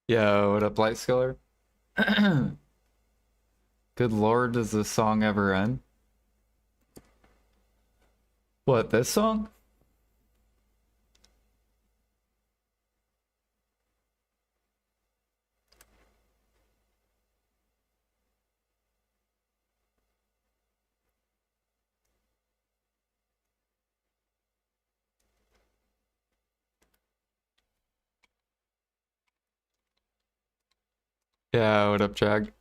Yo, what up, Light Skiller? Good lord, does this song ever end? What, this song? Yeah, what up, Jag?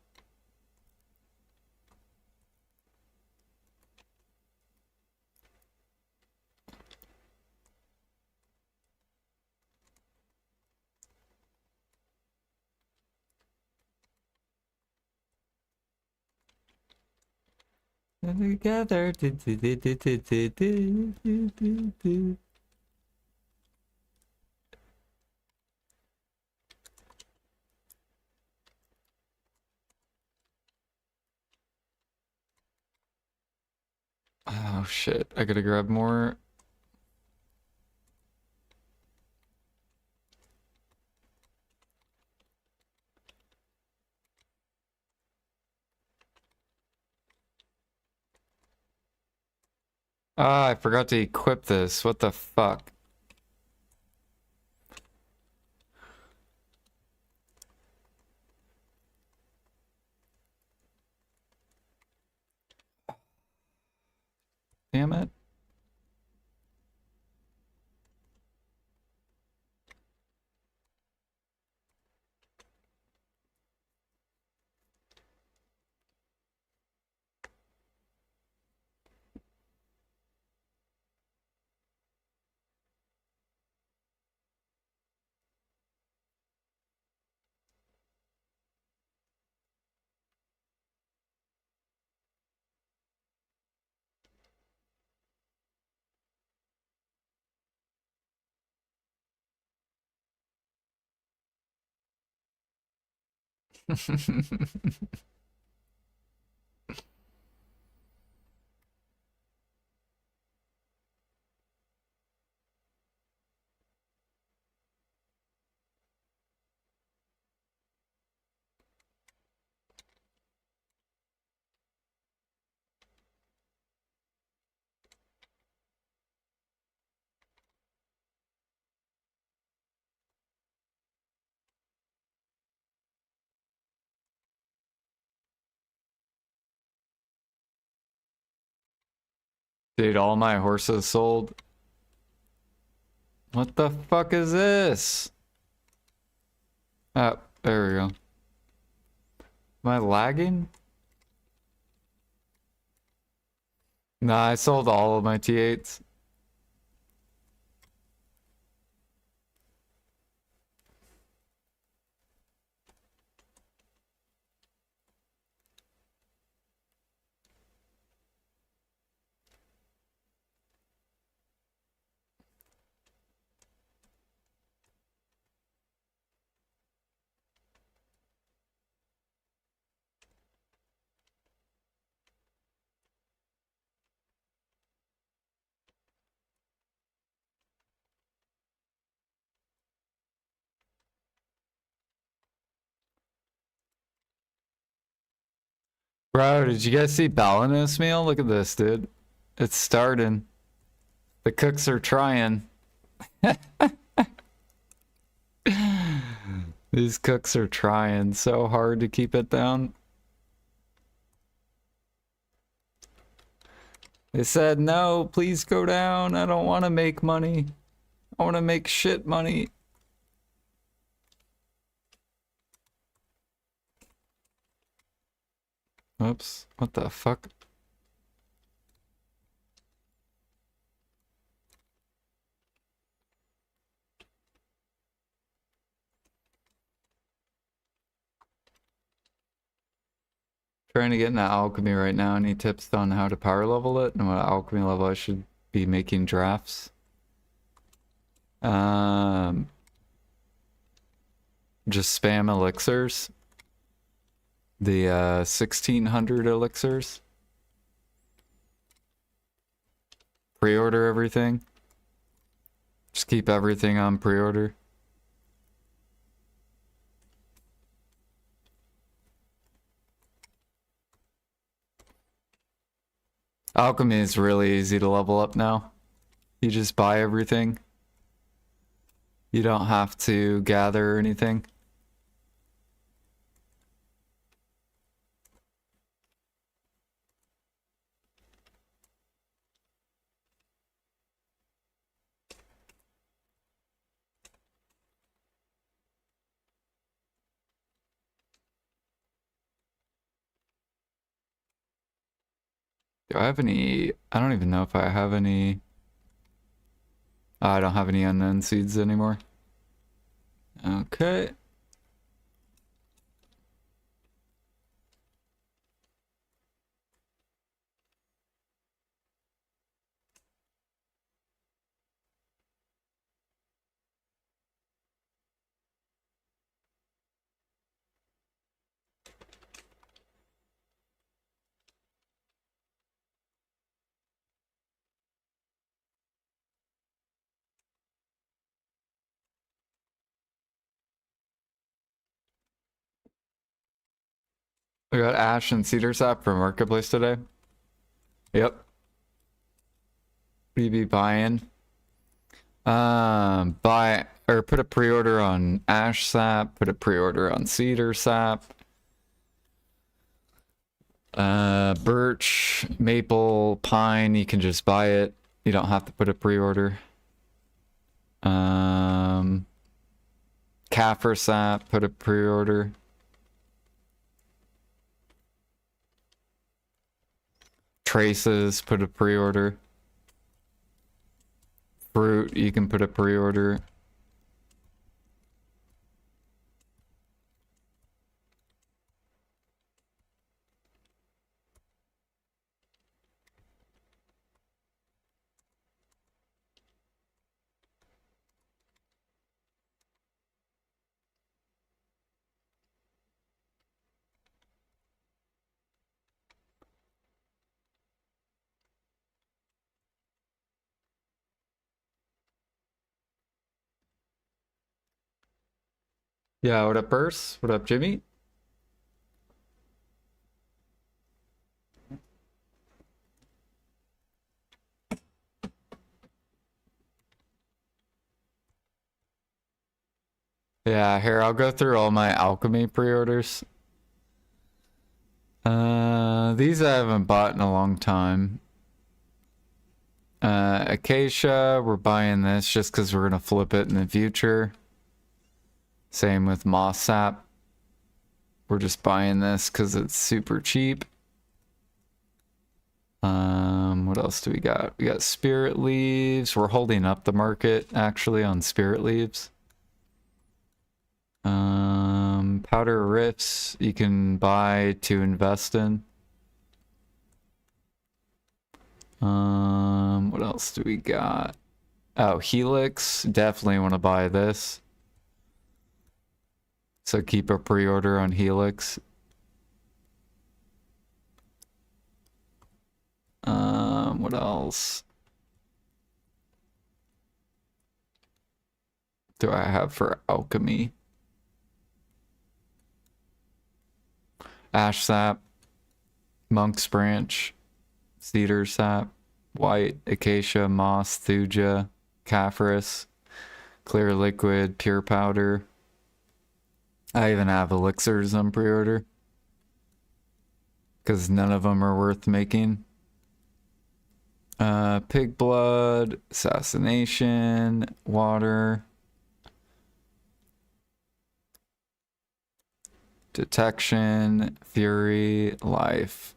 Together. Oh shit, I gotta grab more. Ah, I forgot to equip this. What the fuck? Damn it. Dude, all my horses sold. What the fuck is this? Oh, there we go. Am I lagging? Nah, I sold all of my T8s. Bro, did you guys see Balinus meal? Look at this, dude. It's starting. The cooks are trying. These cooks are trying so hard to keep it down. They said, no, please go down. I don't want to make money. I want to make shit money. Oops. What the fuck? Trying to get into alchemy right now. Any tips on how to power level it and what alchemy level I should be making drafts? Just spam elixirs. The 1600 elixirs. Pre-order everything. Just keep everything on pre-order. Alchemy is really easy to level up now. You just buy everything. You don't have to gather or anything. Do I have any? I don't even know if I have any. I don't have any unknown seeds anymore. Okay. We got ash and cedar sap from Marketplace today. Yep. We be buying. Buy or put a pre-order on ash sap, put a pre-order on cedar sap. Birch, maple, pine, you can just buy it. You don't have to put a pre-order. Kaffir sap, put a pre-order. Traces, put a pre-order. Fruit, you can put a pre-order. Yeah, what up, Burst? What up, Jimmy? Yeah, here, I'll go through all my alchemy pre-orders. These I haven't bought in a long time. Acacia, we're buying this just because we're gonna flip it in the future. Same with moss sap. We're just buying this because it's super cheap. What else do we got? We got spirit leaves. We're holding up the market actually on spirit leaves. Powder rifts you can buy to invest in. What else do we got? Oh, helix. Definitely want to buy this. So keep a pre-order on helix. What else do I have for alchemy? Ash sap, monk's branch, cedar sap, white, acacia, moss, thuja, Caphorus, clear liquid, pure powder. I even have elixirs on pre-order because none of them are worth making. Pig blood, assassination, water, detection, fury, life,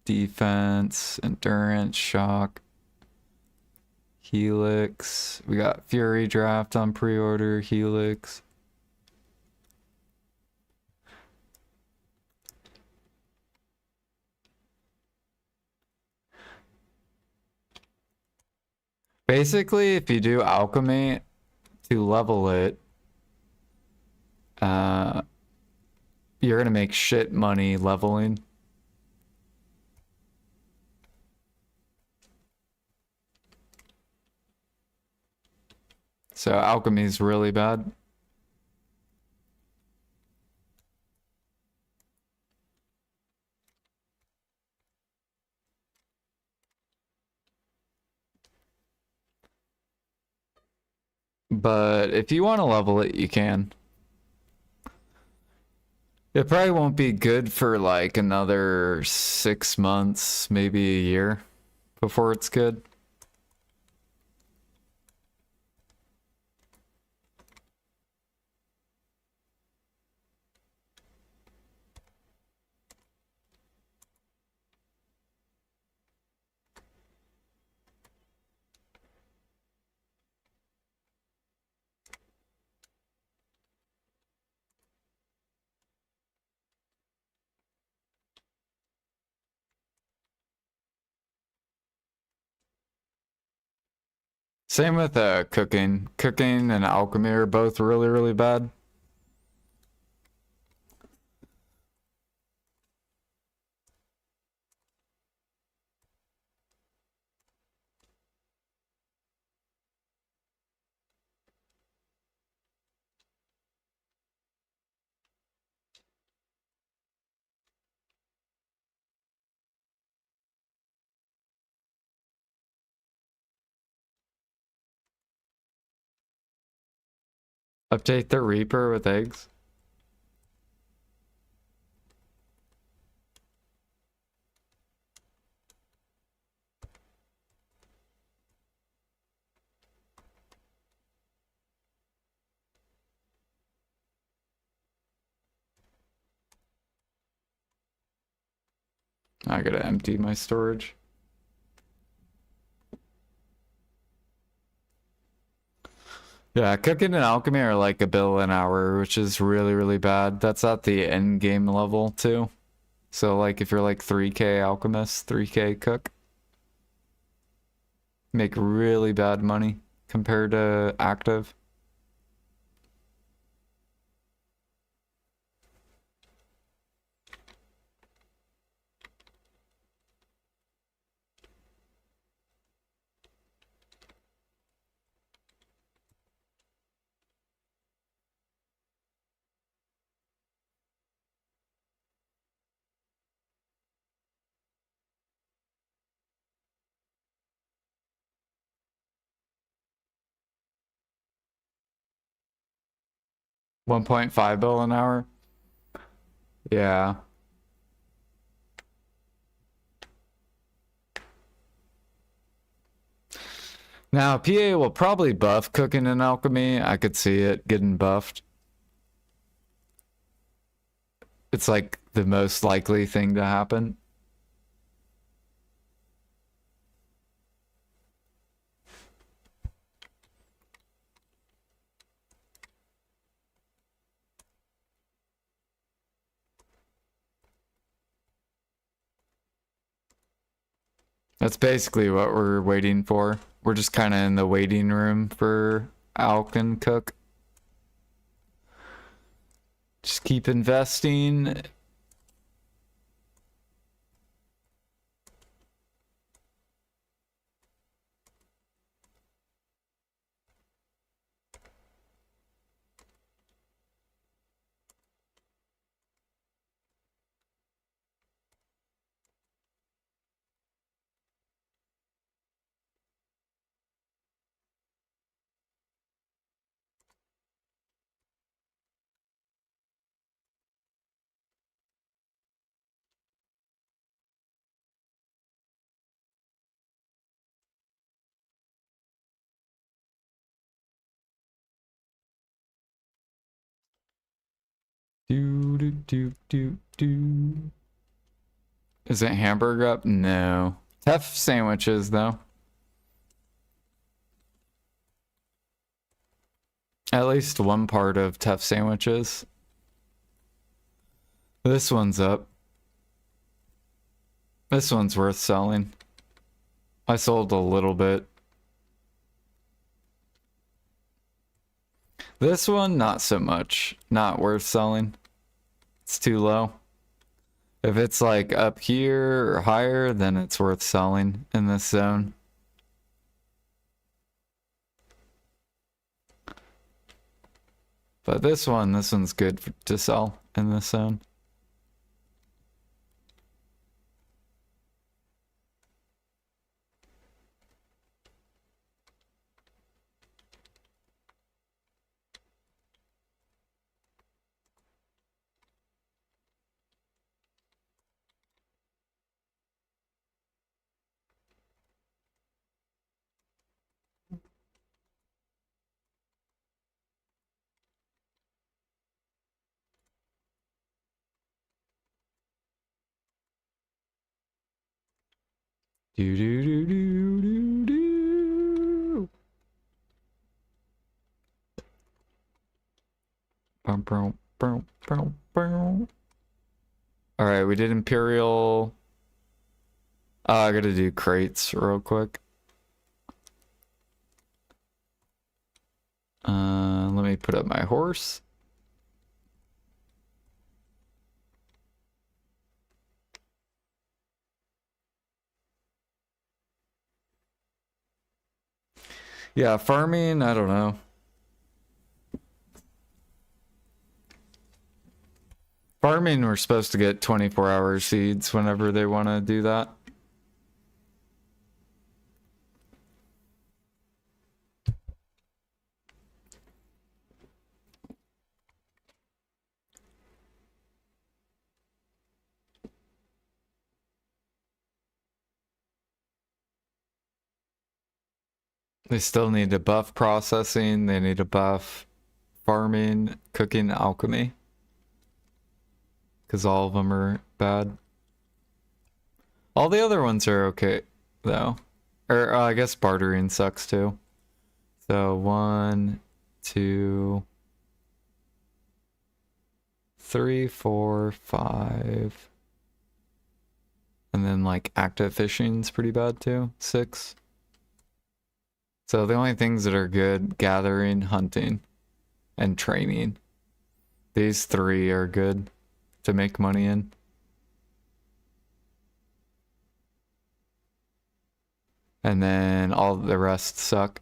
defense, endurance, shock, helix. We got fury draft on pre-order, helix. Basically, if you do alchemy to level it, you're gonna make shit money leveling. So alchemy is really bad. But if you want to level it, you can. It probably won't be good for like another 6 months, maybe a year before it's good. Same with cooking. Cooking and alchemy are both really, really bad. Update the Reaper with eggs. I gotta empty my storage. Yeah, cooking and alchemy are like a bill an hour, which is really, really bad. That's at the end game level too. So like if you're like 3k alchemist, 3k cook, make really bad money compared to active. $1.5 an hour. Yeah. Now, PA will probably buff cooking and alchemy. I could see it getting buffed. It's like the most likely thing to happen. That's basically what we're waiting for. We're just kind of in the waiting room for Alk and Cook. Just keep investing. Do do do do do. Is it hamburger up? No. Tough sandwiches though. At least one part of tough sandwiches. This one's up. This one's worth selling. I sold a little bit. This one, not so much. Not worth selling. It's too low. If it's like up here or higher, then it's worth selling in this zone. But this one's good to sell in this zone. Do do do do do do. Bum, bum, bum, bum, bum. All right, we did Imperial. I gotta do crates real quick. Let me put up my horse. Yeah, farming, I don't know. Farming, we're supposed to get 24-hour seeds whenever they want to do that. They still need to buff processing, they need to buff farming, cooking, alchemy. Because all of them are bad. All the other ones are okay, though. Or I guess bartering sucks too. So 1, 2, 3, 4, 5. And then like active fishing's pretty bad too. 6. So the only things that are good, gathering, hunting, and training. These 3 are good to make money in. And then all the rest suck.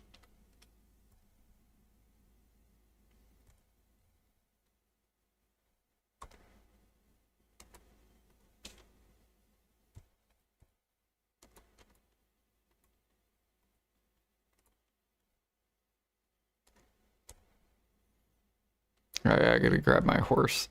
Alright, I gotta grab my horse.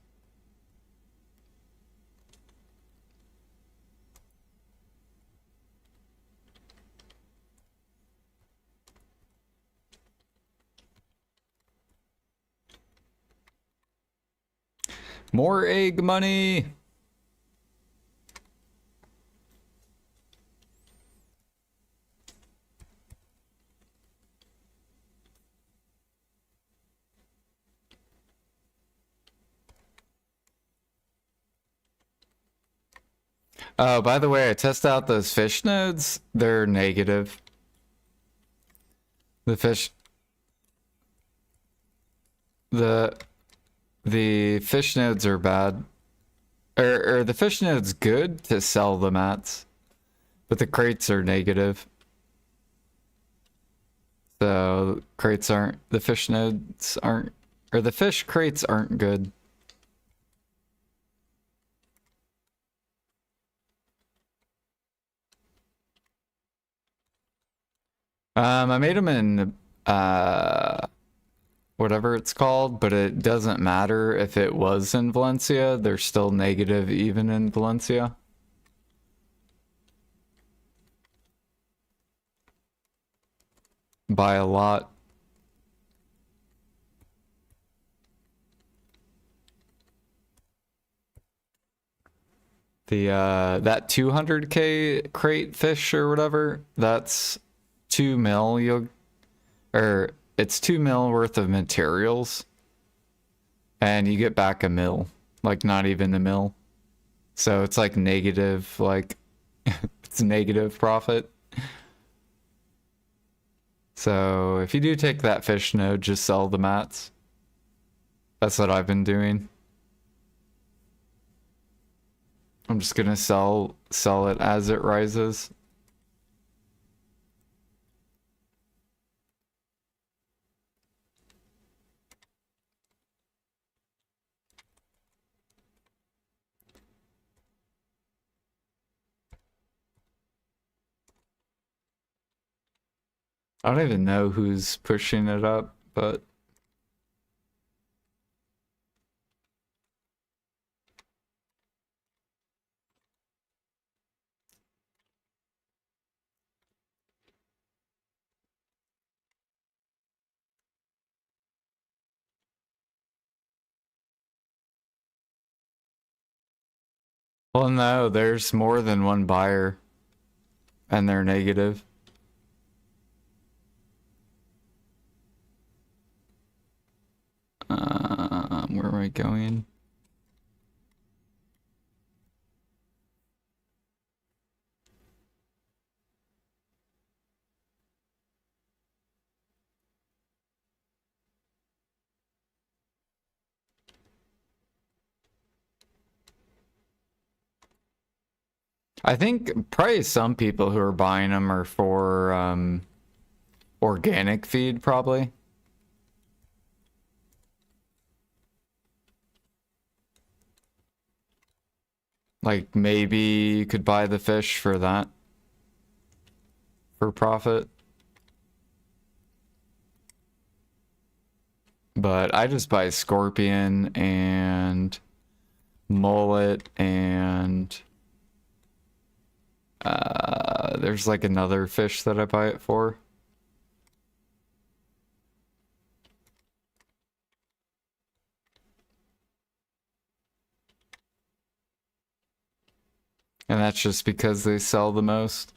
More egg money! Oh, by the way, I tested out those fish nodes. They're negative. The fish... The fish nodes are bad. Or the fish node's good to sell the mats. But the crates are negative. So crates aren't... The fish nodes aren't... Or the fish crates aren't good. I made them in whatever it's called, but it doesn't matter if it was in Valencia. They're still negative even in Valencia. By a lot. The that 200k crate fish or whatever, that's 2 mil. It's 2 mil worth of materials, and you get back a mil, like not even a mil. So it's like negative, like it's negative profit. So if you do take that fish node, just sell the mats. That's what I've been doing. I'm just gonna sell it as it rises. I don't even know who's pushing it up, but well, no, there's more than one buyer. and they're negative. Where am I going? I think probably some people who are buying them are for organic feed, probably. Like maybe you could buy the fish for that, for profit. But I just buy scorpion and mullet and there's like another fish that I buy it for. And that's just because they sell the most.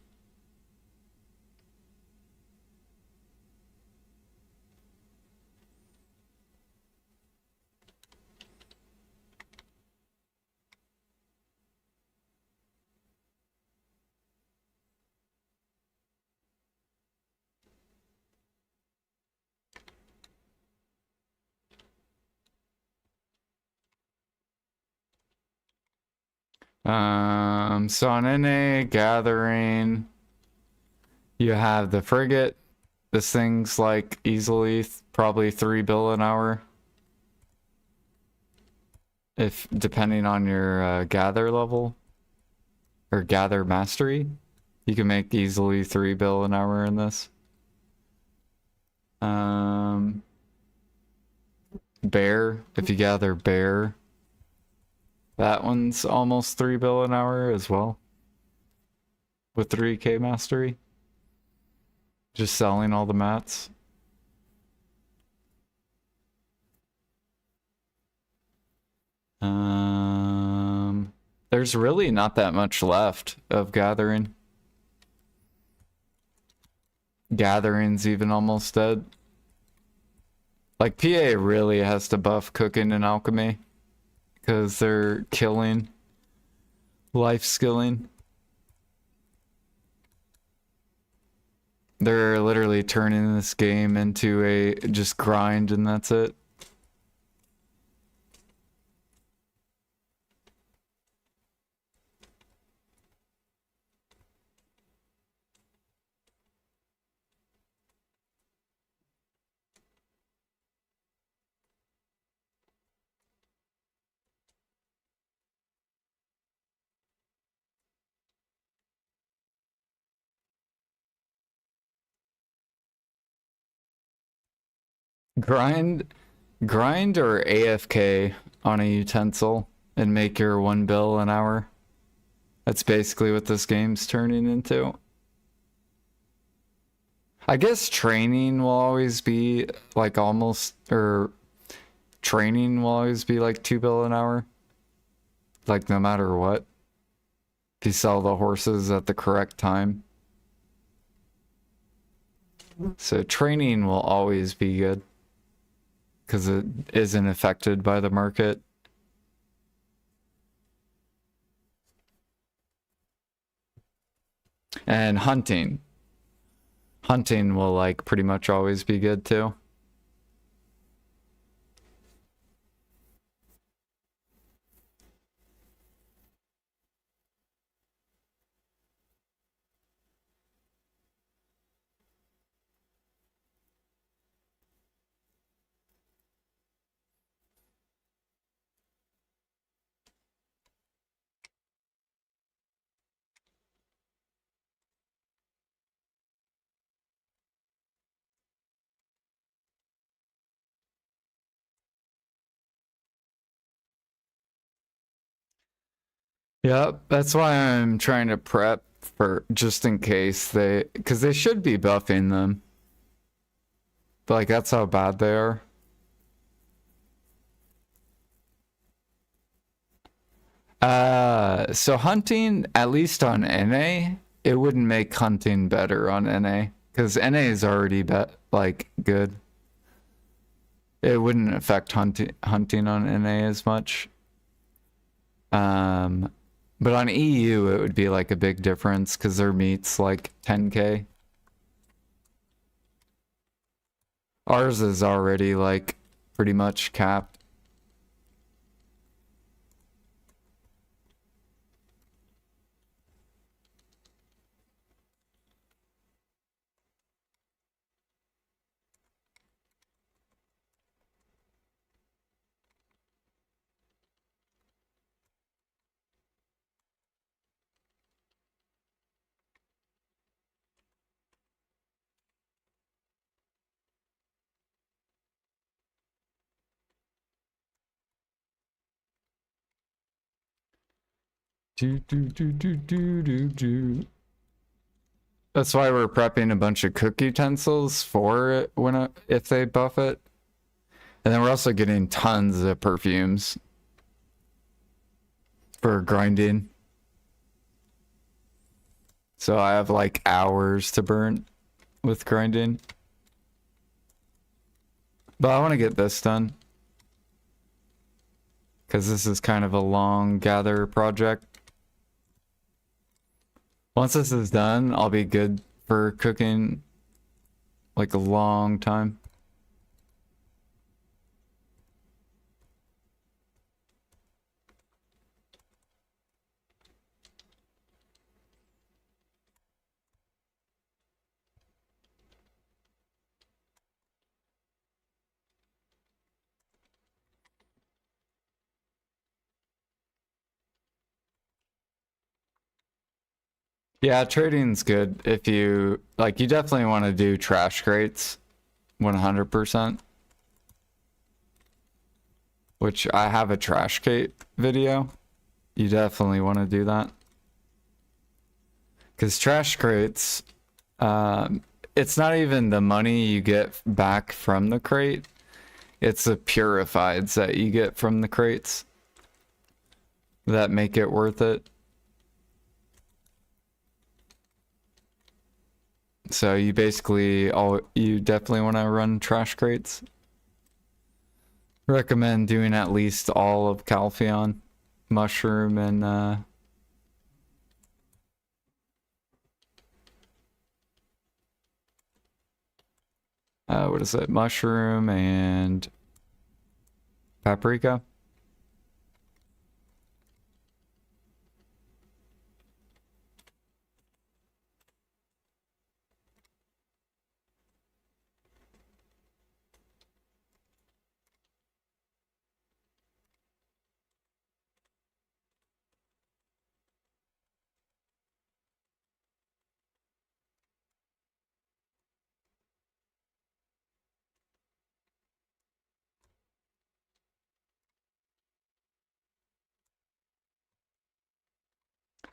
So on NA gathering, you have the frigate. This thing's like easily probably 3 bill an hour. If depending on your gather level or gather mastery, you can make easily 3 bill an hour in this. Bear, if you gather bear, that one's almost 3 bill an hour as well. With 3k mastery. Just selling all the mats. There's really not that much left of gathering. Gathering's even almost dead. Like PA really has to buff cooking and alchemy because they're killing life skilling. They're literally turning this game into a just grind and that's it. Grind or AFK on a utensil and make your 1 bill an hour. That's basically what this game's turning into. I guess training will always be like training will always be like 2 bill an hour. Like no matter what. If you sell the horses at the correct time. So training will always be good. Because it isn't affected by the market. And hunting. Hunting will like pretty much always be good too. Yep, that's why I'm trying to prep for just in case because they should be buffing them. But like that's how bad they are. So hunting, at least on NA, it wouldn't make hunting better on NA because NA is already like good. It wouldn't affect hunting on NA as much. But on EU it would be like a big difference because their meat's like 10k. Ours is already like pretty much capped. Do, do, do, do, do, do, do. That's why we're prepping a bunch of cook utensils for it if they buff it. And then we're also getting tons of perfumes for grinding. So I have like hours to burn with grinding. But I want to get this done. Because this is kind of a long gather project. Once this is done, I'll be good for cooking like a long time. Yeah, trading's good if you like. You definitely want to do trash crates, 100%. Which I have a trash crate video. You definitely want to do that. Because trash crates, it's not even the money you get back from the crate. It's the purifieds that you get from the crates that make it worth it. So you definitely want to run trash crates. Recommend doing at least all of Calpheon, mushroom, and what is it? Mushroom and paprika.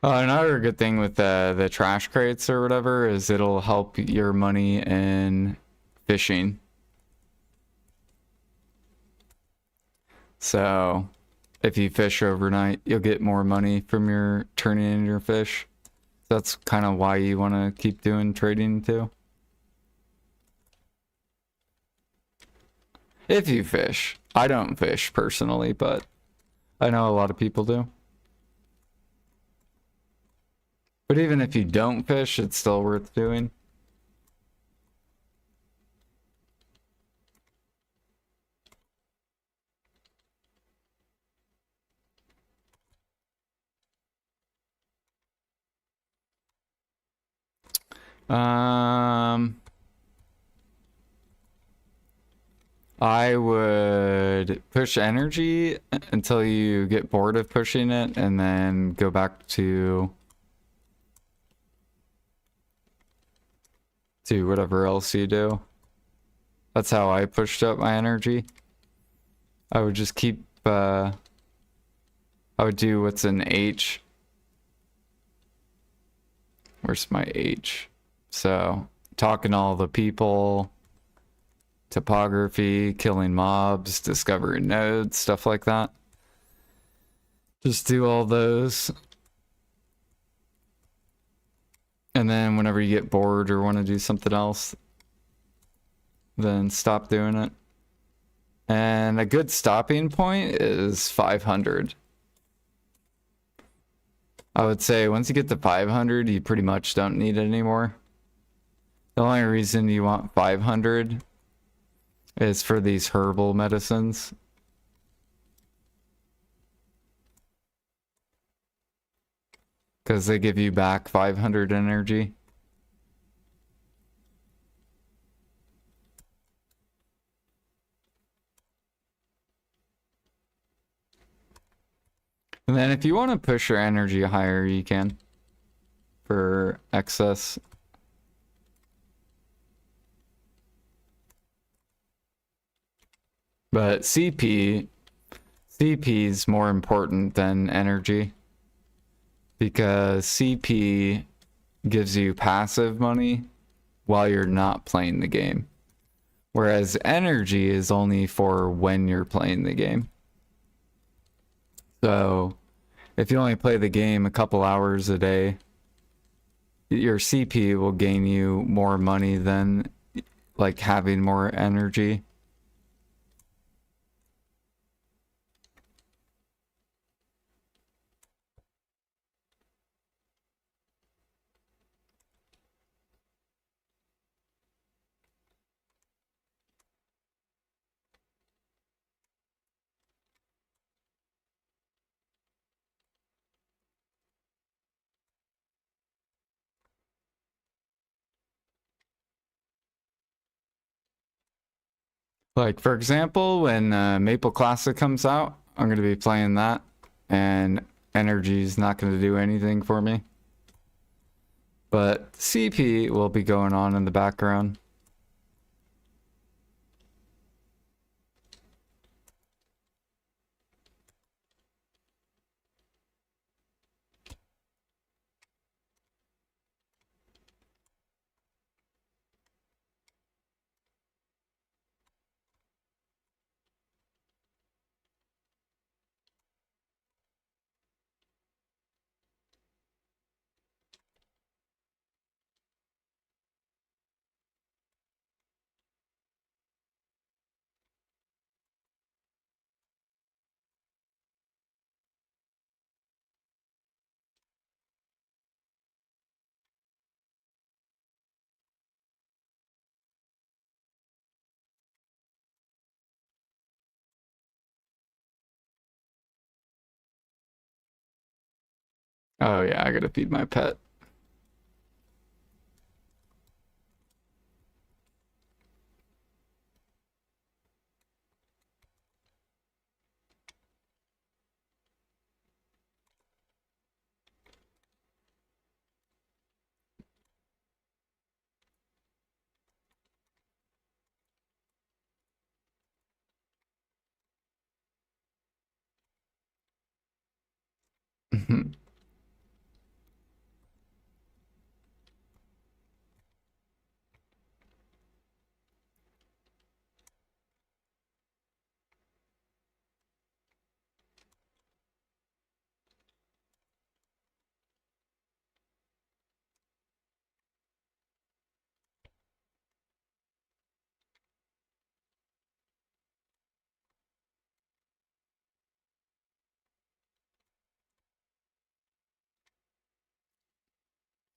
Another good thing with the trash crates or whatever is it'll help your money in fishing. So if you fish overnight, you'll get more money from your turning in your fish. That's kind of why you want to keep doing trading too. If you fish. I don't fish personally, but I know a lot of people do. But even if you don't fish, it's still worth doing. I would push energy until you get bored of pushing it and then go back to whatever else you do. That's how I pushed up my energy. I would just keep, I would do what's in H. Where's my H? So, talking to all the people, topography, killing mobs, discovering nodes, stuff like that. Just do all those. And then whenever you get bored or want to do something else, then stop doing it. And a good stopping point is 500. I would say once you get to 500, you pretty much don't need it anymore. The only reason you want 500 is for these herbal medicines. Because they give you back 500 energy. And then if you want to push your energy higher, you can. For excess. But CP is more important than energy. Because CP gives you passive money while you're not playing the game. Whereas energy is only for when you're playing the game. So if you only play the game a couple hours a day, your CP will gain you more money than like having more energy. Like, for example, when Maple Classic comes out, I'm going to be playing that, and energy is not going to do anything for me. But CP will be going on in the background. Oh yeah, I gotta feed my pet.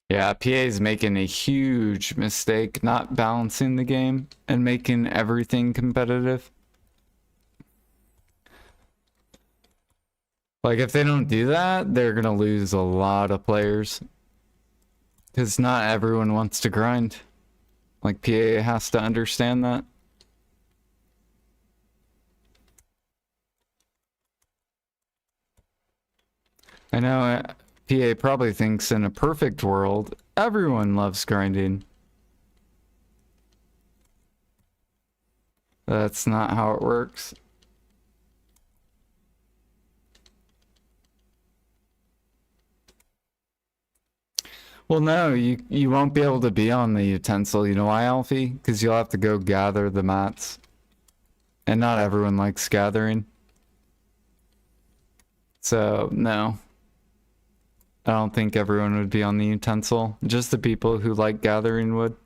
Yeah, PA is making a huge mistake not balancing the game and making everything competitive. Like, if they don't do that, they're gonna lose a lot of players. Because not everyone wants to grind. Like, PA has to understand that. I know PA probably thinks in a perfect world, everyone loves grinding. That's not how it works. Well, no, you won't be able to be on the utensil. You know why, Alfie? Because you'll have to go gather the mats. And not everyone likes gathering. So, no. I don't think everyone would be on the utensil. Just the people who like gathering wood.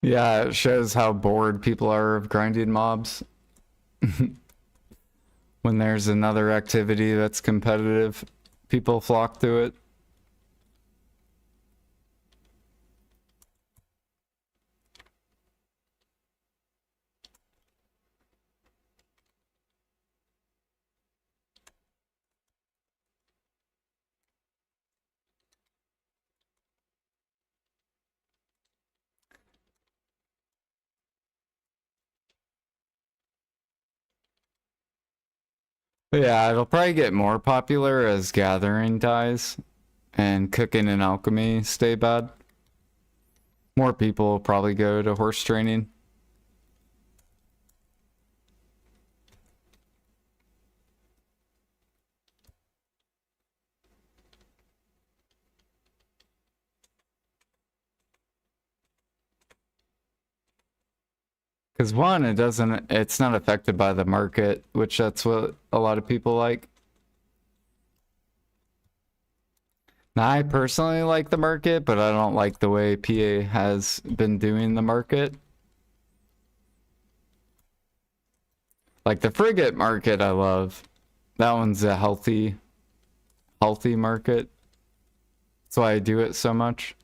Yeah, it shows how bored people are of grinding mobs. When there's another activity that's competitive, people flock to it. But yeah, it'll probably get more popular as gathering dies and cooking and alchemy stay bad. More people will probably go to horse training. Because one, it's not affected by the market, which that's what a lot of people like. Now, I personally like the market, but I don't like the way PA has been doing the market. Like the frigate market, I love. That one's a healthy market. That's why I do it so much.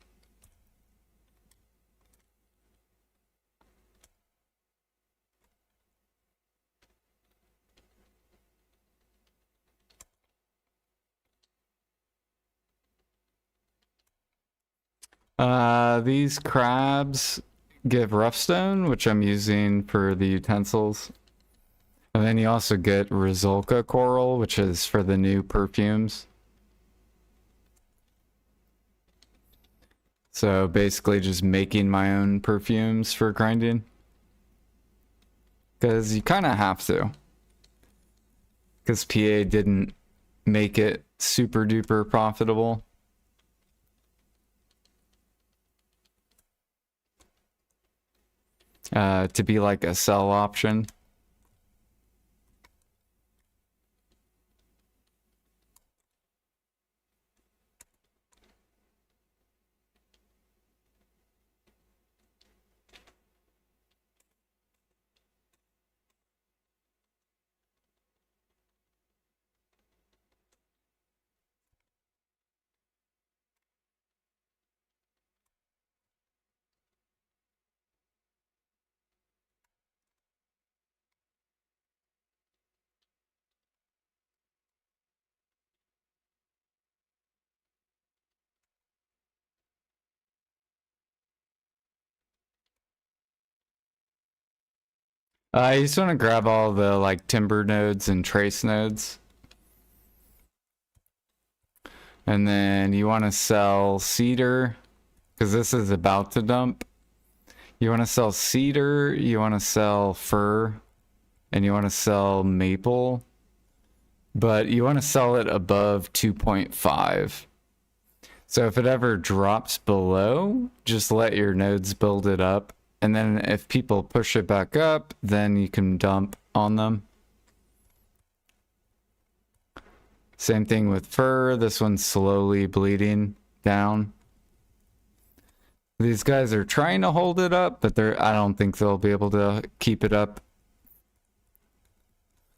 These crabs give rough stone, which I'm using for the utensils. And then you also get Rizolka coral, which is for the new perfumes. So basically just making my own perfumes for grinding. Because you kind of have to. Because PA didn't make it super duper profitable. To be like a sell option. You just want to grab all the like timber nodes and trace nodes. And then you want to sell cedar, because this is about to dump. You want to sell cedar, you want to sell fir, and you want to sell maple. But you want to sell it above 2.5. So if it ever drops below, just let your nodes build it up. And then if people push it back up, then you can dump on them. Same thing with fur. This one's slowly bleeding down. These guys are trying to hold it up, but I don't think they'll be able to keep it up.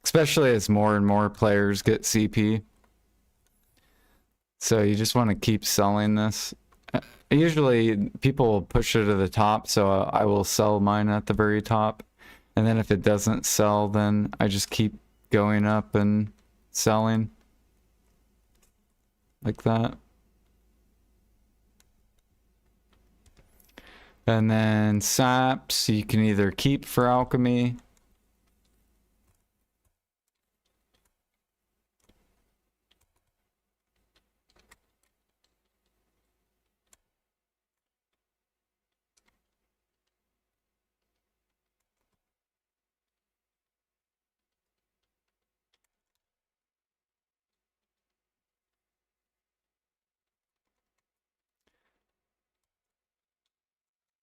Especially as more and more players get CP. So you just want to keep selling this Usually people will push it to the top, so I will sell mine at the very top. And then if it doesn't sell, then I just keep going up and selling like that. And then saps you can either keep for alchemy.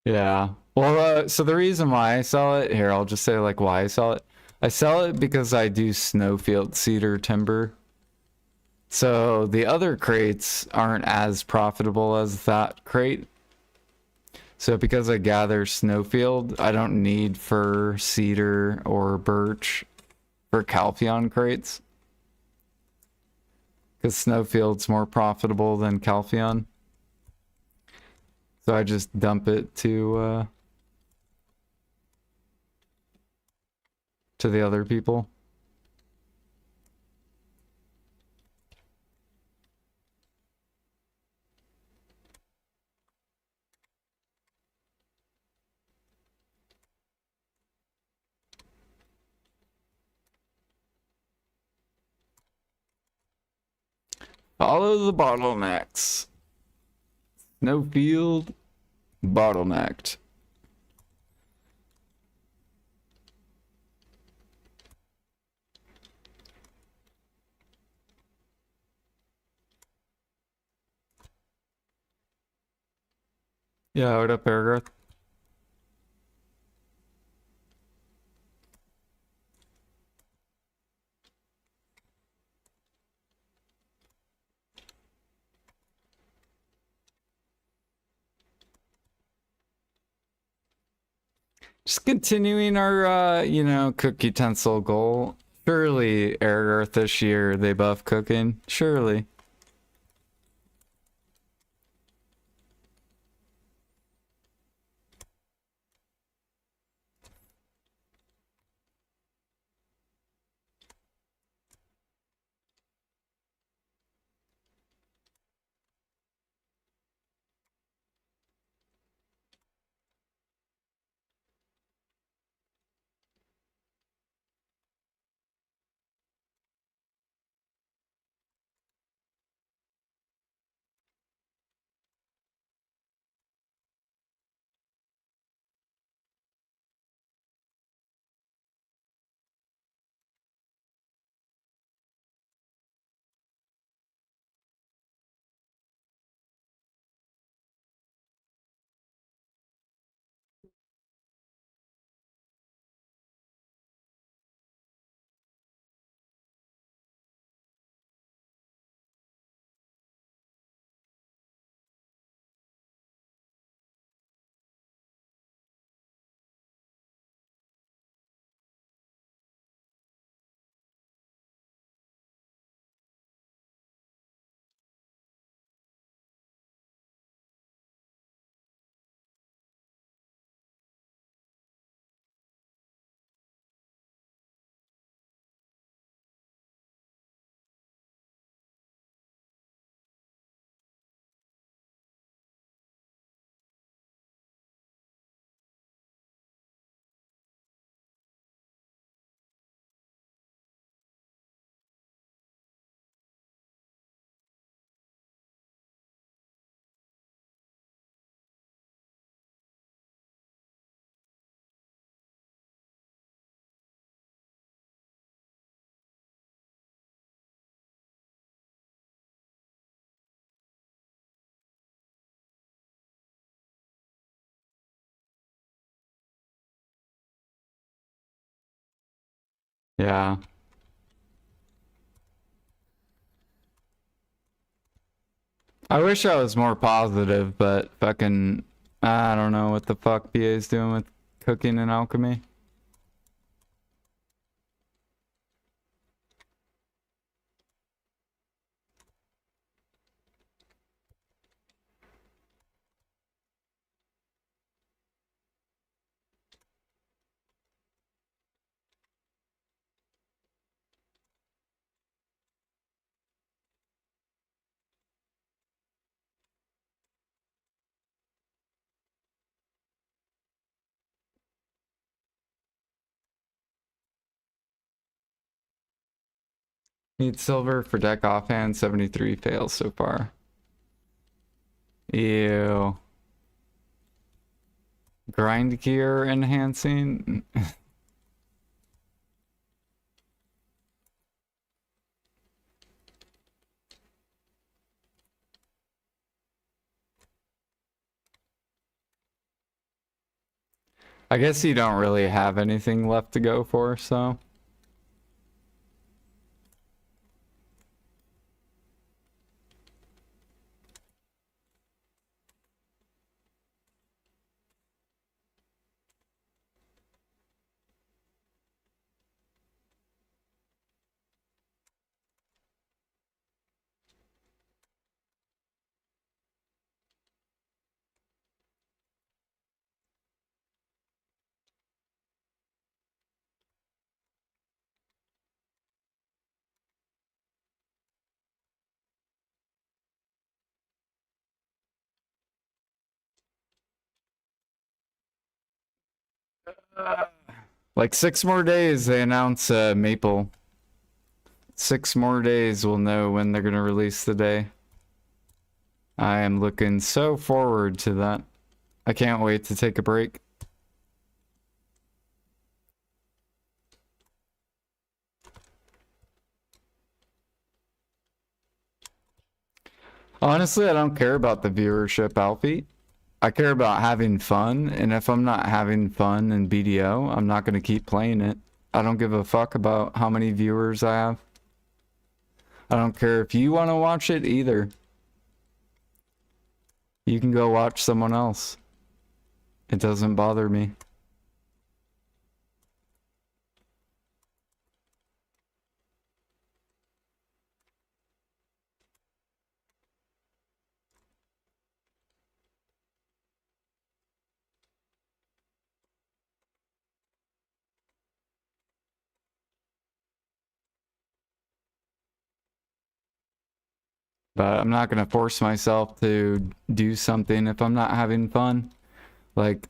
Yeah. Well, so the reason why I sell it here, I'll just say like why I sell it. I sell it because I do snowfield cedar timber. So the other crates aren't as profitable as that crate. So because I gather snowfield, I don't need fir, cedar, or birch for Calpheon crates. Because snowfield's more profitable than Calpheon. So I just dump it to the other people. Follow the bottlenecks. Snowfield bottlenecked. Yeah, what up, Paragraph? Just continuing our, cook utensil goal. Surely, Aragarth this year, they buff cooking. Surely. Yeah. I wish I was more positive, but fucking, I don't know what the fuck BA's doing with cooking and alchemy. Need silver for deck offhand. 73 fails so far. Ew. Grind gear enhancing. I guess you don't really have anything left to go for, so. Like 6 more days, they announce Maple. 6 more days, we'll know when they're gonna release the day. I am looking so forward to that. I can't wait to take a break. Honestly, I don't care about the viewership, Alfie. I care about having fun, and if I'm not having fun in BDO, I'm not gonna keep playing it. I don't give a fuck about how many viewers I have. I don't care if you want to watch it either. You can go watch someone else. It doesn't bother me. But I'm not gonna force myself to do something if I'm not having fun. Like,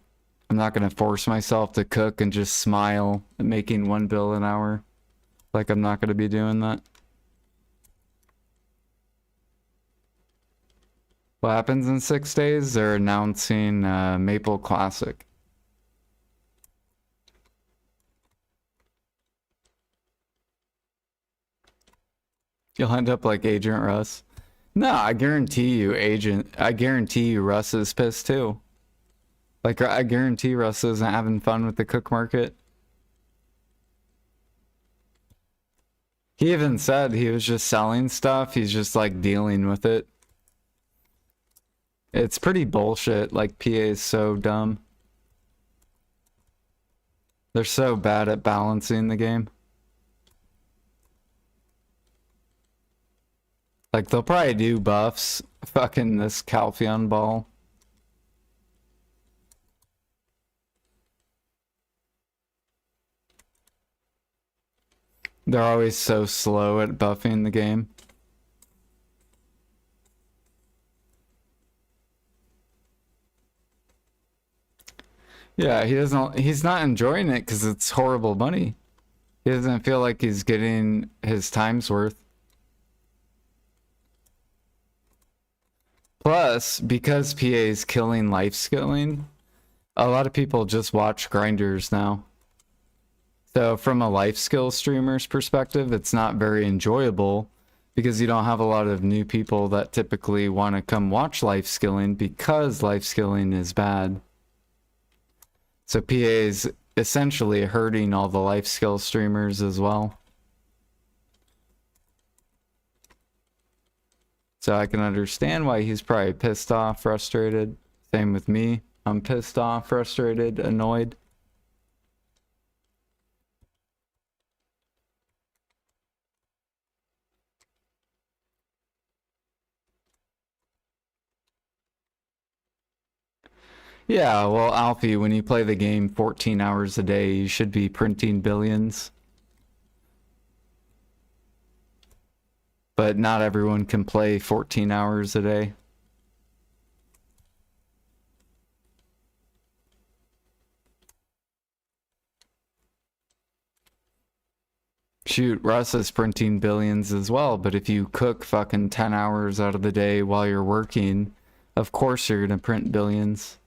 I'm not gonna force myself to cook and just smile at making 1 bill an hour. Like, I'm not gonna be doing that. What happens in 6 days? They're announcing Maple Classic. You'll end up like Agent Russ. No, I guarantee you Russ is pissed too. Like, I guarantee Russ isn't having fun with the cook market. He even said he was just selling stuff. He's just like dealing with it. It's pretty bullshit. Like, PA is so dumb. They're so bad at balancing the game. Like, they'll probably do buffs. Fucking this Calpheon ball. They're always so slow at buffing the game. Yeah, he's not enjoying it because it's horrible money. He doesn't feel like he's getting his time's worth. Plus, because PA is killing life skilling, a lot of people just watch grinders now. So from a life skill streamer's perspective, it's not very enjoyable because you don't have a lot of new people that typically want to come watch life skilling because life skilling is bad. So PA is essentially hurting all the life skill streamers as well. So I can understand why he's probably pissed off, frustrated. Same with me. I'm pissed off, frustrated, annoyed. Yeah, well, Alfie, when you play the game 14 hours a day, you should be printing billions. But not everyone can play 14 hours a day. shoot, Russ is printing billions as well, but if you cook fucking 10 hours out of the day while you're working, of course you're gonna print billions.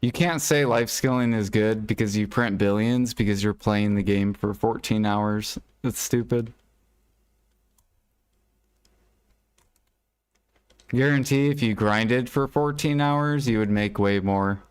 You can't say life skilling is good because you print billions because you're playing the game for 14 hours. That's stupid. Guarantee if you grinded for 14 hours, you would make way more.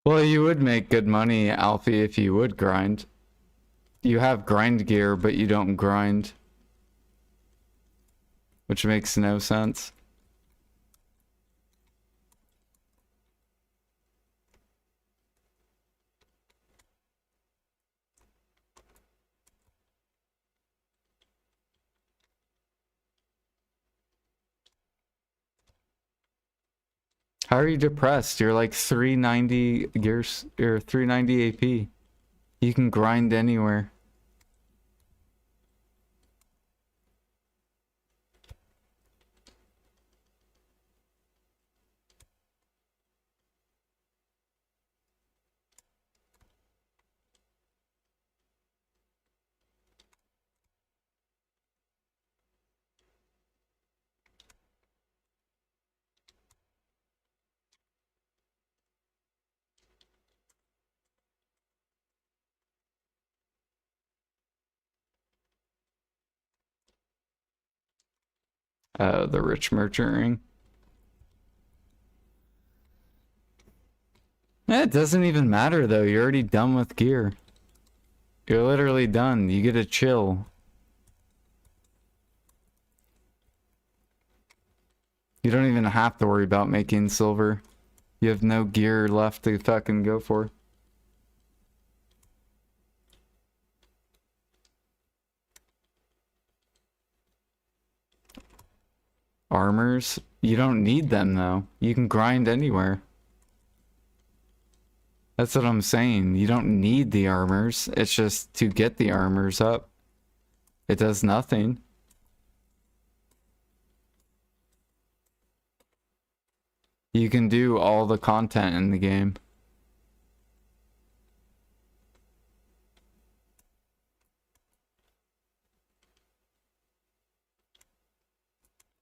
Well, you would make good money, Alfie, if you would grind. You have grind gear, but you don't grind. Which makes no sense. How are you depressed? You're like 390 gears or 390 AP. You can grind anywhere. The rich merchant ring. It doesn't even matter though. You're already done with gear. You're literally done. You get to chill. You don't even have to worry about making silver. You have no gear left to fucking go for. Armors? You don't need them though. You can grind anywhere. That's what I'm saying. You don't need the armors. It's just to get the armors up. It does nothing. You can do all the content in the game.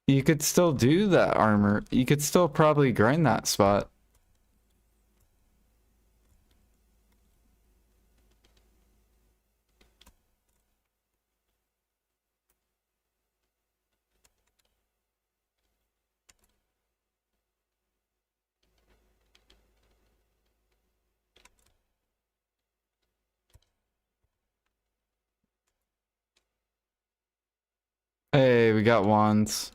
You could still do that armor. You could still probably grind that spot. Hey, we got wands.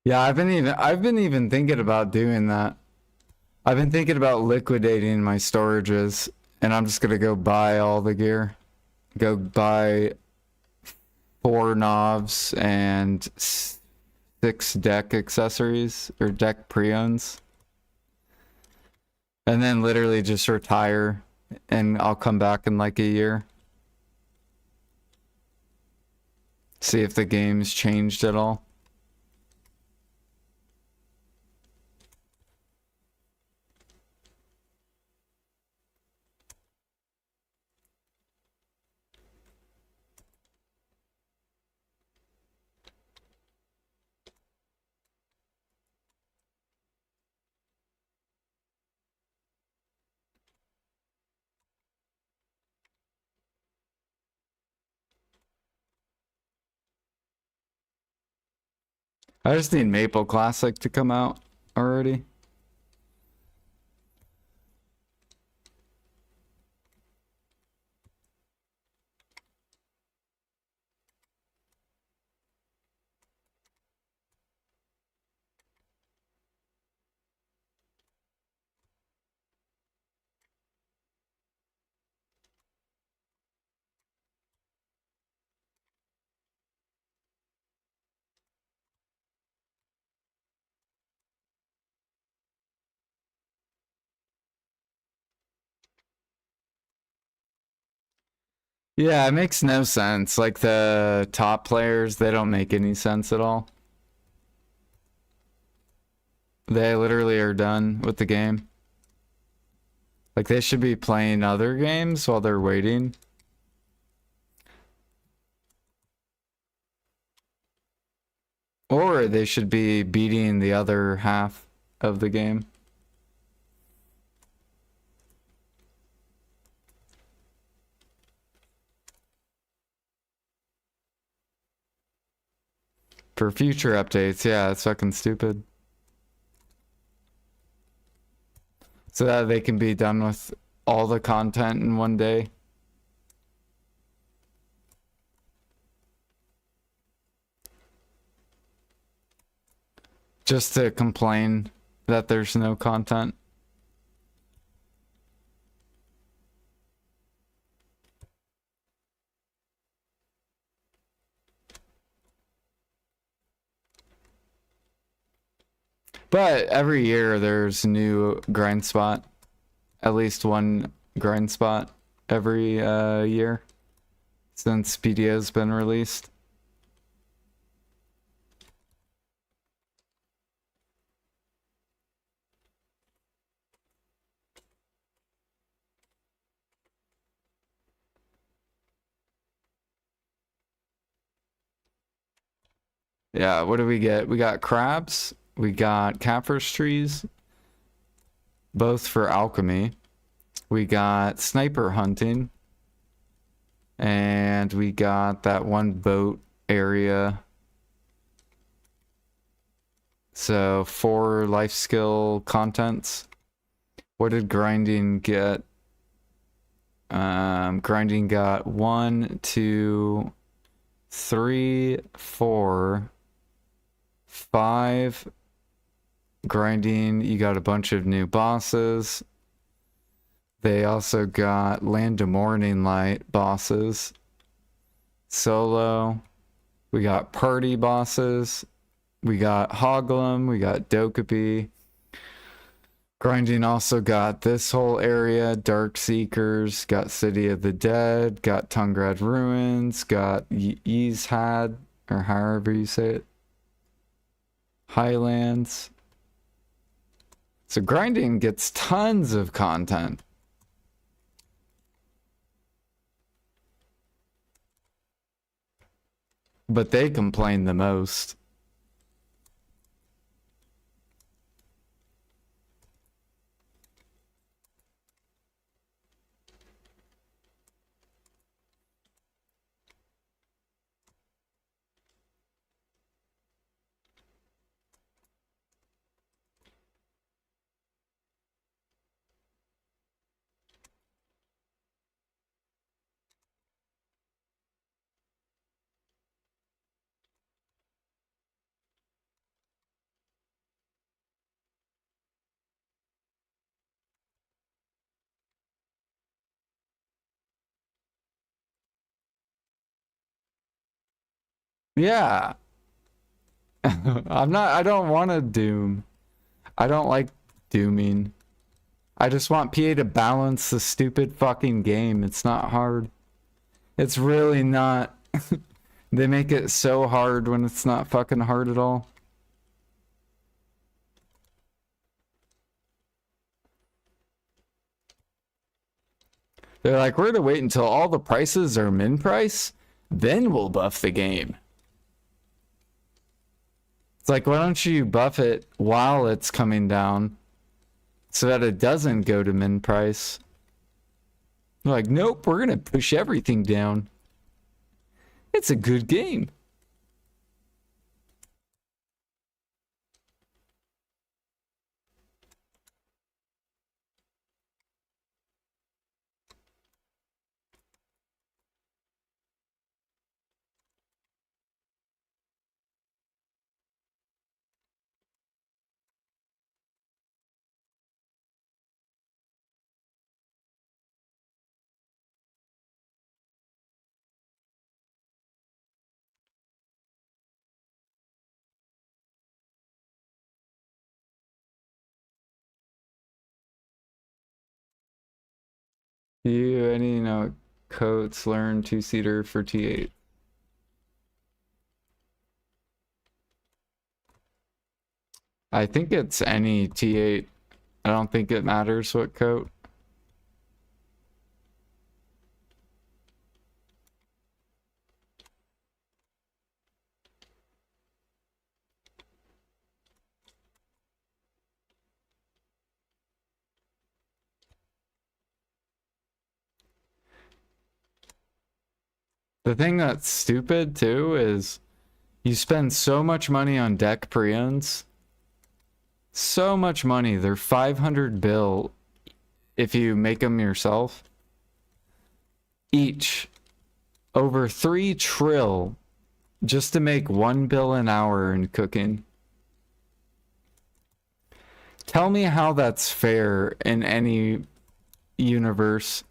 Yeah, I've been even thinking about doing that. I've been thinking about liquidating my storages, and I'm just gonna go buy all the gear. Go buy 4 knobs and 6 deck accessories or deck pre-owns. And then literally just retire and I'll come back in like a year. See if the game's changed at all. I just need Maple Classic to come out already. Yeah, it makes no sense. Like the top players, they don't make any sense at all. They literally are done with the game. Like they should be playing other games while they're waiting. Or they should be beating the other half of the game. For future updates, yeah, it's fucking stupid. So that they can be done with all the content in one day. Just to complain that there's no content. But every year there's a new grind spot. At least one grind spot every year since PDO's been released. Yeah, what do we get? We got crabs. We got catfish trees. Both for alchemy. We got sniper hunting. And we got that one boat area. So 4 life skill contents. What did grinding get? Grinding got 1, 2, 3, 4, 5. Grinding, you got a bunch of new bosses. They also got Land of Morning Light bosses. Solo. We got party bosses. We got Hoglum. We got Dokkaebi. Grinding also got this whole area, Dark Seekers, got City of the Dead, got Tungrad Ruins, got Yizhad, or however you say it. Highlands. So grinding gets tons of content. But they complain the most. Yeah. I don't want to doom. I don't like dooming. I just want PA to balance the stupid fucking game. It's not hard. It's really not. They make it so hard when it's not fucking hard at all. They're like, we're gonna wait until all the prices are min price, then we'll buff the game. It's like, why don't you buff it while it's coming down so that it doesn't go to min price? They're like, nope, we're gonna push everything down. It's a good game. Any coats learn two-seater for T8? I think it's any T8. I don't think it matters what coat. The thing that's stupid too is you spend so much money on deck pre-ins. So much money. They're 500 bill if you make them yourself. Each. Over 3 trill just to make 1 bill an hour in cooking. Tell me how that's fair in any universe.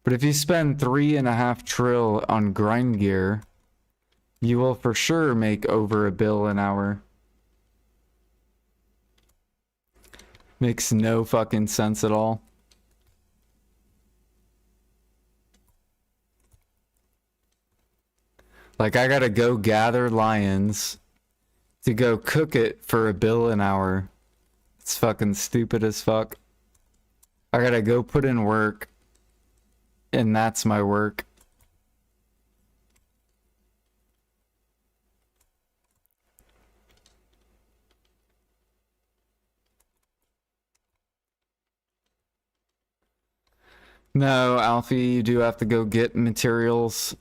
But if you spend 3.5 trill on grind gear, you will for sure make over 1 bill an hour. Makes no fucking sense at all. Like, I gotta go gather lions to go cook it for 1 bill an hour. It's fucking stupid as fuck. I gotta go put in work, and that's my work. No, Alfie, you do have to go get materials.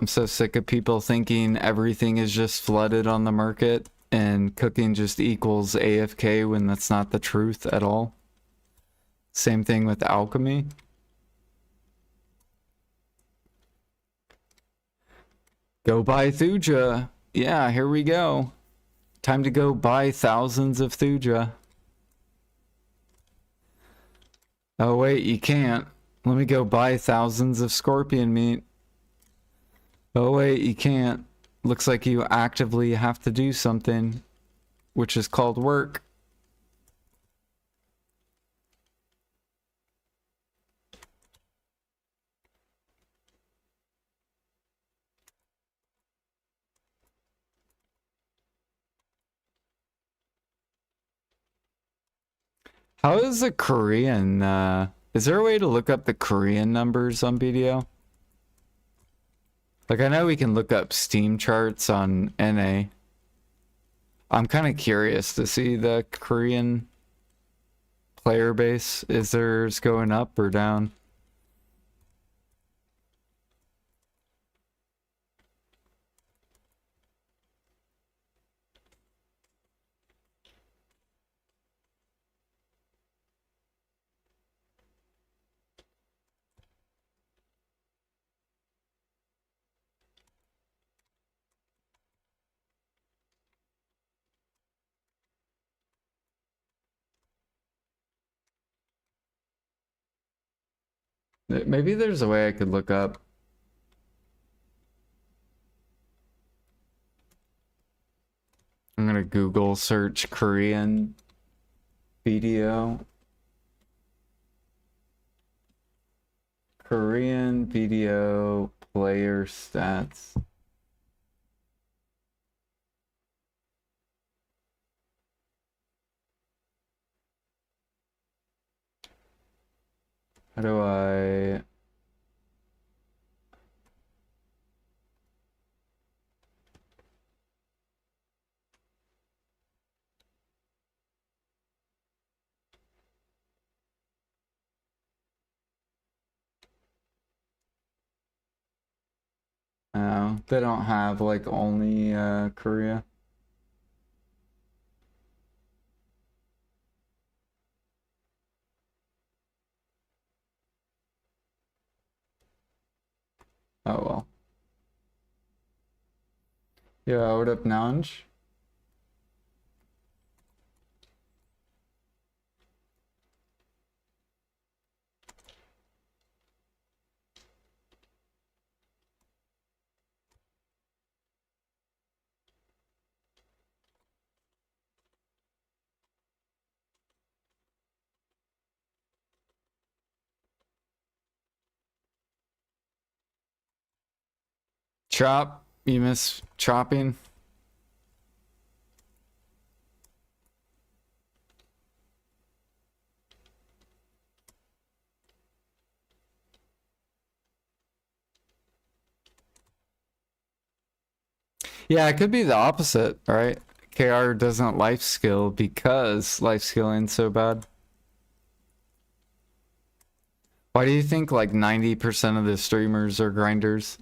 I'm so sick of people thinking everything is just flooded on the market and cooking just equals AFK when that's not the truth at all. Same thing with alchemy. Go buy Thuja. Yeah, here we go. Time to go buy thousands of Thuja. Oh wait, you can't. Let me go buy thousands of scorpion meat. Oh wait, you can't. Looks like you actively have to do something, which is called work. How is the Korean, is there a way to look up the Korean numbers on BDO? Like, I know we can look up Steam charts on NA. I'm kind of curious to see the Korean player base. Is theirs going up or down? Maybe there's a way I could look up. I'm gonna Google search Korean video. Korean video player stats. How do I... Oh, they don't have like only Korea. Oh well. Yeah, what up, Nanj? Chop, you miss chopping? Yeah, it could be the opposite, right? KR doesn't life skill because life skilling's so bad. Why do you think like 90% of the streamers are grinders?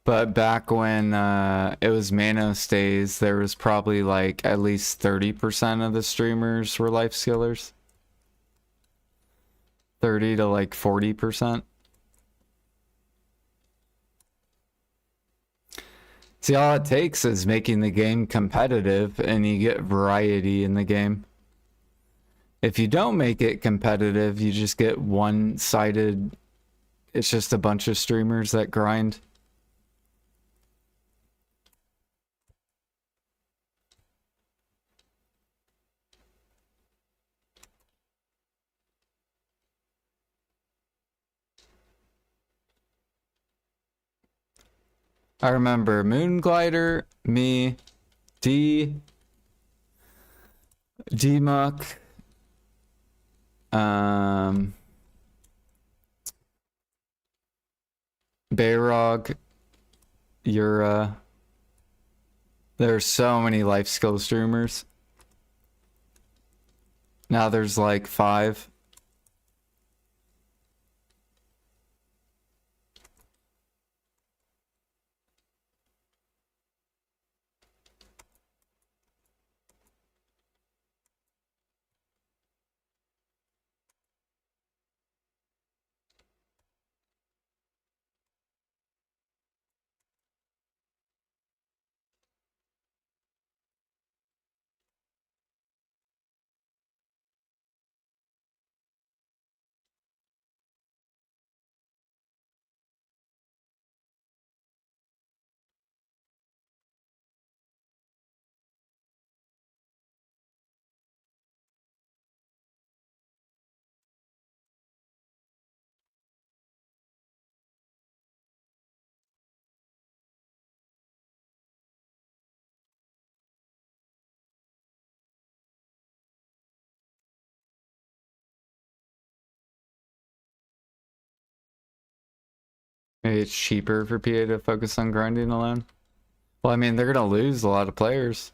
But back when it was Manos days, there was probably like at least 30% of the streamers were life skillers. 30 to like 40%. See, all it takes is making the game competitive and you get variety in the game. If you don't make it competitive, you just get one-sided. It's just a bunch of streamers that grind. I remember Moonglider, me, D-Muck, Bayrog, Yura. There's so many life skill streamers. Now there's like 5. Maybe it's cheaper for PA to focus on grinding alone. Well, I mean, they're gonna lose a lot of players.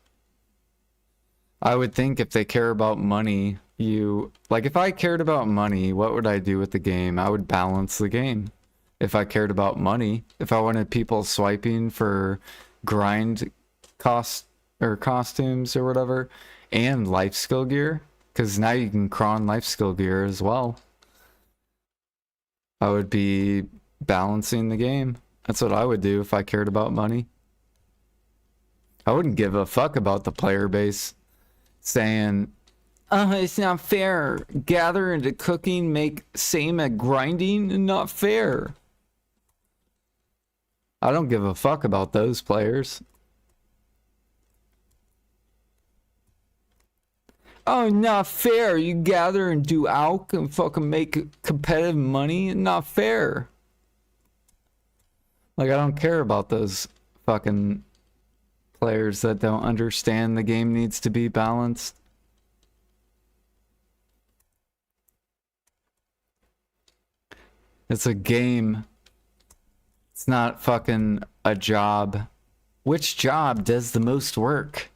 I would think if they care about money, like if I cared about money, what would I do with the game? I would balance the game. If I cared about money, if I wanted people swiping for grind costumes or whatever, and life skill gear, because now you can cron life skill gear as well. I would be balancing the game. That's what I would do if I cared about money. I wouldn't give a fuck about the player base saying, it's not fair. Gather into cooking, make same at grinding, not fair. I don't give a fuck about those players. Oh, not fair. You gather and do alk and fucking make competitive money. Not fair. Like, I don't care about those fucking players that don't understand the game needs to be balanced. It's a game. It's not fucking a job. Which job does the most work?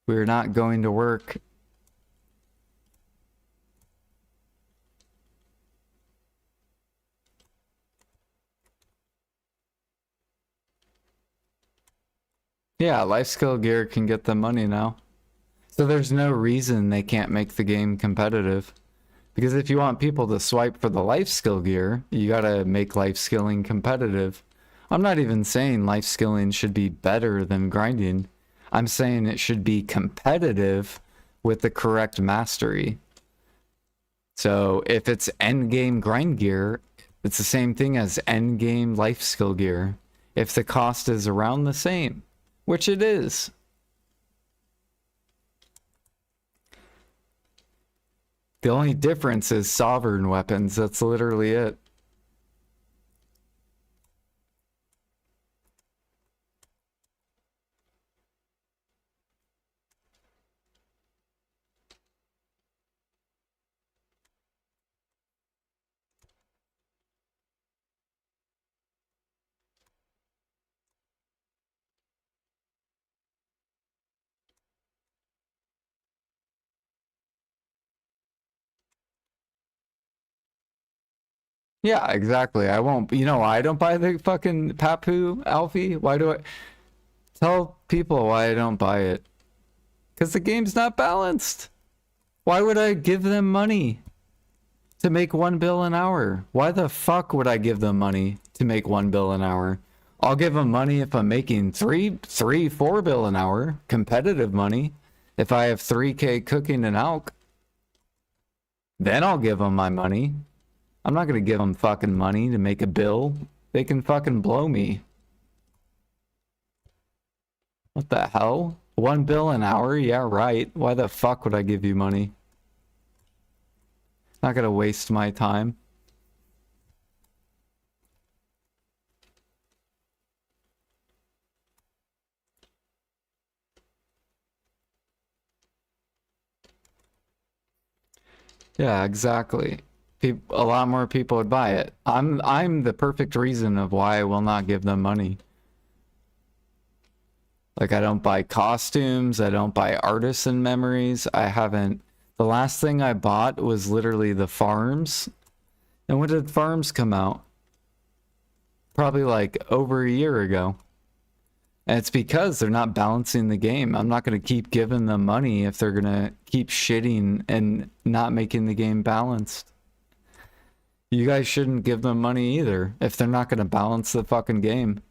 We're not going to work. Yeah, life skill gear can get them money now. So there's no reason they can't make the game competitive. Because if you want people to swipe for the life skill gear, you gotta make life skilling competitive. I'm not even saying life skilling should be better than grinding. I'm saying it should be competitive with the correct mastery. So if it's endgame grind gear, it's the same thing as endgame life skill gear. If the cost is around the same, which it is. The only difference is sovereign weapons. That's literally it. Yeah, exactly. I won't. You know why I don't buy the fucking Papu Alfie? Why do I tell people why I don't buy it? Because the game's not balanced. Why would I give them money to make 1 bill an hour? Why the fuck would I give them money to make 1 bill an hour? I'll give them money if I'm making 4 bill an hour, competitive money. If I have 3K cooking and alk, then I'll give them my money. I'm not gonna give them fucking money to make a bill. They can fucking blow me. What the hell? 1 bill an hour? Yeah, right. Why the fuck would I give you money? Not gonna waste my time. Yeah, exactly. A lot more people would buy it. I'm the perfect reason of why I will not give them money. Like, I don't buy costumes, I don't buy artisan memories. I haven't. The last thing I bought was literally the farms. And when did farms come out? Probably like over a year ago. And it's because they're not balancing the game. I'm not going to keep giving them money if they're going to keep shitting and not making the game balanced. You guys shouldn't give them money either if they're not going to balance the fucking game.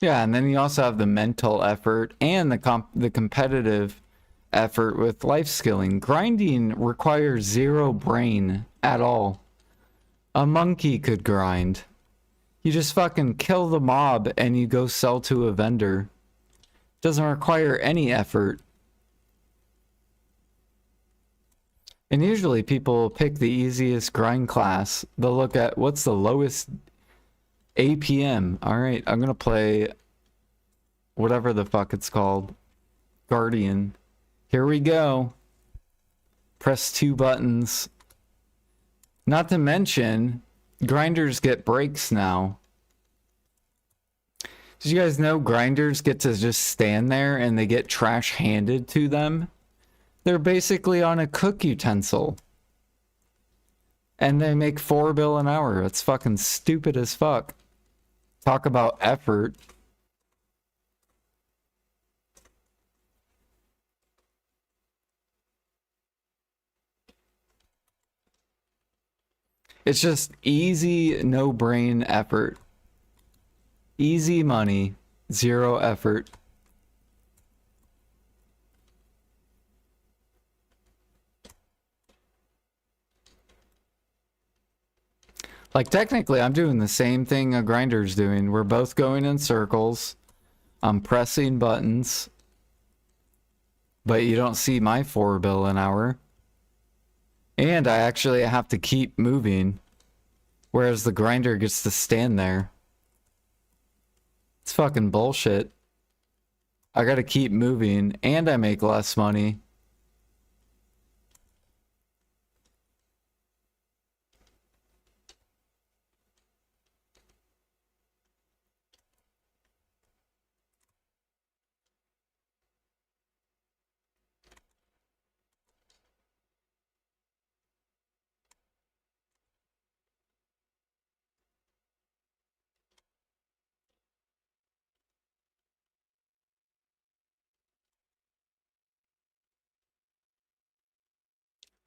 Yeah, and then you also have the mental effort and the competitive effort with life skilling. Grinding requires zero brain at all. A monkey could grind. You just fucking kill the mob and you go sell to a vendor. Doesn't require any effort. And usually people pick the easiest grind class. They'll look at what's the lowest APM. All right, I'm gonna play whatever the fuck it's called. Guardian. Here we go. Press 2 buttons. Not to mention, grinders get breaks now. Did you guys know grinders get to just stand there and they get trash handed to them? They're basically on a cook utensil. And they make 4 bill an hour. That's fucking stupid as fuck. Talk about effort. It's just easy, no brain effort. Easy money, zero effort. Like technically I'm doing the same thing a grinder's doing. We're both going in circles. I'm pressing buttons. But you don't see my 4 bill an hour. And I actually have to keep moving. Whereas the grinder gets to stand there. It's fucking bullshit. I gotta keep moving and I make less money.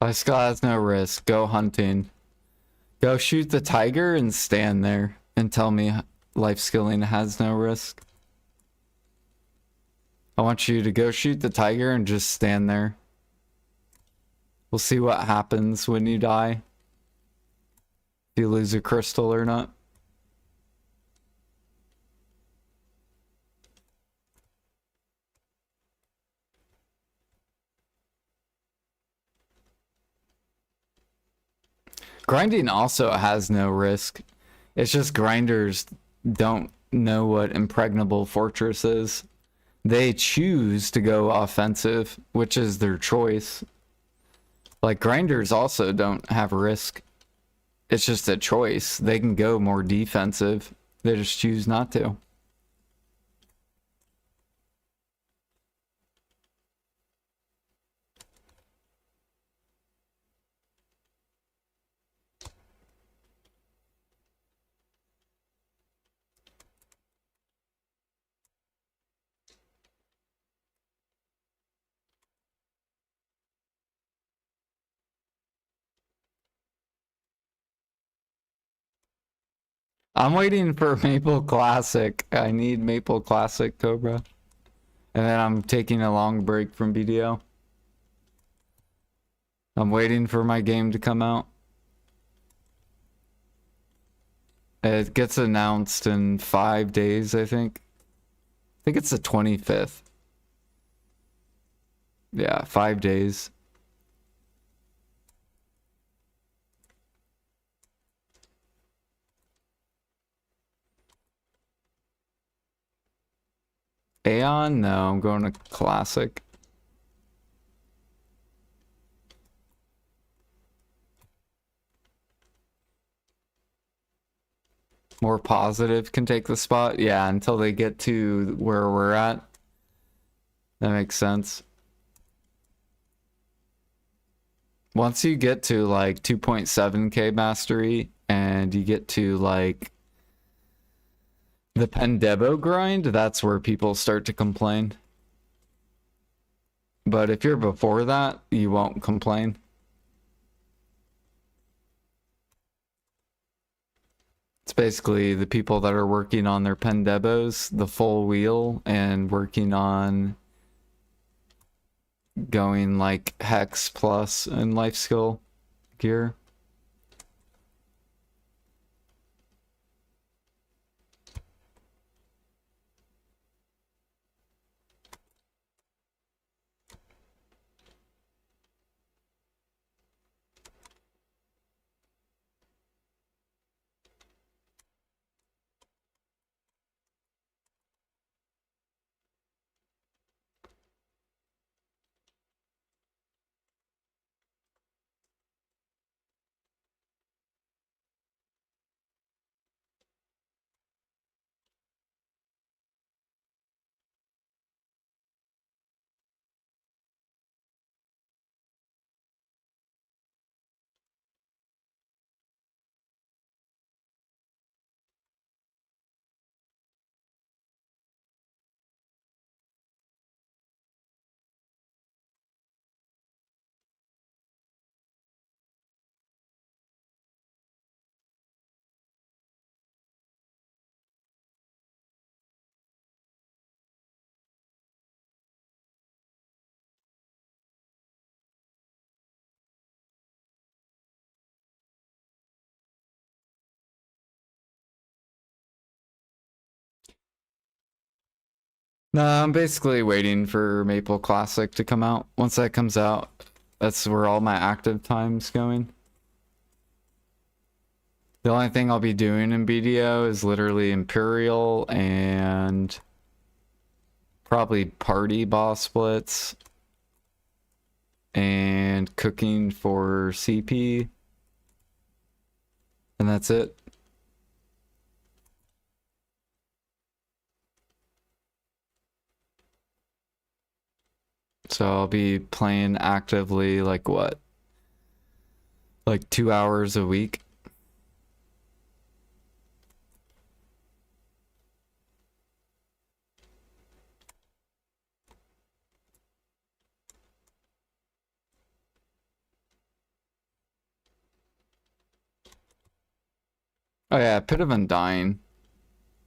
Life skill has no risk. Go hunting. Go shoot the tiger and stand there and tell me life skilling has no risk. I want you to go shoot the tiger and just stand there. We'll see what happens when you die. If you lose a crystal or not. Grinding also has no risk. It's just grinders don't know what impregnable fortress is. They choose to go offensive, which is their choice. Like grinders also don't have risk. It's just a choice. They can go more defensive. They just choose not to. I'm waiting for Maple Classic. I need Maple Classic, Cobra. And then I'm taking a long break from BDO. I'm waiting for my game to come out. It gets announced in 5 days, I think. I think it's the 25th. Yeah, 5 days. Aeon? No, I'm going to Classic. More positive can take the spot. Yeah, until they get to where we're at. That makes sense. Once you get to like 2.7k mastery and you get to like the Pendebo grind, that's where people start to complain. But if you're before that, you won't complain. It's basically the people that are working on their Pendebos, the full wheel, and working on going like Hex Plus and life skill gear. No, I'm basically waiting for Maple Classic to come out. Once that comes out, that's where all my active time's going. The only thing I'll be doing in BDO is literally Imperial and probably party boss splits and cooking for CP. And that's it. So I'll be playing actively like what? Like 2 hours a week. Oh yeah, Pit of Undying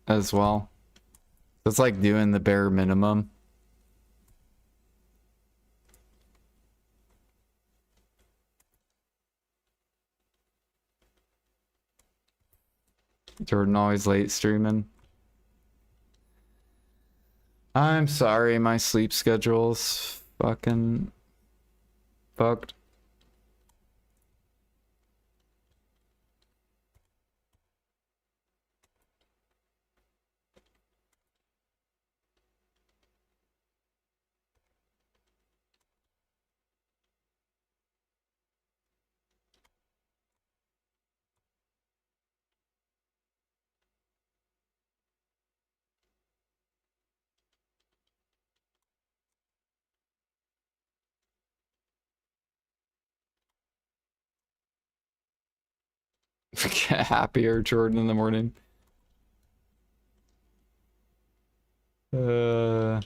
as well. It's like doing the bare minimum. Jordan always late streaming. I'm sorry, my sleep schedule's fucking fucked. Get happier, Jordan, in the morning. Uh...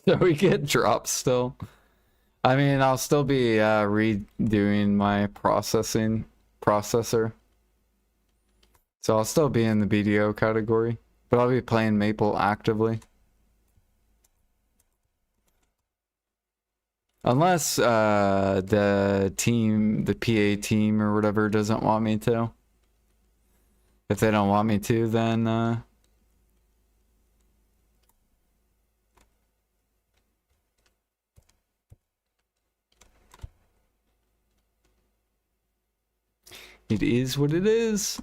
So we get drops still. I mean, I'll still be redoing my processor. So I'll still be in the BDO category, but I'll be playing Maple actively. Unless the team, the PA team or whatever doesn't want me to. If they don't want me to, then it is what it is.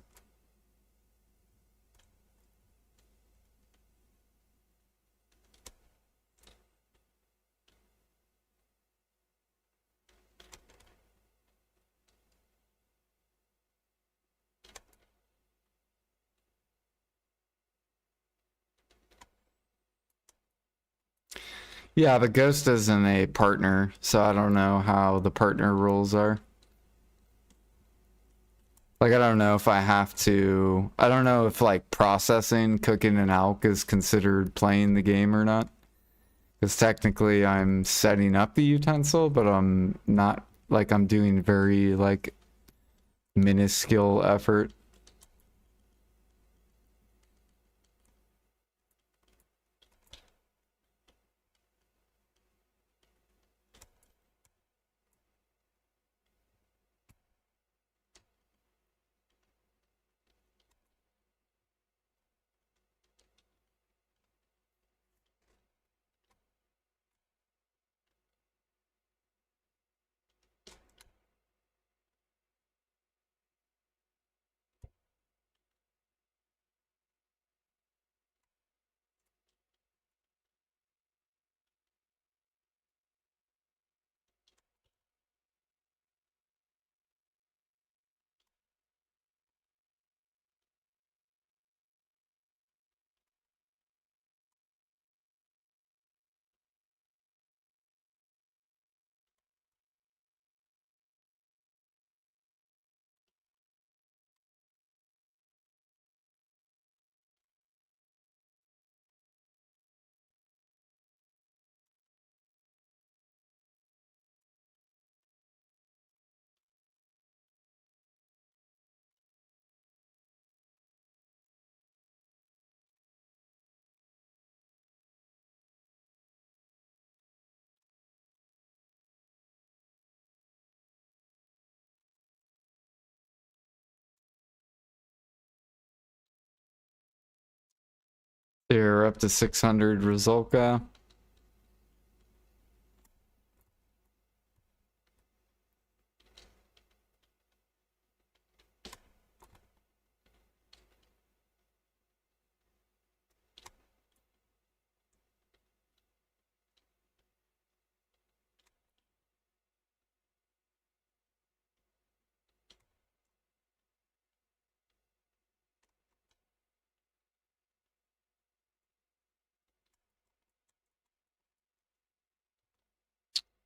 Yeah, but Ghost isn't a partner, so I don't know how the partner rules are. Like, I don't know if I have to... I don't know if, like, processing, cooking, and alk is considered playing the game or not. Because technically I'm setting up the utensil, but I'm not... Like, I'm doing very, like, minuscule effort. They're up to 600 Rizolka.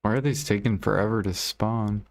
Why are these taking forever to spawn?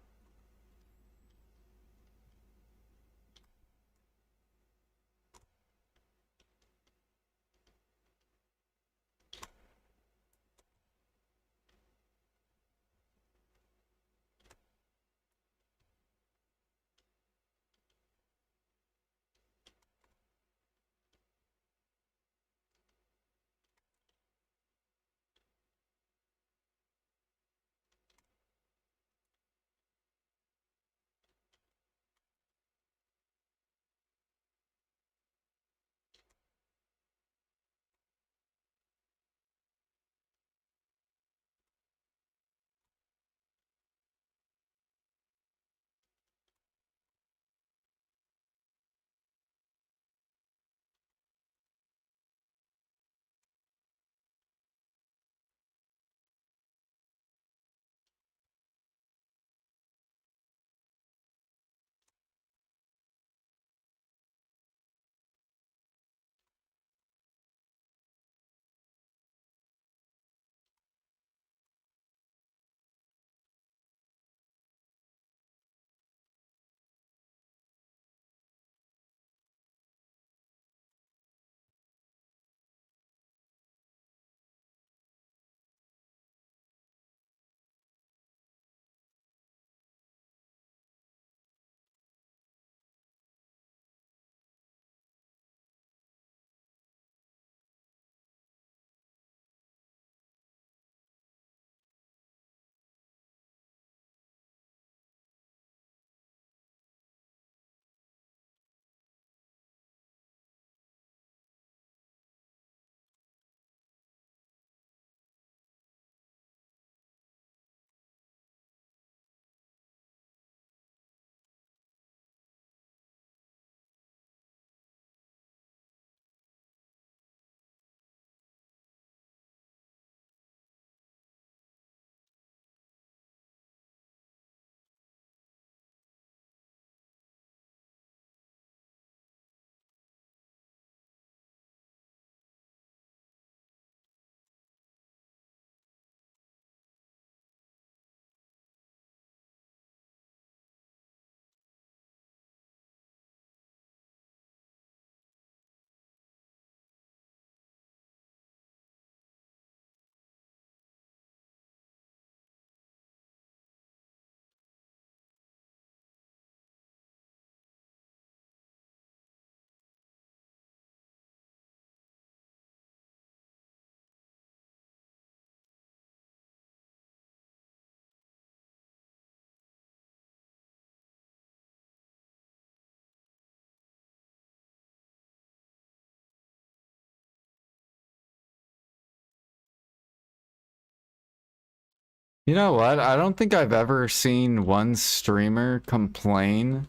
You know what? I don't think I've ever seen one streamer complain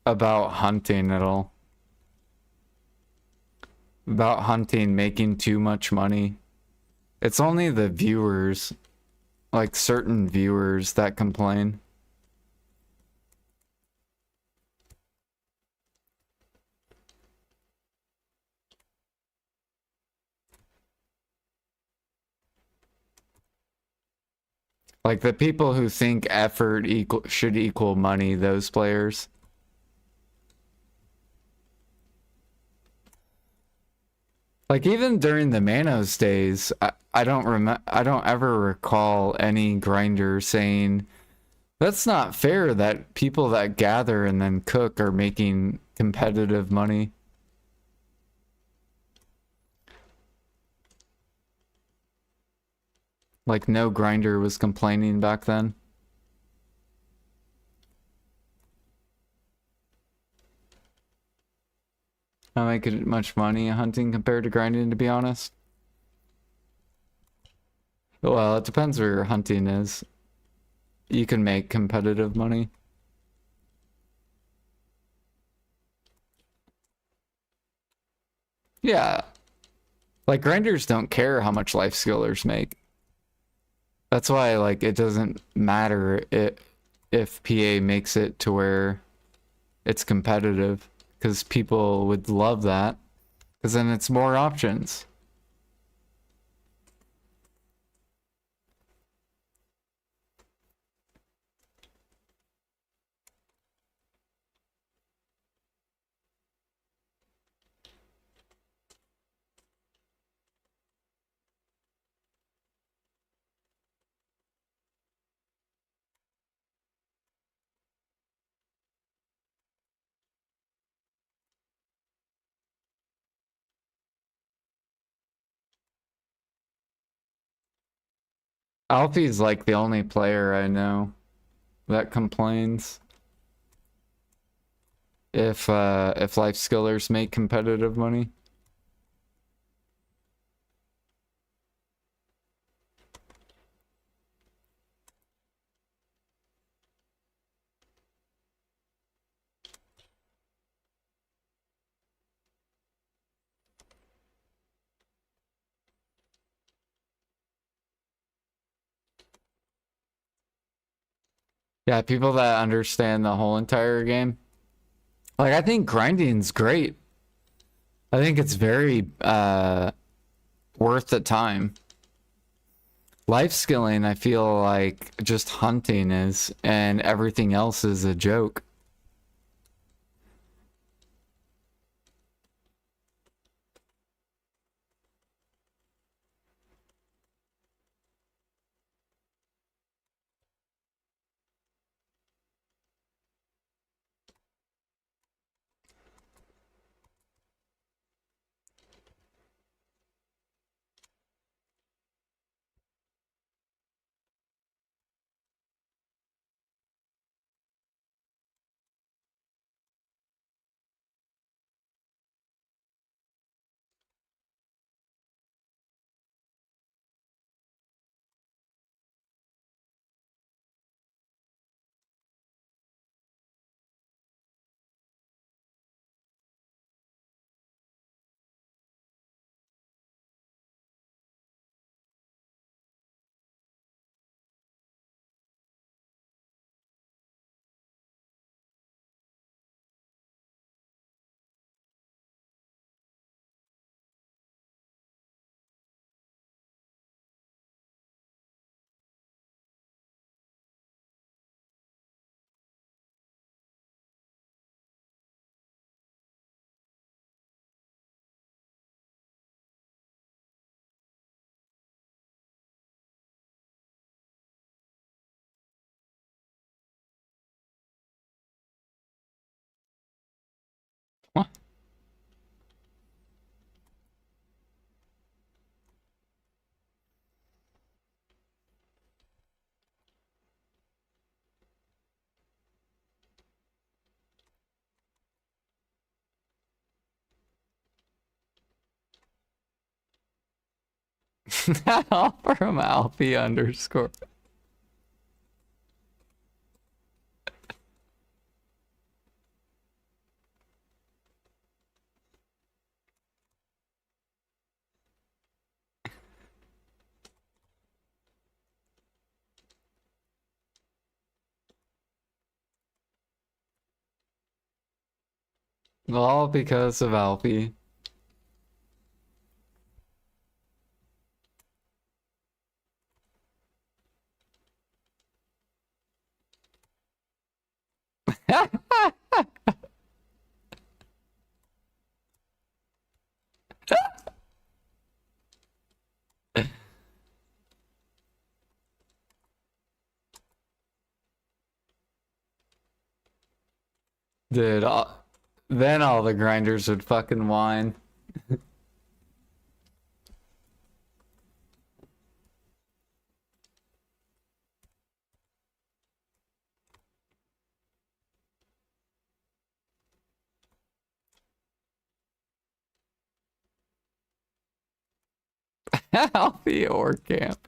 about hunting at all. About hunting making too much money. It's only the viewers, like certain viewers, that complain. Like the people who think effort should equal money, those players. Like even during the Manos days, I don't ever recall any grinder saying that's not fair that people that gather and then cook are making competitive money. Like no grinder was complaining back then. not making much money hunting compared to grinding, to be honest. Well, it depends where your hunting is. You can make competitive money. Yeah. Like, grinders don't care how much life skillers make. That's why, like, it doesn't matter if PA makes it to where it's competitive, because people would love that, because then it's more options. Alfie's like the only player I know that complains if life skillers make competitive money. Yeah, people that understand the whole entire game. Like, I think grinding's great. I think it's very worth the time. Life skilling, I feel like just hunting is, and everything else is a joke. What? All from Alfie underscore. All because of Alfie. Dude, then all the grinders would fucking whine. Healthy ore camp.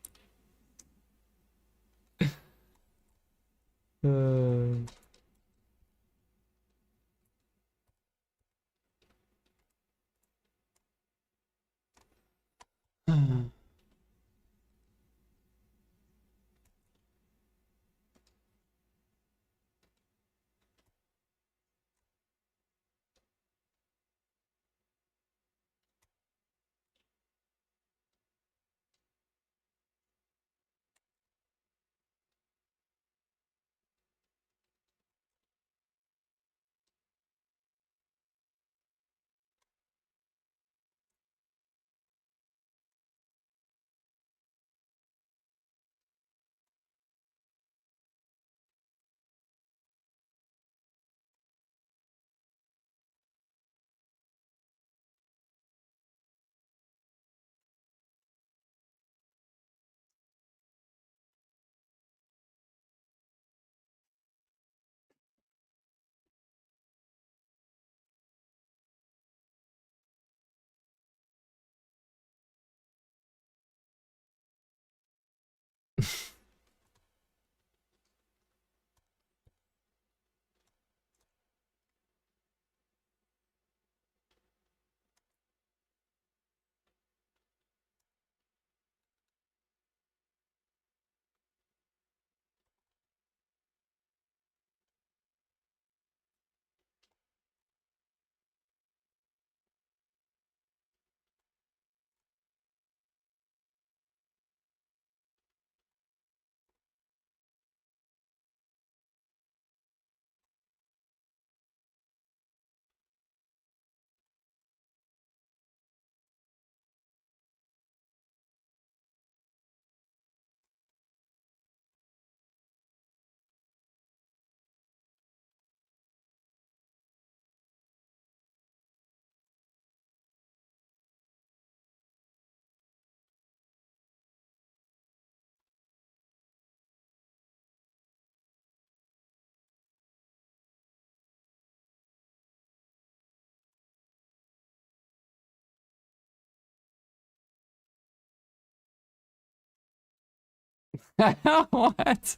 What?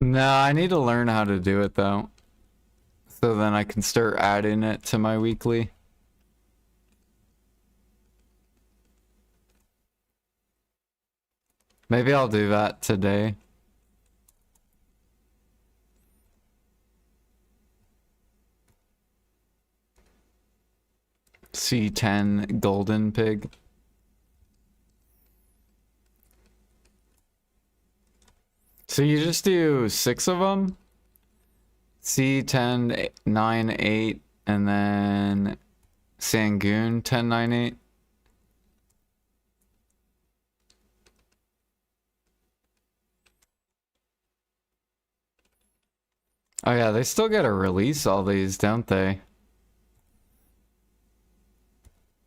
No, I need to learn how to do it though. So then I can start adding it to my weekly. Maybe I'll do that today. C10 golden pig. So you just do 6 of them? C10, 9, 8, and then Sangoon, 10, 9, 8. Oh yeah, they still gotta release all these, don't they?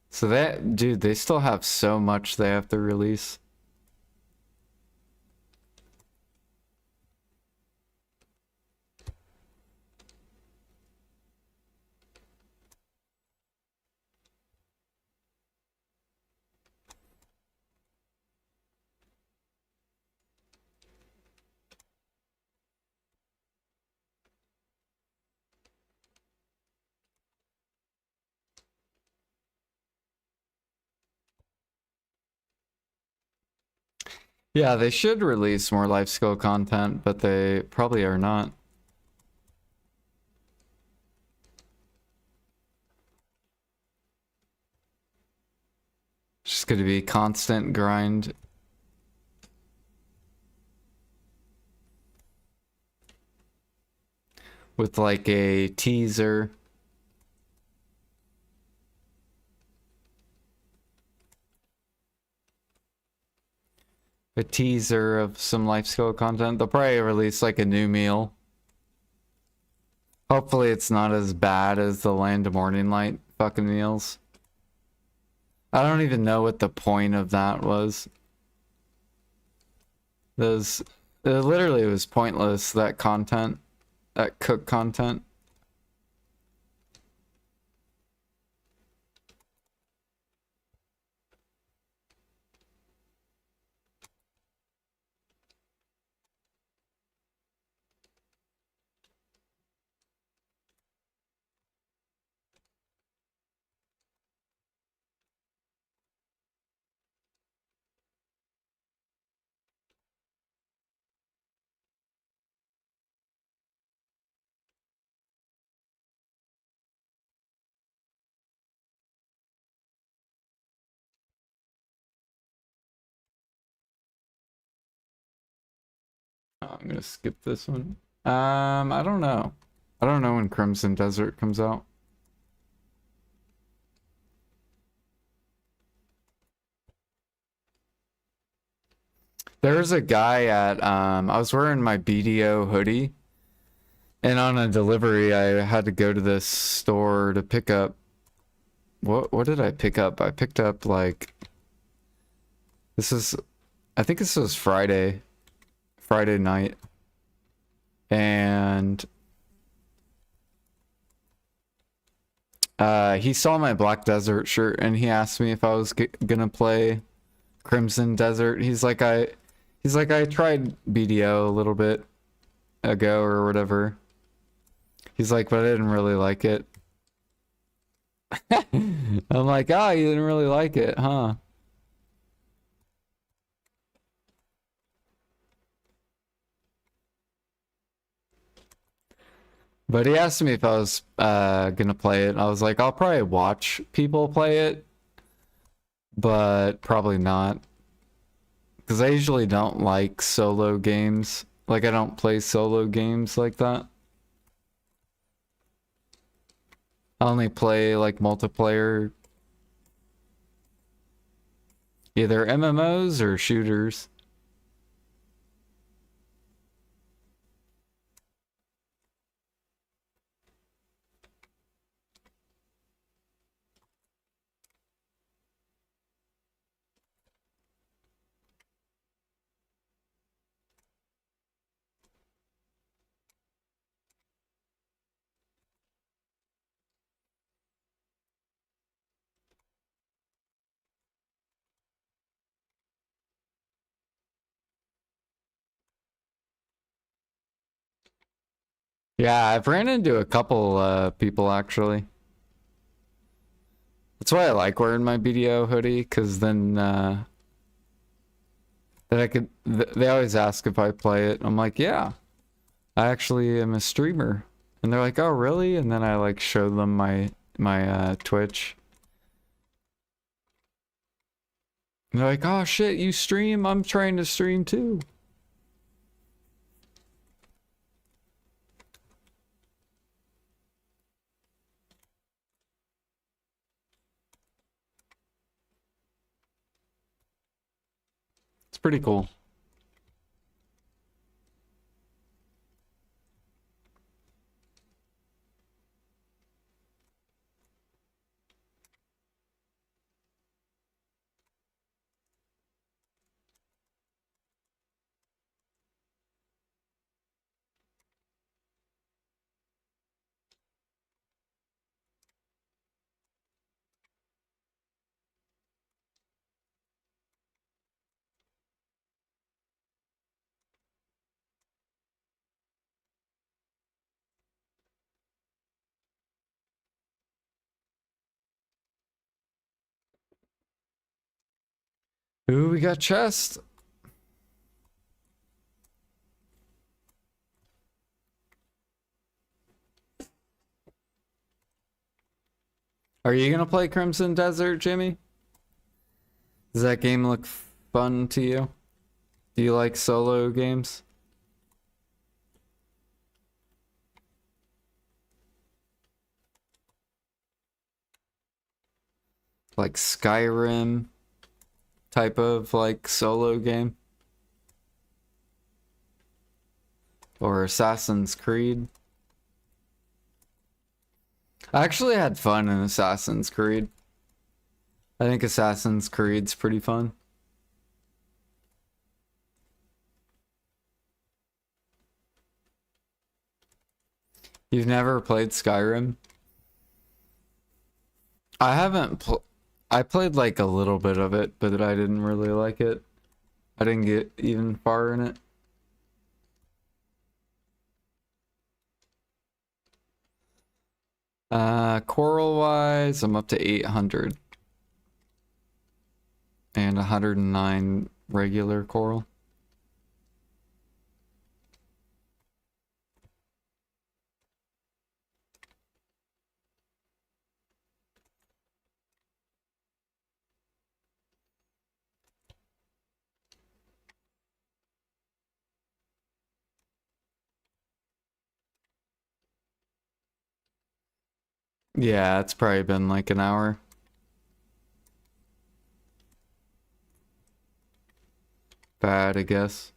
So that, dude, they still have so much they have to release. Yeah, they should release more life skill content, but they probably are not. It's just going to be constant grind. With like a teaser. A teaser of some life skill content. They'll probably release like a new meal. Hopefully it's not as bad as the Land of Morning Light fucking meals. I don't even know what the point of that was. Those, it literally was pointless, that content, that cook content. Oh, I'm gonna skip this one. I don't know. I don't know when Crimson Desert comes out. There's a guy at, I was wearing my BDO hoodie, and on a delivery, I had to go to this store to pick up, what did I pick up? I picked up, like, this is, I think this was Friday night, and he saw my Black Desert shirt, and he asked me if I was gonna play Crimson Desert. He's like, I tried BDO a little bit ago or whatever. He's like, but I didn't really like it. I'm like, ah, you didn't really like it, huh? But he asked me if I was gonna play it. I was like, I'll probably watch people play it, but probably not. Because I usually don't like solo games. Like, I don't play solo games like that. I only play, like, multiplayer. Either MMOs or shooters. Yeah, I've ran into a couple people actually. That's why I like wearing my BDO hoodie, because then I could. They always ask if I play it. I'm like, yeah, I actually am a streamer, and they're like, oh really? And then I like show them my Twitch. And they're like, oh shit, you stream? I'm trying to stream too. It's pretty cool. Ooh, we got chest. Are you gonna play Crimson Desert, Jimmy? Does that game look fun to you? Do you like solo games? Like Skyrim type of like solo game? Or Assassin's Creed? I actually had fun in Assassin's Creed. I think Assassin's Creed's pretty fun. You've never played Skyrim? I haven't I played like a little bit of it, but I didn't really like it. I didn't get even far in it. Coral wise, I'm up to 800. And 109 regular coral. Yeah, it's probably been like an hour. Bad, I guess.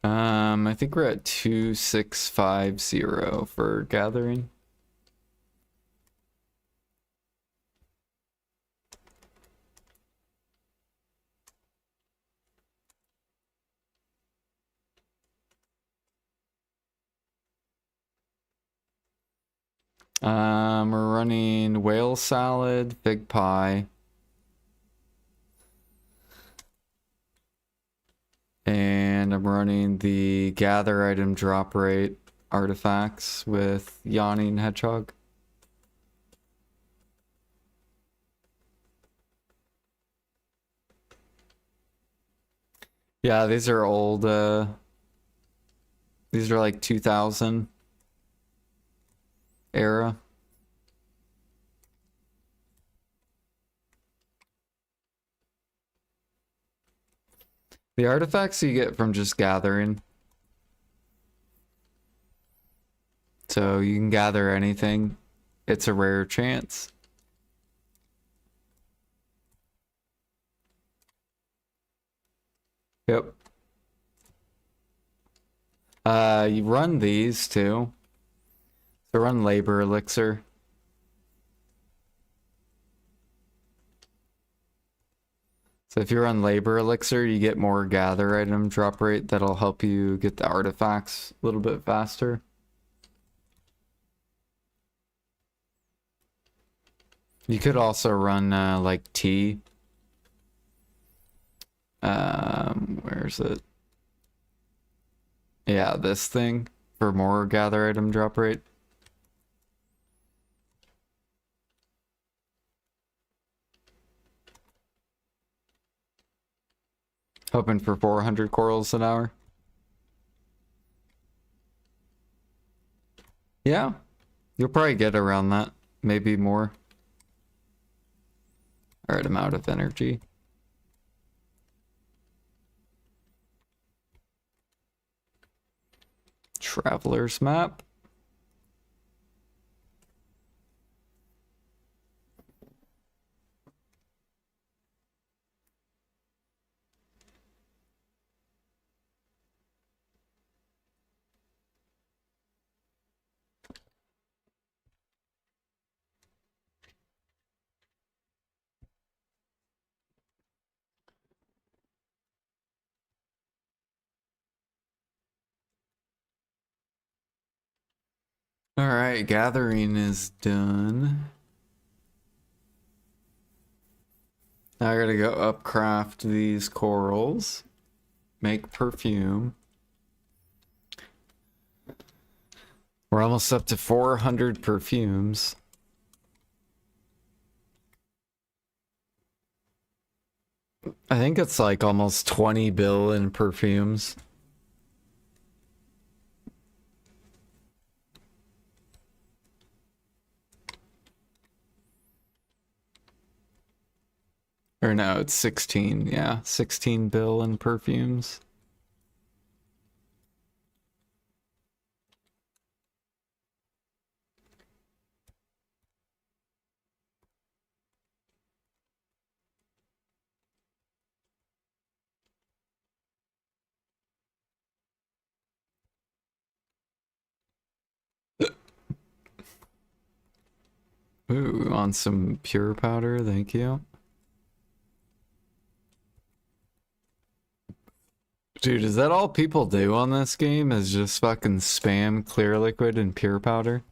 I think we're at 2650 for gathering. We're running whale salad, fig pie. And I'm running the gather item drop rate artifacts with yawning hedgehog. Yeah, these are old, these are like 2000 era. The artifacts you get from just gathering. So you can gather anything. It's a rare chance. Yep. You run these too. So run labor elixir. So if you run labor elixir, you get more gather item drop rate that'll help you get the artifacts a little bit faster. You could also run like tea. Where's it? Yeah, this thing for more gather item drop rate. Hoping for 400 corals an hour. Yeah, you'll probably get around that, maybe more. Alright, I'm out of energy. Traveler's map. Alright, gathering is done. Now I gotta go upcraft these corals. Make perfume. We're almost up to 400 perfumes. I think it's like almost 20 bill in perfumes. Or no, it's 16. Yeah, 16 bill in perfumes. Ooh, on some pure powder, thank you. Dude, is that all people do on this game? Is just fucking spam clear liquid and pure powder?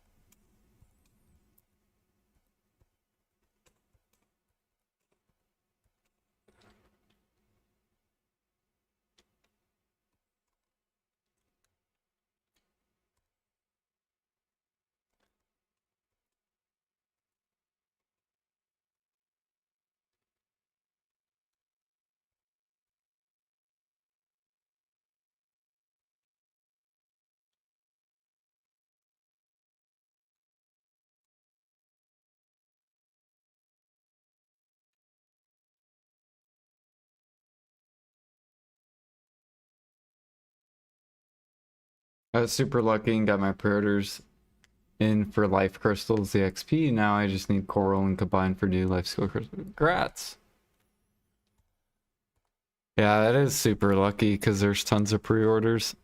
I was super lucky and got my pre-orders in for life crystals, the XP. Now I just need coral and combine for new life skill crystals. Congrats. Yeah, that is super lucky because there's tons of pre-orders.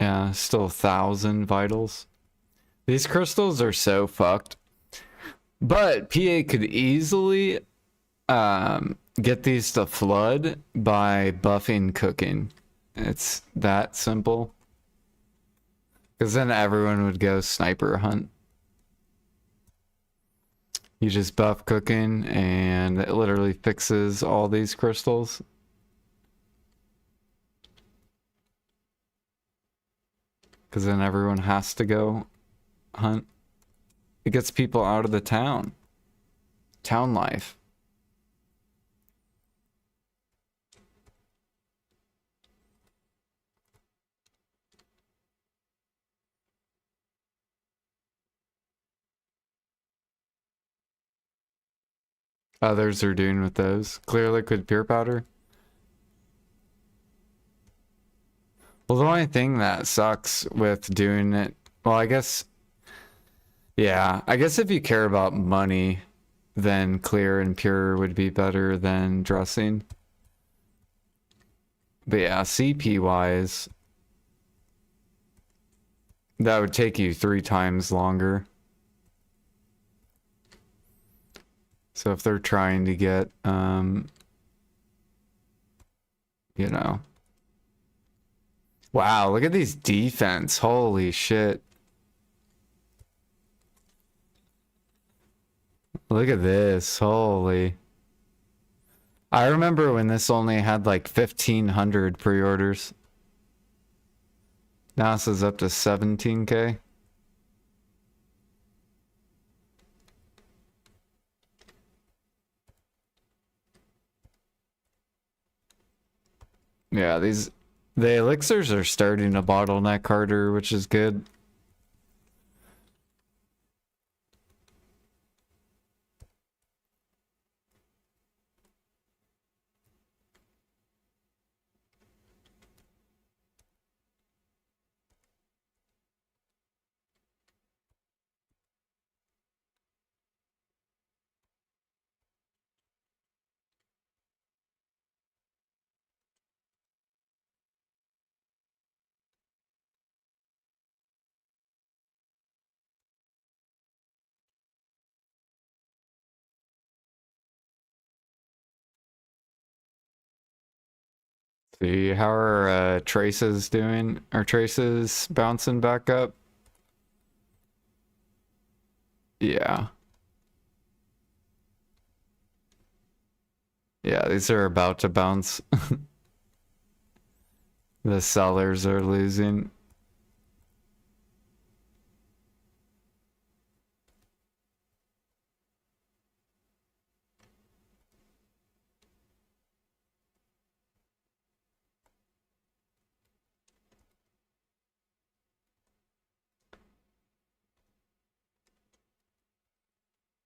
Yeah, still 1,000 vitals. These crystals are so fucked. But PA could easily get these to flood by buffing cooking. It's that simple. Because then everyone would go sniper hunt. You just buff cooking and it literally fixes all these crystals. Because then everyone has to go hunt. It gets people out of the town. Town life. Others are doing with those. Clear liquid pure powder. Well, the only thing that sucks with doing it, well, I guess, yeah, I guess if you care about money, then clear and pure would be better than dressing. But yeah, CP wise, that would take you 3 times longer. So if they're trying to get, you know. Wow, look at these defense. Holy shit. Look at this. Holy. I remember when this only had like 1,500 pre-orders. Now this is up to 17K. Yeah, the elixirs are starting to bottleneck harder, which is good. See, how are traces doing? Are traces bouncing back up? Yeah. Yeah, these are about to bounce. The sellers are losing.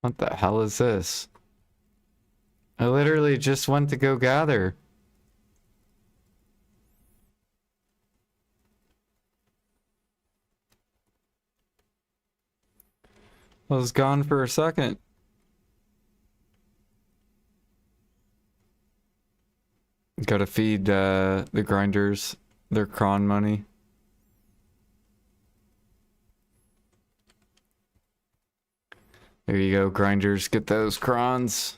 What the hell is this? I literally just went to go gather. I was gone for a second. Gotta feed the grinders their cron money. There you go, grinders. Get those crons.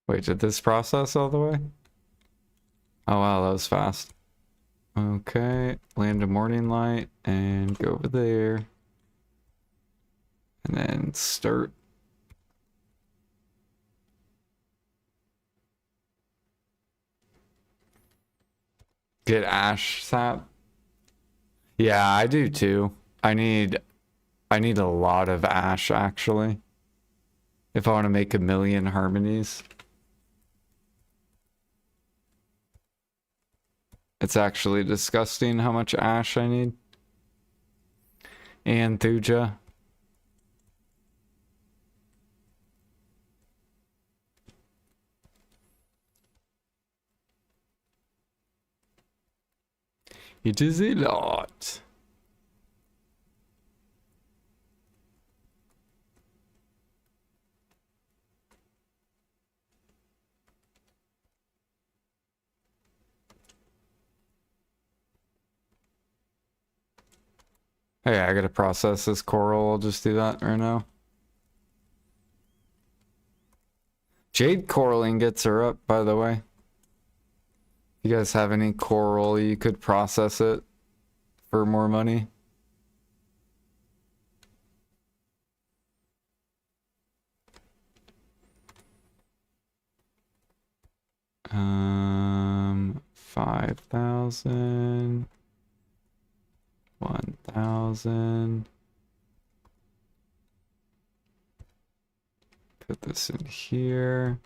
Wait, did this process all the way? Oh wow, that was fast. Okay, land a morning light and go over there. And then start. Get ash sap. Yeah, I do too. I need a lot of ash actually. If I want to make 1,000,000 harmonies. It's actually disgusting how much ash I need. And Thuja. It is a lot. Hey, I gotta process this coral. I'll just do that right now. Jade coral ingots are up, by the way. You guys have any coral, you could process it for more money. Um, 5,000, 1,000. Put this in here.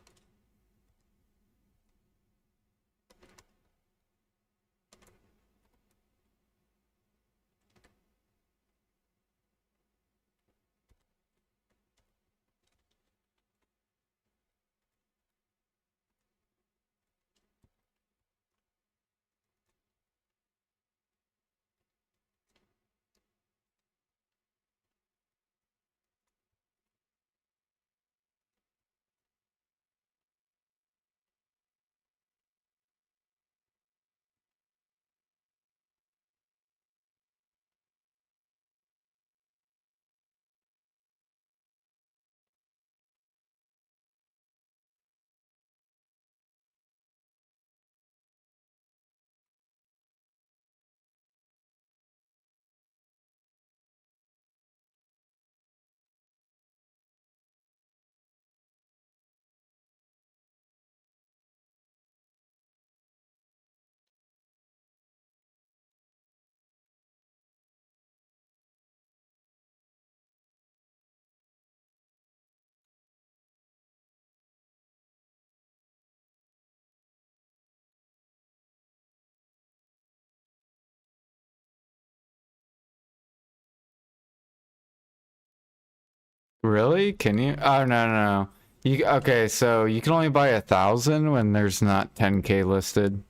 Really? Can you? Oh, no, no, no. Okay, so you can only buy 1,000 when there's not 10K listed.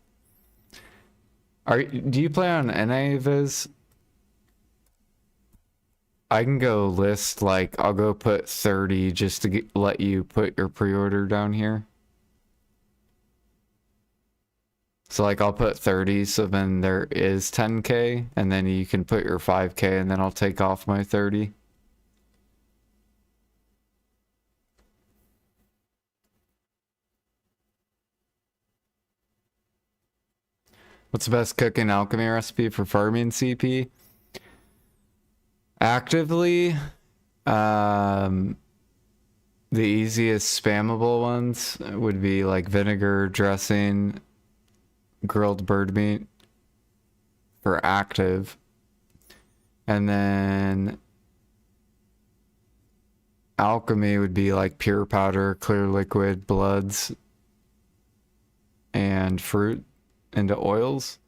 Do you play on NA Viz? I can go list, like, I'll go put 30 just to let you put your pre-order down here. So, like, I'll put 30, so then there is 10K, and then you can put your 5K, and then I'll take off my 30. What's the best cooking alchemy recipe for farming CP? Actively, the easiest spammable ones would be like vinegar, dressing, grilled bird meat. for active. And then alchemy would be like pure powder, clear liquid, bloods, and fruit into oils.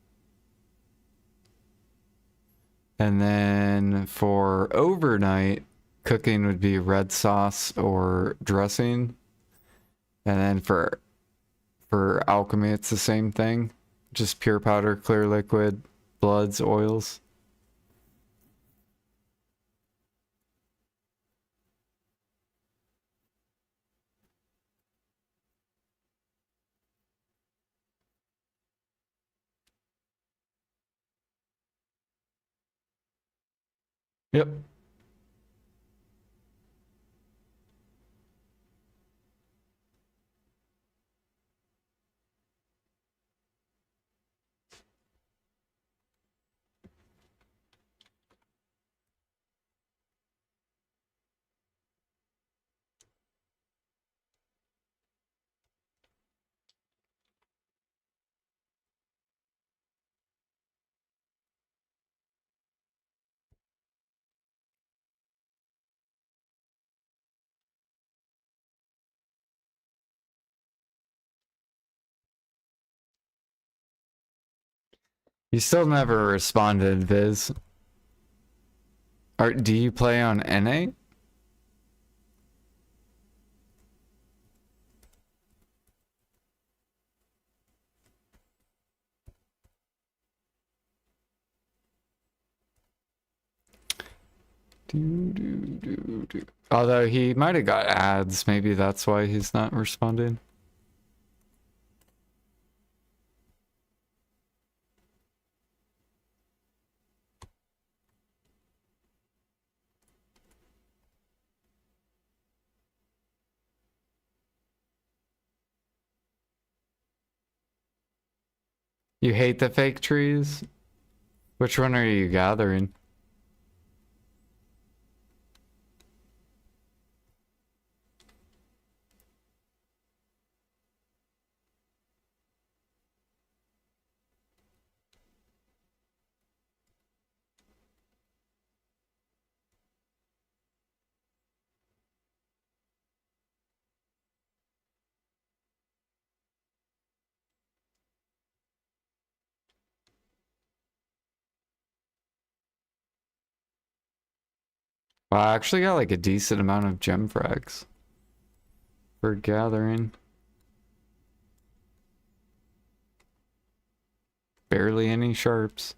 And then for overnight, cooking would be red sauce or dressing. And then for alchemy, it's the same thing. Just pure powder, clear liquid, bloods, oils. Yep. You still never responded, Viz. Do you play on NA? Although he might have got ads, maybe that's why he's not responding. You hate the fake trees? Which one are you gathering? Well, I actually got like a decent amount of gem frags for gathering. Barely any sharps.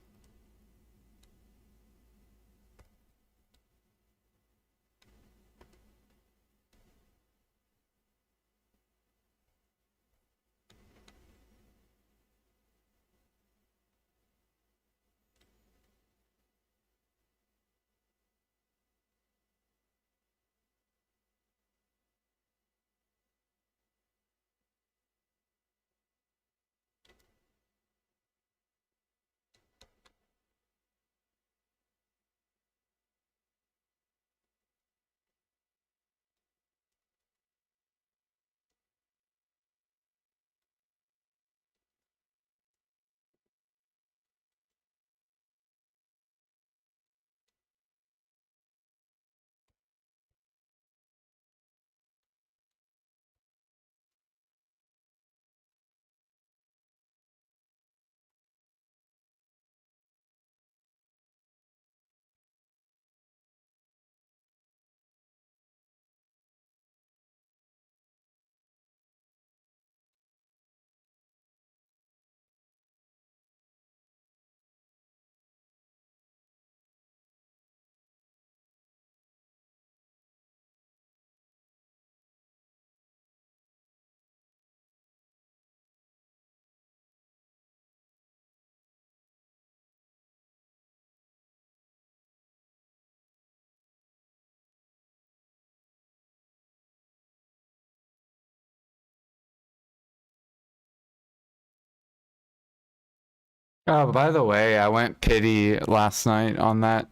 Oh, by the way, I went pity last night on that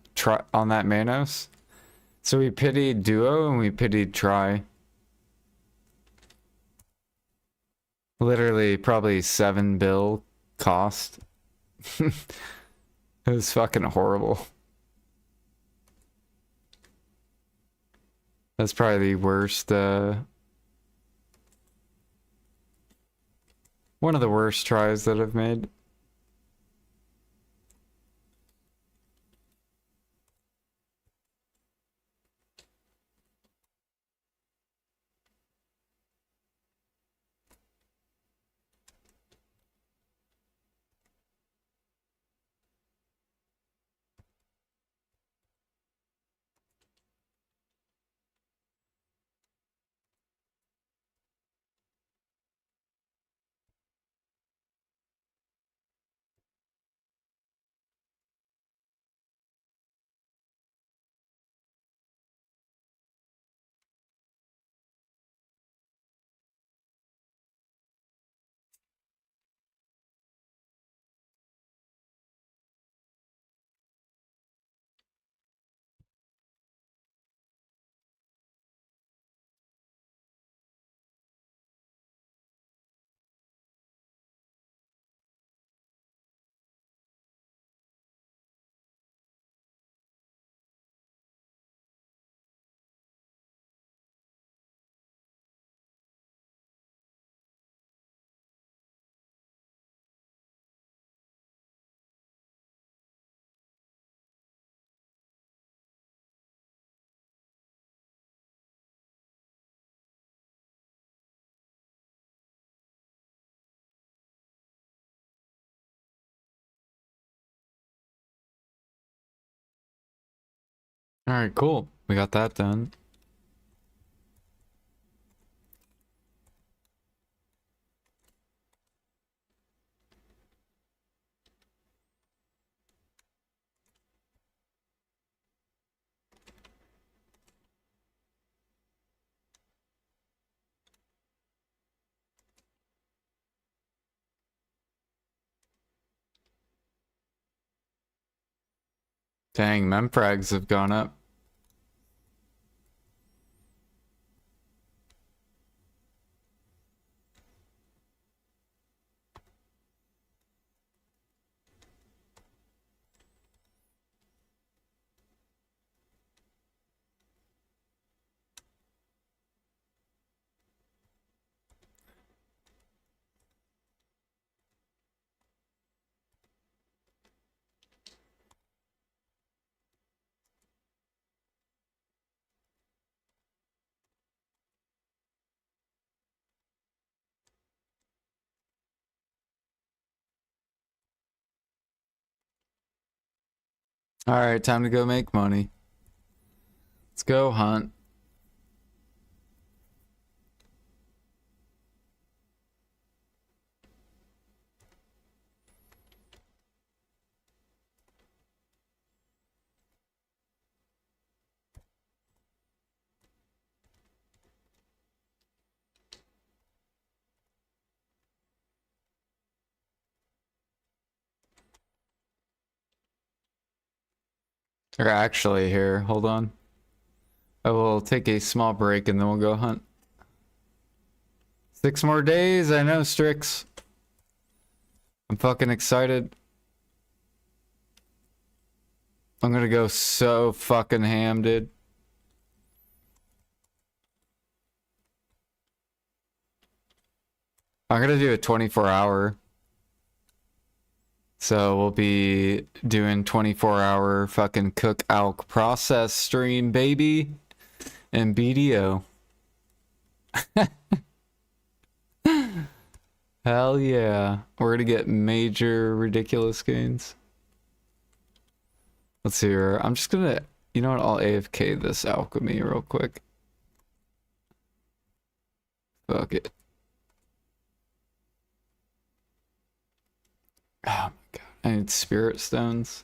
Manos. So we pitied duo and we pitied try. Literally probably 7 bill cost. It was fucking horrible. That's probably the worst, one of the worst tries that I've made. All right, cool. We got that done. Dang, memfrags have gone up. All right, time to go make money. Let's go hunt. Or actually, here, hold on. I will take a small break and then we'll go hunt. 6 more days, I know, Strix. I'm fucking excited. I'm gonna go so fucking ham, dude. I'm gonna do a 24-hour. So we'll be doing 24-hour fucking cook alk process stream, baby. And BDO. Hell yeah. We're gonna get major ridiculous gains. Let's see here. I'm just gonna, you know what, I'll AFK this alchemy real quick. Fuck it. Oh my god. I need spirit stones.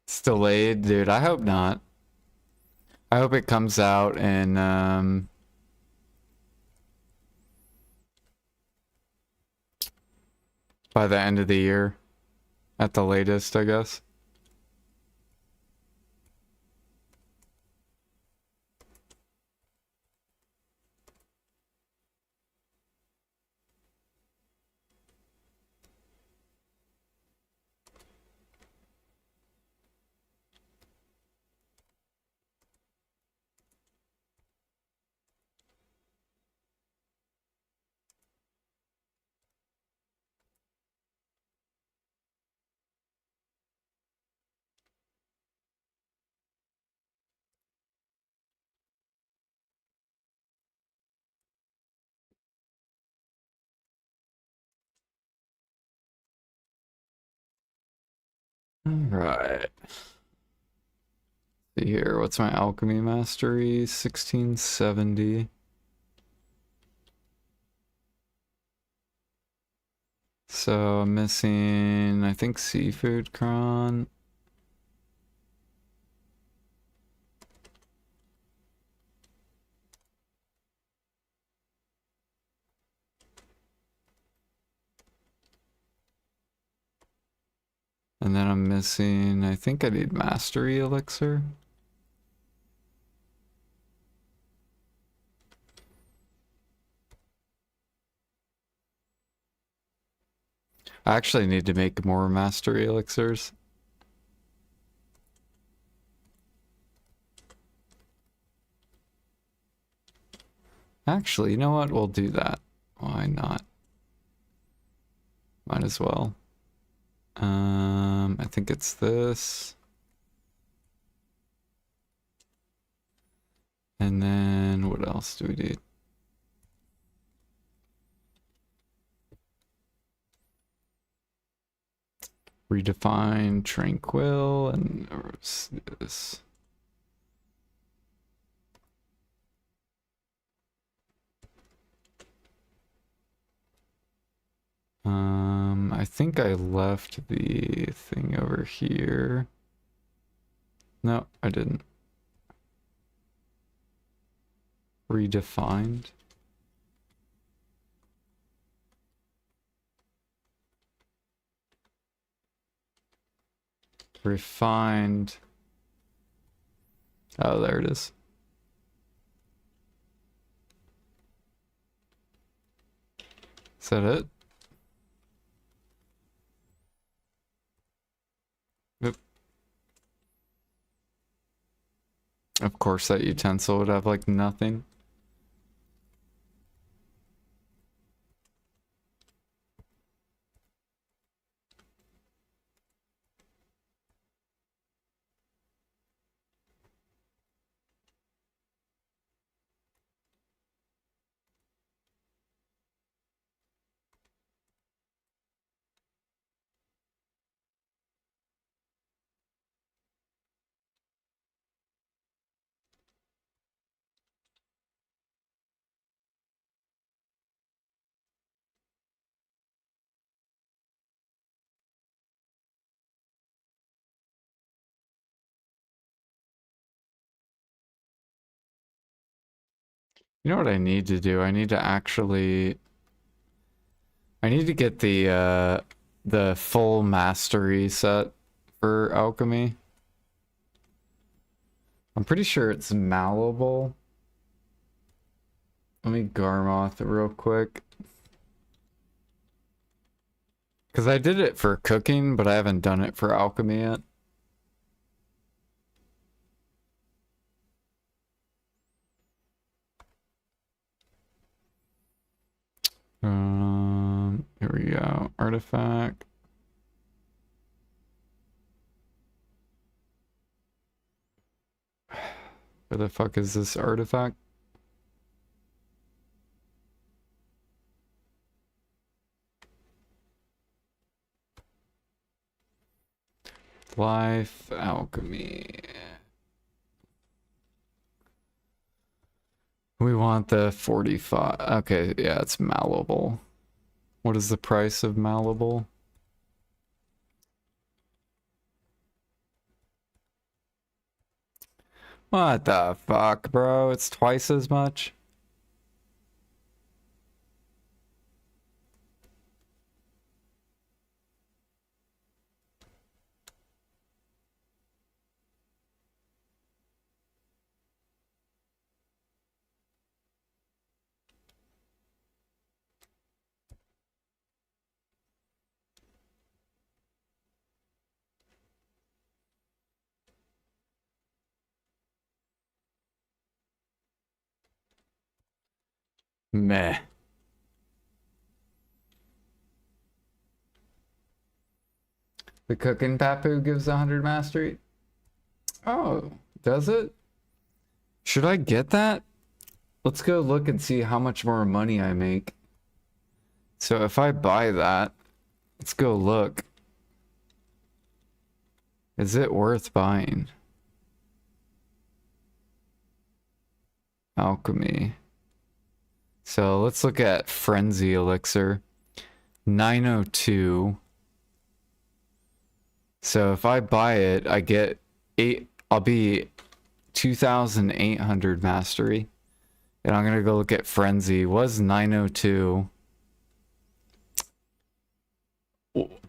It's delayed, dude. I hope not. I hope it comes out in by the end of the year. At the latest, I guess. Alright. See here, what's my alchemy mastery? 1670. So I'm missing, I think, seafood cron. And then I'm missing, I think I need mastery elixir. I actually need to make more mastery elixirs. Actually, you know what? We'll do that. Why not? Might as well. I think it's this. And then what else do we need? Redefine tranquil and this. I think I left the thing over here. No, I didn't. Redefined. Refined. Oh, there it is. Is that it? Yep. Of course, that utensil would have like nothing. You know what I need to do? I need to actually... I need to get the full mastery set for alchemy. I'm pretty sure it's malleable. Let me Garmoth real quick. Because I did it for cooking, but I haven't done it for alchemy yet. Here we go. Artifact. Where the fuck is this artifact? Life, alchemy. We want the 45. Okay, yeah, it's malleable. What is the price of malleable? What the fuck, bro? It's twice as much? Meh. The cooking papu gives 100 mastery. Oh, does it? Should I get that? Let's go look and see how much more money I make. So if I buy that, let's go look. Is it worth buying? Alchemy. So let's look at Frenzy Elixir. 902. So if I buy it, I get I'll be 2,800 mastery. And I'm gonna go look at Frenzy. Was 902.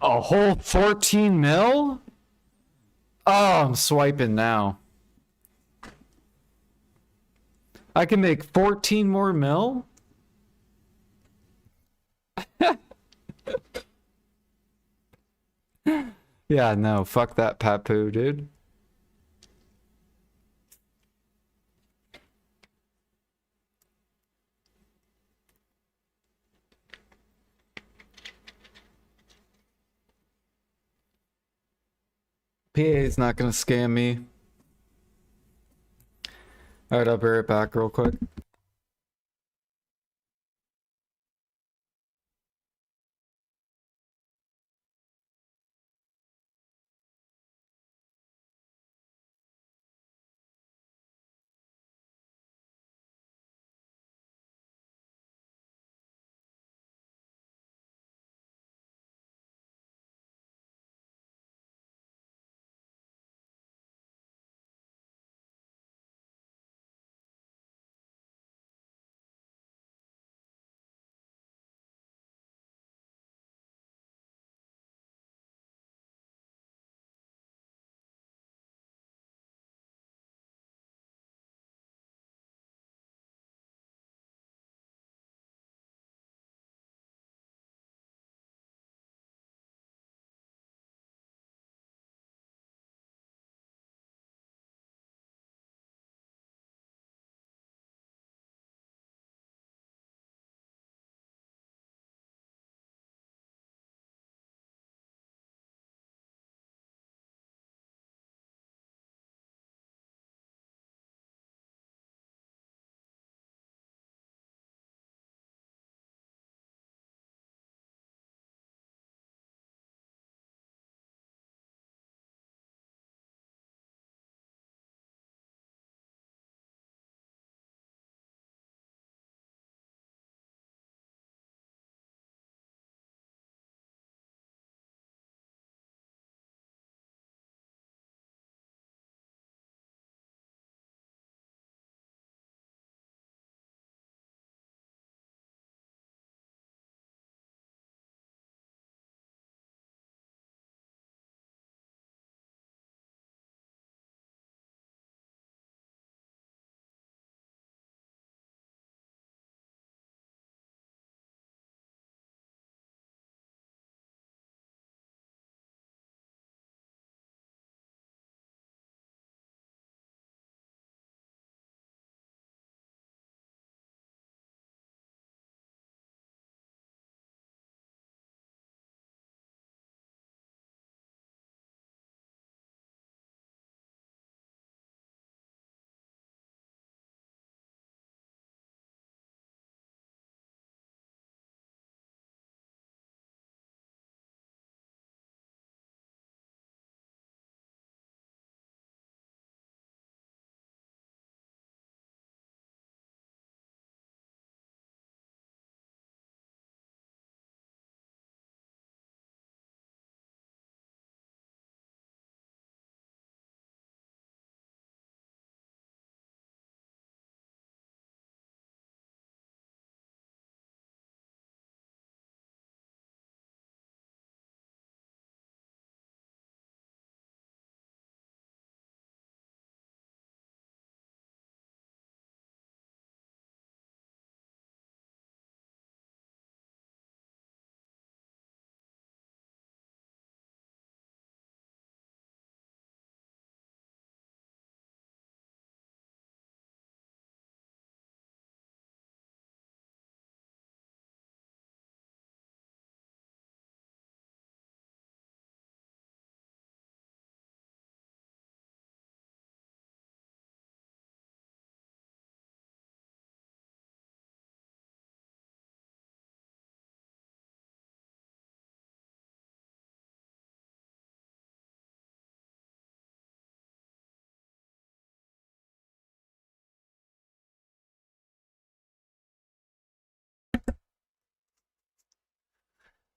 A whole 14 mil? Oh, I'm swiping now. I can make 14 more mil? Yeah, no, fuck that papu, dude. PA's not gonna scam me. Alright, I'll be right back real quick.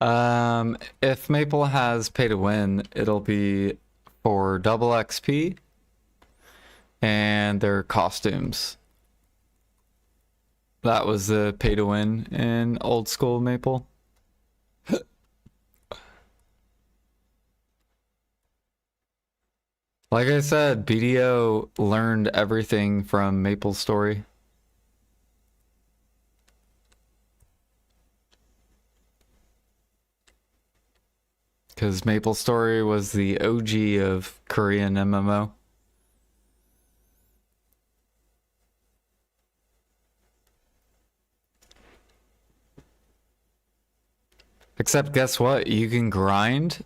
If Maple has pay to win, it'll be for double XP and their costumes. That was the pay to win in old school Maple. Like I said, BDO learned everything from Maple's story. Because Maple Story was the OG of Korean MMO. Except guess what? You can grind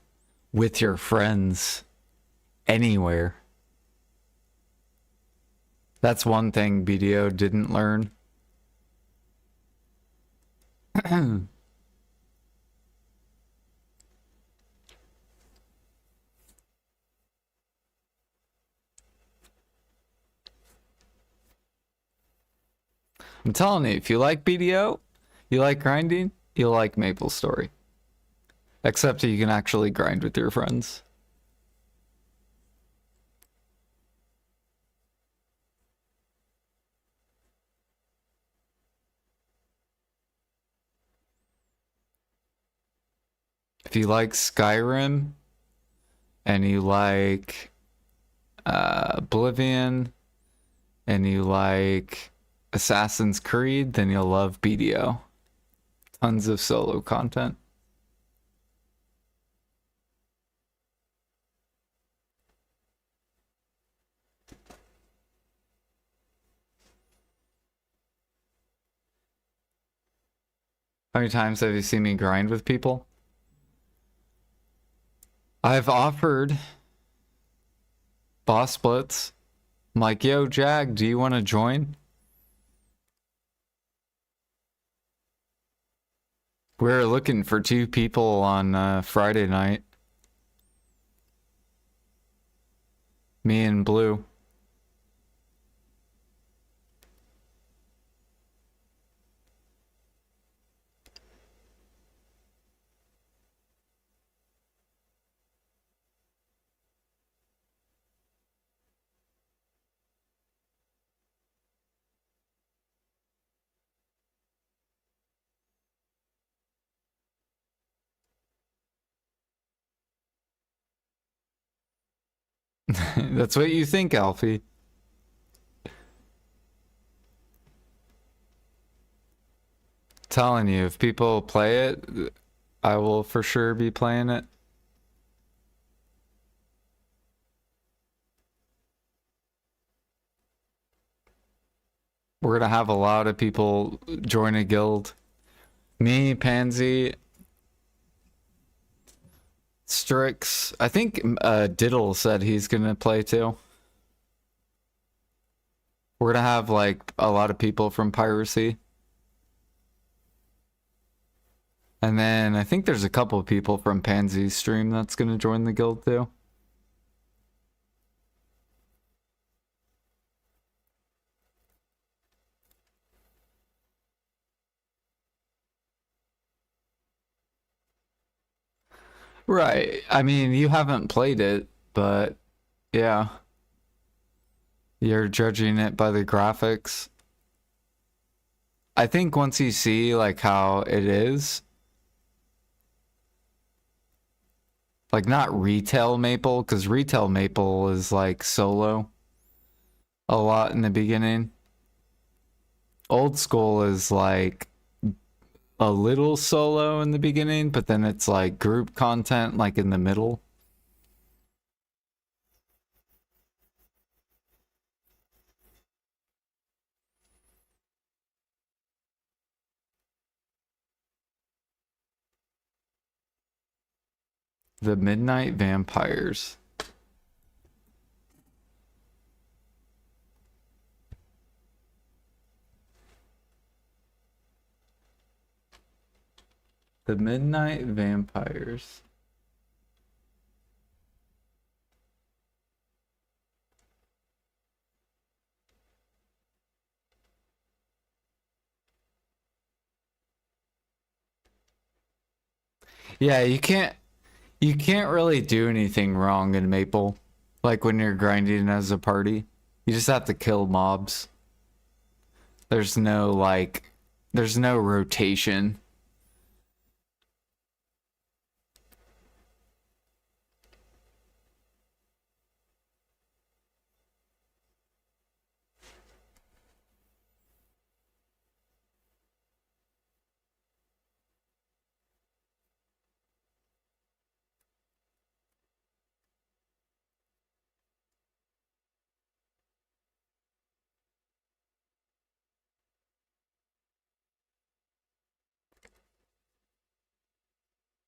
with your friends anywhere. That's one thing BDO didn't learn. I'm telling you, if you like BDO, you like grinding, you'll like Maple Story. Except you can actually grind with your friends. If you like Skyrim and you like Oblivion and you like Assassin's Creed, then you'll love BDO. Tons of solo content. How many times have you seen me grind with people? I've offered boss splits. I'm like, yo, Jag, do you want to join? We're looking for 2 people on Friday night. Me and Blue. That's what you think, Alfie. Telling you, if people play it, I will for sure be playing it. We're gonna have a lot of people join a guild. Me, Pansy, Strix. I think Diddle said he's gonna play too. We're gonna have like a lot of people from Piracy. And then I think there's a couple of people from Pansy's stream that's gonna join the guild too. Right. I mean, you haven't played it, but yeah. You're judging it by the graphics. I think once you see like how it is, like not retail Maple, because retail Maple is like solo a lot in the beginning. Old school is like a little solo in the beginning, but then it's like group content like in the middle. The Midnight Vampires. The Midnight Vampires. Yeah, you can't really do anything wrong in Maple. Like when you're grinding as a party. You just have to kill mobs. There's no like there's no rotation.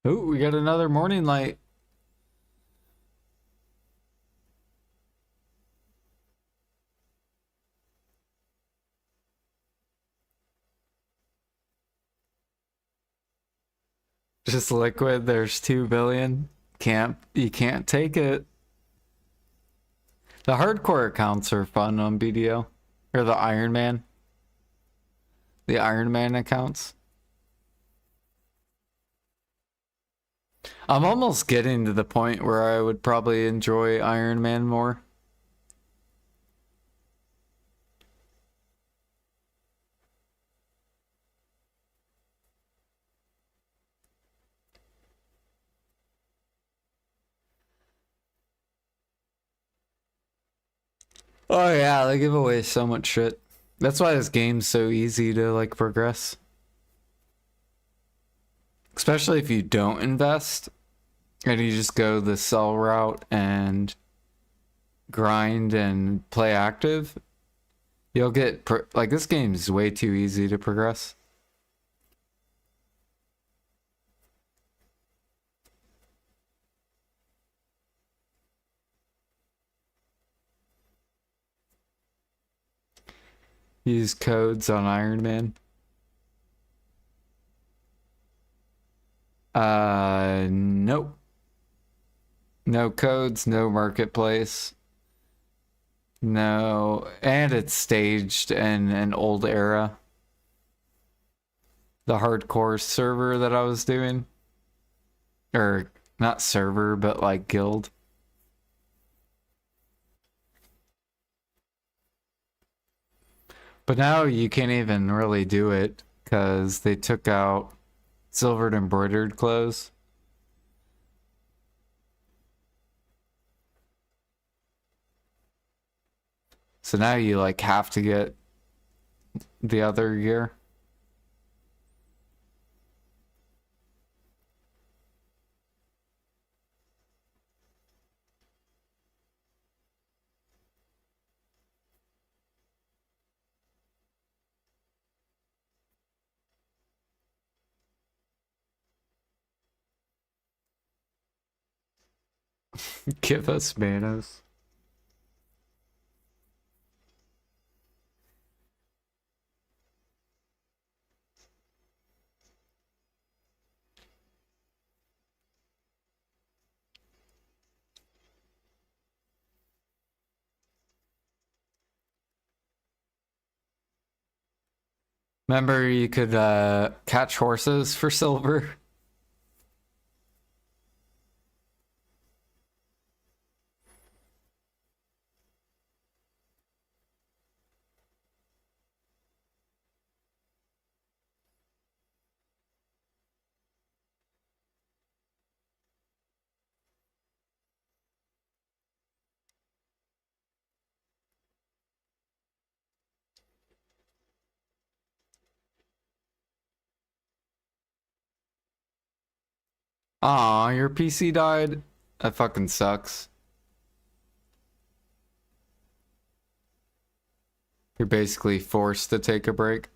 Oh, we got another morning light. Just liquid, there's 2 billion. You can't take it. The hardcore accounts are fun on BDO. Or the Iron Man. The Iron Man accounts. I'm almost getting to the point where I would probably enjoy Iron Man more. Oh yeah, they give away so much shit. That's why this game's so easy to like progress. Especially if you don't invest and you just go the sell route and grind and play active. You'll get like this game's way too easy to progress. Use codes on Iron Man. Nope. No codes, no marketplace. No, and it's staged in an old era. The hardcore server that I was doing. Or not server, but like guild. But now you can't even really do it because they took out silvered embroidered clothes. So now you like have to get the other gear. Give us manas. Remember you could catch horses for silver? Aw, your PC died? That fucking sucks. You're basically forced to take a break.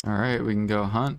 Alright, we can go hunt.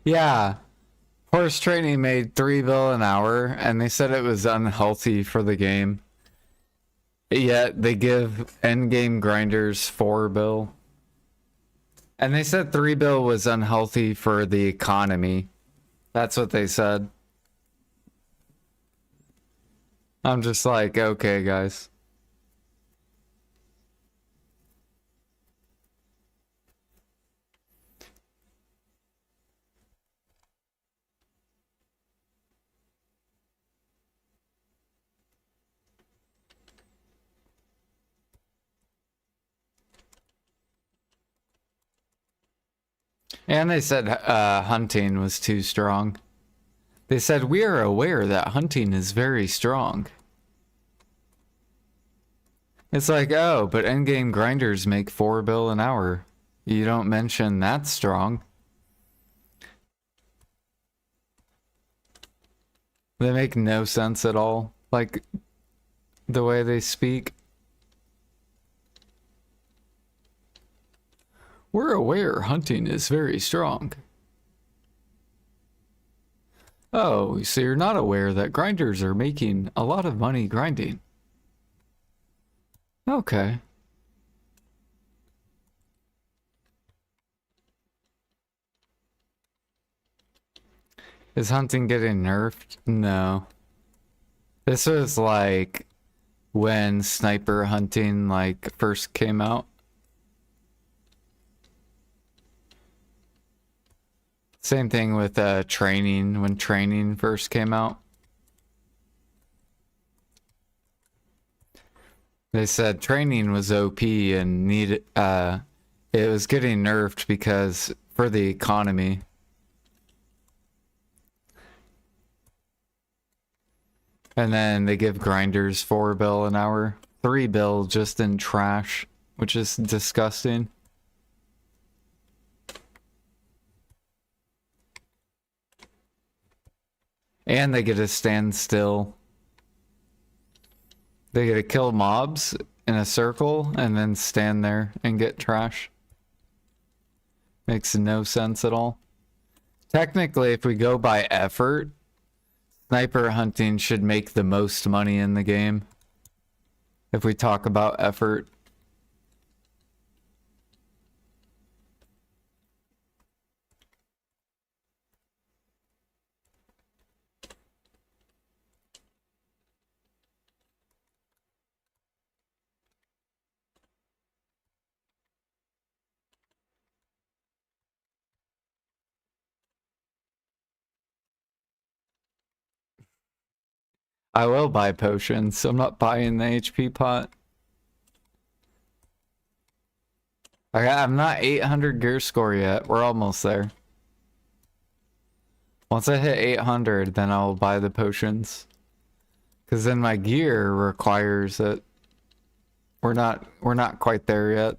Yeah. Horse training made $3 an hour, and they said it was unhealthy for the game. Yet they give endgame grinders $4. And they said $3 was unhealthy for the economy. That's what they said. I'm just like, okay, guys. And they said hunting was too strong. They said, we are aware that hunting is very strong. It's like, oh, but endgame grinders make $4 an hour. You don't mention that's strong. They make no sense at all. Like, the way they speak. We're aware hunting is very strong. Oh, so you're not aware that grinders are making a lot of money grinding. Okay. Is hunting getting nerfed? No. This was like when sniper hunting like first came out. Same thing with training when training first came out. They said training was OP and needed it was getting nerfed because for the economy. And then they give grinders $4 an hour. $3 just in trash, which is disgusting. And they get to stand still. They get to kill mobs in a circle and then stand there and get trash. Makes no sense at all. Technically, if we go by effort, sniper hunting should make the most money in the game. If we talk about effort. I will buy potions. I'm not buying the HP pot. I'm not 800 gear score yet. We're almost there. Once I hit 800, then I'll buy the potions. Because then my gear requires it. We're not quite there yet.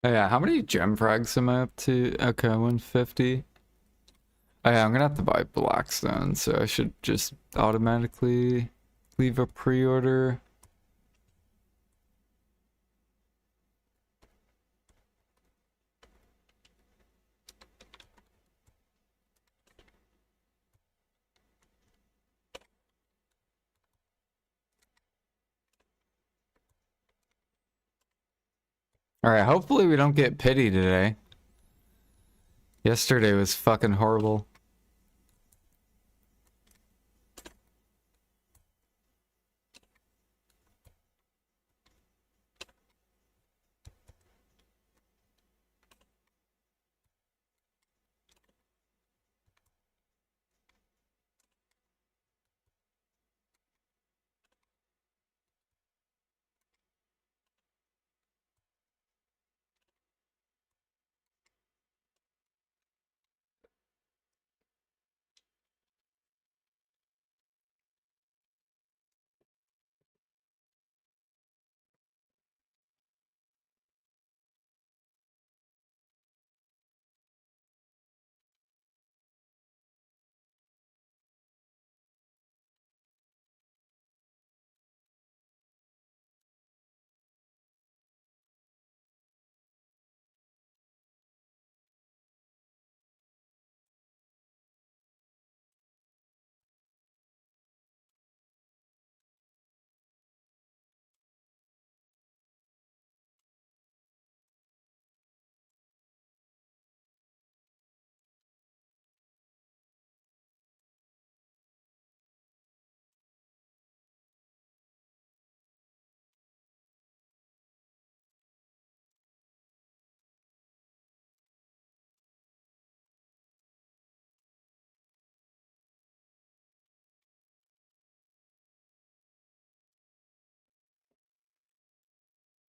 Oh yeah, how many gem frags am I up to? Okay, 150. Oh yeah, I'm gonna have to buy Blackstone, so I should just automatically leave a pre-order. Alright, hopefully we don't get pity today. Yesterday was fucking horrible.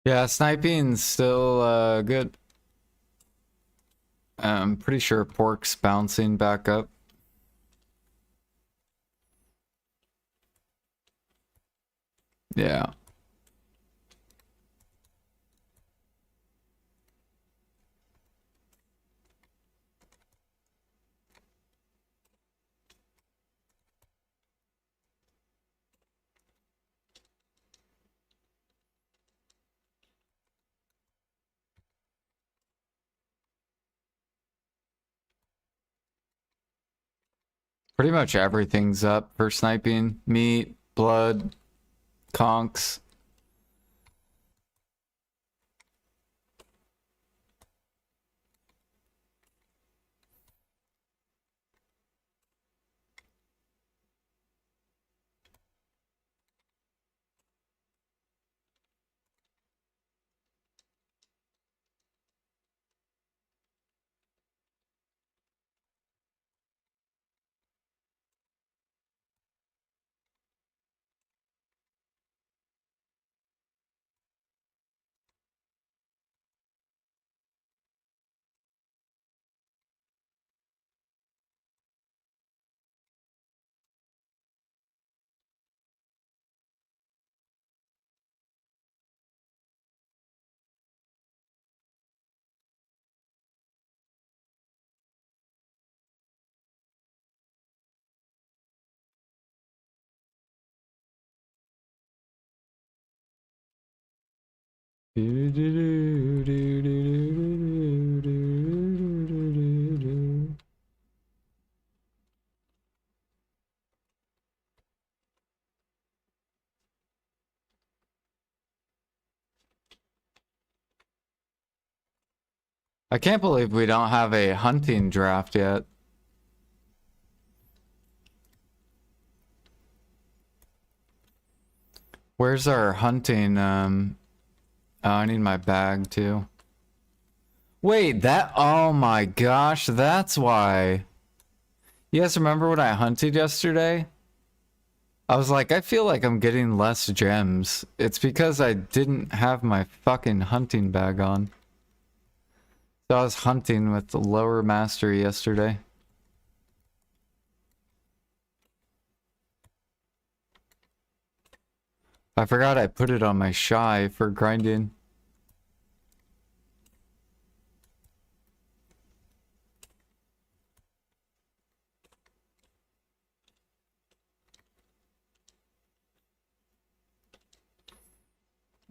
Yeah, sniping's still good. I'm pretty sure pork's bouncing back up. Yeah. Pretty much everything's up for sniping. Meat, blood, conks. I can't believe we don't have a hunting draft yet. Where's our hunting, oh, I need my bag too. Wait, oh my gosh, that's why. You guys remember when I hunted yesterday? I was like, I feel like I'm getting less gems. It's because I didn't have my fucking hunting bag on. So I was hunting with the lower mastery yesterday. I forgot I put it on my shy for grinding.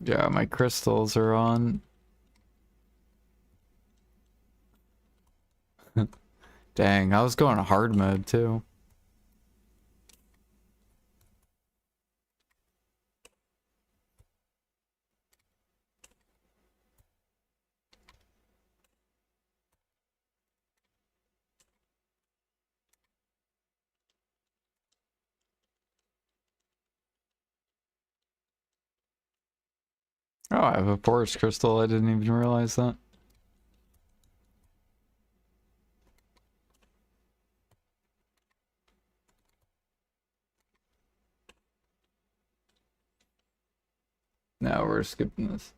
Yeah, my crystals are on. Dang, I was going hard mode too. Oh, I have a porous crystal. I didn't even realize that. Now we're skipping this.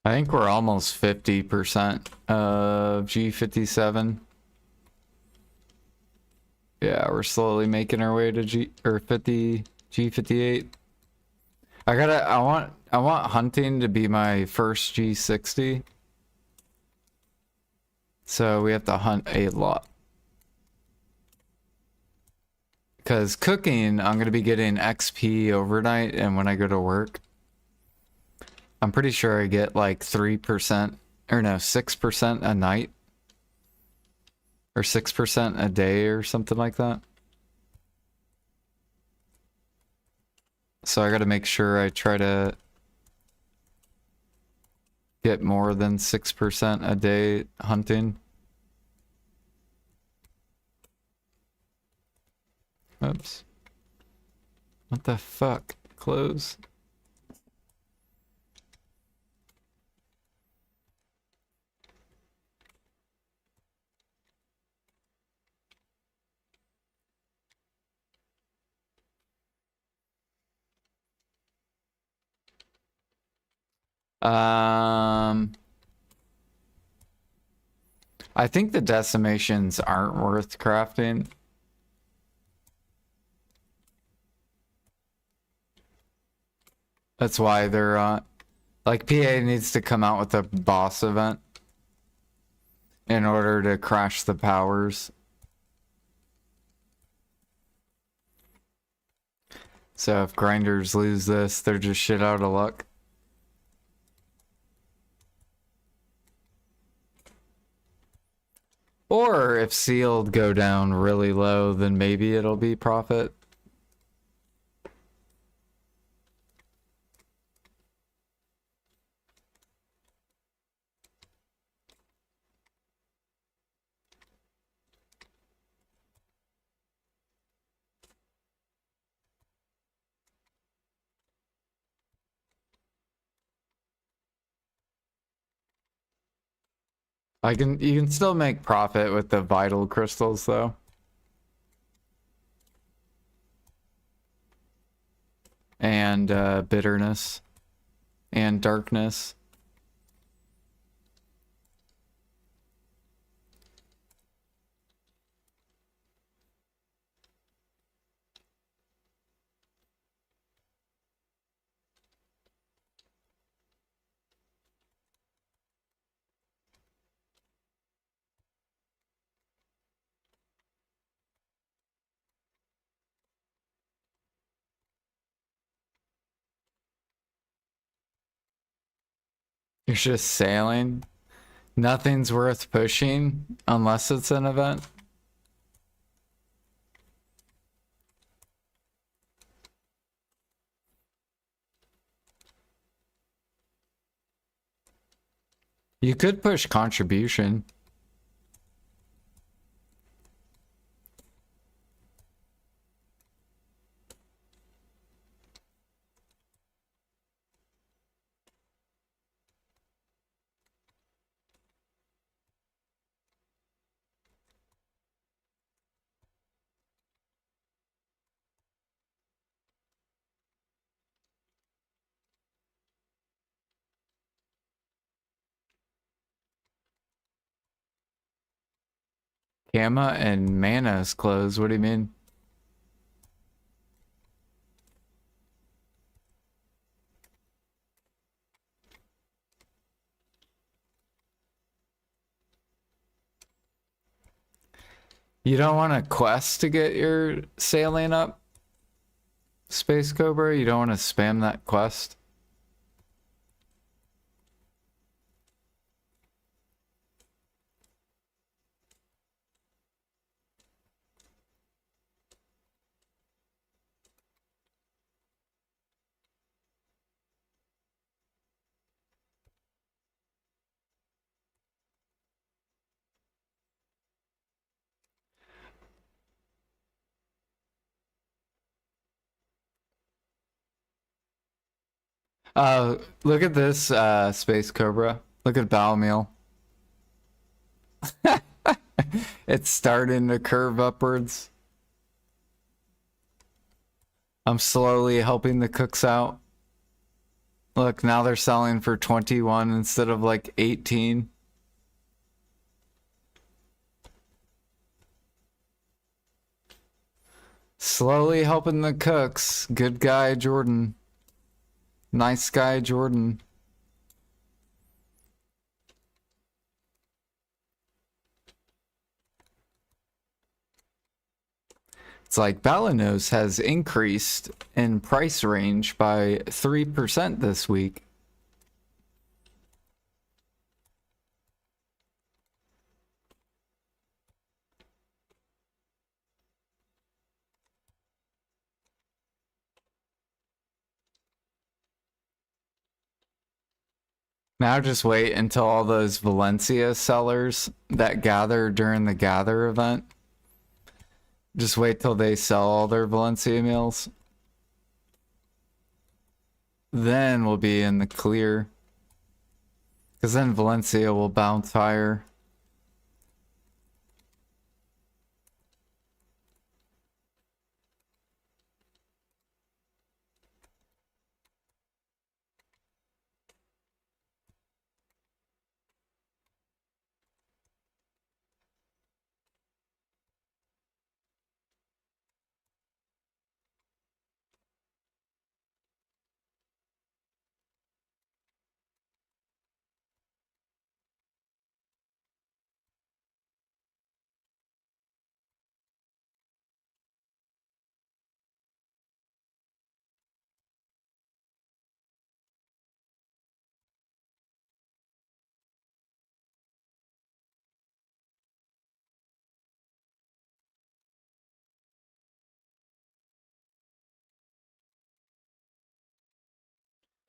I think we're almost 50% of G57. Yeah, we're slowly making our way to G58. I want hunting to be my first G60. So we have to hunt a lot. Because cooking, I'm going to be getting XP overnight, and when I go to work, I'm pretty sure I get like 3%, or no, 6% a night. Or 6% a day or something like that. So I gotta make sure I try to get more than 6% a day hunting. Oops. What the fuck? Close. I think the decimations aren't worth crafting. That's why they're like PA needs to come out with a boss event in order to crash the powers. So if grinders lose this, they're just shit out of luck. Or if sealed go down really low, then maybe it'll be profit. You can still make profit with the vital crystals though. And bitterness and darkness. You're just sailing. Nothing's worth pushing unless it's an event. You could push contribution. Gamma and mana is closed. What do you mean? You don't want a quest to get your sailing up? Space Cobra? You don't want to spam that quest? Look at this, Space Cobra. Look at Balmeal. It's starting to curve upwards. I'm slowly helping the cooks out. Look, now they're selling for 21 instead of like 18. Slowly helping the cooks. Good guy, Jordan. Nice guy, Jordan. It's like Balanos has increased in price range by 3% this week. Now just wait until all those Valencia sellers that gather during the Gather event. Just wait till they sell all their Valencia meals. Then we'll be in the clear. Because then Valencia will bounce higher.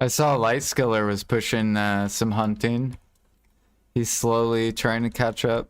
I saw Light Skiller was pushing some hunting. He's slowly trying to catch up.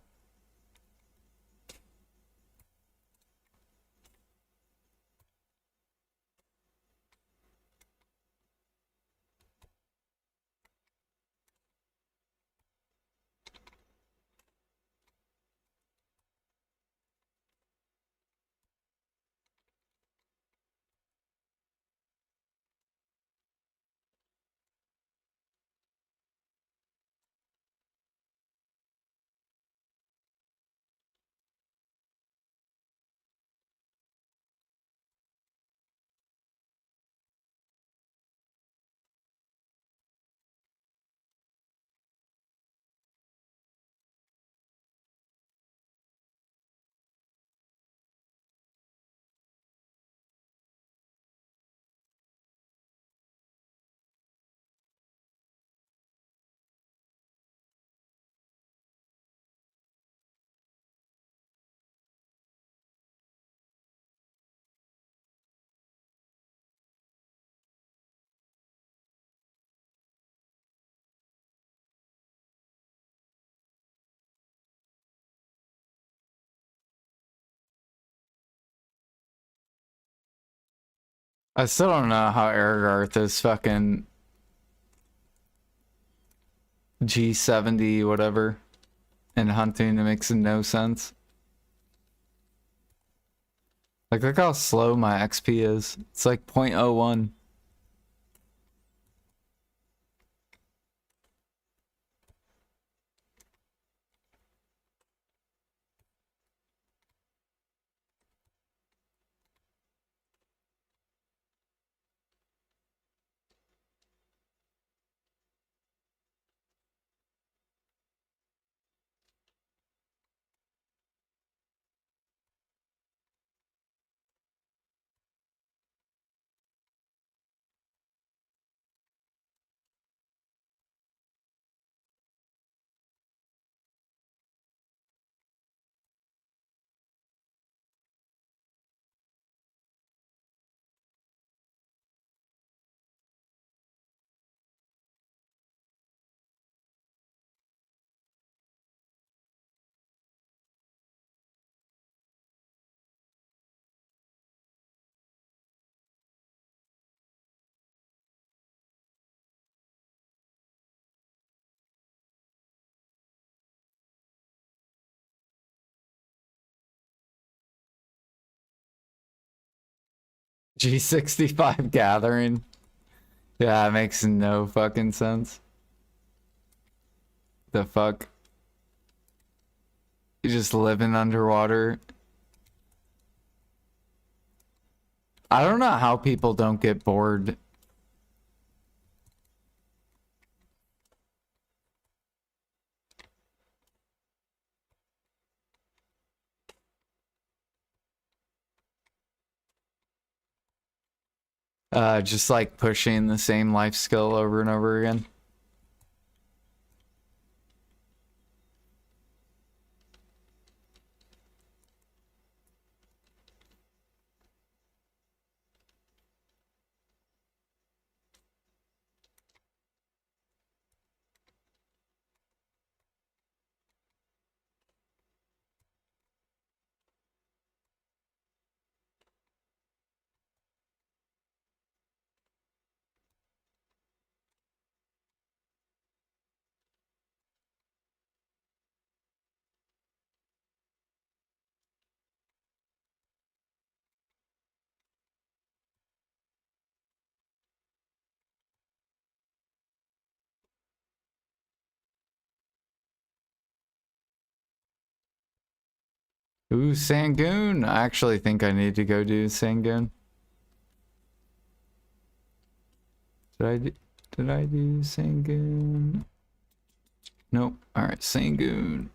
I still don't know how Aragorn is fucking G70 whatever in hunting. It makes no sense. Like, look how slow my XP is. It's like 0.01. G65 gathering. Yeah, it makes no fucking sense. The fuck? You just living underwater. I don't know how people don't get bored. Just like pushing the same life skill over and over again. Ooh, Sangoon. I actually think I need to go do Sangoon. Did I do Sangoon? Nope. All right, Sangoon.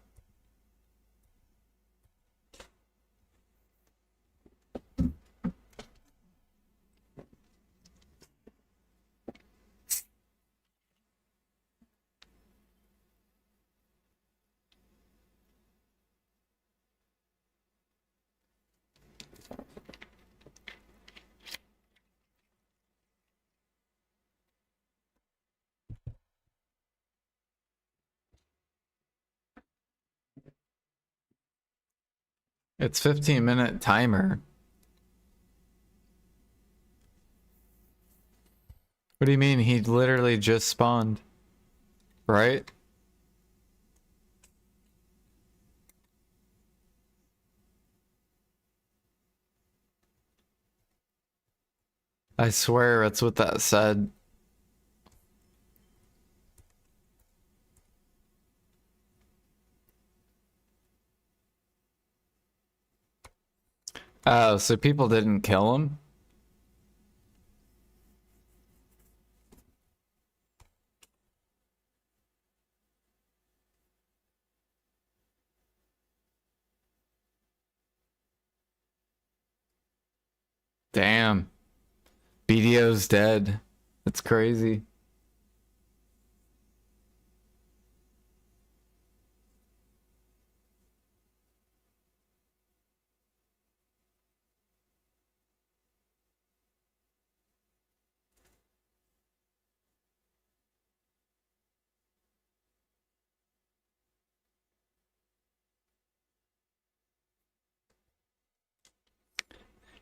It's 15-minute timer. What do you mean? He literally just spawned, right? I swear that's what that said. Oh, so people didn't kill him? Damn. BDO's dead. That's crazy.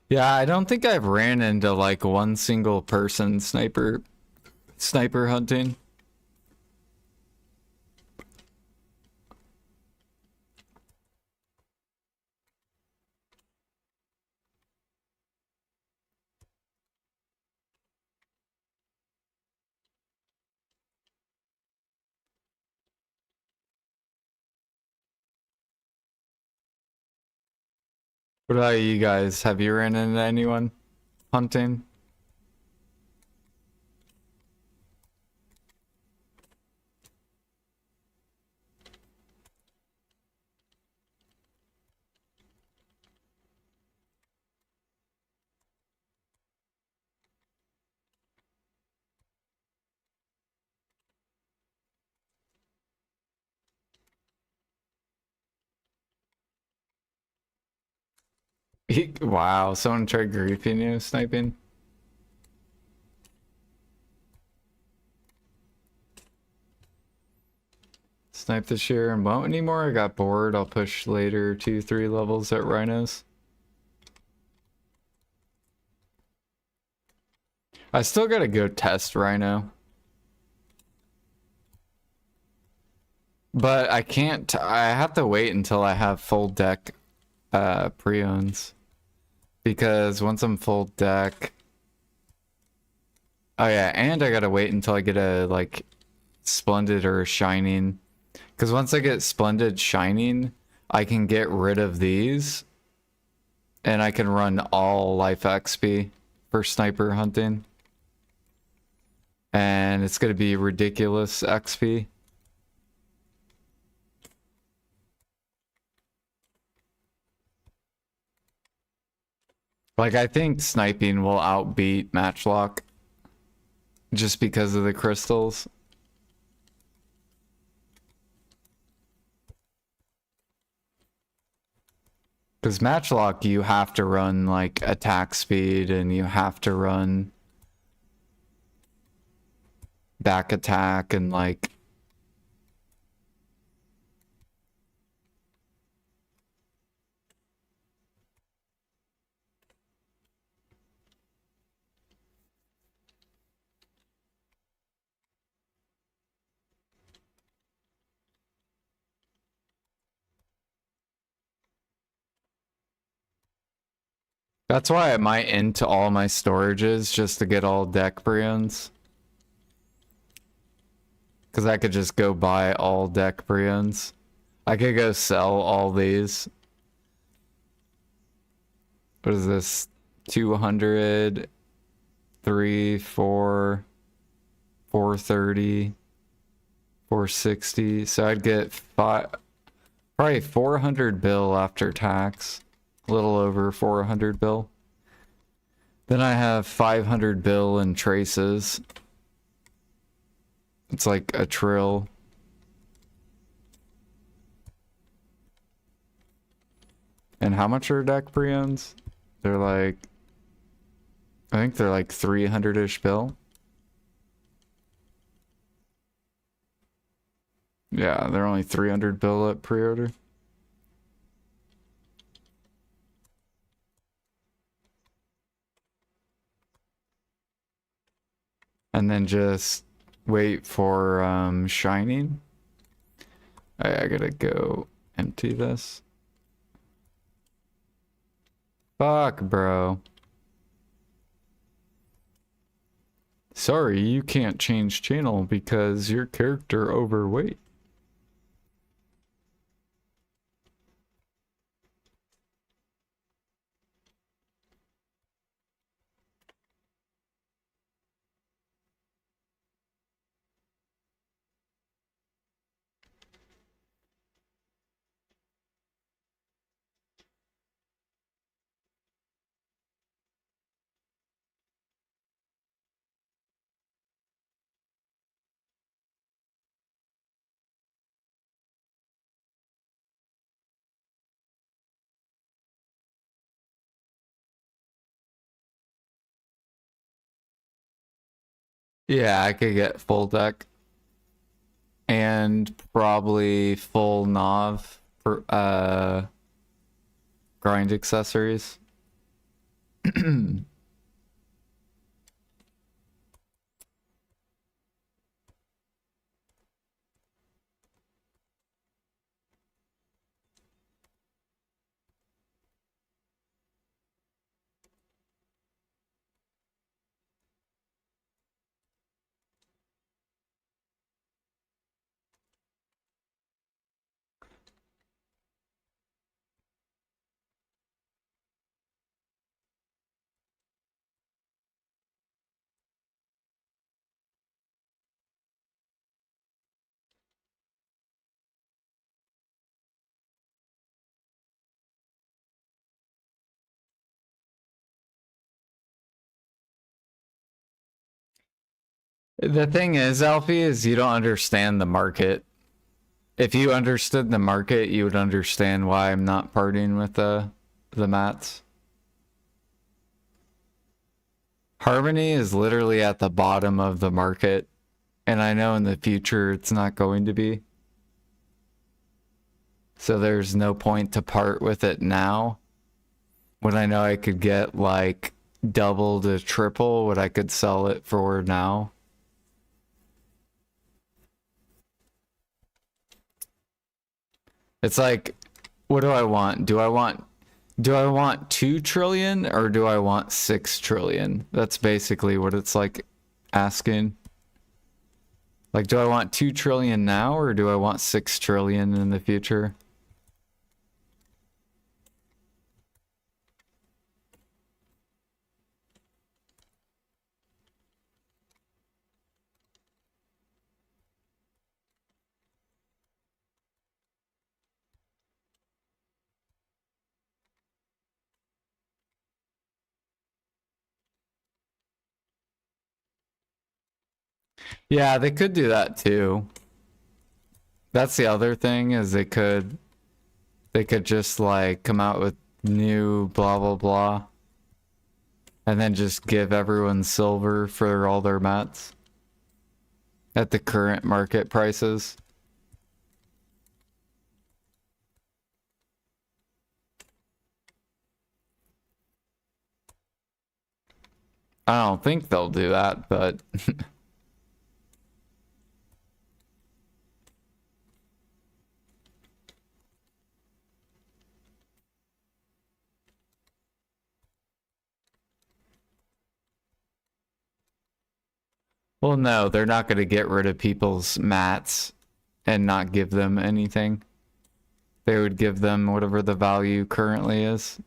Yeah, I don't think I've ran into like one single person sniper hunting. What about you guys? Have you ran into anyone hunting? Wow, someone tried griefing you sniping? Snipe this year and won't anymore. I got bored. I'll push later 2-3 levels at rhinos. I still gotta go test rhino. But I can't, I have to wait until I have full deck pre-owns. Because once I'm full deck... Oh yeah, and I gotta wait until I get a, like, Splendid or Shining. Because once I get Splendid Shining, I can get rid of these. And I can run all life XP for sniper hunting. And it's gonna be ridiculous XP. Like, I think sniping will outbeat Matchlock. Just because of the crystals. Because Matchlock, you have to run, like, attack speed, and you have to run back attack, and, like... That's why I might into all my storages, just to get all deck Brions. Because I could just go buy all deck Brions. I could go sell all these. What is this? 200, 3, 4, 430, 460. So I'd get probably 400 bill after tax. A little over 400 bill. Then I have 500 bill in traces. It's like a trill. And how much are deck Brions? They're like... I think they're like 300-ish bill. Yeah, they're only 300 bill at pre-order. And then just wait for Shining. I gotta go empty this. Fuck, bro. Sorry, you can't change channel because your character overweight. Yeah, I could get full deck. And probably full Nav for grind accessories. The thing is, Alfie, is you don't understand the market. If you understood the market, you would understand why I'm not partying with the mats. Harmony is literally at the bottom of the market, and I know in the future it's not going to be. So there's no point to part with it now, when I know I could get like double to triple what I could sell it for now. It's like, what do I want? Do I want 2 trillion or do I want 6 trillion? That's basically what it's like asking. Like, do I want 2 trillion now or do I want 6 trillion in the future? Yeah, they could do that too. That's the other thing, is they could just like come out with new blah blah blah and then just give everyone silver for all their mats at the current market prices. I don't think they'll do that, but well, no, they're not going to get rid of people's mats and not give them anything. They would give them whatever the value currently is.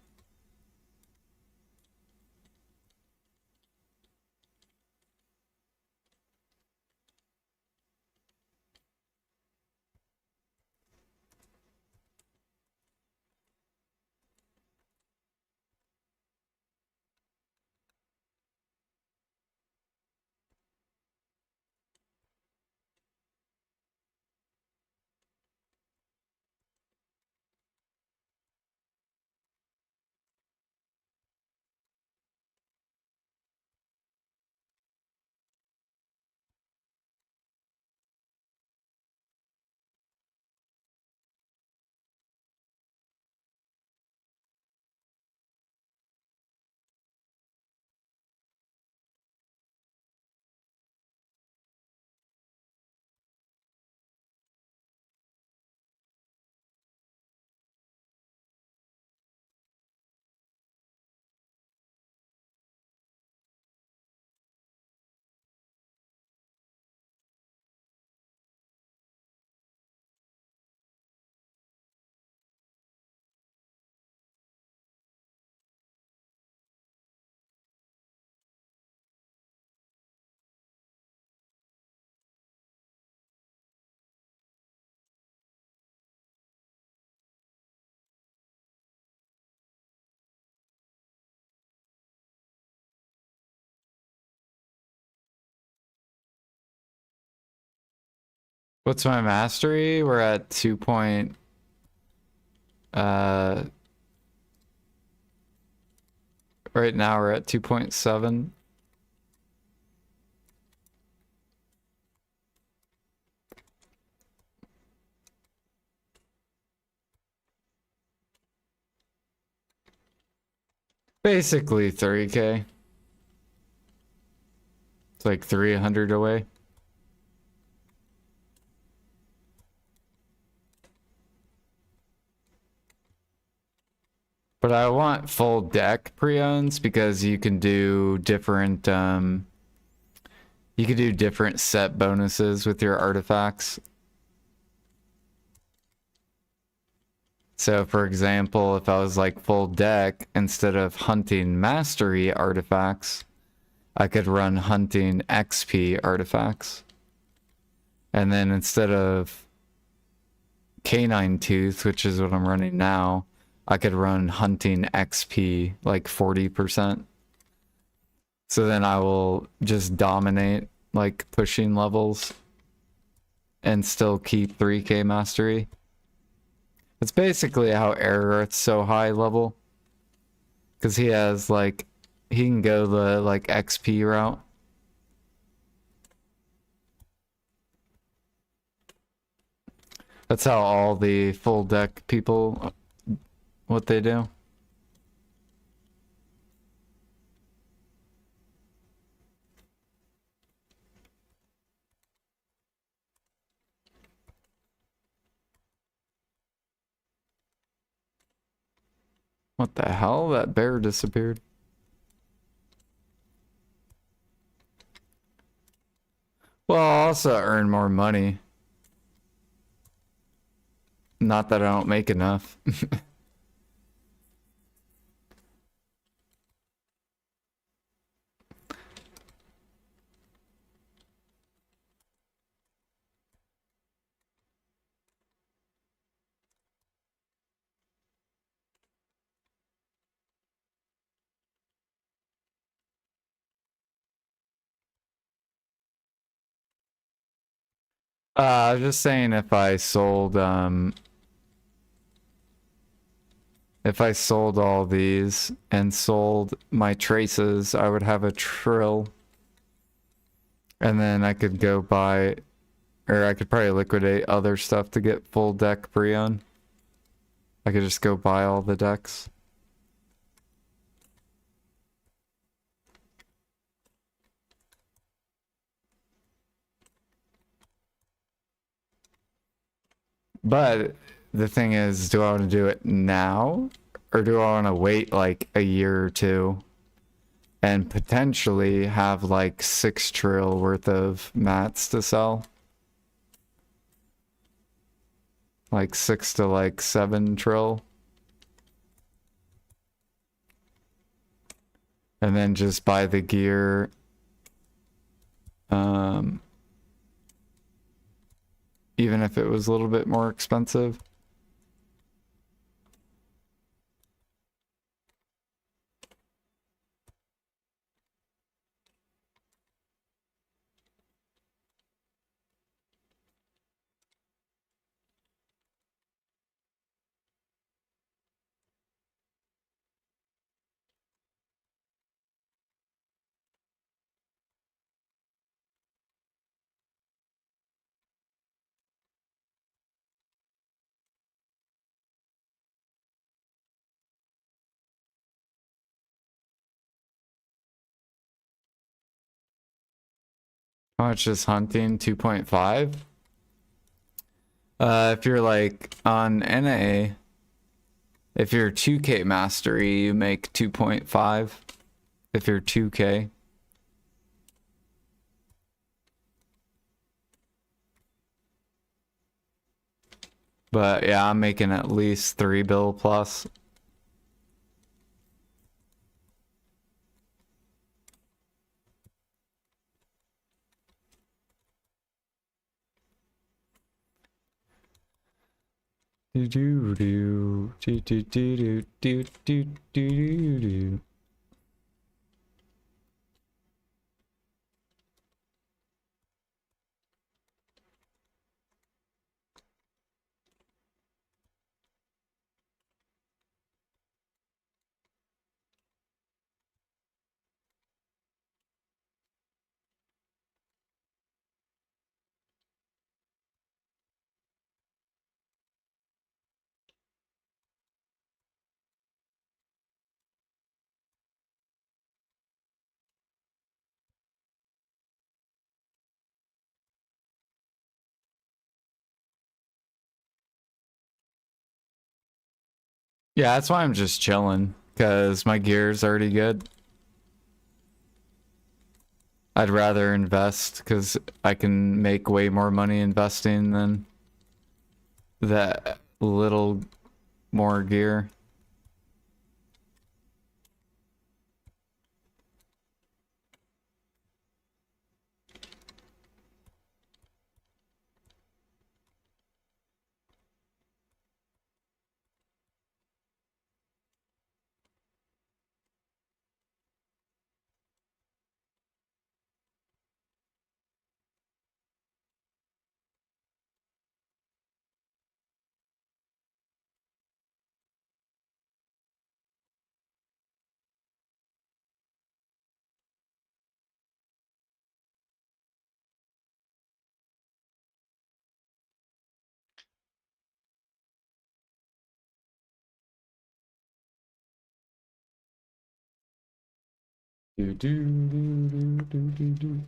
What's my mastery? We're at 2 point, uh, right now we're at 2.7. Basically 3K. It's like 300 away. But I want full deck pre-owns because you can do different set bonuses with your artifacts. So for example, if I was like full deck, instead of hunting mastery artifacts, I could run hunting XP artifacts. And then instead of canine tooth, which is what I'm running now, I could run hunting XP like 40%. So then I will just dominate like pushing levels and still keep 3K mastery. It's basically how Erarth's so high level. Because he has like, he can go the like XP route. That's how all the full deck people, what they do. What the hell? That bear disappeared. Well, I'll also earn more money. Not that I don't make enough. I was just saying if I sold all these and sold my traces, I would have a trill. And then I could go buy, or I could probably liquidate other stuff to get full deck pre-owned. I could just go buy all the decks. But the thing is, do I want to do it now? Or do I want to wait like a year or two and potentially have like 6 trill worth of mats to sell? Like 6 to like 7 trill. And then just buy the gear. Even if it was a little bit more expensive. How much is hunting? 2.5? If you're like on NA, if you're 2K mastery, you make 2.5. If you're 2K. But yeah, I'm making at least 3 bill plus. Do do do do do do do do do do. Yeah, that's why I'm just chilling, because my gear's already good. I'd rather invest, because I can make way more money investing than that little more gear. Do, do, do, do, do, do, do.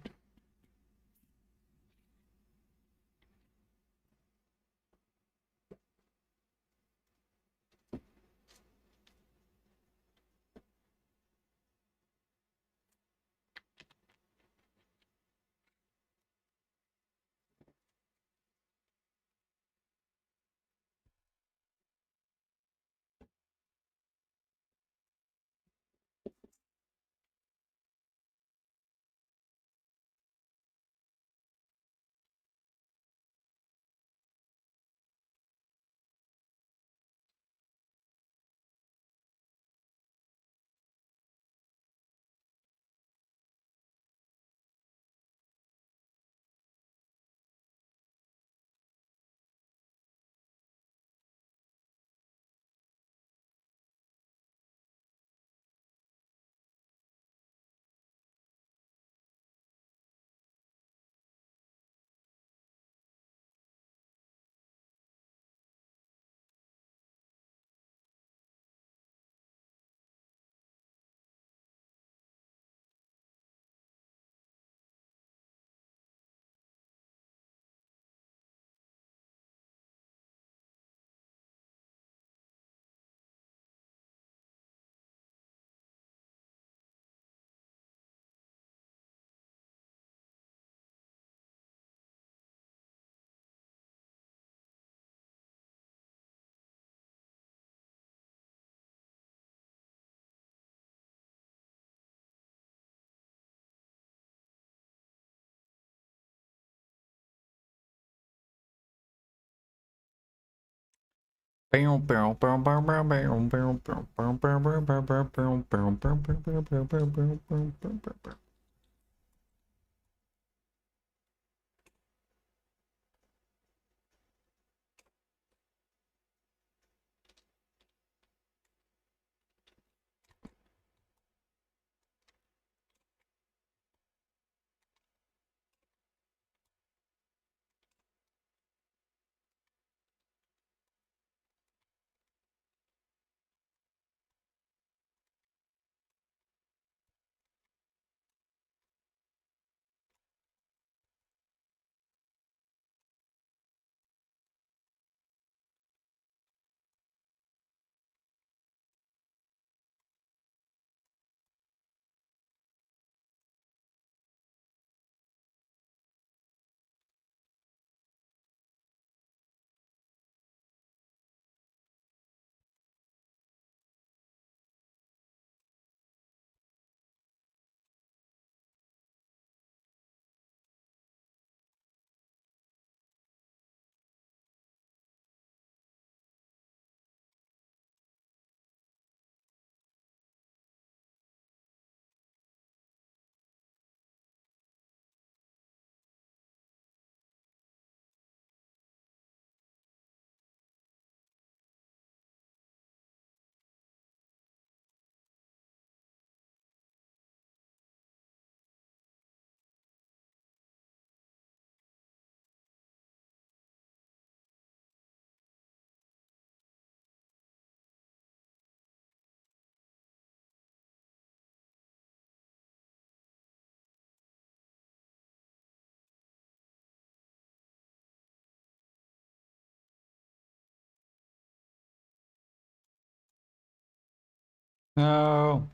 No.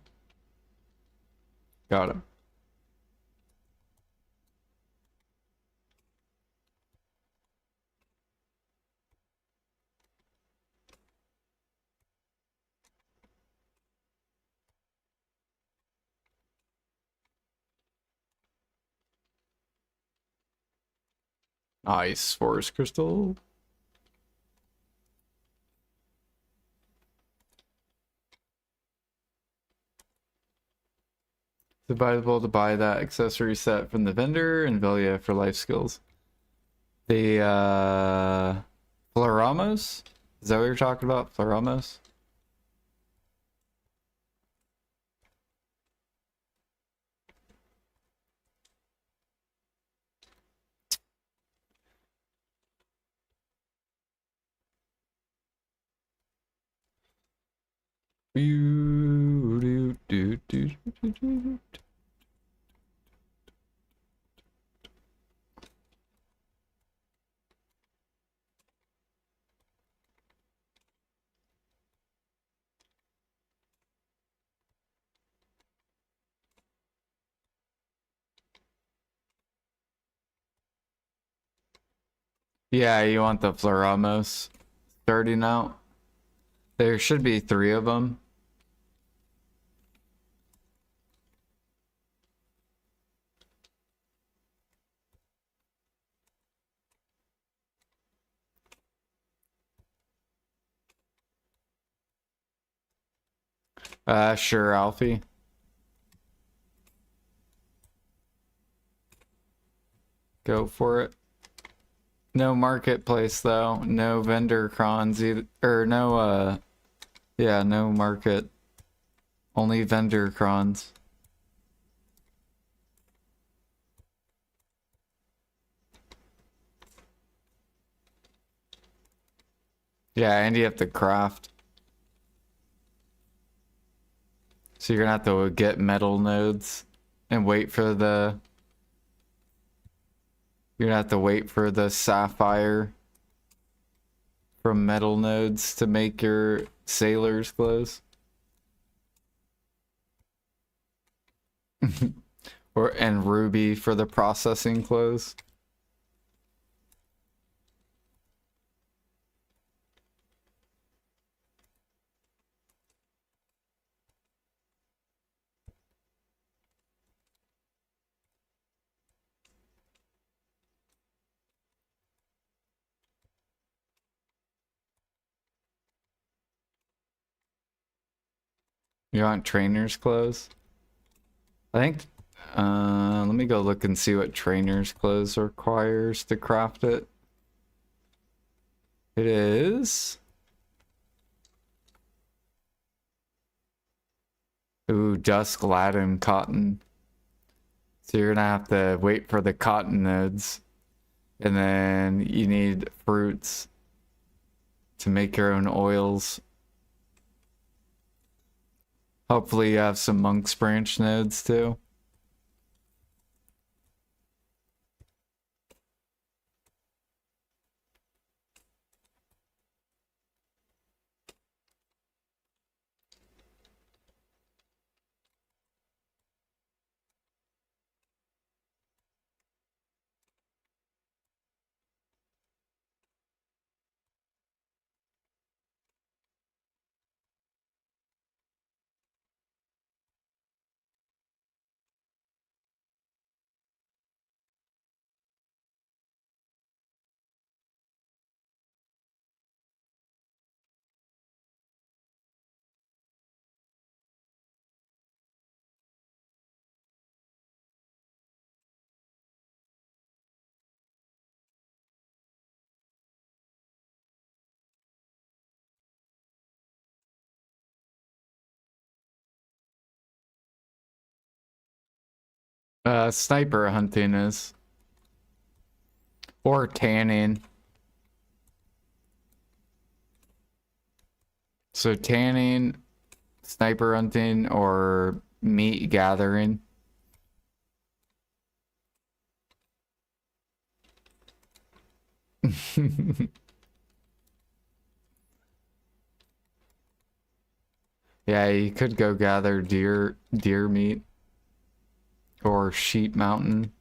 Got him. Nice forest crystal. It's advisable to buy that accessory set from the vendor in Velia for life skills. The Floramos? Is that what you're talking about? Floramos? Yeah, you want the Floramos starting out. There should be 3 of them. Sure, Alfie. Go for it. No marketplace though. No vendor crons either. Or no, yeah, no market. Only vendor crons. Yeah, and you have to craft. So you're gonna have to get metal nodes and wait for the... You're gonna have to wait for the sapphire from metal nodes to make your sailor's clothes. And ruby for the processing clothes. You want trainer's clothes? I think, let me go look and see what trainer's clothes requires to craft it. It is... Ooh, dusk laden cotton. So you're gonna have to wait for the cotton nodes. And then you need fruits to make your own oils. Hopefully you have some monk's branch nodes too. Sniper hunting is. Or tanning. So tanning, sniper hunting, or meat gathering. Yeah, you could go gather deer meat or sheep mountain.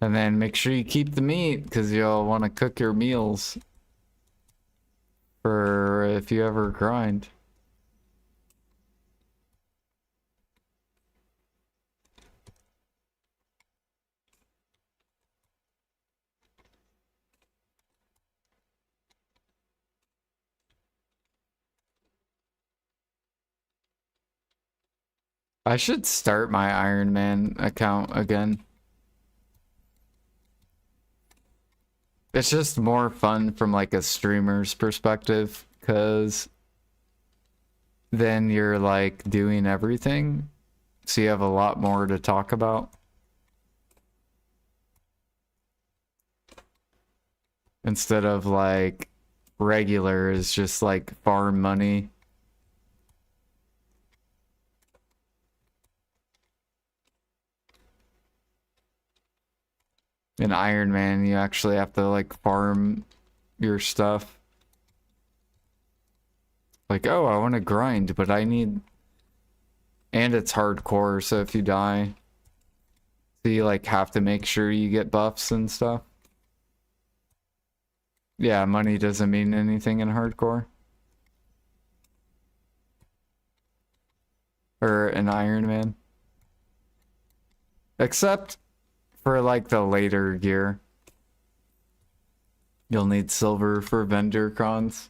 And then make sure you keep the meat because you'll want to cook your meals for if you ever grind. I should start my Iron Man account again. It's just more fun from like a streamer's perspective because then you're like doing everything. So you have a lot more to talk about. Instead of like regular is just like farm money. In Iron Man, you actually have to like farm your stuff. Like, oh, I want to grind, but I need... And it's hardcore, so if you die... So you like have to make sure you get buffs and stuff. Yeah, money doesn't mean anything in hardcore. Or in Iron Man. Except for like the later gear. You'll need silver for vendor crons.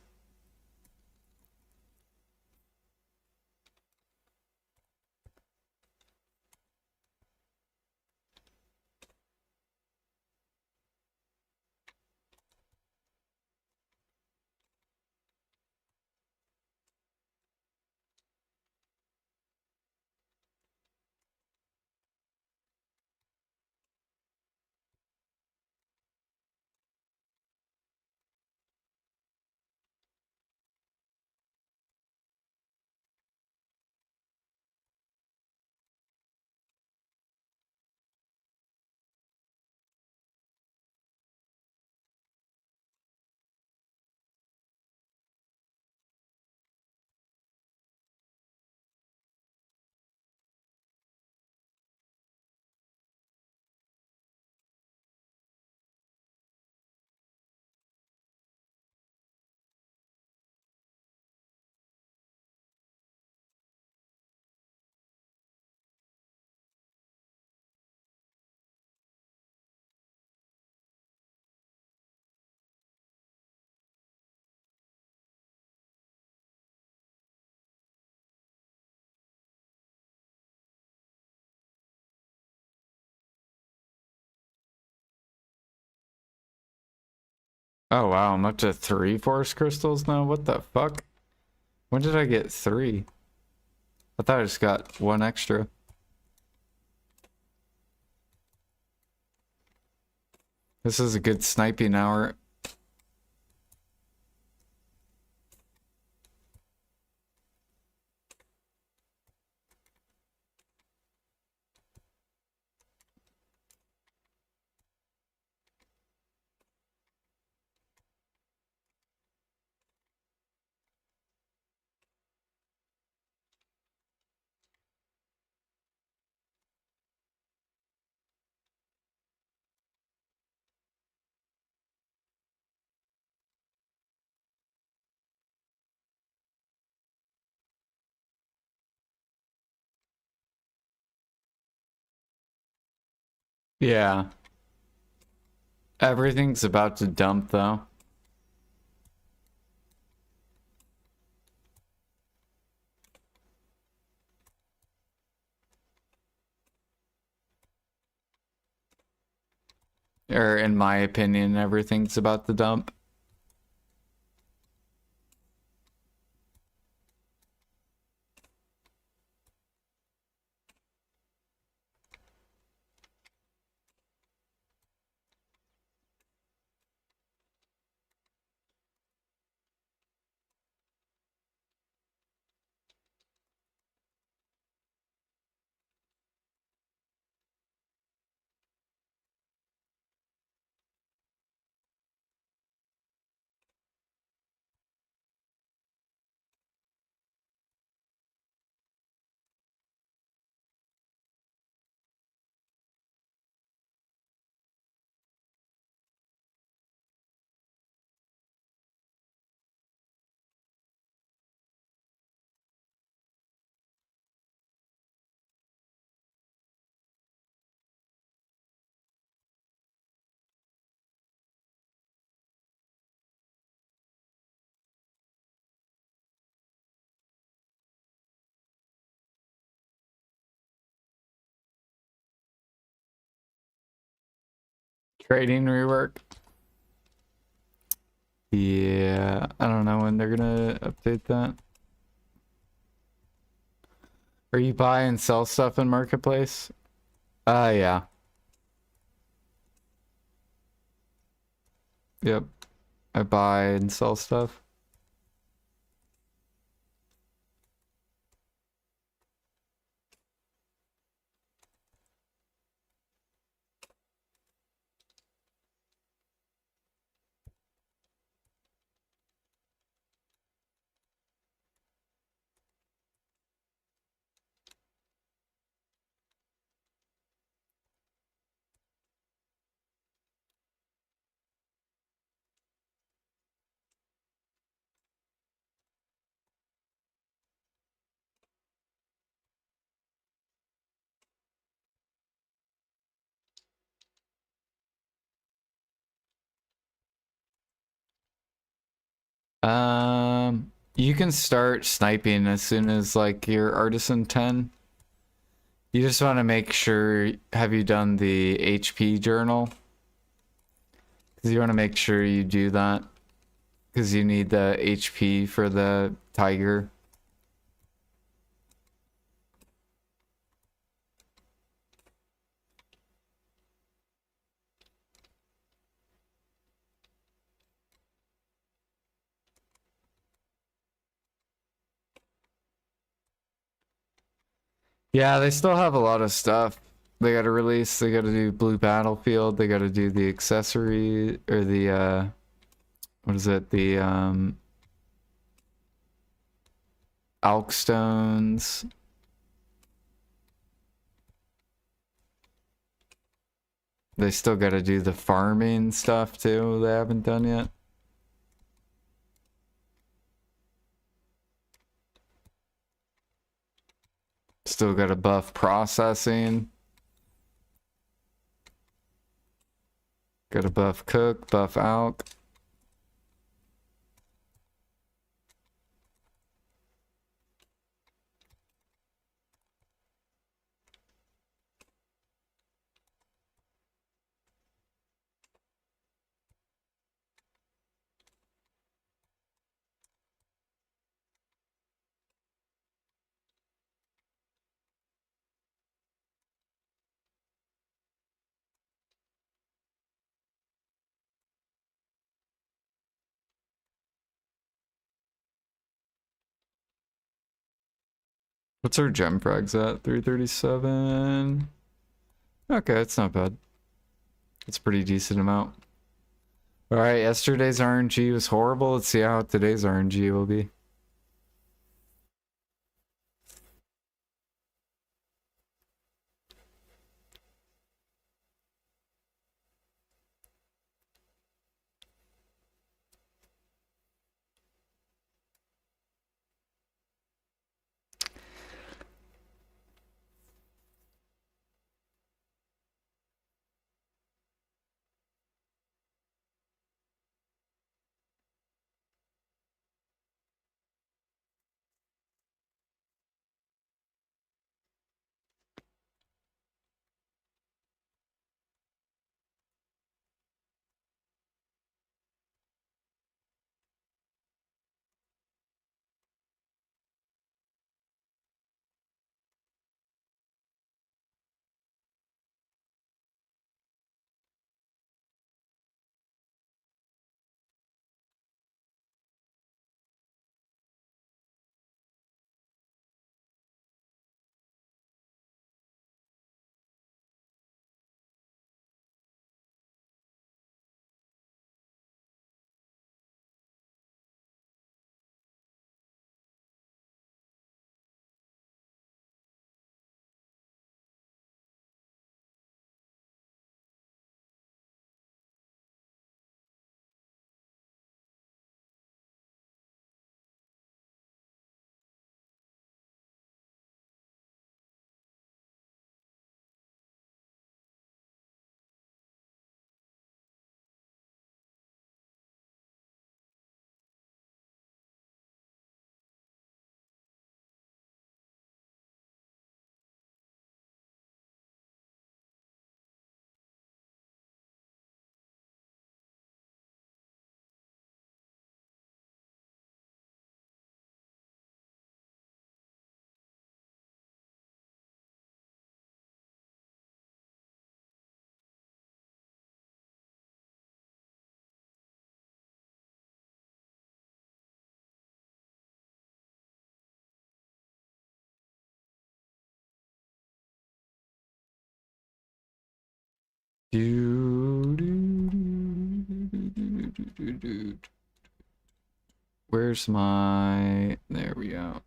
Oh wow, I'm up to 3 forest crystals now? What the fuck? When did I get 3? I thought I just got 1 extra. This is a good sniping hour. Yeah. Everything's about to dump though. Or in my opinion, everything's about to dump. Trading rework. Yeah, I don't know when they're gonna update that. Are you buy and sell stuff in Marketplace? Yeah. Yep. I buy and sell stuff. You can start sniping as soon as like you're artisan 10. You just want to make sure, have you done the HP journal? Because you want to make sure you do that. Because you need the HP for the tiger. Yeah, they still have a lot of stuff they gotta release. They gotta do Blue Battlefield. They gotta do the accessory, or the, what is it? The, Alk Stones. They still gotta do the farming stuff too, they haven't done yet. Still gotta buff processing. Gotta buff cook, buff alk. What's our gem frags at? 337. Okay, it's not bad. It's a pretty decent amount. Alright, yesterday's RNG was horrible. Let's see how today's RNG will be. Where's my... There we go.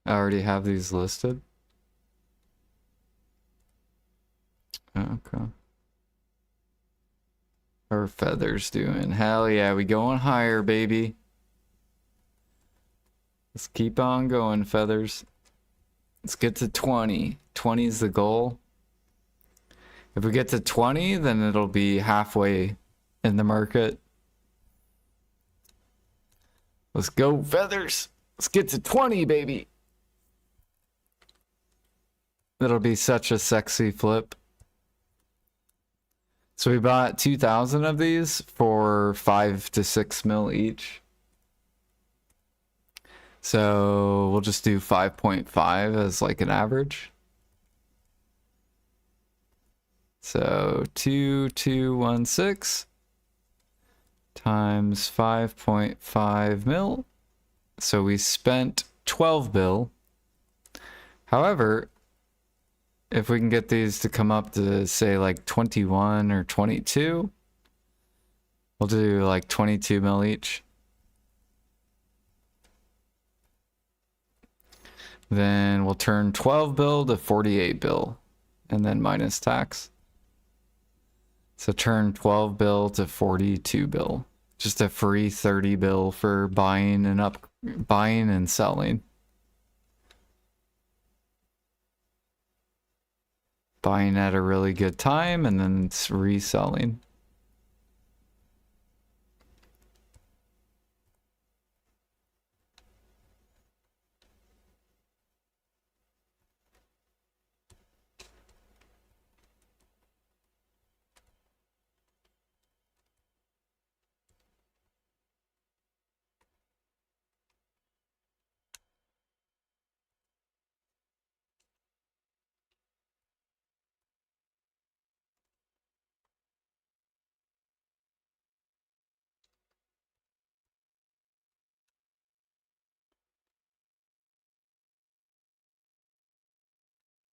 I already have these listed. Okay. How are feathers doing? Hell yeah, we going higher, baby. Let's keep on going, feathers. Let's get to 20. 20 is the goal. If we get to 20, then it'll be halfway in the market. Let's go, feathers. Let's get to 20, baby. That'll be such a sexy flip. So we bought 2,000 of these for 5 to 6 mil each. So we'll just do 5.5 as like an average. So 2216 times 5.5 mil. So we spent 12 bill. However, if we can get these to come up to say like 21 or 22, we'll do like 22 mil each. Then we'll turn 12 bill to 48 bill and then minus tax. So turn 12 bill to 42 bill. Just a free 30 bill for buying and selling. Buying at a really good time and then it's reselling.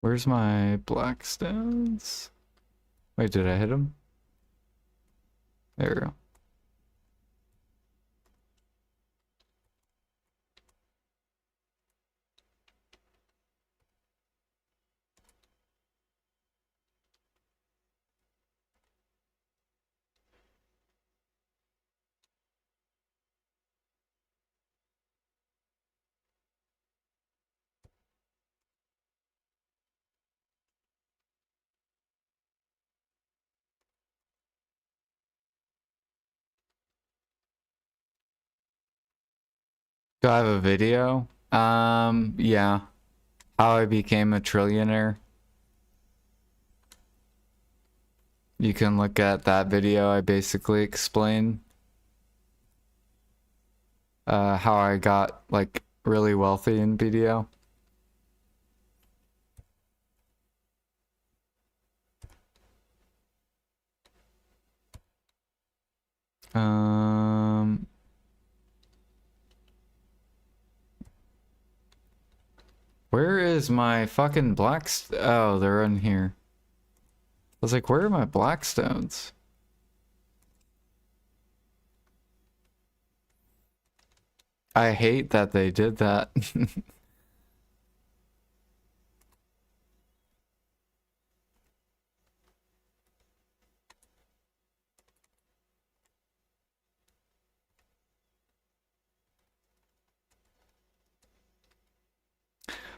Where's my black stones? Wait, did I hit him? There we go. Do I have a video? Yeah. How I became a trillionaire. You can look at that video. I basically explain how I got like really wealthy in BDO. Where is my fucking oh, they're in here. I was like, where are my blackstones? I hate that they did that.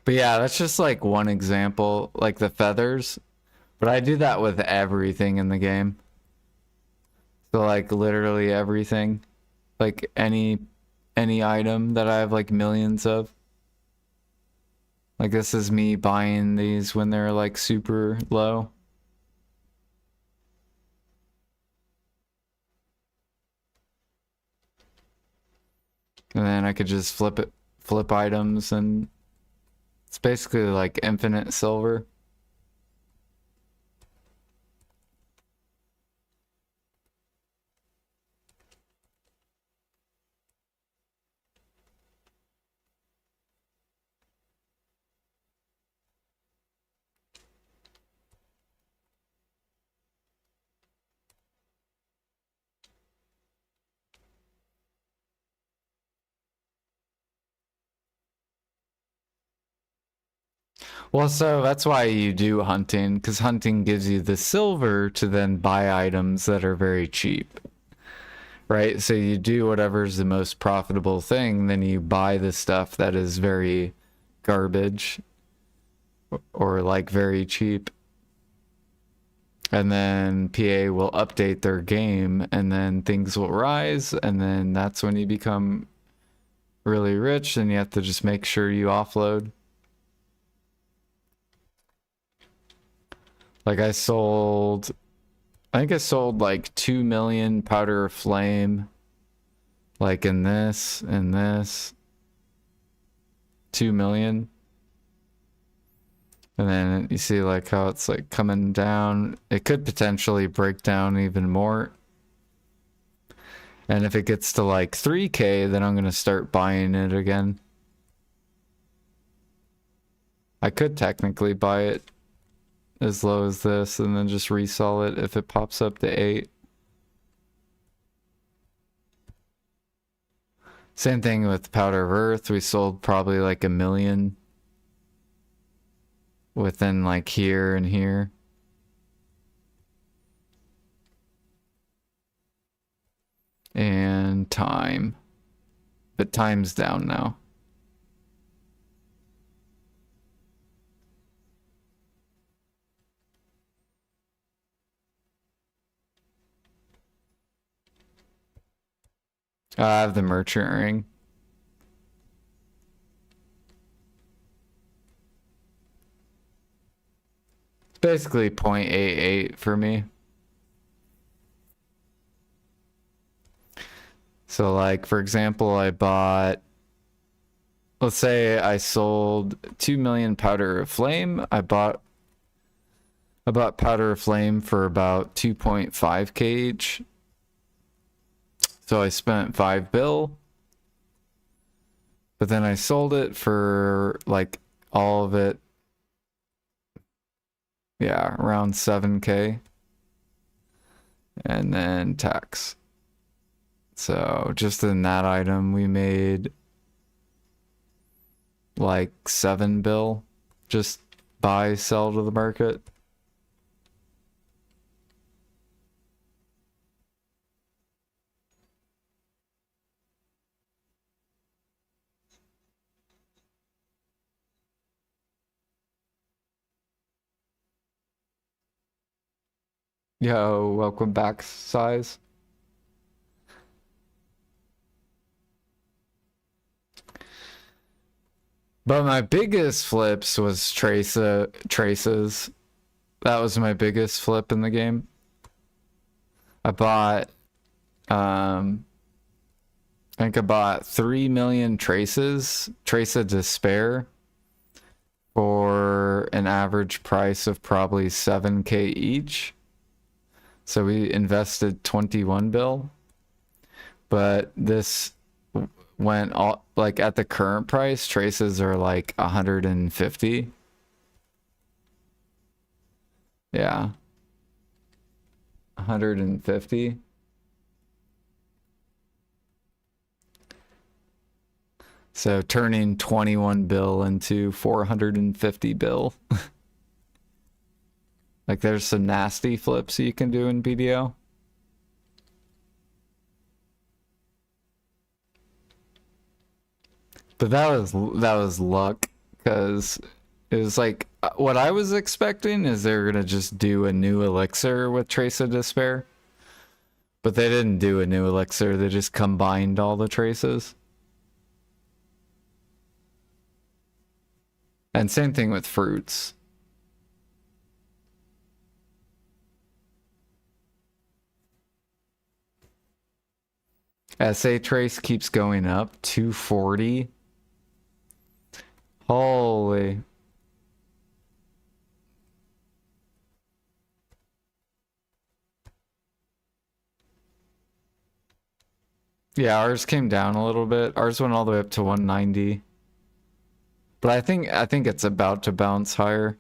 But yeah, that's just like one example, like the feathers. But I do that with everything in the game. So like literally everything. Like any item that I have like millions of. Like this is me buying these when they're like super low. And then I could just flip items, and it's basically like infinite silver. Well, so that's why you do hunting, because hunting gives you the silver to then buy items that are very cheap, right? So you do whatever's the most profitable thing, then you buy the stuff that is very garbage or like very cheap. And then PA will update their game and then things will rise, and then that's when you become really rich and you have to just make sure you offload. Like I think I sold like 2 million powder of flame, like in this, 2 million. And then you see like how it's like coming down. It could potentially break down even more. And if it gets to like 3K, then I'm going to start buying it again. I could technically buy it as low as this and then just resell it if it pops up to 8. Same thing with Powder of Earth. We sold probably like 1 million within like here and here. And time. But time's down now. I have the merchant ring. Basically 0.88 for me. So like, for example, I bought, let's say I sold 2 million powder of flame. I bought powder of flame for about 2.5k each. So I spent 5 bill. But then I sold it for like all of it. Yeah, around 7k. And then tax. So just in that item, we made like 7 bill. Just buy, sell to the market. Yo, welcome back, size. But my biggest flips was traces. That was my biggest flip in the game. I bought, I think I bought 3 million traces, Trace of Despair, for an average price of probably 7k each. So we invested 21 bill. But this went all, like at the current price, traces are like 150. Yeah. 150. So turning 21 bill into 450 bill. Like there's some nasty flips you can do in BDO. But that was luck, because it was like what I was expecting is they're gonna just do a new elixir with Trace of Despair. But they didn't do a new elixir, they just combined all the traces. And same thing with fruits. SA trace keeps going up, 240. Holy. Yeah, ours came down a little bit. Ours went all the way up to 190. But I think it's about to bounce higher.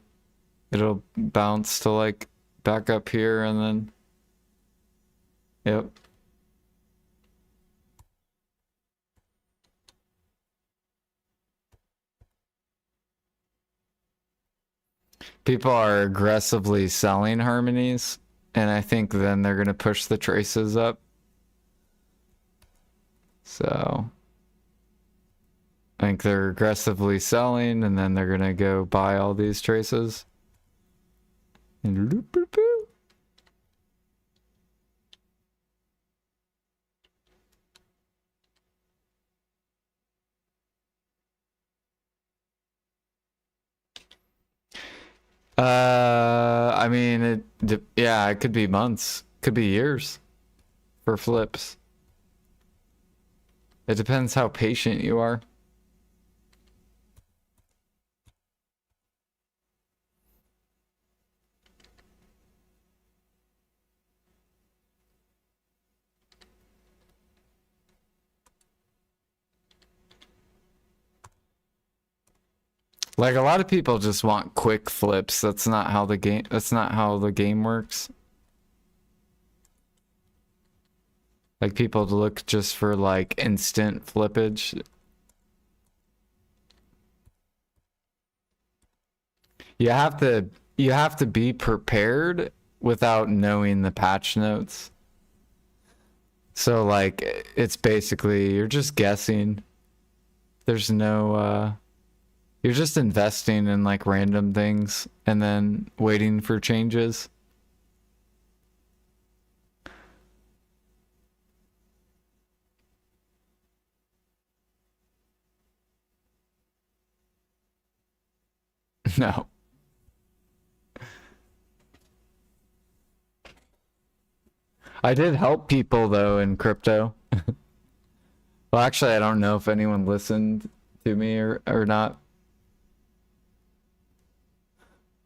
It'll bounce to like back up here and then. Yep. People are aggressively selling harmonies, and I think then they're gonna push the traces up. So I think they're aggressively selling, and then they're gonna go buy all these traces. And loop, boop, boop. I mean, yeah, it could be months, could be years for flips. It depends how patient you are. Like a lot of people just want quick flips. That's not how the game works. Like people look just for like instant flippage. You have to be prepared without knowing the patch notes. So like it's basically you're just guessing. There's no you're just investing in like random things and then waiting for changes. No. I did help people though in crypto. Well, actually, I don't know if anyone listened to me or not.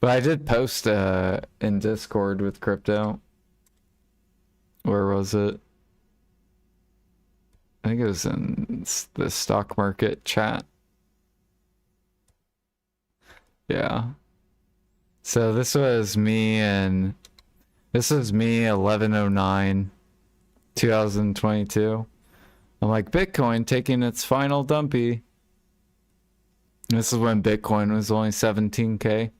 But I did post in Discord with crypto. Where was it? I think it was in the stock market chat. Yeah. So this was me 1109 2022. I'm like Bitcoin taking its final dumpy. This is when Bitcoin was only 17K.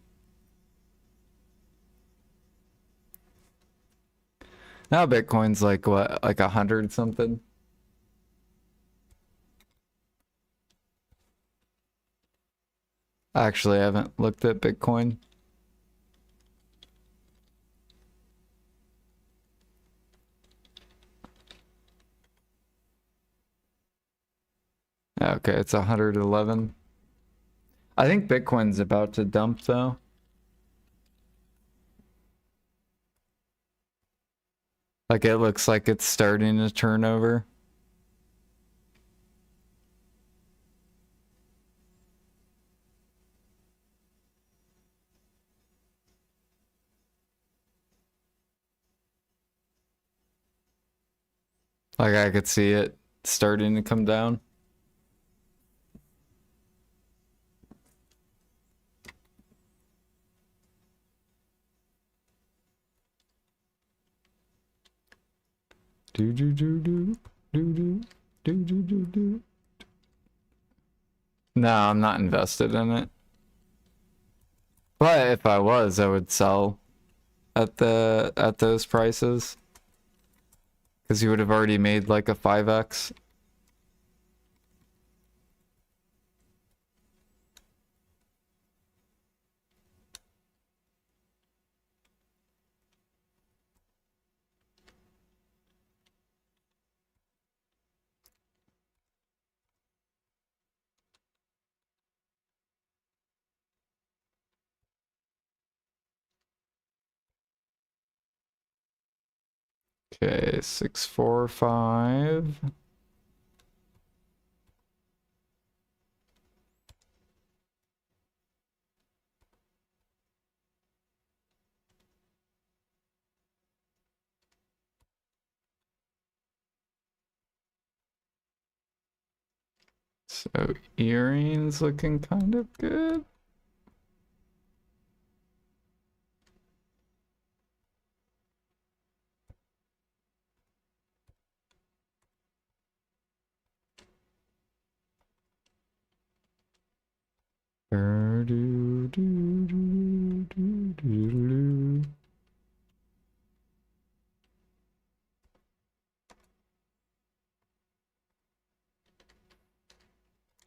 Now Bitcoin's like what, like 100 something? Actually, I haven't looked at Bitcoin. Okay, it's 111. I think Bitcoin's about to dump though. Like it looks like it's starting to turn over. Like I could see it starting to come down. Do do do do do do do do do do. No, I'm not invested in it. But if I was, I would sell at those prices. Because you would have already made like a 5x. Okay, 645. So earrings looking kind of good. Do, do, do, do, do.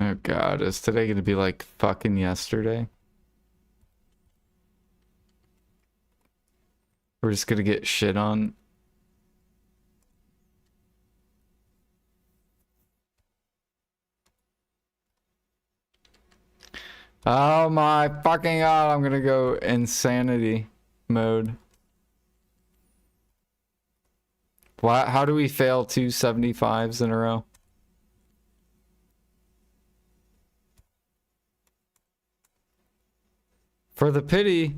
Oh god, is today gonna be like fucking yesterday? We're just gonna get shit on. Oh my fucking god, I'm gonna go insanity mode. Why, how do we fail 275s in a row? For the pity.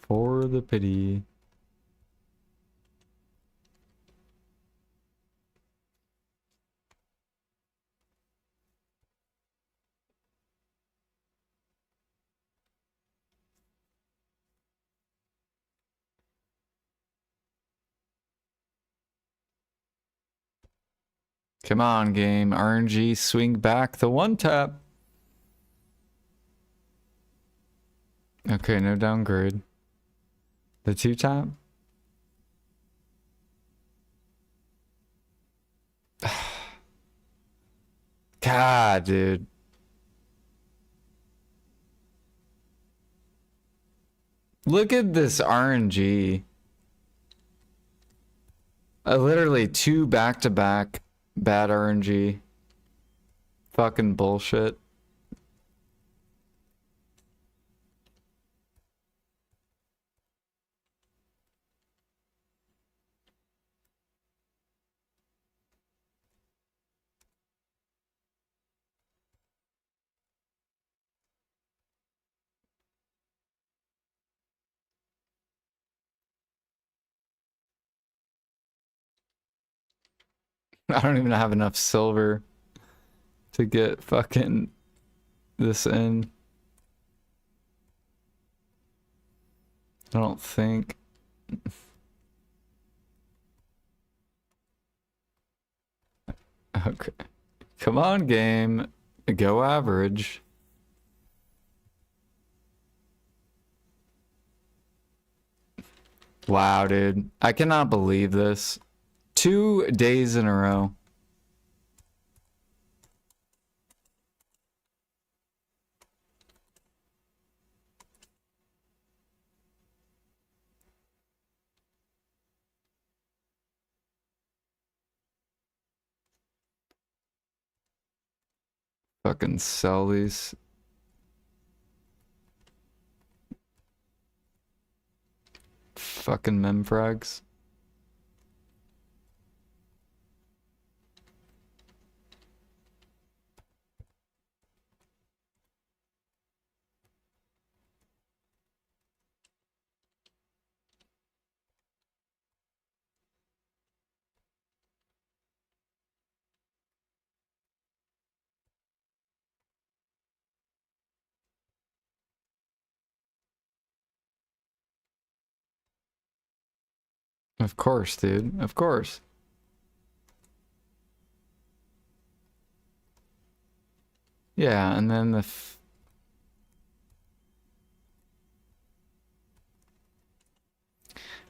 For the pity. Come on, game. RNG, swing back the one tap. Okay, no downgrade. The two tap? God, dude. Look at this RNG. Literally two back-to-back bad RNG. Fucking bullshit. I don't even have enough silver to get fucking this in. I don't think. Okay. Come on, game. Go average. Wow, dude. I cannot believe this. 2 days in a row. Fucking sell these. Fucking memfrags. Of course, dude. Of course. Yeah, and then the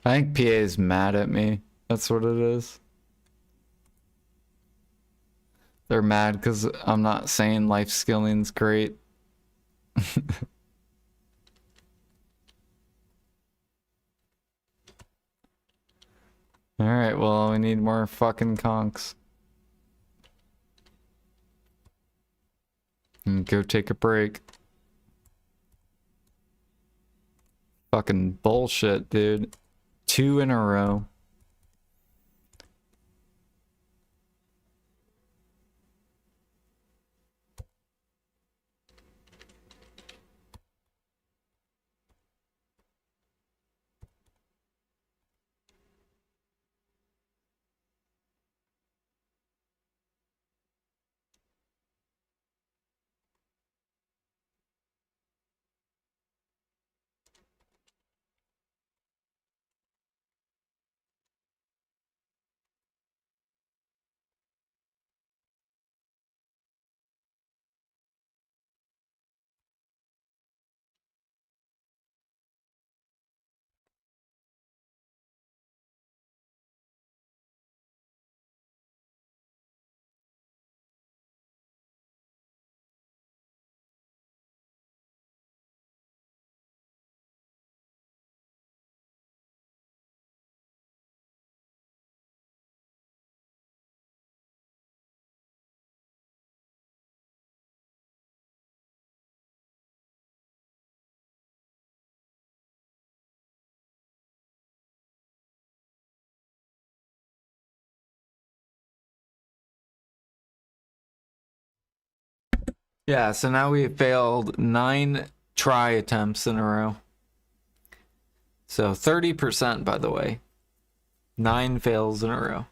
I think PA is mad at me. That's what it is. They're mad because I'm not saying life skilling's great. Alright, well, we need more fucking conks. And go take a break. Fucking bullshit, dude. 2 in a row. Yeah, so now we failed 9 try attempts in a row. So 30%, by the way. 9 fails in a row.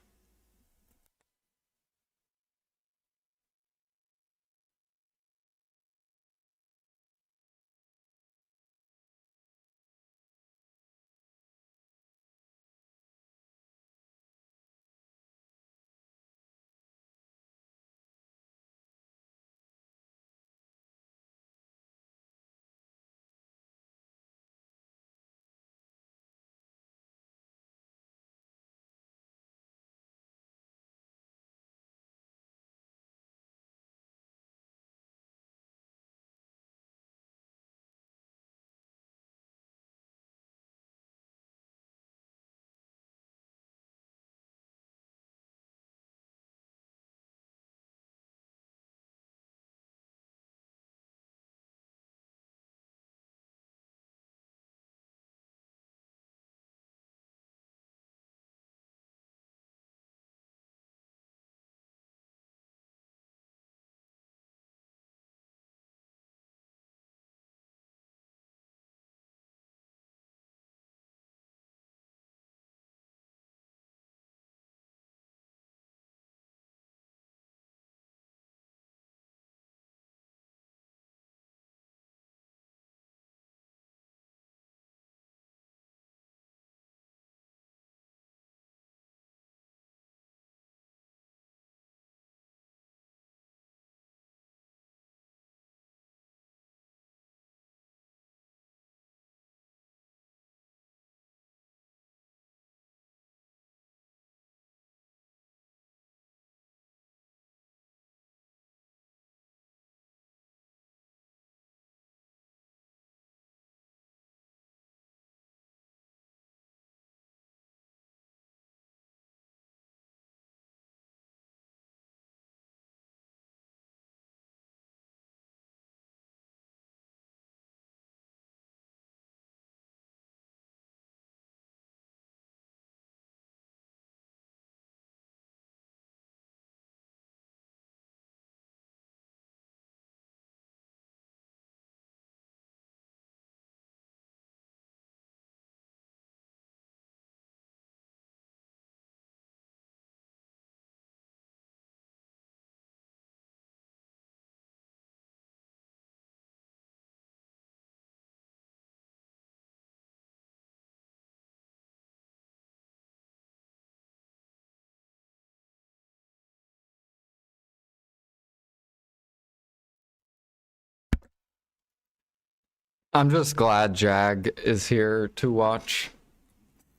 I'm just glad Jag is here to watch,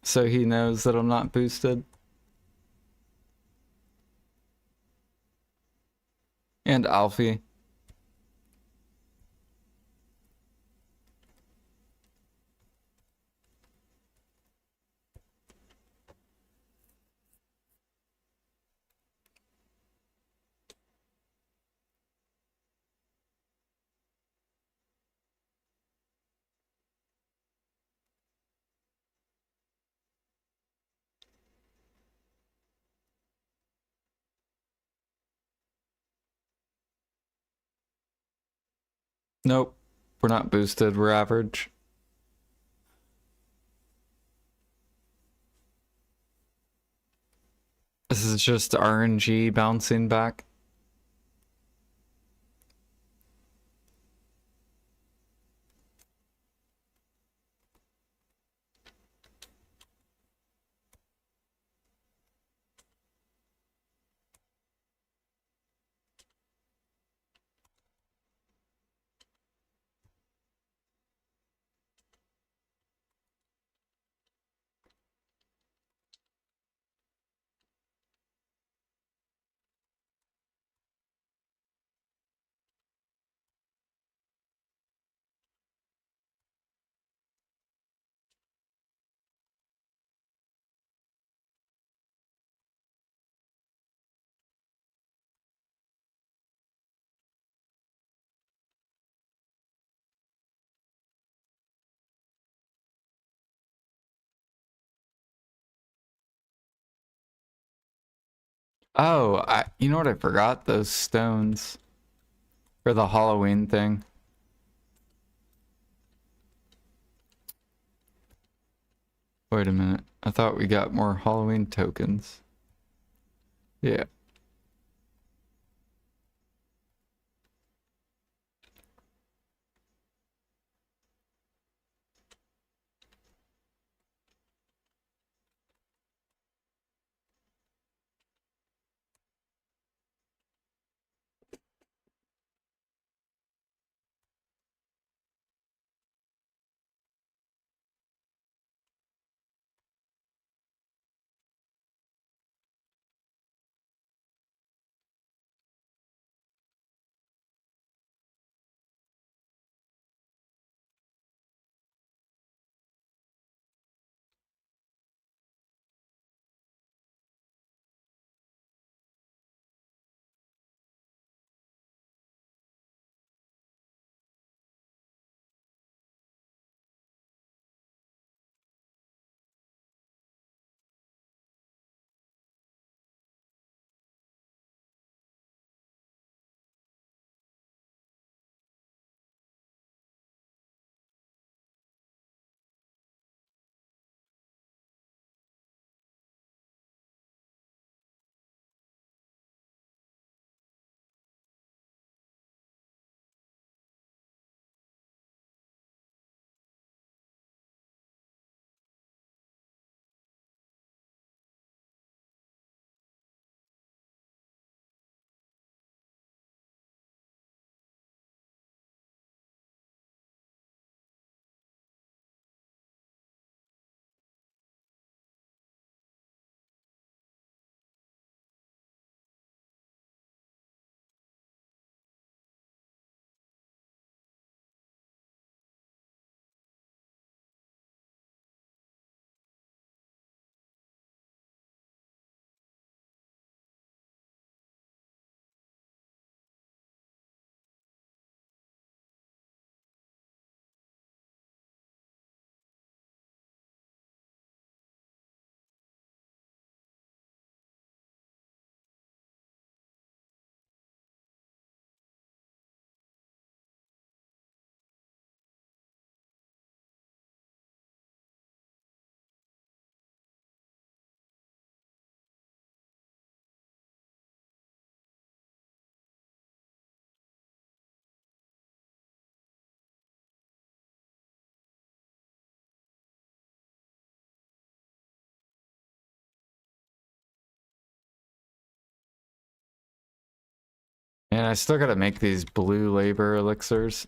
so he knows that I'm not boosted. And Alfie. Nope, we're not boosted, we're average. This is just RNG bouncing back. Oh, you know what I forgot? Those stones. For the Halloween thing. Wait a minute. I thought we got more Halloween tokens. Yeah. And I still gotta make these blue labor elixirs.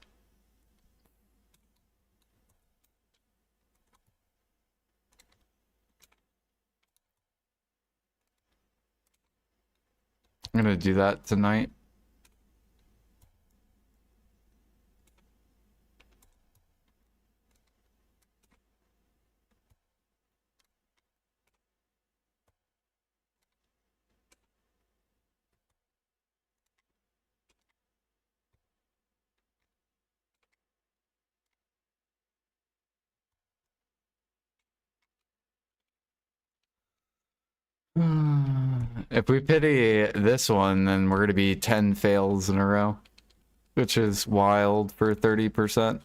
I'm gonna do that tonight. If we pity this one, then we're gonna be 10 fails in a row, which is wild for 30%.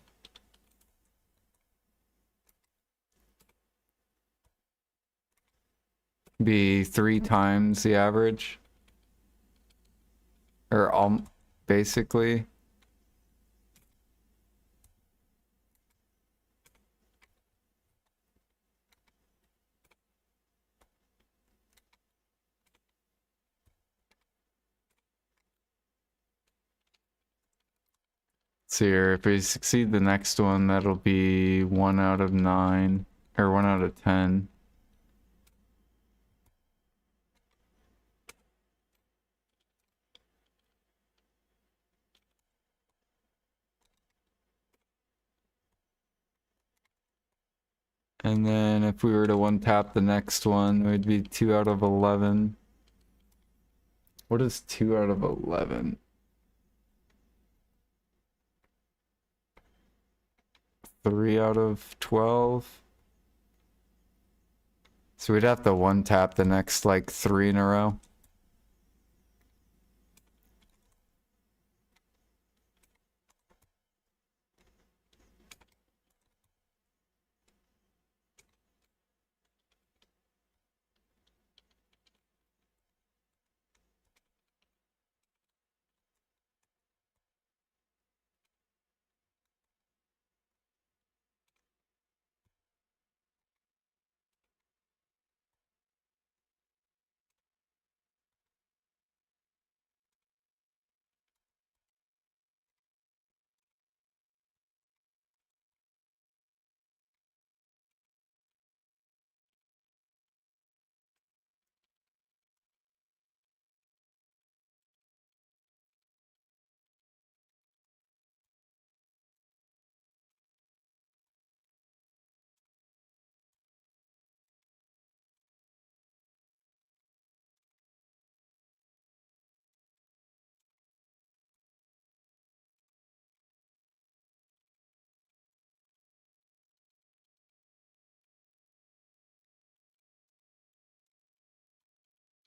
Be 3 times the average. Or basically. So here, if we succeed the next one, that'll be 1 out of 9, or 1 out of 10. And then if we were to 1-tap the next one, it would be 2 out of 11. What is 2 out of 11? 3 out of 12. So we'd have to 1-tap the next like 3 in a row.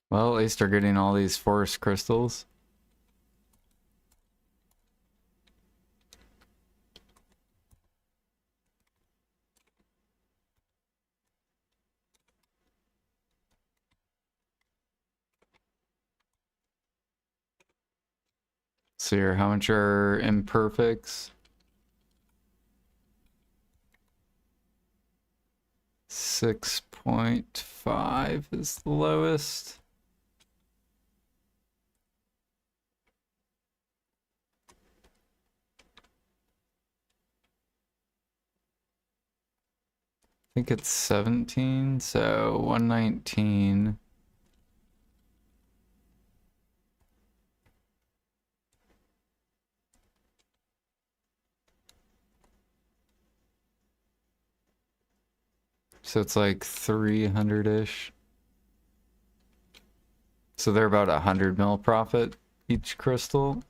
Well, at least they're getting all these forest crystals. So here, how much are imperfects? 6.5 is the lowest. I think it's 17, so 119. So it's like 300-ish. So they're about 100 mil profit each crystal.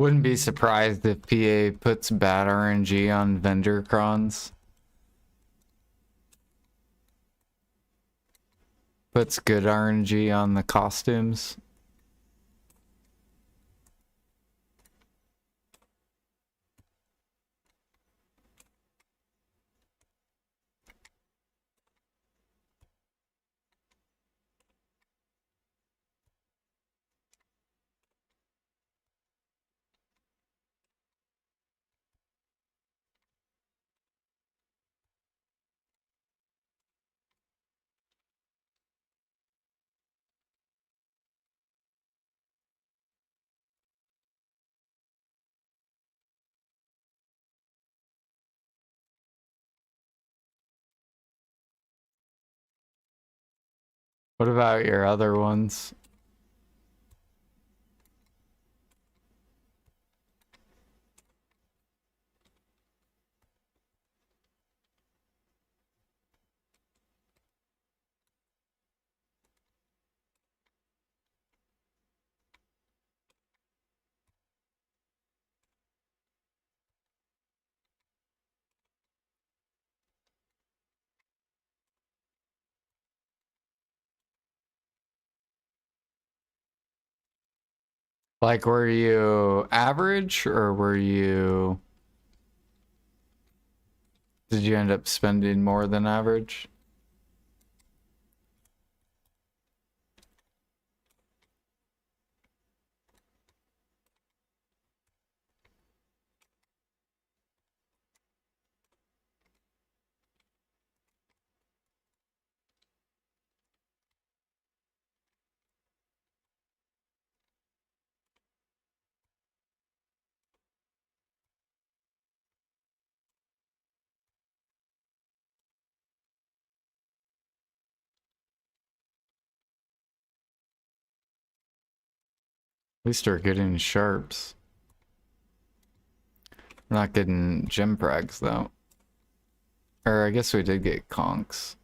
Wouldn't be surprised if PA puts bad RNG on vendor crons. Puts good RNG on the costumes. What about your other ones? Like, were you average or were you... Did you end up spending more than average? least we're getting sharps. We're not getting gem frags though. Or I guess we did get conks.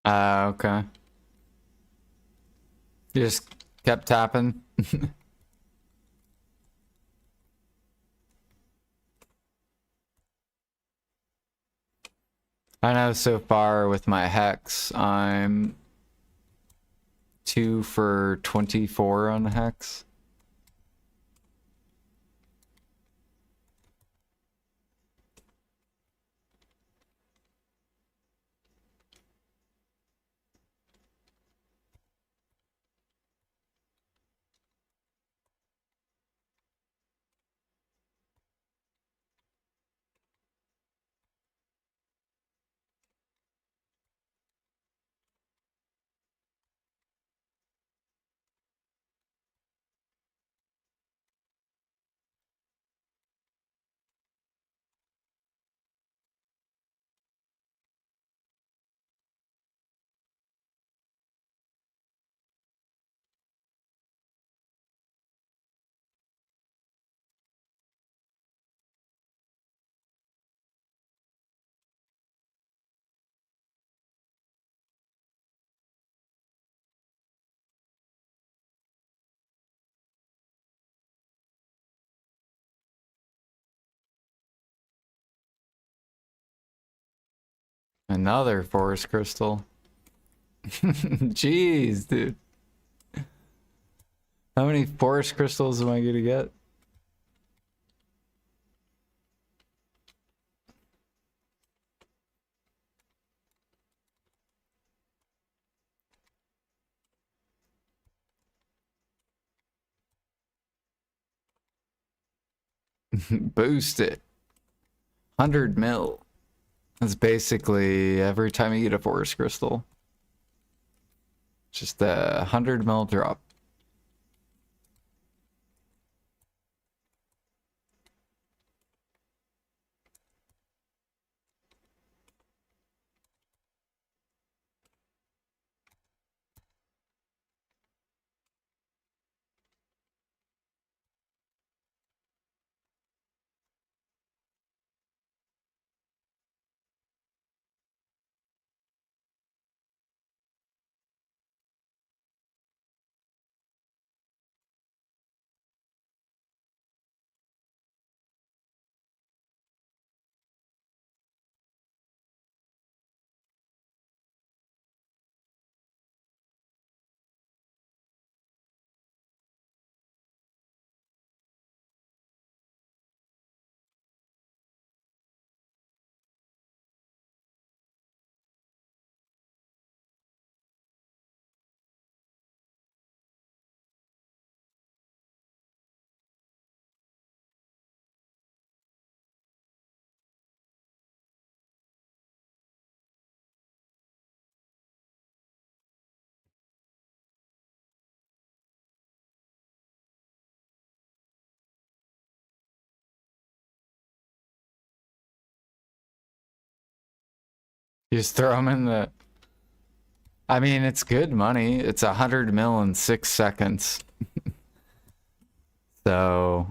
Okay. You just kept tapping. I know so far with my hex, I'm 2 for 24 on hex. Another forest crystal. Jeez, dude. How many forest crystals am I gonna get? Boost it. 100 mil. That's basically every time you get a forest crystal. Just a 100 mil drop. You just throw them in the... I mean, it's good money. It's 100 mil in 6 seconds. So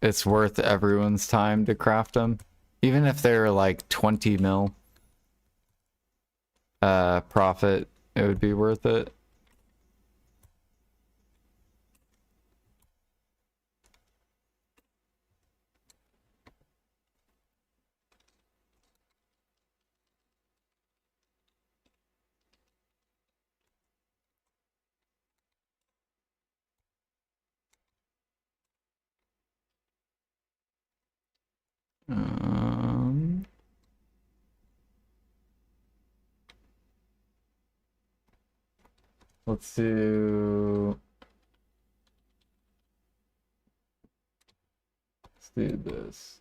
it's worth everyone's time to craft them. Even if they're like 20 mil profit, it would be worth it. Um, let's do this.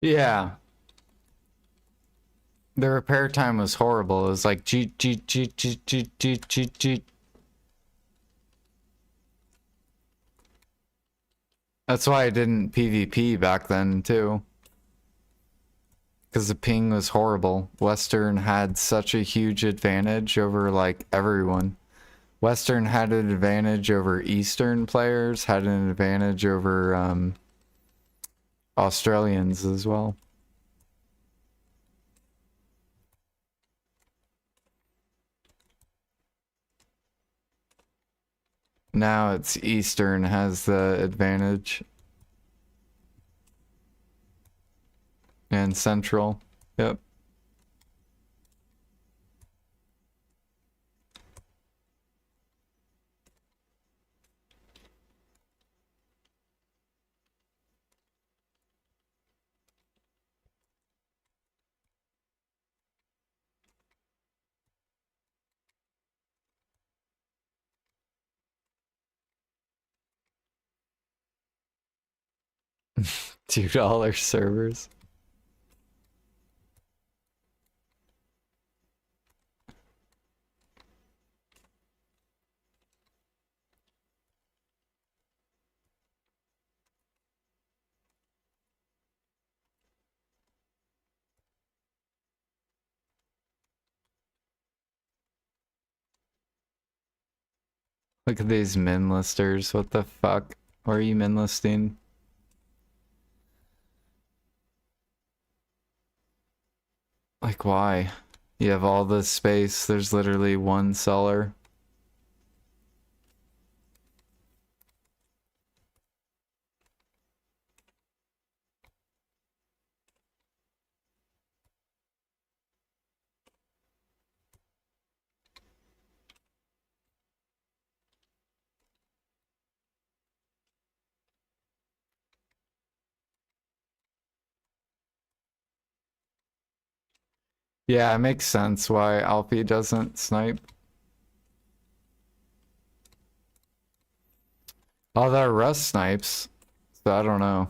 Yeah, the repair time was horrible. It was like cheat, cheat, cheat, cheat, cheat, cheat, cheat, cheat. That's why I didn't PvP back then too, because the ping was horrible. Western had such a huge advantage over like everyone. Western had an advantage over Eastern players, had an advantage over Australians as well. Now it's Eastern has the advantage. And Central. Yep. $2 servers. Look at these min listers. What the fuck? Why are you min listing? Like, why? You have all this space. There's literally one seller. Yeah, it makes sense why Alfie doesn't snipe. Oh, that Russ snipes. So I don't know.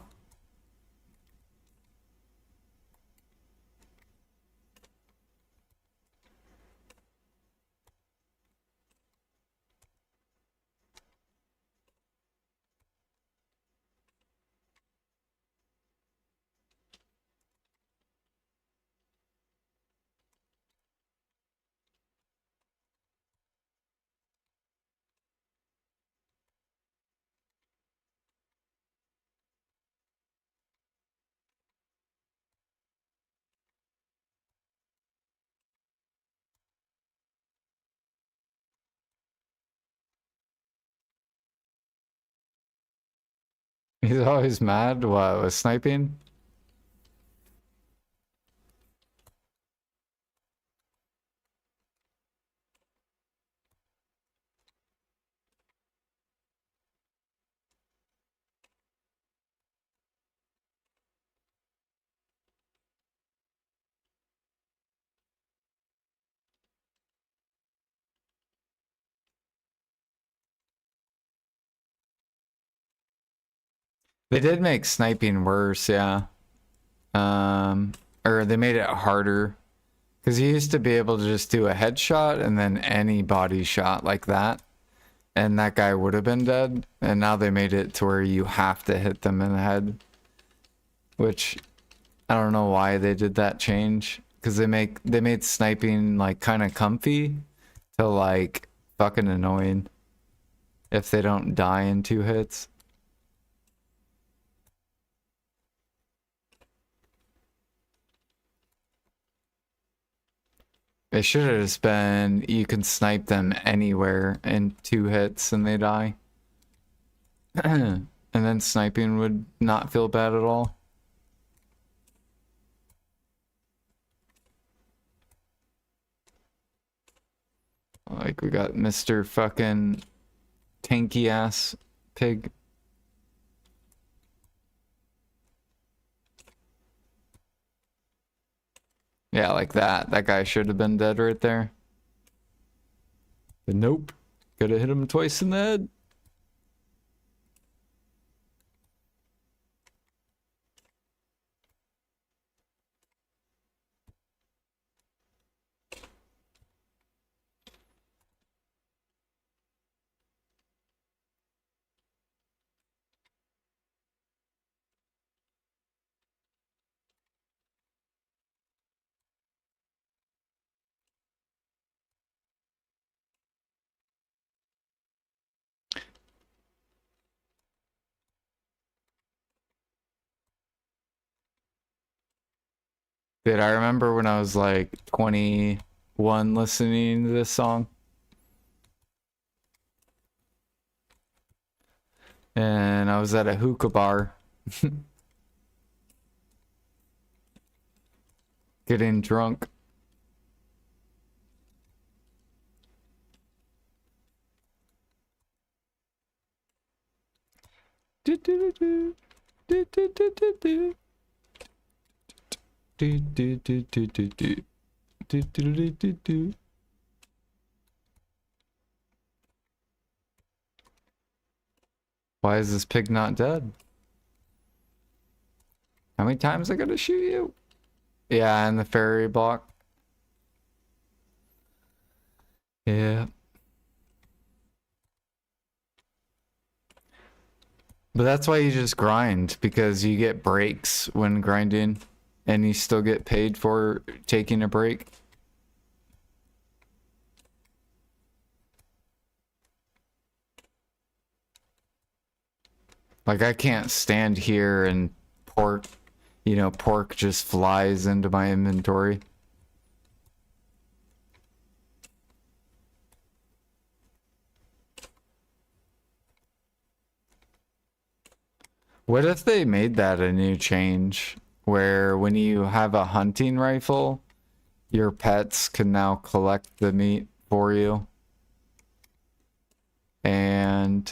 He's always mad. What, with sniping? They did make sniping worse, yeah. Or they made it harder. Because you used to be able to just do a headshot and then any body shot like that. And that guy would have been dead. And now they made it to where you have to hit them in the head. Which, I don't know why they did that change. Because they made sniping like kind of comfy to like fucking annoying if they don't die in 2 hits. It should have just been you can snipe them anywhere in 2 hits and they die. And then sniping would not feel bad at all. Like we got Mr. fucking tanky ass pig. Yeah, like that. That guy should have been dead right there. But nope. Could have hit him twice in the head. Dude, I remember when I was like 21 listening to this song. And I was at a hookah bar. Getting drunk. Do, do, do, do, do, do, do, do. Do, do, do, do, do, do. Do, do, do, do, do. Why is this pig not dead? How many times I gotta shoot you? Yeah, and the fairy block. Yeah. But that's why you just grind, because you get breaks when grinding, and you still get paid for taking a break. Like, I can't stand here and pork, you know, pork just flies into my inventory. What if they made that a new change, where when you have a hunting rifle, your pets can now collect the meat for you? And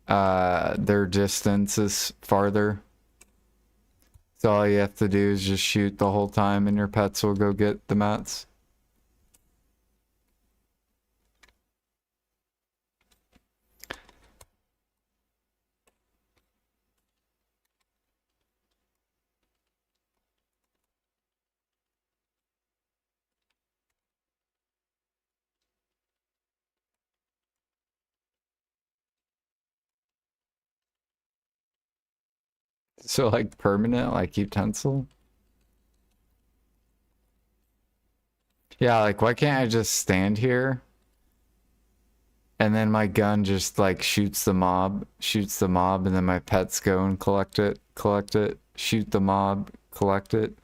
their distance is farther. So all you have to do is just shoot the whole time and your pets will go get the mats. So like permanent, like utensil? Yeah, like why can't I just stand here and then my gun just like shoots the mob, and then my pets go and collect it, shoot the mob, collect it,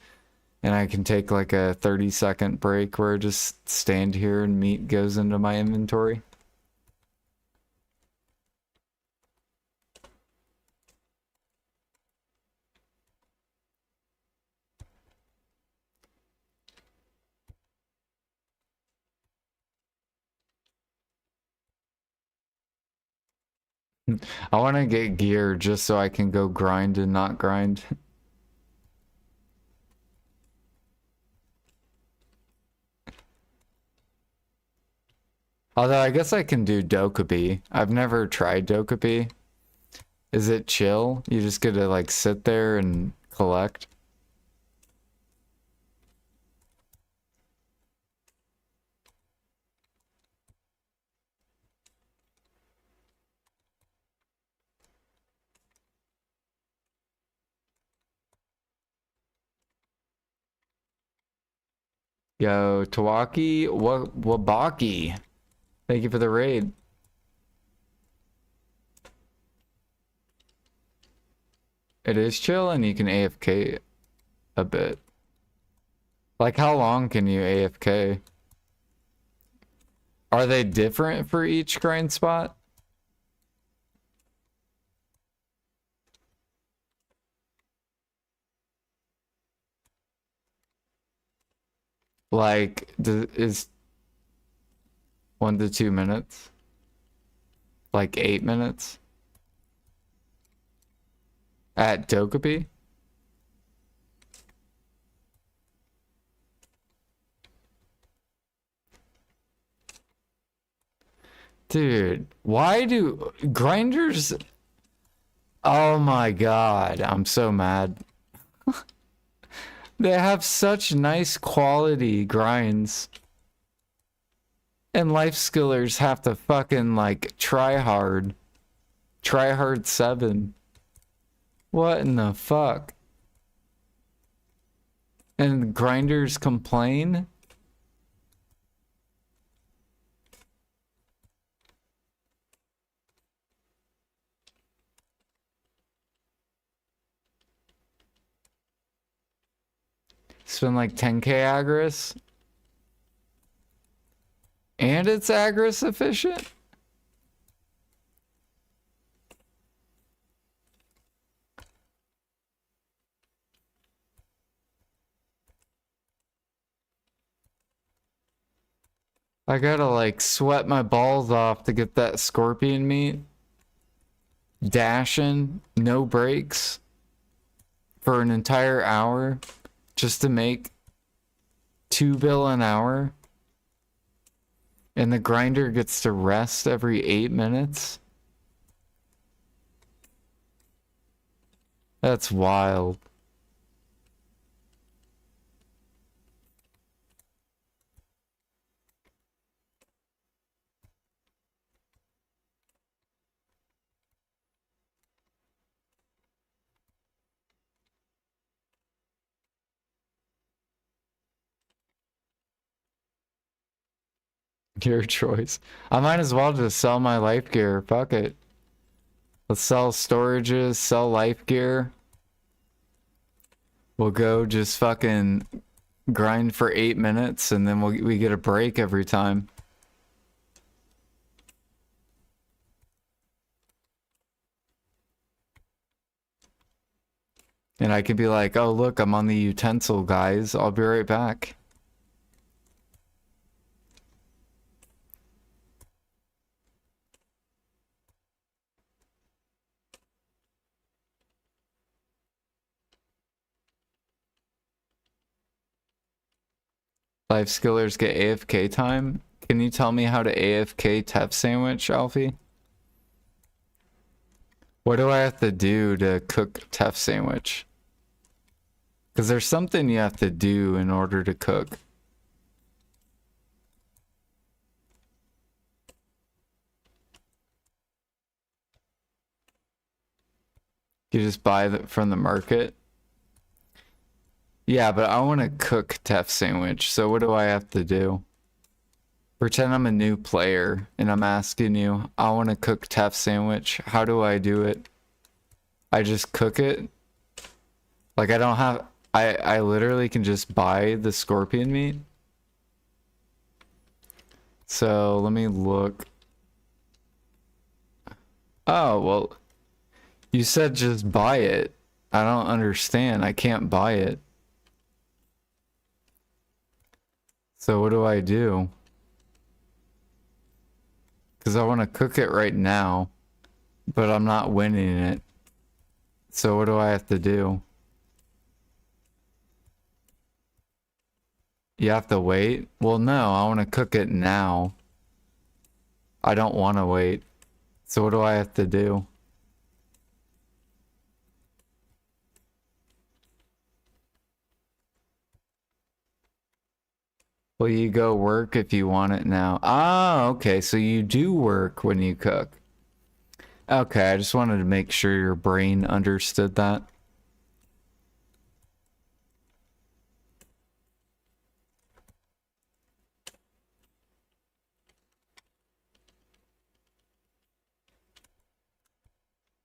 and I can take like a 30-second break where I just stand here and meat goes into my inventory. I want to get gear just so I can go grind and not grind. Although I guess I can do Dokkaebi. I've never tried Dokkaebi. Is it chill? You just get to like sit there and collect? Yo, Tawaki Wabaki. Thank you for the raid. It is chill and you can AFK a bit. Like how long can you AFK? Are they different for each grind spot? Like, is 1 to 2 minutes? Like 8 minutes? At Dokkaebi? Dude, why do grinders... Oh my god, I'm so mad. They have such nice quality grinds. And life skillers have to fucking like try hard. Try hard 7. What in the fuck? And grinders complain? Spend like 10k agris? And it's agris efficient? I gotta like sweat my balls off to get that scorpion meat. Dashing, no breaks for an entire hour just to make 2 bill an hour. And the grinder gets to rest every 8 minutes. That's wild. Your choice. I might as well just sell my life gear. Fuck it. Let's sell storages, sell life gear. We'll go just fucking grind for 8 minutes and then we get a break every time. And I could be like, oh look, I'm on the utensil, guys. I'll be right back. Life skillers get AFK time. Can you tell me how to AFK Tef sandwich, Alfie? What do I have to do to cook Tef sandwich? Because there's something you have to do in order to cook. You just buy it from the market. Yeah, but I want to cook Tef sandwich. So what do I have to do? Pretend I'm a new player and I'm asking you, I want to cook Tef sandwich. How do I do it? I just cook it? Like I don't have... I literally can just buy the scorpion meat. So let me look. Oh, well, you said just buy it. I don't understand. I can't buy it. So what do I do? Because I want to cook it right now, but I'm not winning it. So what do I have to do? You have to wait? Well, no, I want to cook it now. I don't want to wait. So what do I have to do? Well, you go work if you want it now. Ah, okay, so you do work when you cook. Okay, I just wanted to make sure your brain understood that.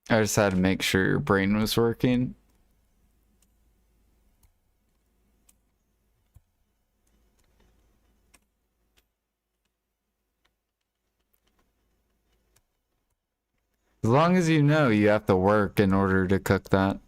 I just had to make sure your brain was working. As long as you know you have to work in order to cook that.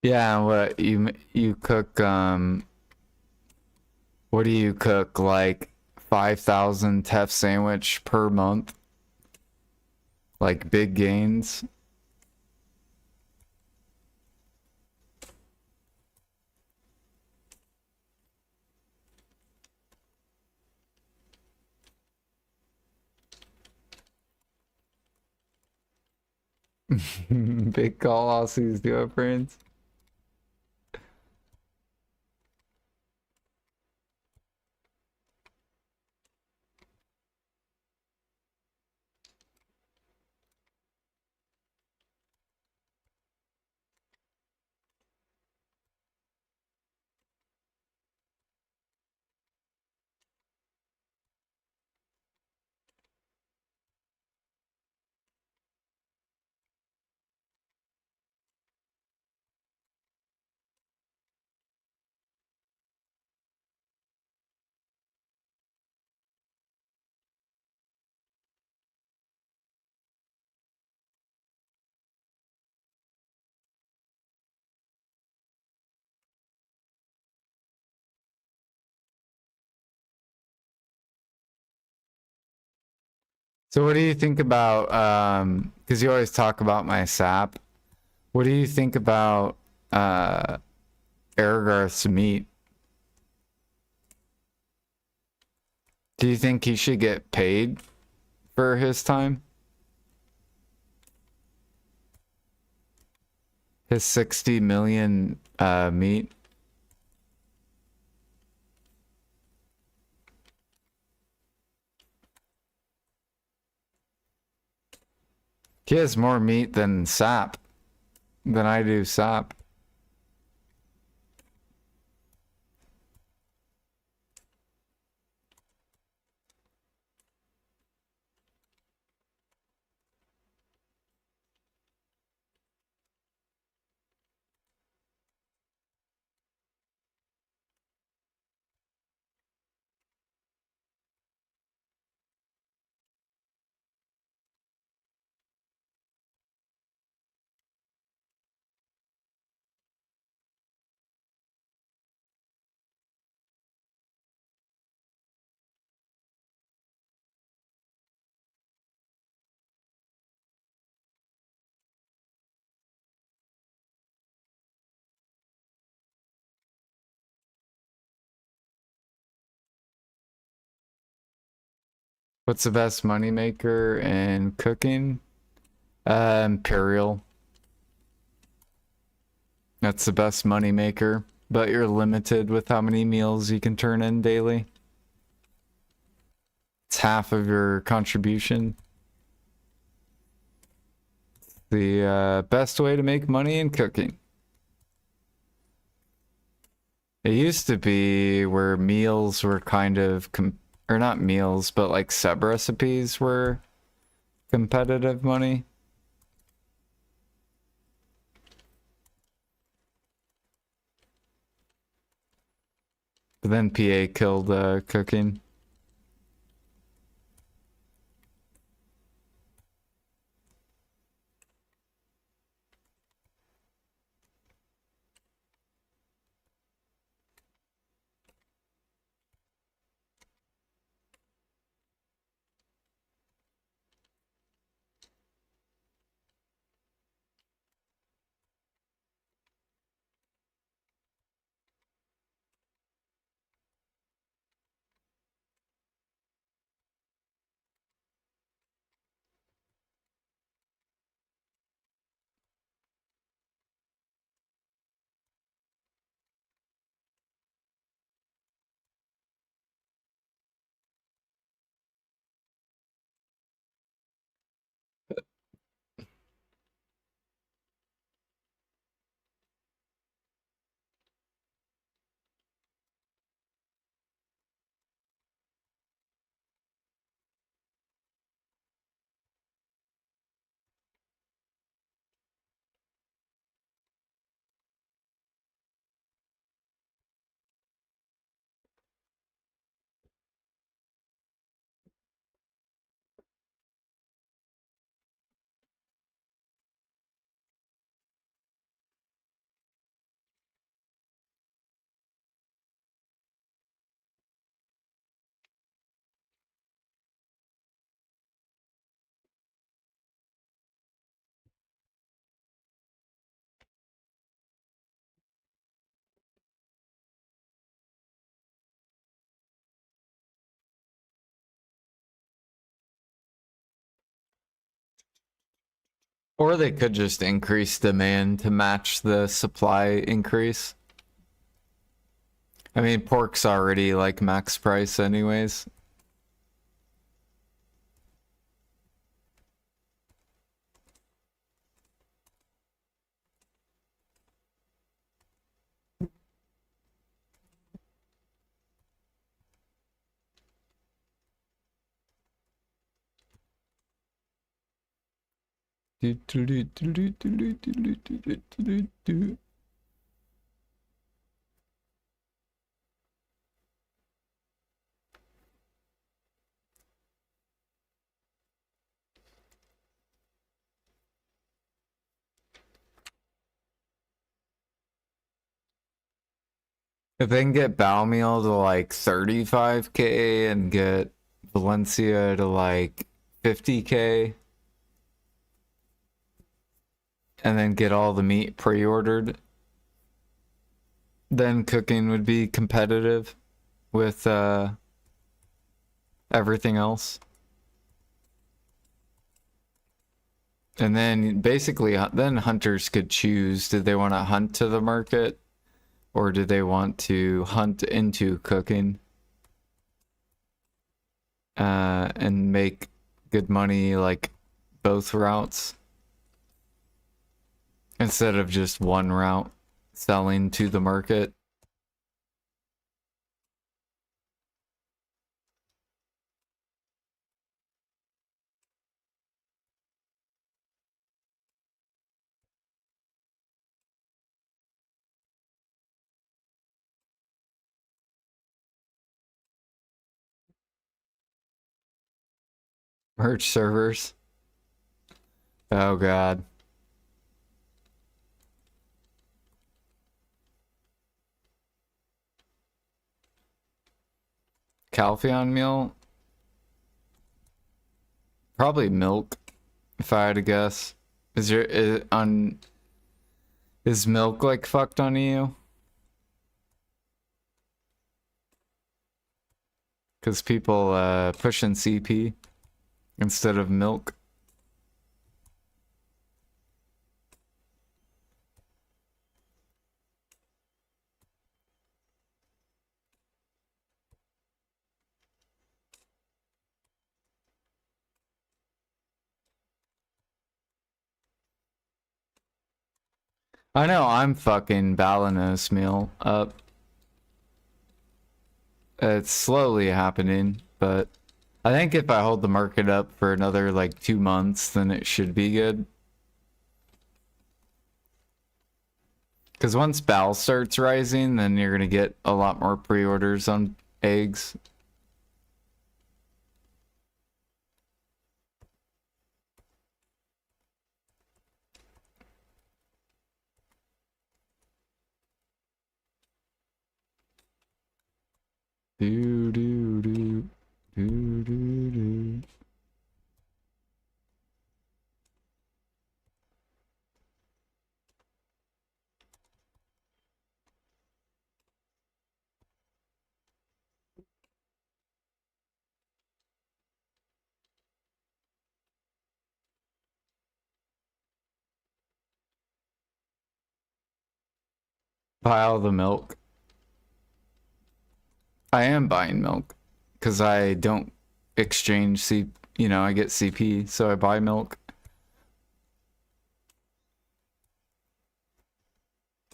Yeah, what you cook what do you cook, like 5,000 Tef sandwich per month? Like big gains? Big call Aussies do it, friends. So what do you think about because you always talk about my sap. What do you think about Aragorn's meat? Do you think he should get paid for his time? His 60 million meat. He has more meat than sap. Than I do sap. What's the best moneymaker in cooking? Imperial. That's the best moneymaker, but you're limited with how many meals you can turn in daily. It's half of your contribution. The best way to make money in cooking. It used to be where meals were kind of, or not meals, but like sub recipes were competitive money. But then PA killed cooking. Or they could just increase demand to match the supply increase. I mean, pork's already like max price anyways. If they can get Balmeal to like 35K and get Valencia to like 50K and then get all the meat pre-ordered, then cooking would be competitive with everything else. And then basically, then hunters could choose, did they want to hunt to the market or do they want to hunt into cooking and make good money like both routes instead of just one route selling to the market. Merge servers. Oh god. Calpheon meal? Probably milk, if I had to guess. Is milk like fucked on you? Because people pushing CP instead of milk. I know I'm fucking Balanos meal up. It's slowly happening, but I think if I hold the market up for another like 2 months, then it should be good. Because once Bal starts rising, then you're gonna get a lot more pre-orders on eggs. Do do do do do do. Buy all the milk. I am buying milk because I don't exchange I get CP, so I buy milk.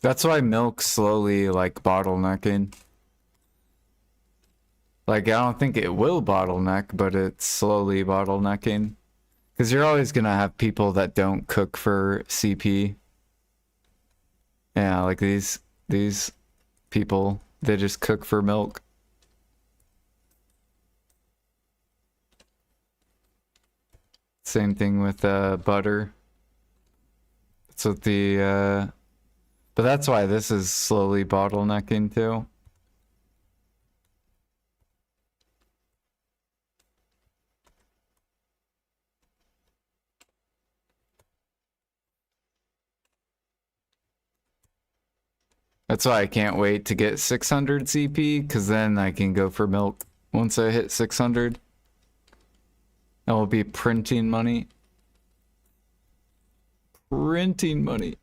That's why milk's slowly like bottlenecking. Like I don't think it will bottleneck, but it's slowly bottlenecking. Because you're always gonna have people that don't cook for CP. Yeah, like these people, they just cook for milk. Same thing with butter. That's what but that's why this is slowly bottlenecking too. That's why I can't wait to get 600 CP, because then I can go for milk once I hit 600. I will be printing money. Printing money.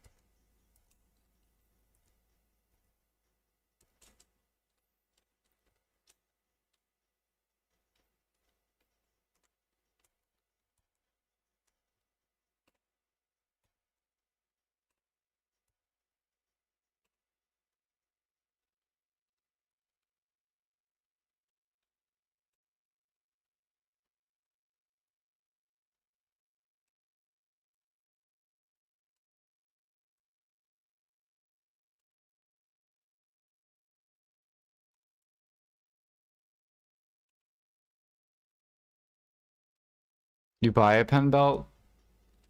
You buy a pen belt?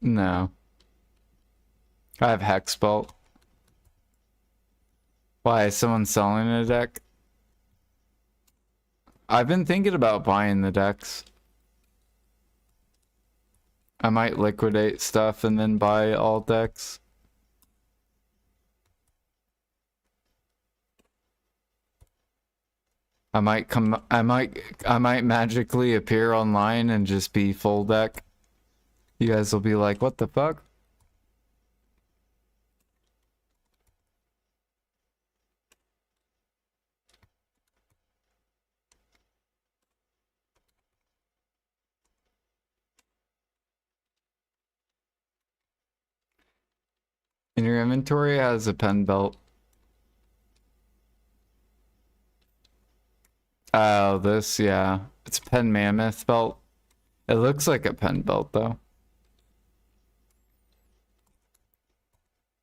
No. I have hex belt. Why, is someone selling a deck? I've been thinking about buying the decks. I might liquidate stuff and then buy all decks. I might magically appear online and just be full deck. You guys will be like, what the fuck? And your inventory has a pen belt. Oh, this, yeah. It's a pen mammoth belt. It looks like a pen belt, though.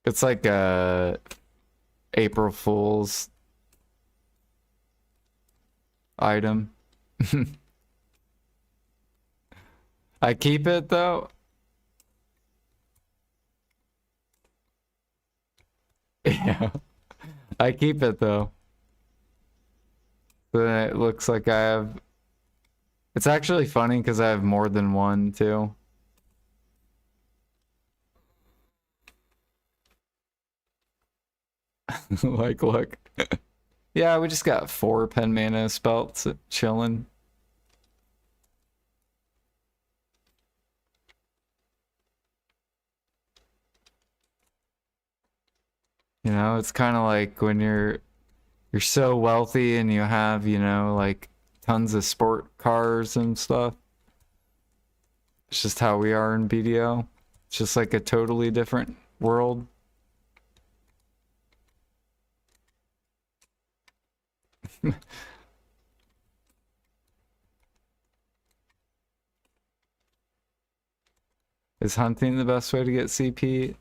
It's like a April Fool's item. I keep it, though. Yeah. I keep it, though. Then it looks like I have... It's actually funny because I have more than one, too. Like, look. Yeah, we just got 4 pen mana belts chilling. You know, it's kind of like when you're so wealthy and you have, you know, like tons of sport cars and stuff. It's just how we are in BDO. It's just like a totally different world. Is hunting the best way to get CP?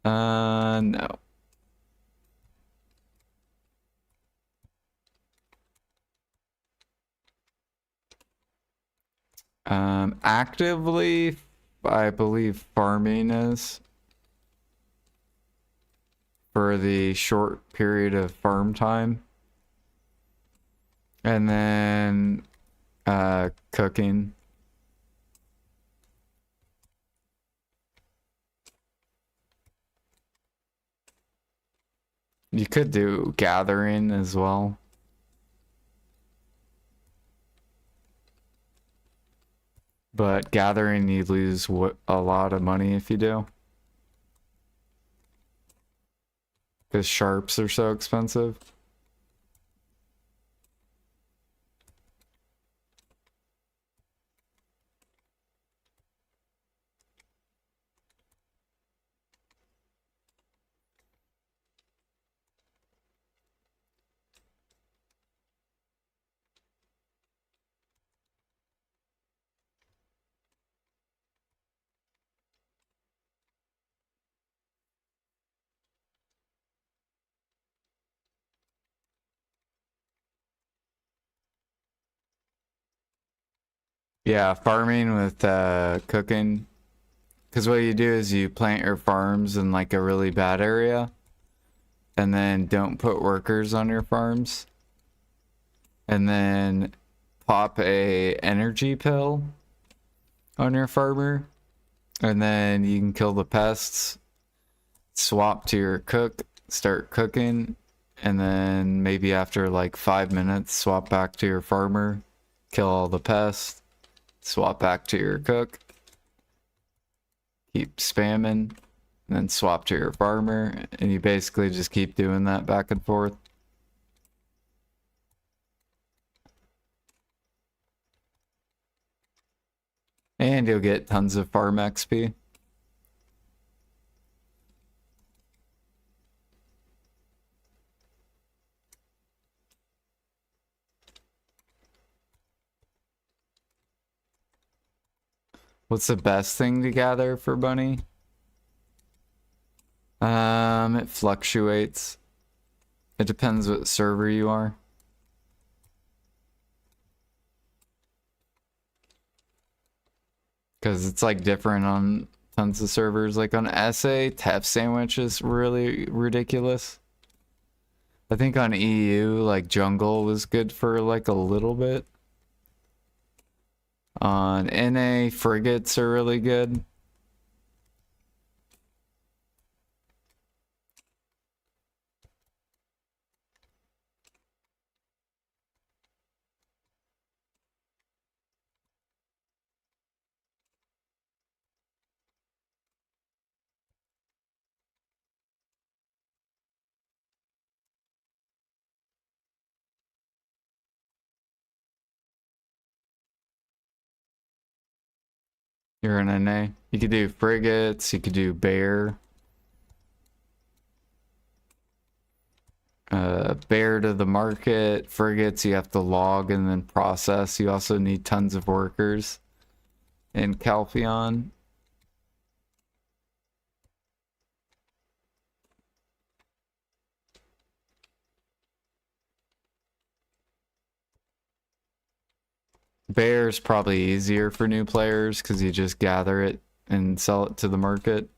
No. Actively, I believe farming is for the short period of farm time. And then, cooking. You could do gathering as well. But gathering, you lose a lot of money if you do. Because sharps are so expensive. Yeah, farming with cooking. Because what you do is you plant your farms in like a really bad area. And then don't put workers on your farms. And then pop a energy pill on your farmer. And then you can kill the pests. Swap to your cook. Start cooking. And then maybe after like 5 minutes, swap back to your farmer. Kill all the pests. Swap back to your cook. Keep spamming. And then swap to your farmer. And you basically just keep doing that back and forth. And you'll get tons of farm XP. What's the best thing to gather for Bunny? It fluctuates. It depends what server you are. Because it's like different on tons of servers. Like on SA, tap sandwich is really ridiculous. I think on EU, like jungle was good for like a little bit. On NA, frigates are really good. You're an NA. You could do frigates, you could do bear. Bear to the market. Frigates you have to log and then process. You also need tons of workers in Calpheon. Bear is probably easier for new players because you just gather it and sell it to the market.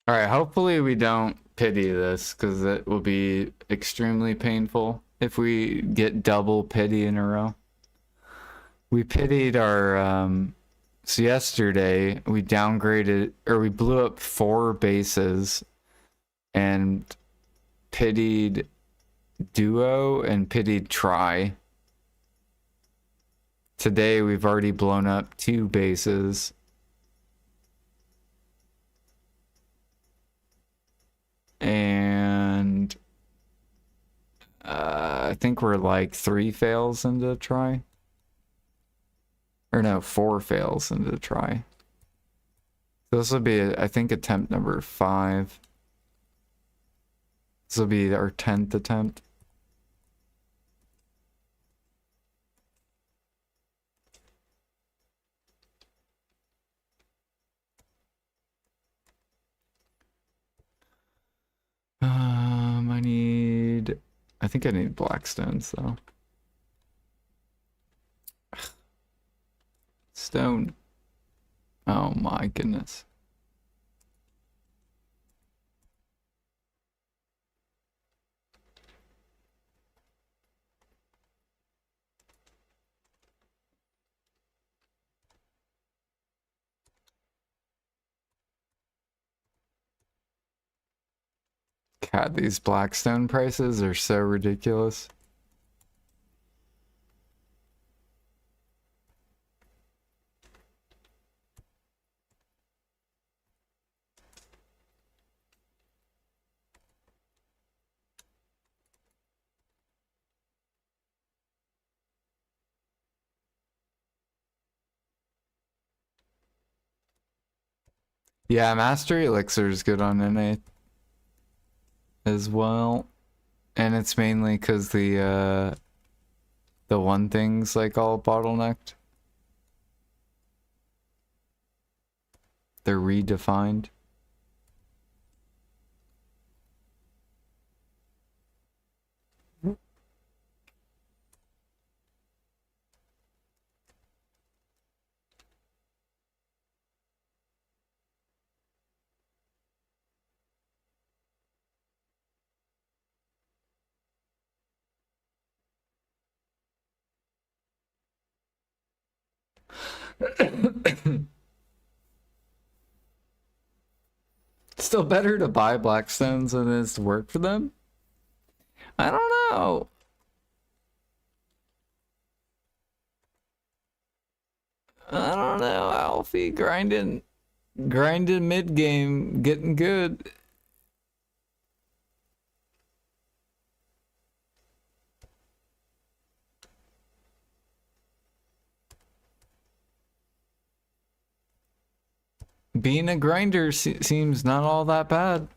All right, hopefully we don't pity this because it will be extremely painful if we get double pity in a row. We pitied our, so yesterday we downgraded, or we blew up 4 bases and pitied duo and pitied try. Today we've already blown up 2 bases. And I think we're like 3 fails into try. Or no, 4 fails into try. So this will be, I think, attempt number 5. This will be our 10th attempt. I think I need blackstones though. Stone. Oh my goodness. God, these blackstone prices are so ridiculous. Yeah, Mastery Elixir is good on NA as well. And it's mainly because the one thing's like all bottlenecked. They're redefined. Still better to buy blackstones than it is to work for them? I don't know. I don't know, Alfie. Grinding mid game, getting good. Being a grinder seems not all that bad.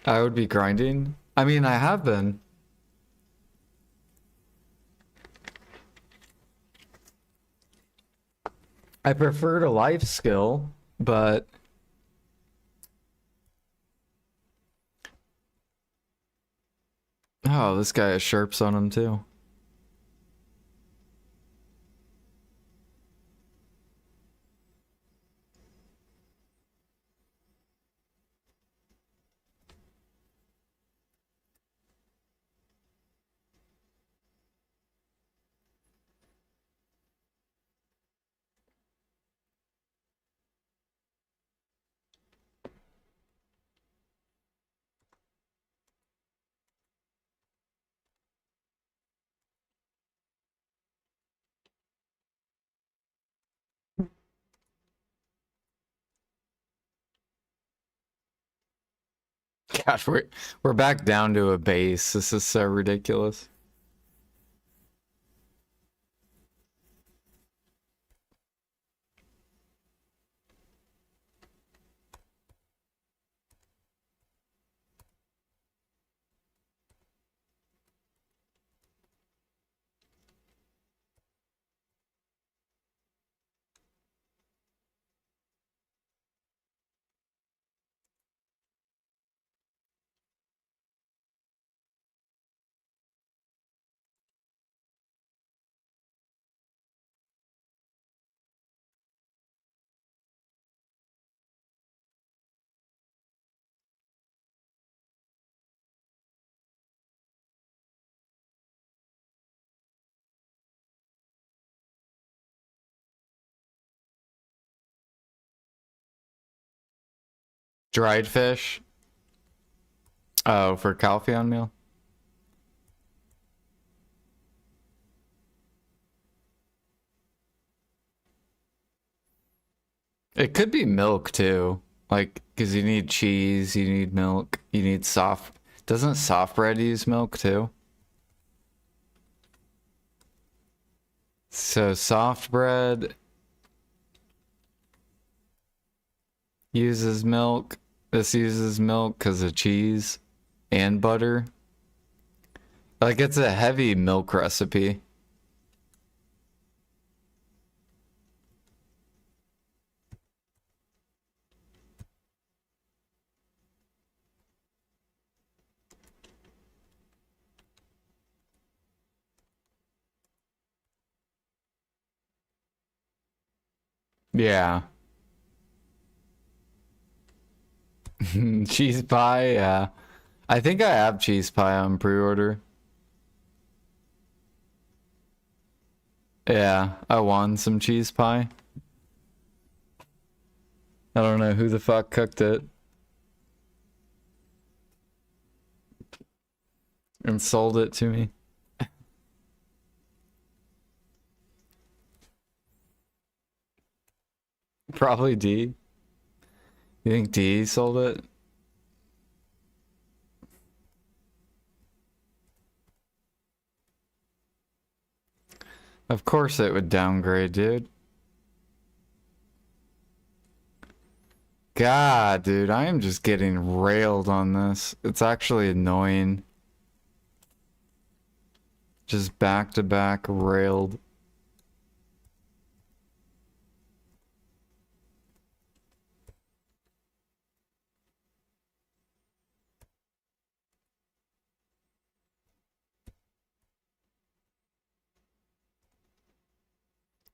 I would be grinding. I mean, I have been. I preferred a life skill, but oh, this guy has sharps on him too. Gosh, we're back down to a base. This is so ridiculous. Dried fish. Oh, for Calpheon meal. It could be milk too. Like, because you need cheese, you need milk, you need soft. Doesn't soft bread use milk too? So soft bread uses milk. This uses milk because of cheese and butter. Like, it's a heavy milk recipe. Yeah. Cheese pie, yeah. I think I have cheese pie on pre-order. Yeah, I won some cheese pie. I don't know who the fuck cooked it and sold it to me. Probably D. You think D sold it? Of course it would downgrade, dude. God, dude, I am just getting railed on this. It's actually annoying. Just back to back railed.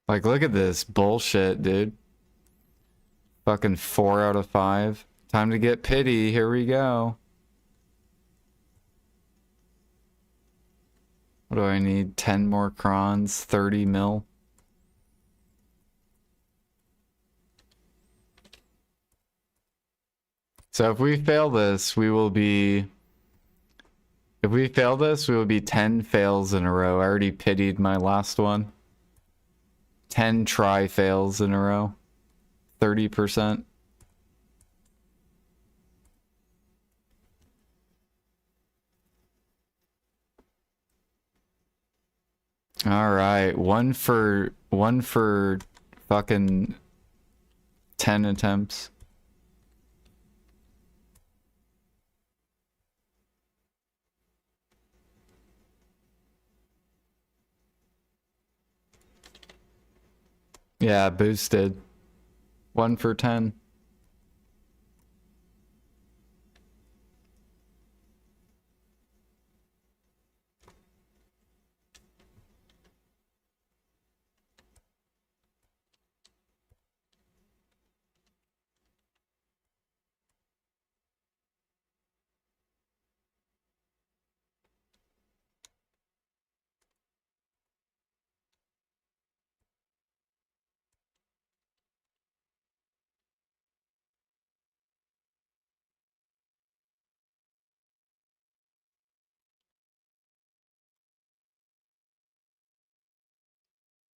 Like, look at this bullshit, dude. Fucking 4 out of 5. Time to get pity. Here we go. What do I need? 10 more crons, 30 mil. So if we fail this, we will be... If we fail this, we will be 10 fails in a row. I already pitied my last one. 10 try fails in a row. 30%. All right, one for fucking 10 attempts. Yeah, boosted. 1 for 10.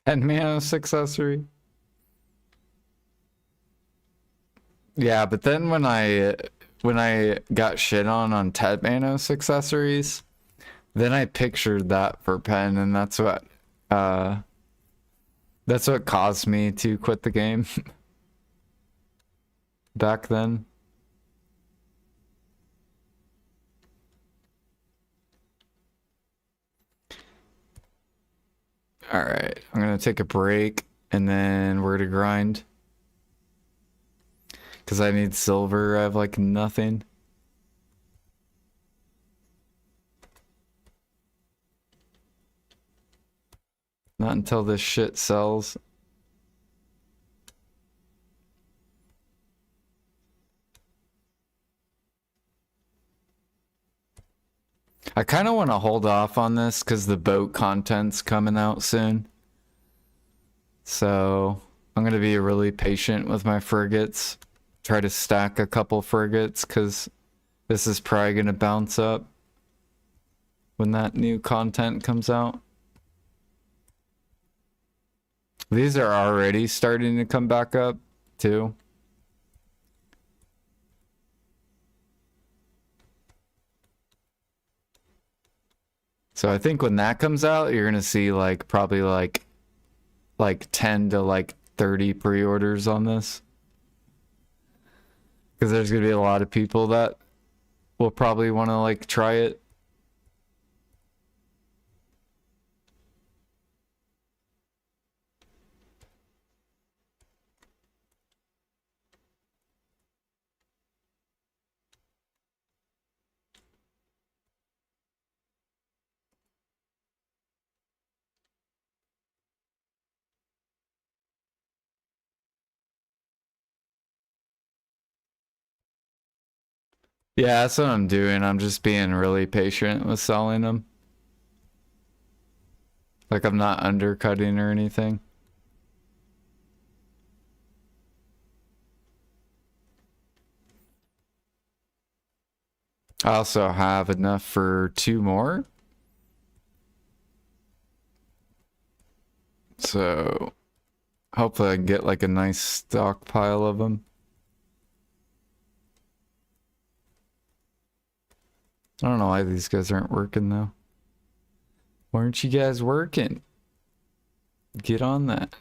And Manos accessory. Yeah, but then when I got shit on Ted Manos accessories, then I pictured that for pen, and uh that's what caused me to quit the game back then. All right, I'm gonna take a break, and then we're gonna grind because I need silver. I have like nothing. Not until this shit sells. I kind of want to hold off on this because the boat content's coming out soon. So I'm going to be really patient with my frigates. Try to stack a couple frigates because this is probably going to bounce up when that new content comes out. These are already starting to come back up too. So I think when that comes out, you're going to see like probably like 10 to like 30 pre-orders on this. Because there's going to be a lot of people that will probably want to like try it. Yeah, that's what I'm doing. I'm just being really patient with selling them. Like I'm not undercutting or anything. I also have enough for 2 more. So hopefully I can get like a nice stockpile of them. I don't know why these guys aren't working though. Why aren't you guys working? Get on that.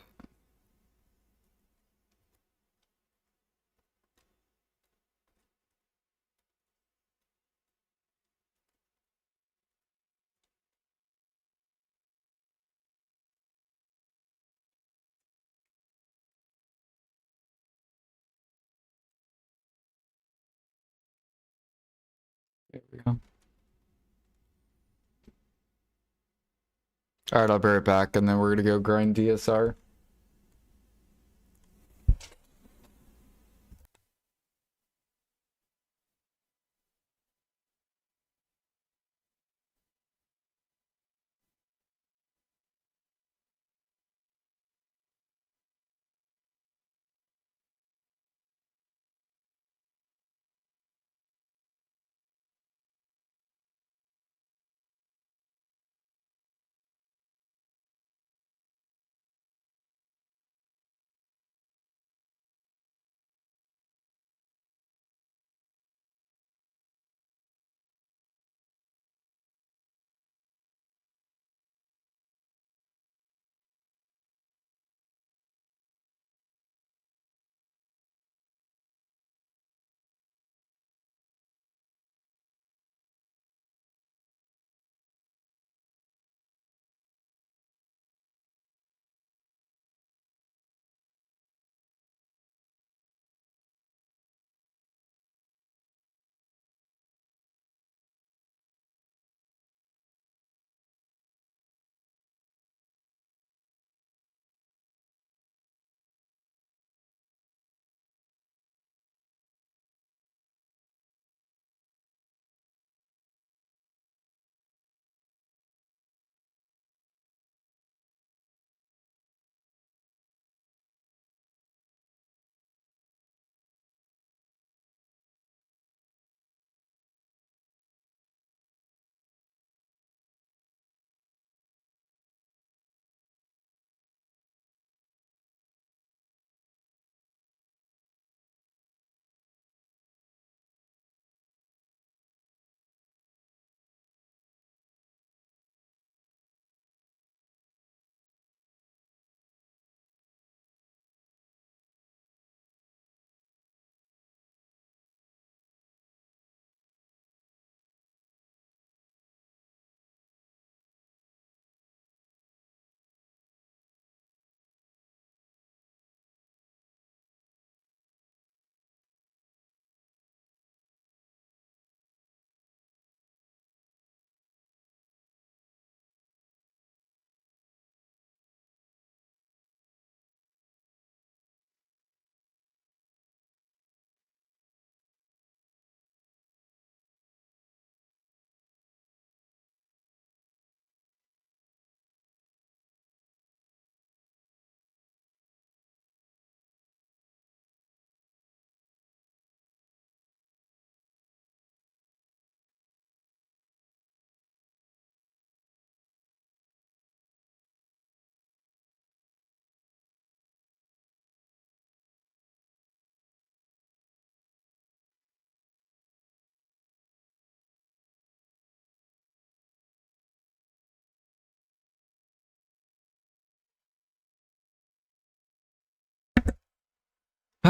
There we go. All right, I'll be right back and then we're gonna go grind DSR.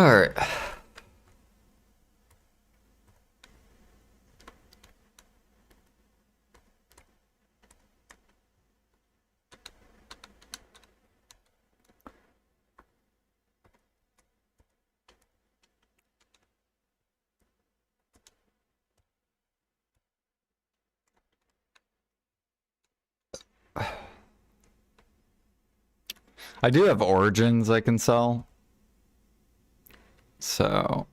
Alright. I do have origins I can sell. So,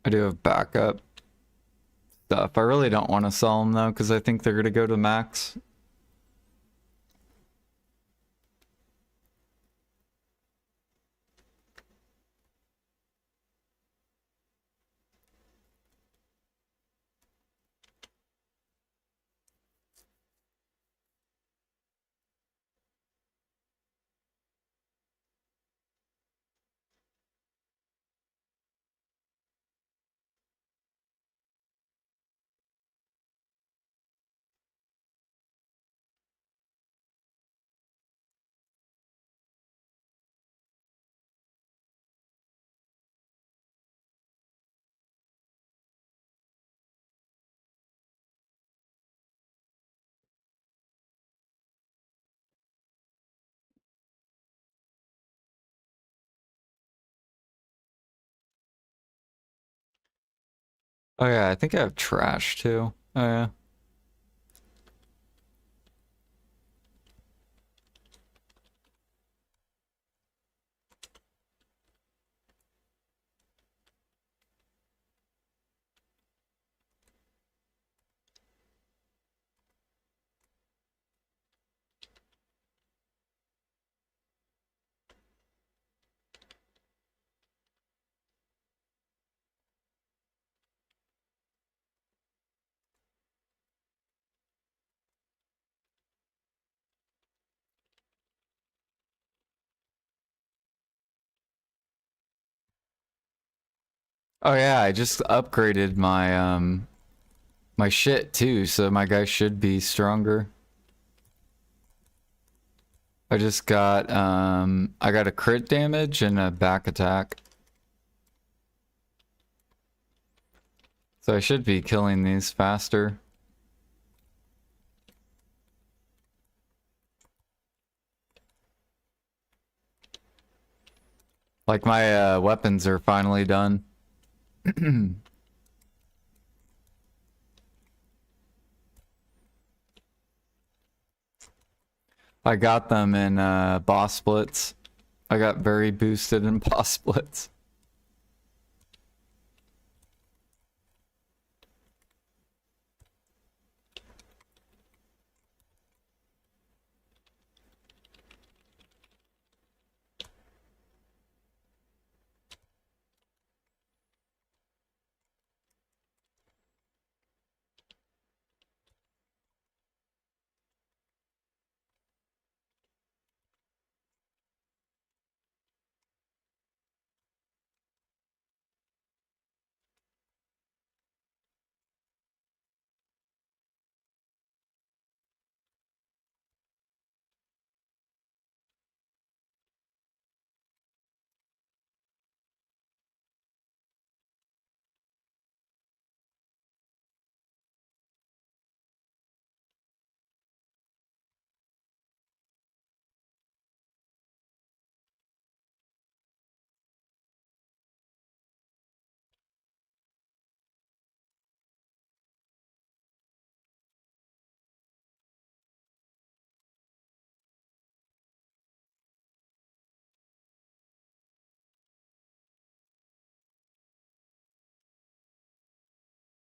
I do have backup stuff. I really don't want to sell them though, because I think they're going to go to max. Oh yeah, I think I have trash too. Oh yeah. Oh yeah, I just upgraded my shit too, so my guy should be stronger. I just got I got a crit damage and a back attack. So I should be killing these faster. Like my weapons are finally done. I got them in boss splits. I got very boosted in boss splits.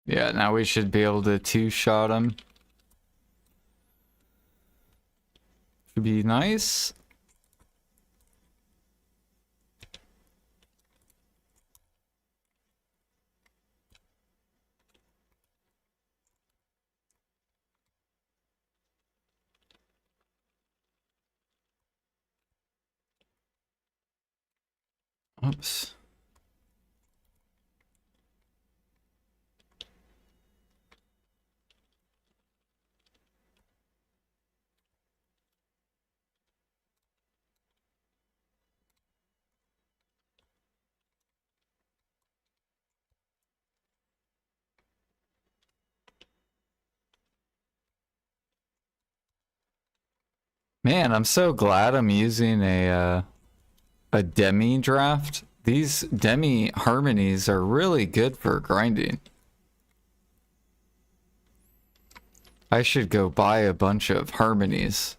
Yeah, now we should be able to two-shot him. Should be nice. Oops. Man, I'm so glad I'm using a demi draft. These demi harmonies are really good for grinding. I should go buy a bunch of harmonies.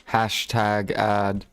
Hashtag ad.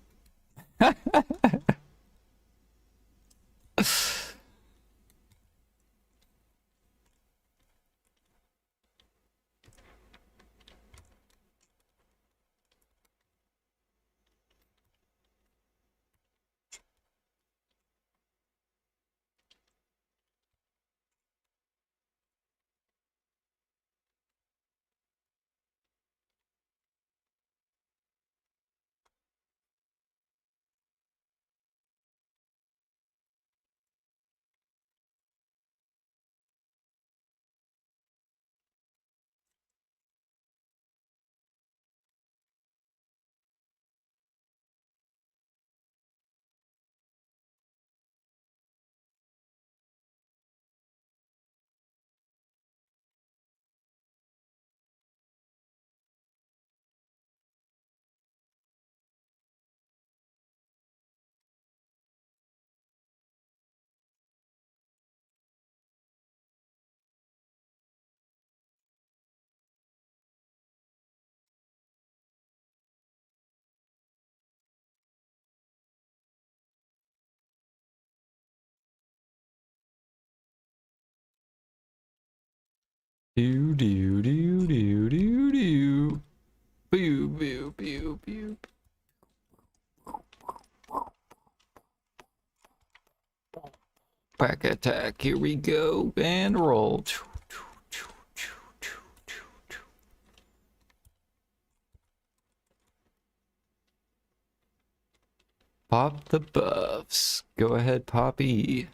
Do do do do do do. Boo boo boo boo. Back attack. Here we go and roll. Pop the buffs. Go ahead, Poppy.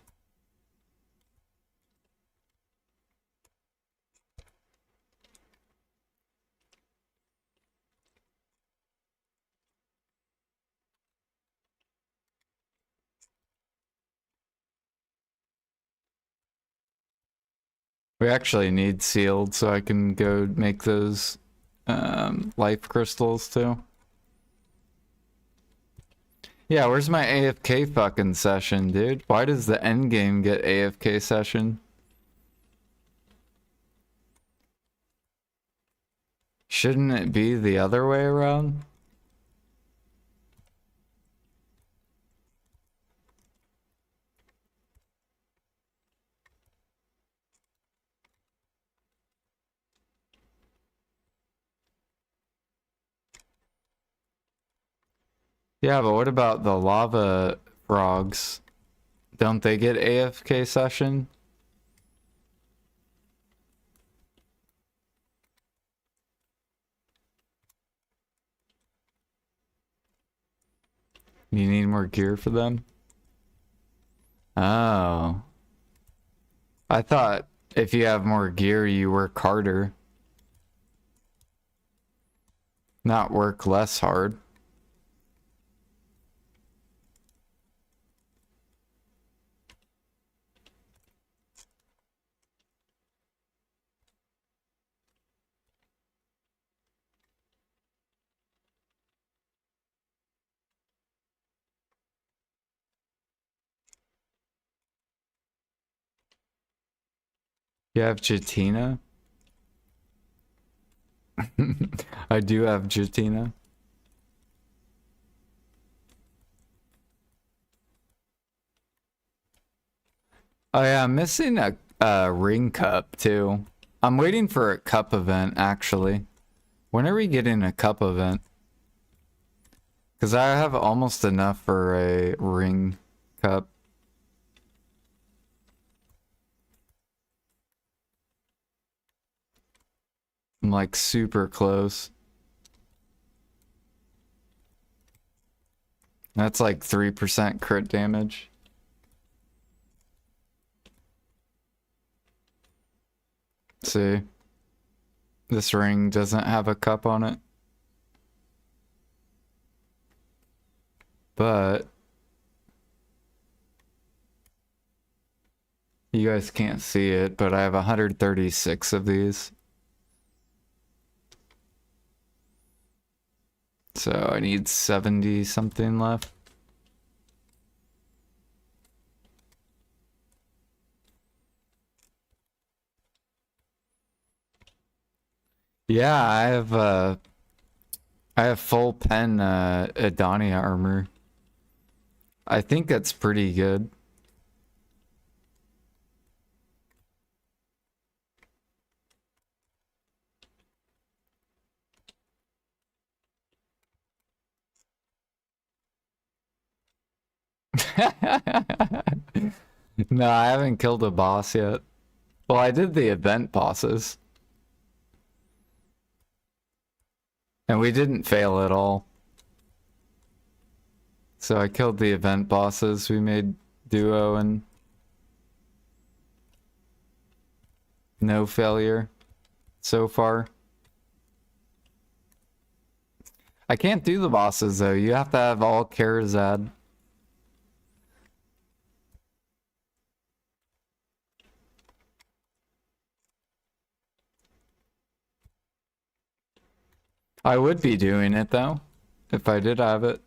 We actually need sealed so I can go make those life crystals too. Yeah, where's my AFK fucking session, dude? Why does the end game get AFK session? Shouldn't it be the other way around? Yeah, but what about the lava frogs? Don't they get AFK session? You need more gear for them? Oh. I thought if you have more gear, you work harder. Not work less hard. You have Jatina? I do have Jatina. Oh yeah, I'm missing a ring cup too. I'm waiting for a cup event actually. When are we getting a cup event? Because I have almost enough for a ring cup. I'm like super close. That's like 3% crit damage. See, this ring doesn't have a cup on it. But You guys can't see it, but I have 136 of these. So I need 70 something left. Yeah, I have full pen Adania armor. I think that's pretty good. No, I haven't killed a boss yet. Well, I did the event bosses. And we didn't fail at all. So I killed the event bosses. We made duo and no failure so far. I can't do the bosses though. You have to have all Karazad. I would be doing it though, if I did have it.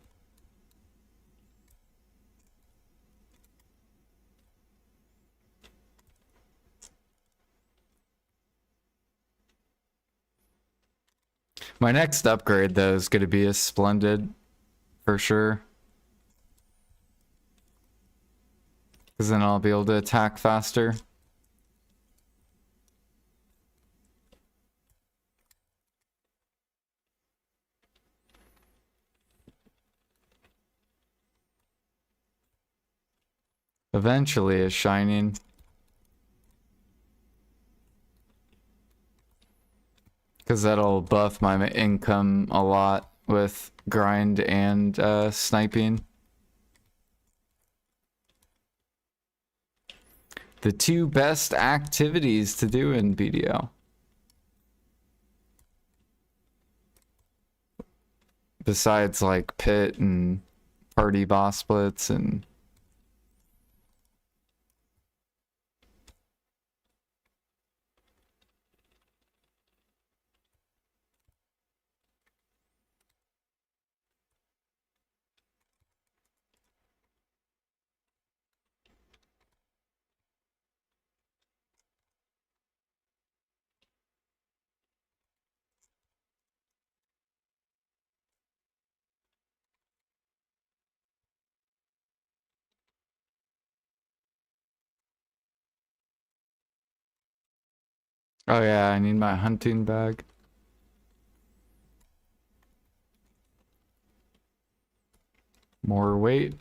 My next upgrade though is going to be a Splendid for sure. Because then I'll be able to attack faster. Eventually a Shining. Because that'll buff my income a lot with grind and sniping. The two best activities to do in BDO. Besides like pit and party boss splits and oh yeah, I need my hunting bag. More weight.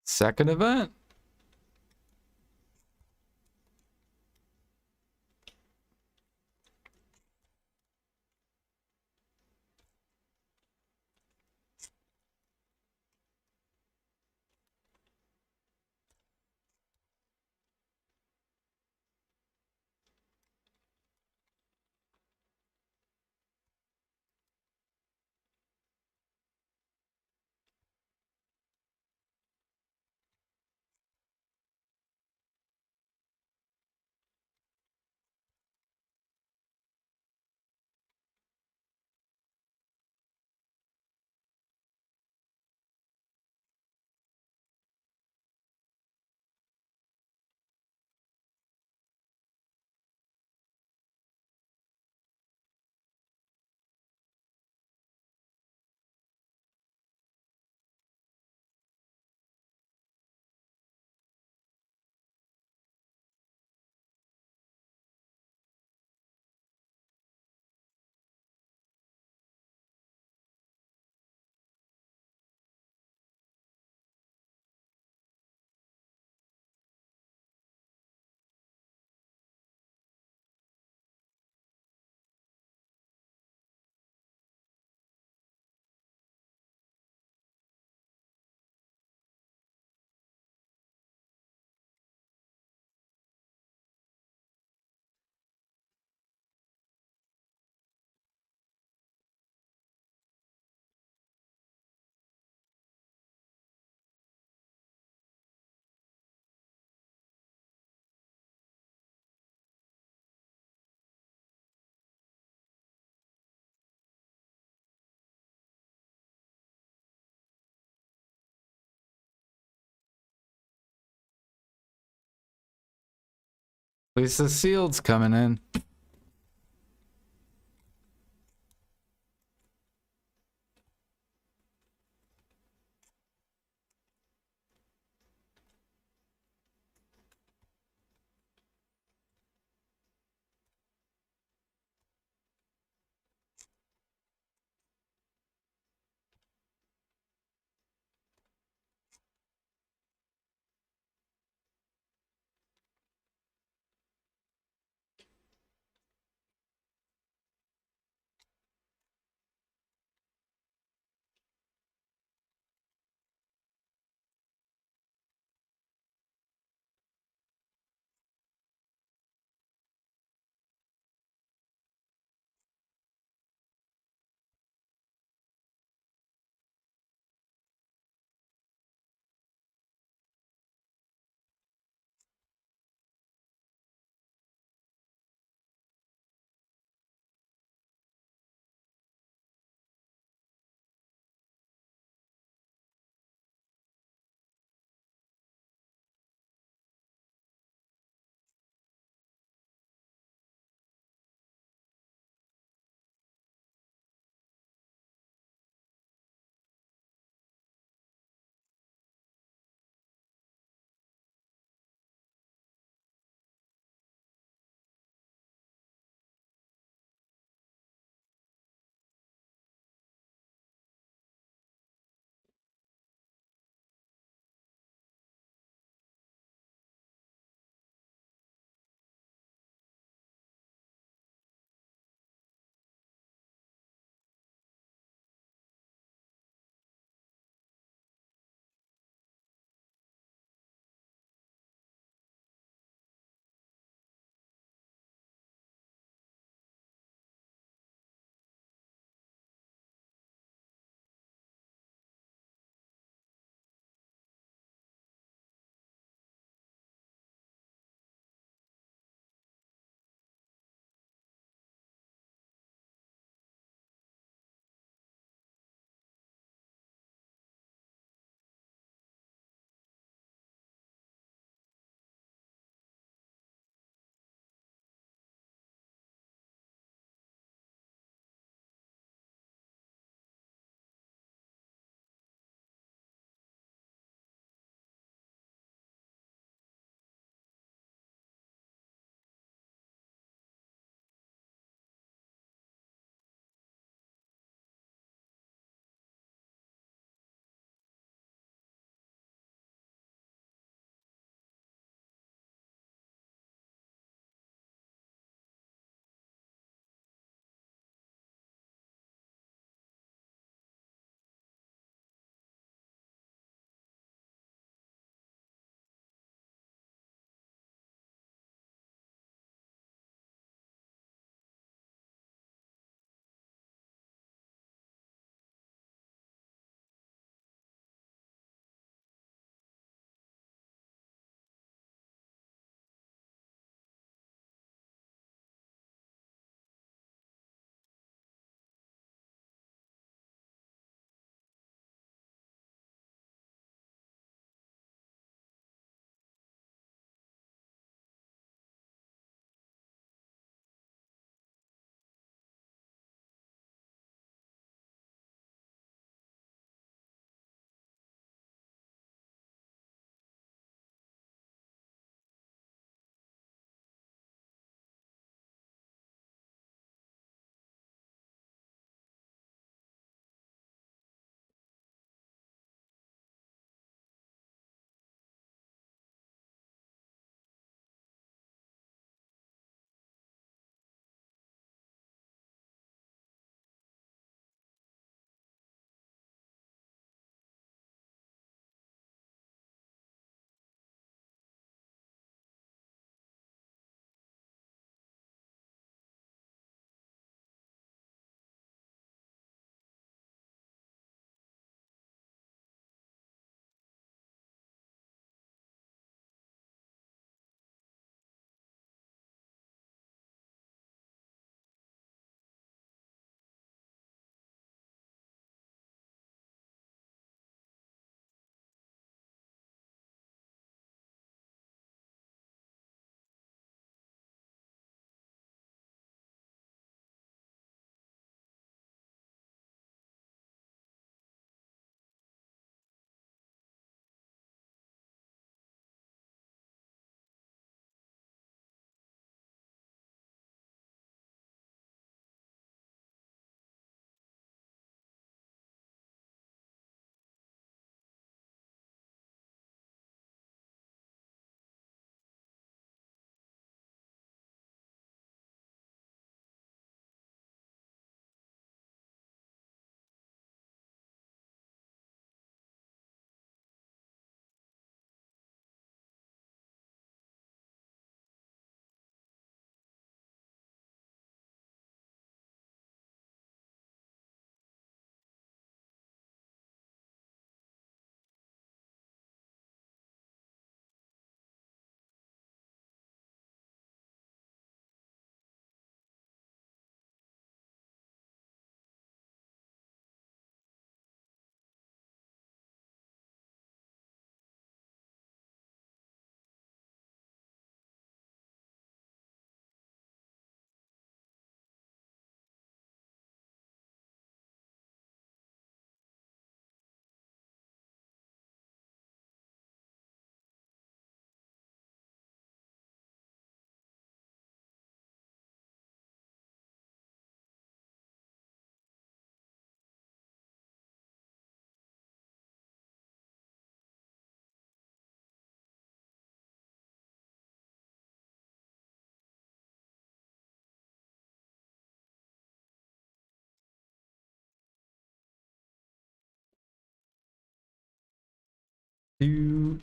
Second event. At least the sealed's coming in.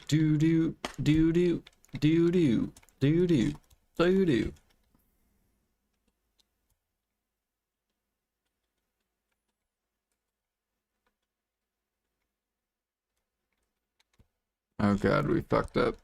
do do do do do do do do do do. Oh god, we fucked up.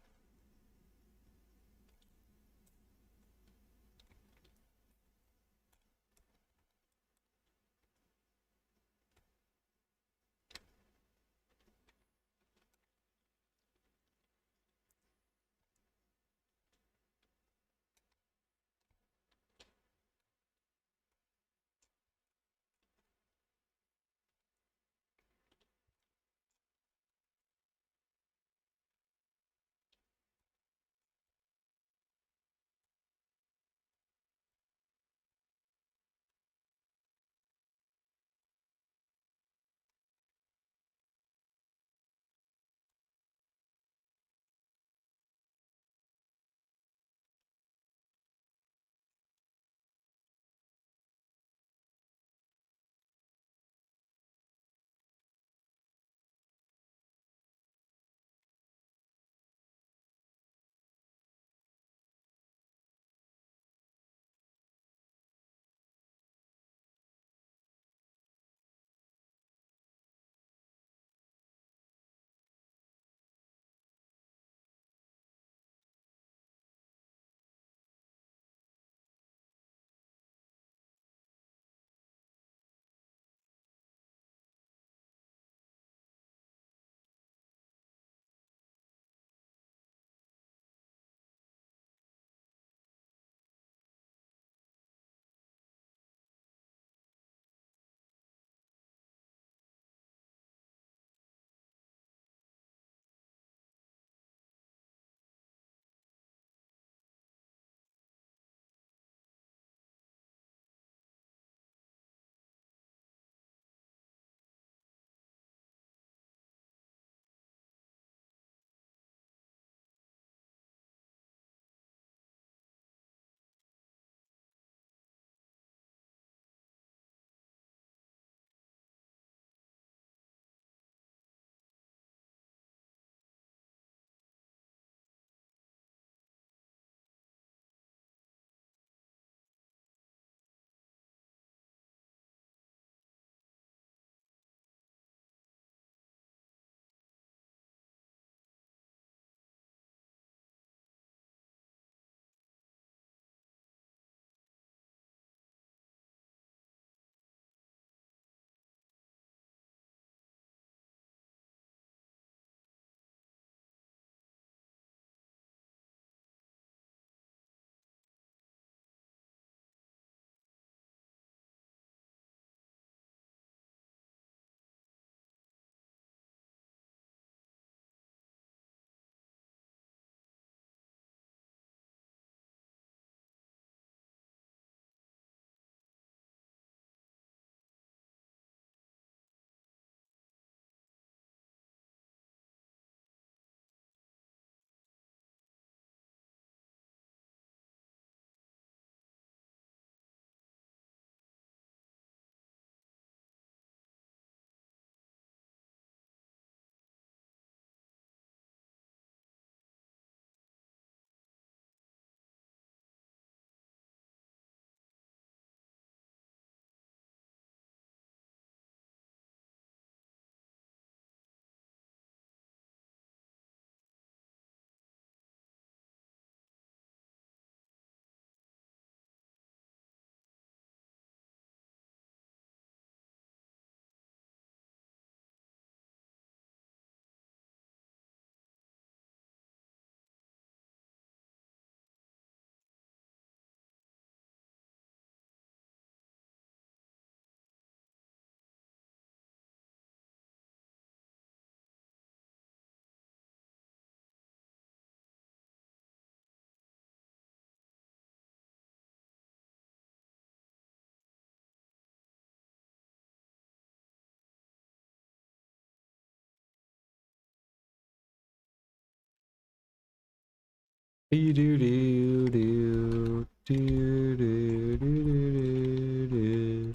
Do do do do do do do do.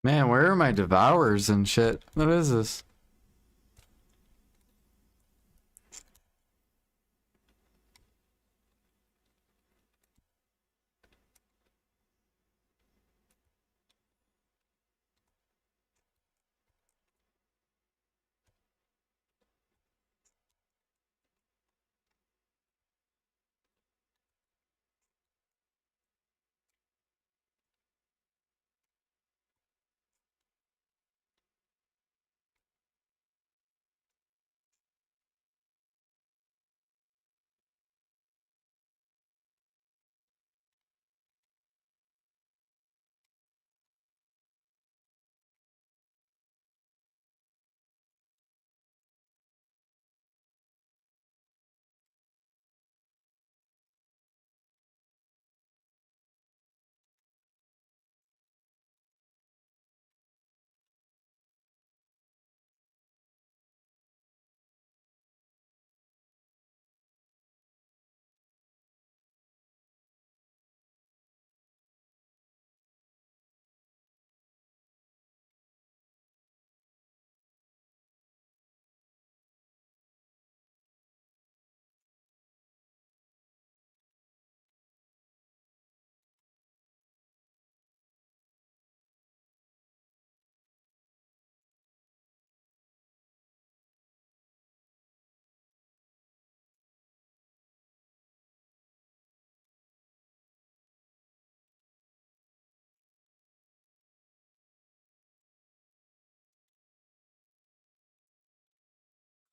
Man, where are my devours and shit? What is this?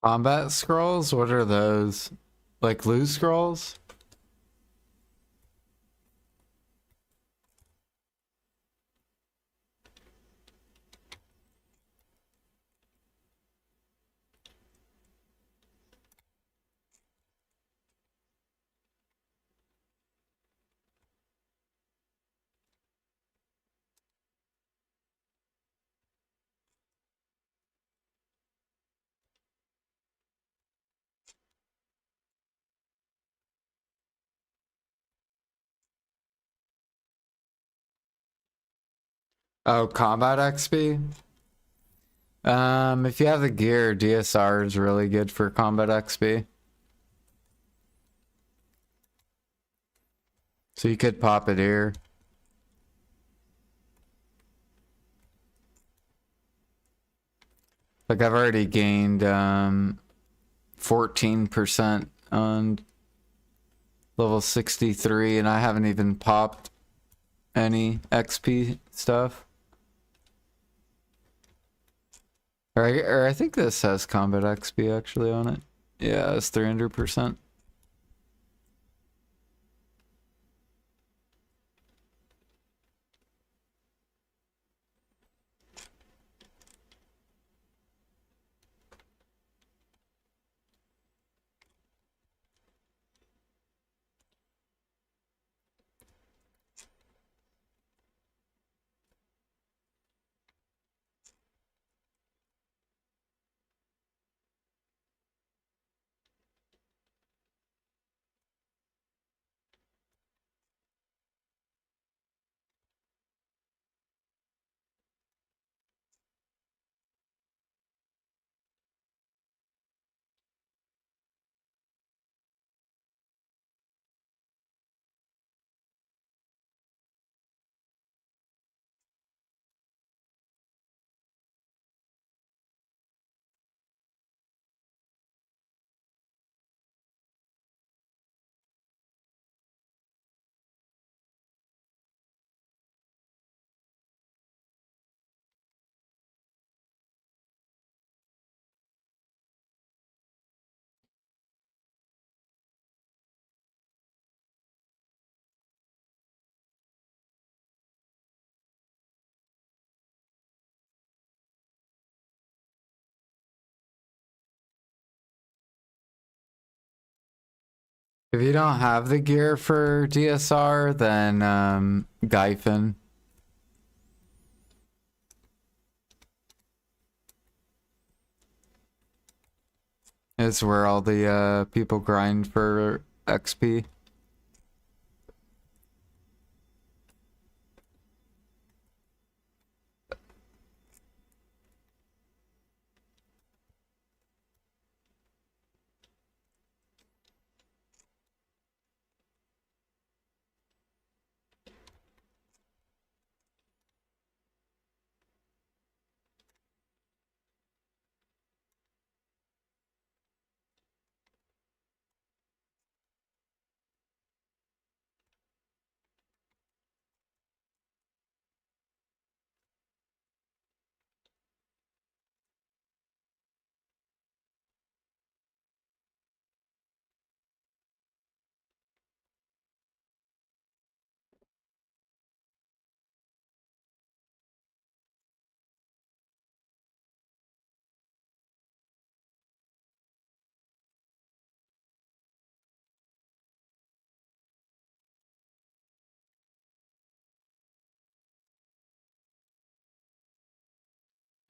Combat scrolls? What are those? Like loot scrolls? Oh, combat XP? If you have the gear, DSR is really good for combat XP. So you could pop it here. Like I've already gained 14% on level 63 and I haven't even popped any XP stuff. Or I think this has combat XP actually on it. Yeah, it's 300%. If you don't have the gear for DSR, then Gyphon is where all the people grind for XP.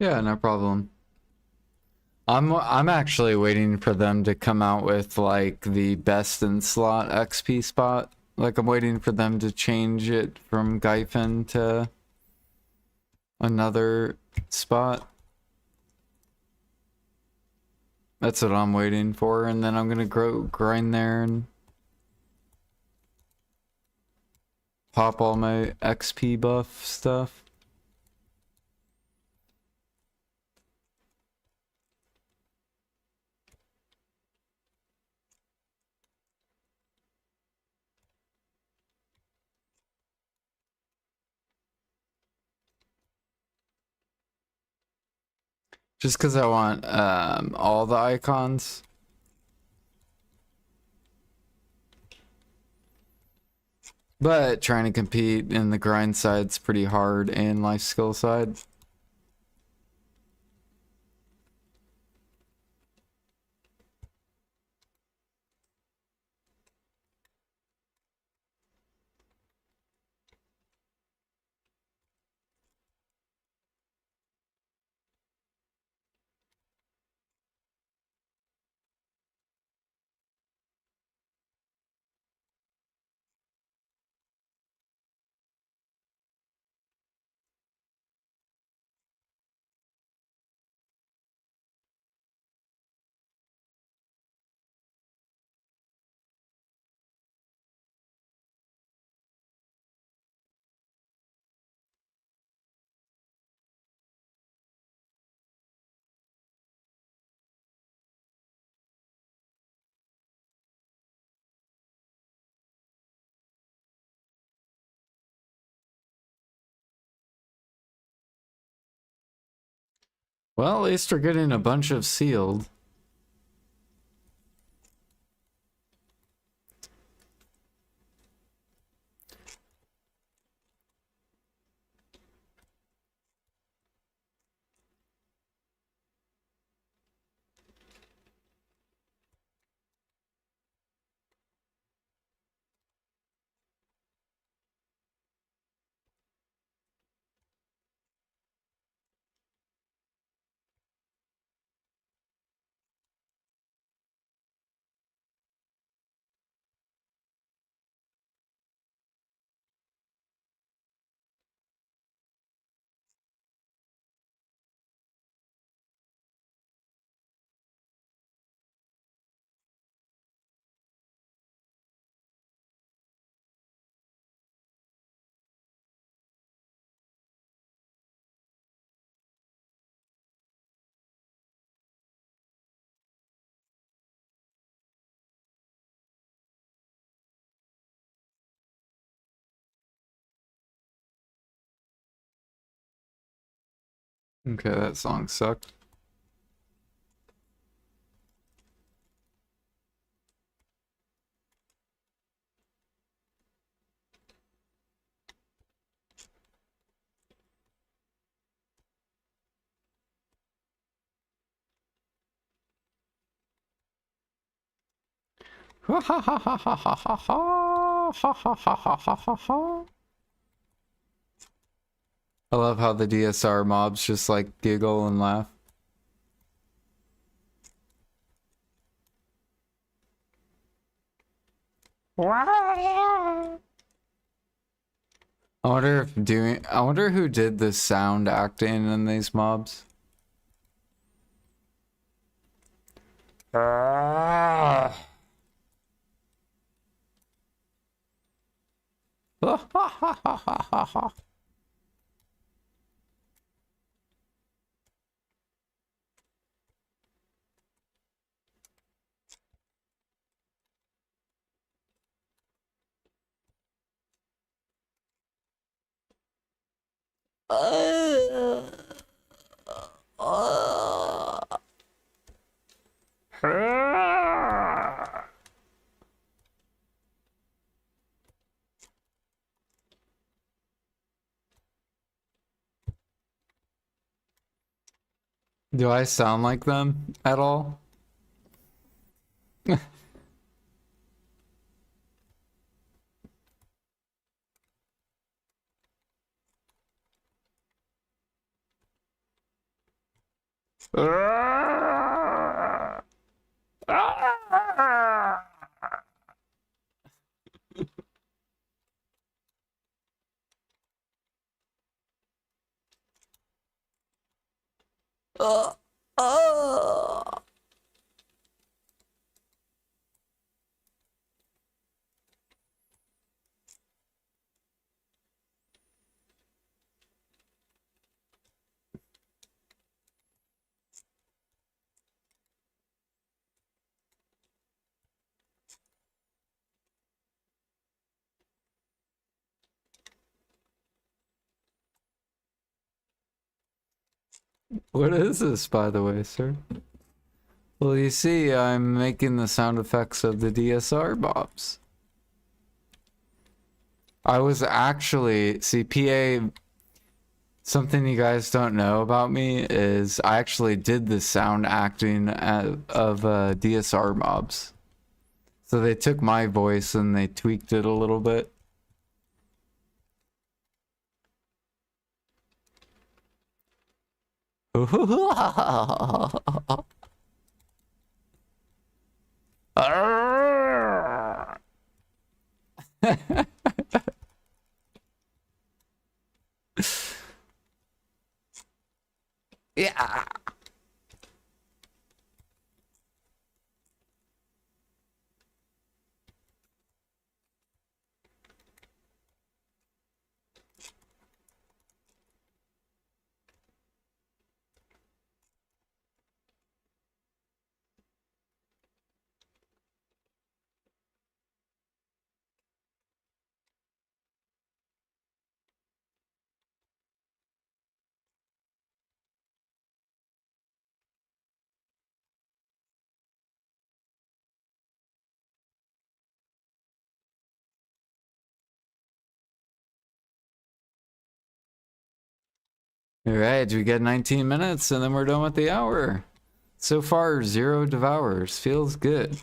Yeah, no problem. I'm actually waiting for them to come out with like the best in slot XP spot. Like I'm waiting for them to change it from Gyfin to another spot. That's what I'm waiting for, and then I'm gonna grind there and pop all my XP buff stuff. Just because I want all the icons. But trying to compete in the grind side's pretty hard and life skill side. Well, at least we're getting a bunch of sealed. Okay, that song sucked. Ha ha ha ha ha ha ha ha ha ha ha ha ha ha. I love how the DSR mobs just like giggle and laugh. I wonder who did the sound acting in these mobs. Do I sound like them at all? What is this, by the way, sir? Well, you see, I'm making the sound effects of the DSR bobs. I was actually, see, PA, something you guys don't know about me is I actually did the sound acting of DSR mobs. So they took my voice and they tweaked it a little bit. Yeah. All right, we get 19 minutes and then we're done with the hour. So far, 0 devours. Feels good.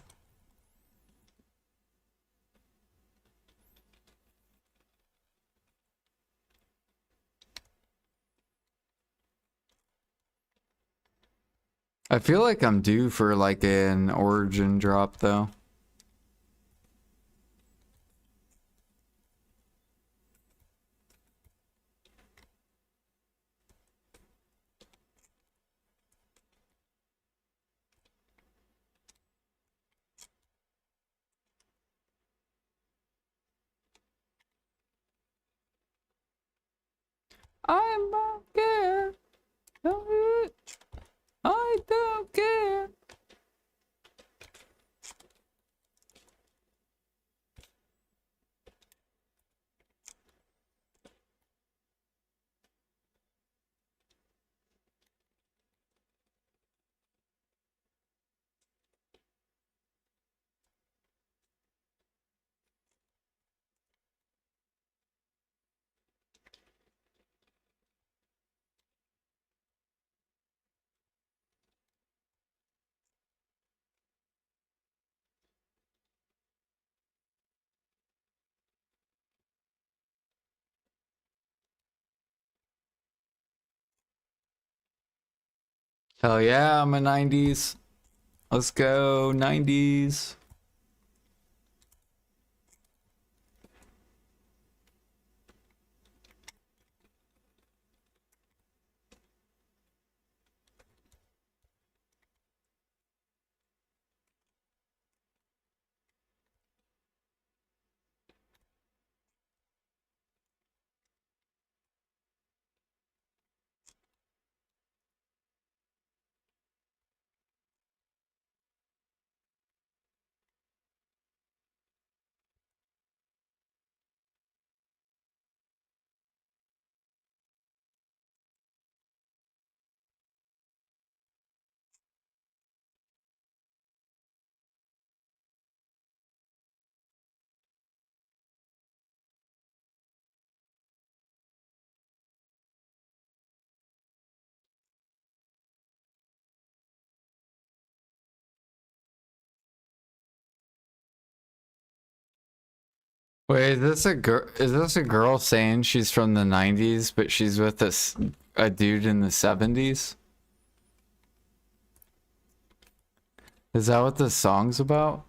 I feel like I'm due for like an origin drop though. I don't care. I don't care. Hell yeah, I'm a 90s. Let's go, 90s. Wait, is this a girl? Is this a girl saying she's from the 90s, but she's with a dude in the 70s? Is that what the song's about?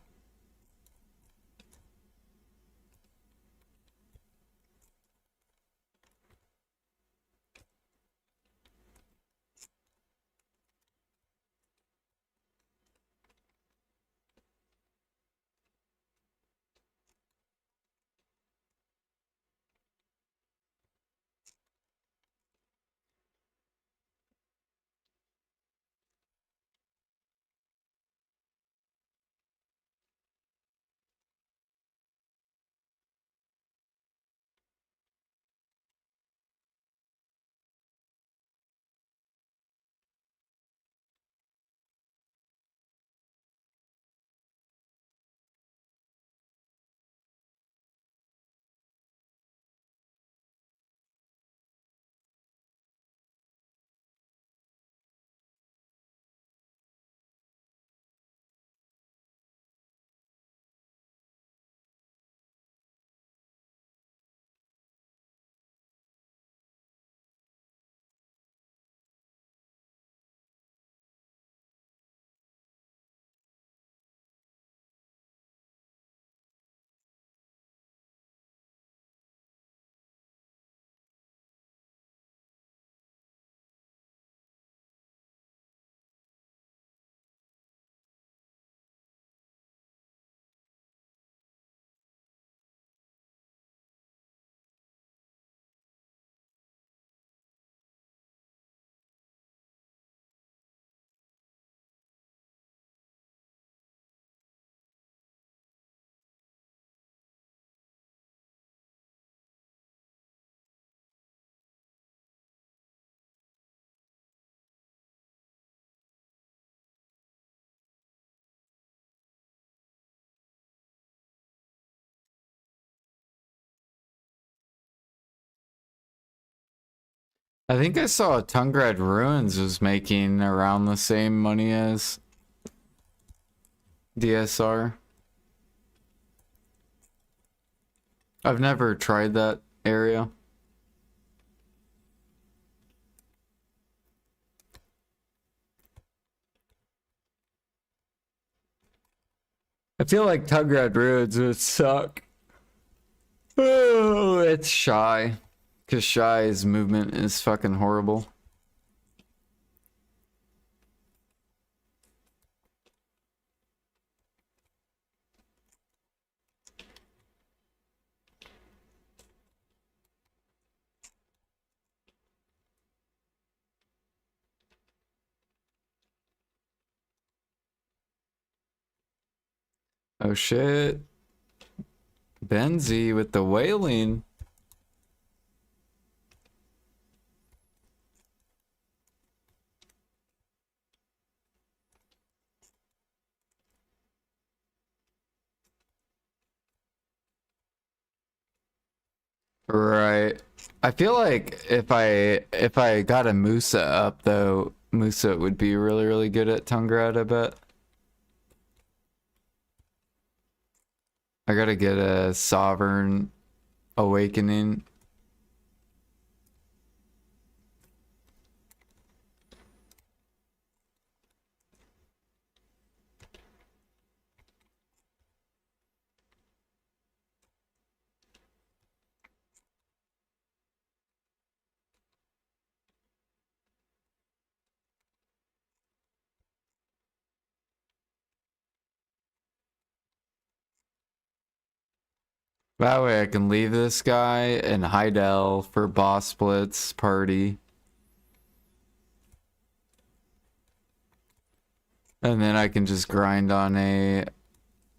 I think I saw Tungrad Ruins was making around the same money as DSR. I've never tried that area. I feel like Tungrad Ruins would suck. Oh, it's Shy. Because Shy's movement is fucking horrible. Oh shit. Benzie with the whaling. Right. I feel like if I got a Musa up though, Musa would be really, really good at Tungrad, I bet. I gotta get a Sovereign Awakening. That way I can leave this guy in Heidel for boss splits party. And then I can just grind on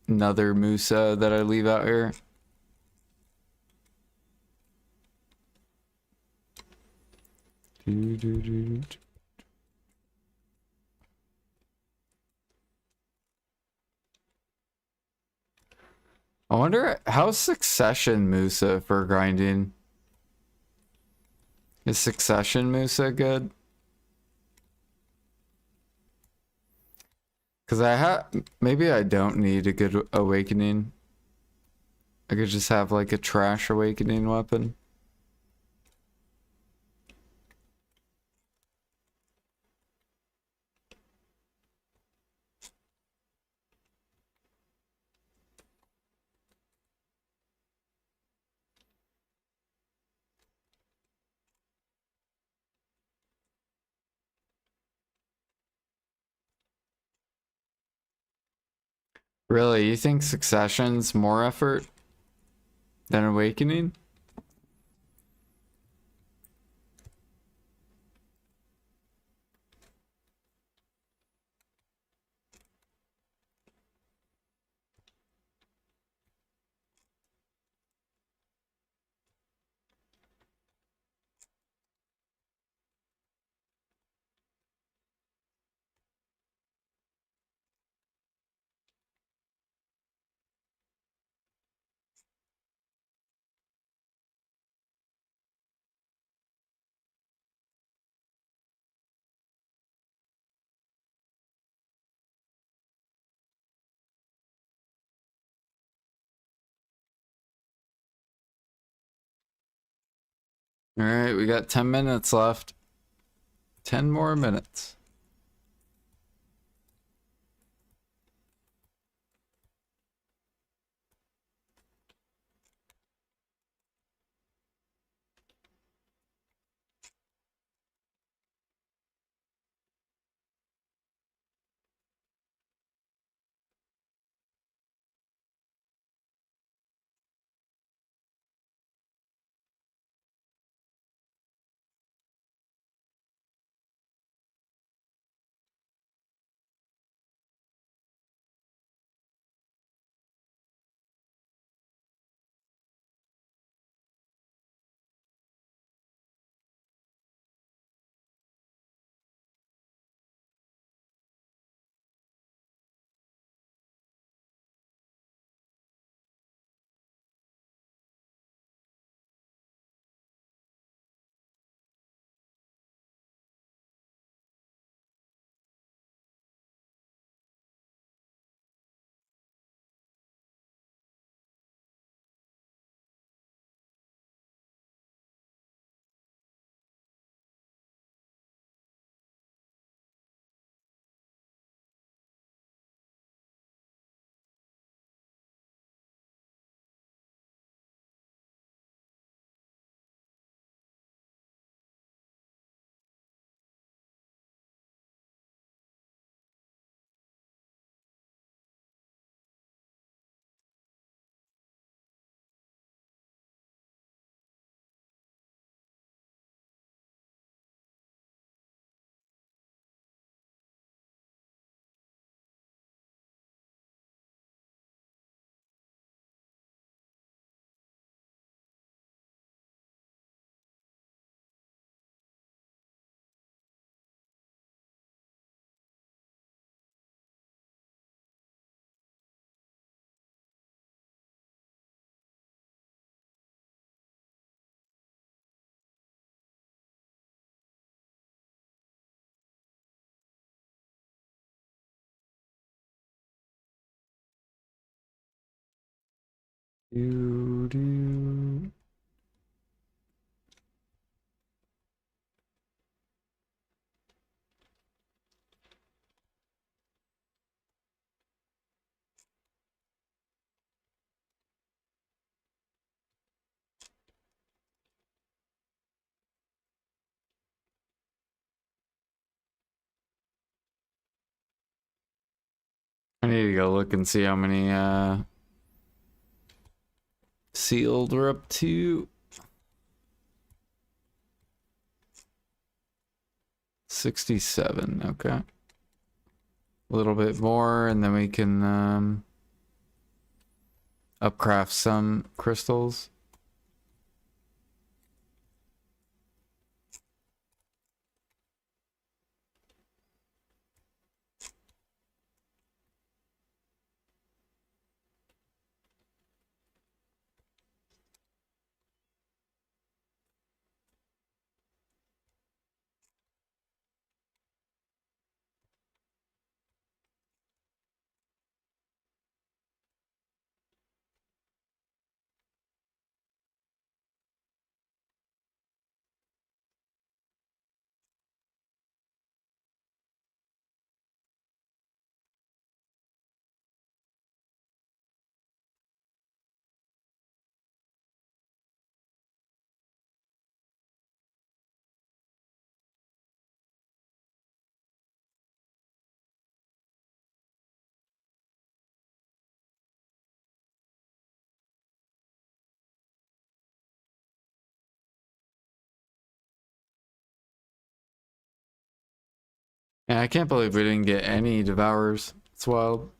another Musa that I leave out here. I wonder how's Succession Musa for grinding? Is Succession Musa good? Because maybe I don't need a good awakening. I could just have like a trash awakening weapon. Really, you think Succession's more effort than Awakening? All right, we got 10 minutes left. 10 more minutes. Do, do. I need to go look and see how many sealed we're up to. 67, okay. A little bit more, and then we can upcraft some crystals. Yeah, I can't believe we didn't get any devours. It's wild.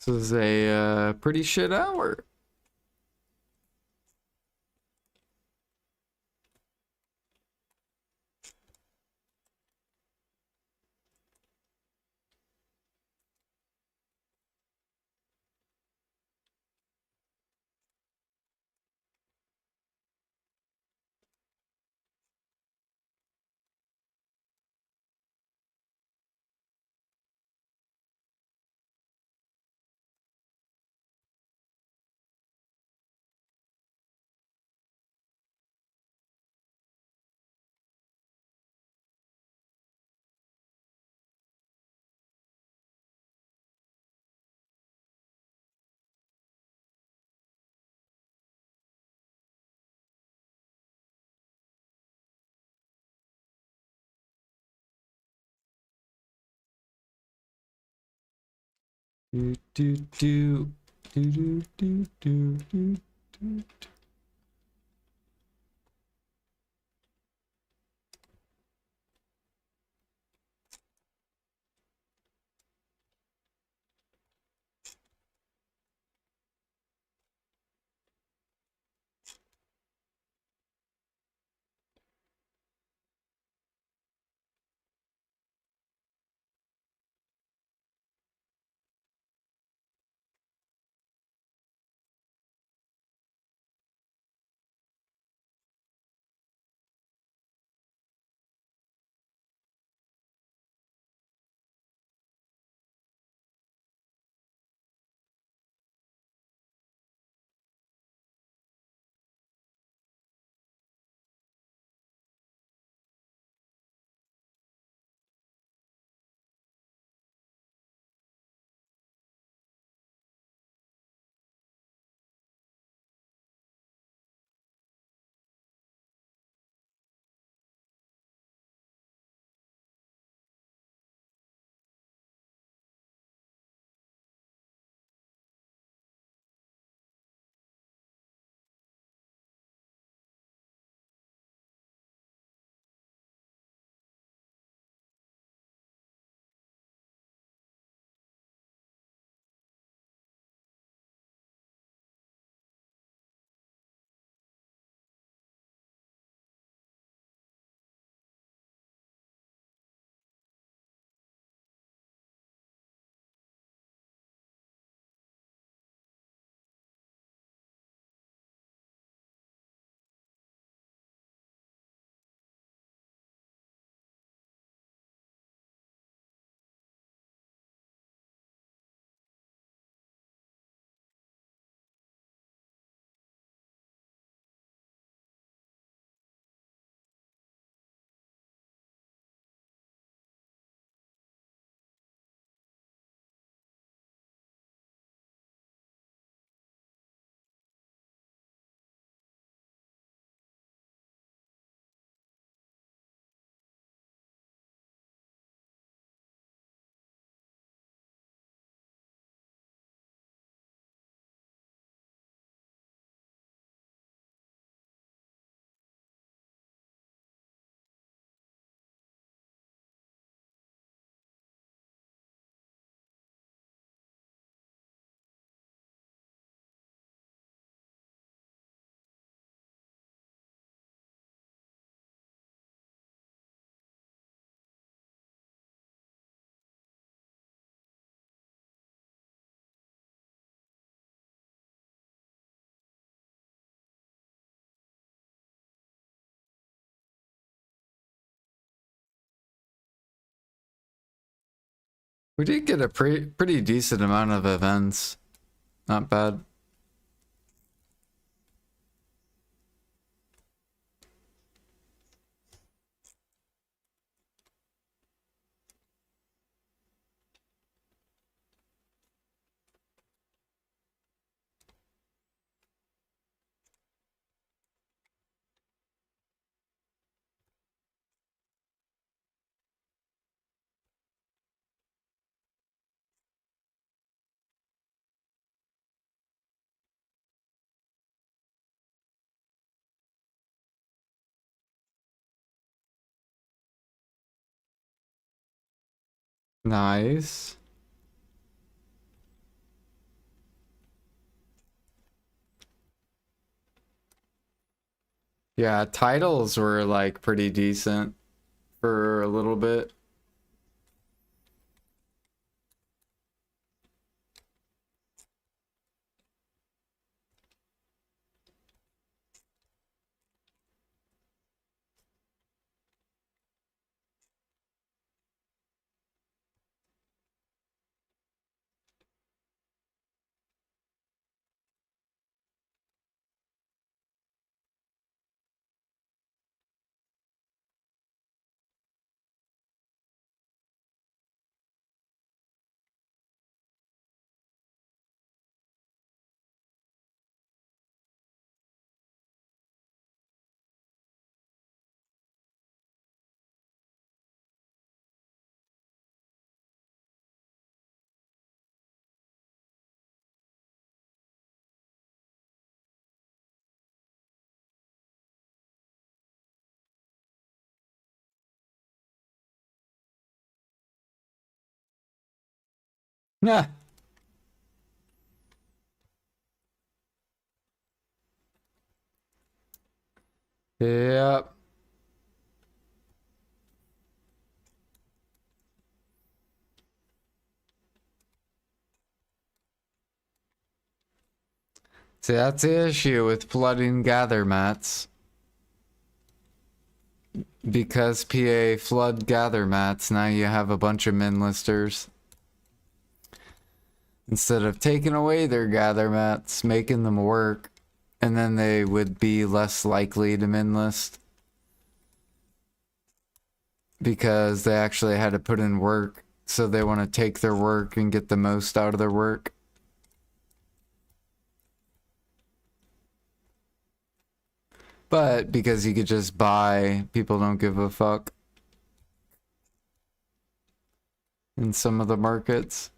This is a pretty shit hour. Do, do, do, do, do, do, do, do, do. We did get a pretty decent amount of events. Not bad. Nice. Yeah, titles were like pretty decent for a little bit. Yeah. Yep. See, that's the issue with flooding gather mats. Because PA flood gather mats, now you have a bunch of min listers. Instead of taking away their gather mats, making them work, and then they would be less likely to min list. Because they actually had to put in work, so they want to take their work and get the most out of their work. But because you could just buy, people don't give a fuck in some of the markets.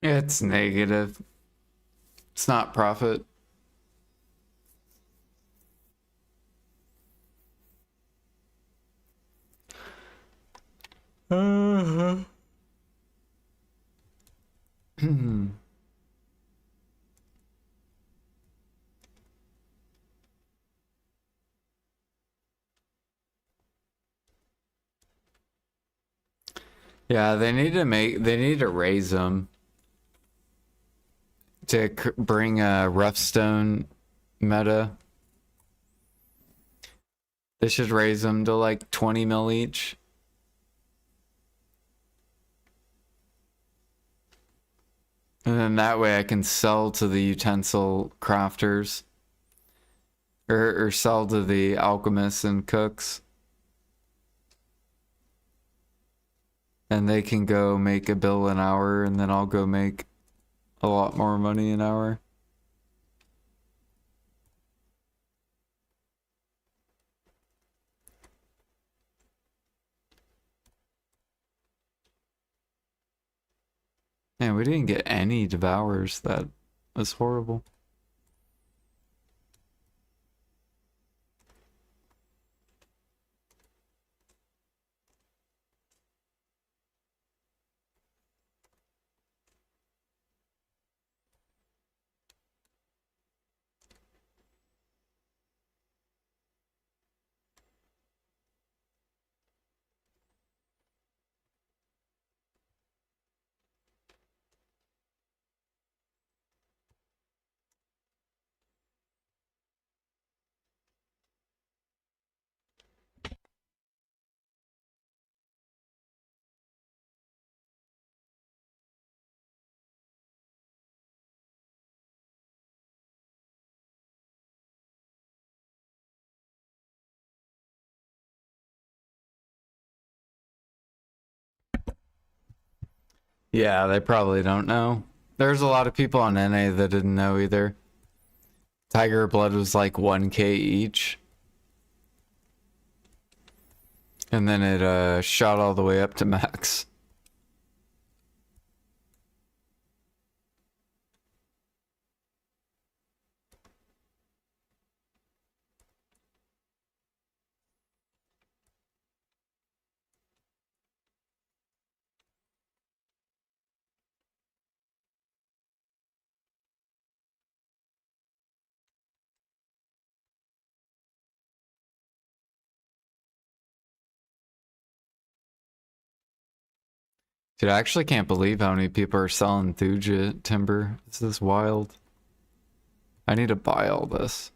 It's negative. It's not profit. Uh-huh. Yeah, they need to raise them to bring a rough stone meta. They should raise them to like 20 mil each. And then that way I can sell to the utensil crafters. Or sell to the alchemists and cooks. And they can go make a bill an hour, and then I'll go make a lot more money an hour. Man, we didn't get any devours. That was horrible. Yeah, they probably don't know. There's a lot of people on NA that didn't know either. Tiger Blood was like 1k each. And then it shot all the way up to max. Dude, I actually can't believe how many people are selling Thuja timber. This is wild. I need to buy all this.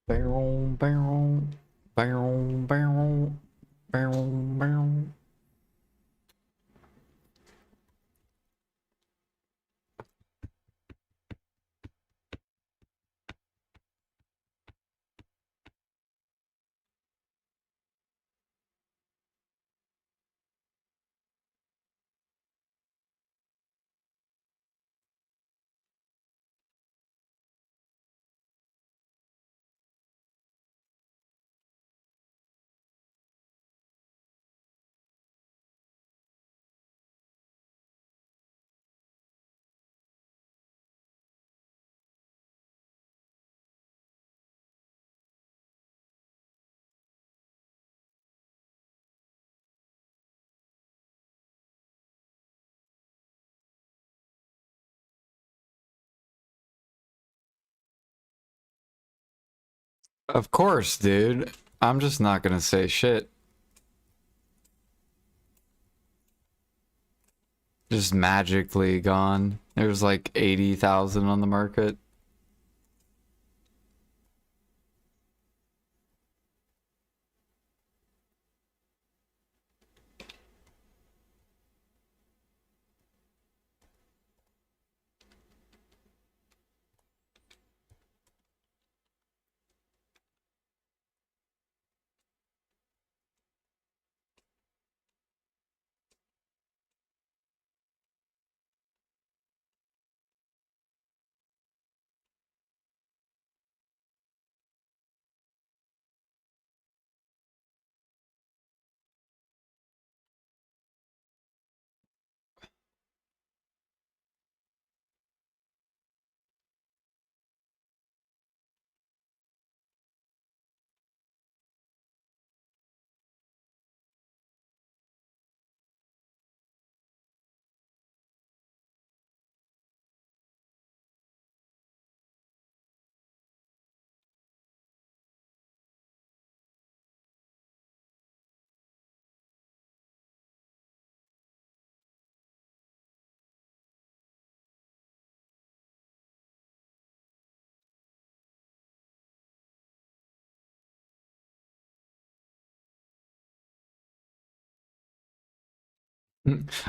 Barrel, barrel, barrel, barrel, barrel, barrel. Of course, dude. I'm just not gonna say shit. Just magically gone. There's like 80,000 on the market.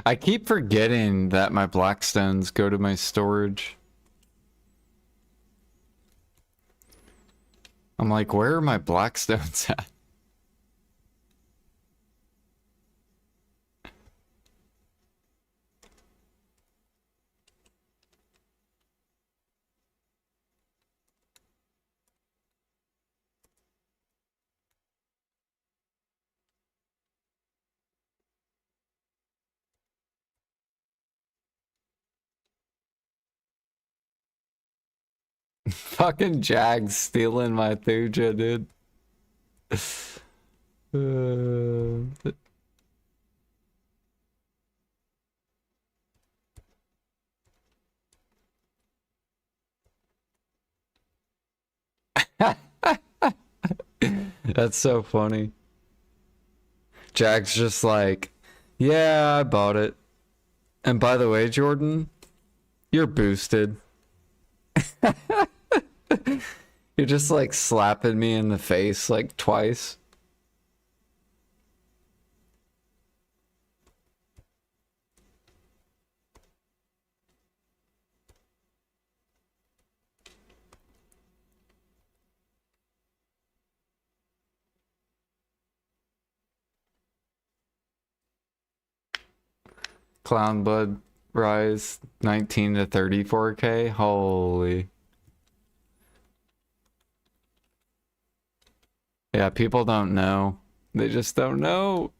I keep forgetting that my blackstones go to my storage. I'm like, where are my blackstones at? Fucking Jags stealing my Thuja, dude. Uh, That's so funny. Jack's just like, yeah, I bought it. And by the way, Jordan, you're boosted. You're just like slapping me in the face like twice. Clown Blood Rise 19 to 34k. Holy. Yeah, people don't know. They just don't know.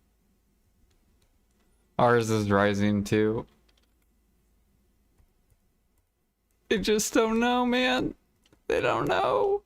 Ours is rising too. They just don't know, man. They don't know.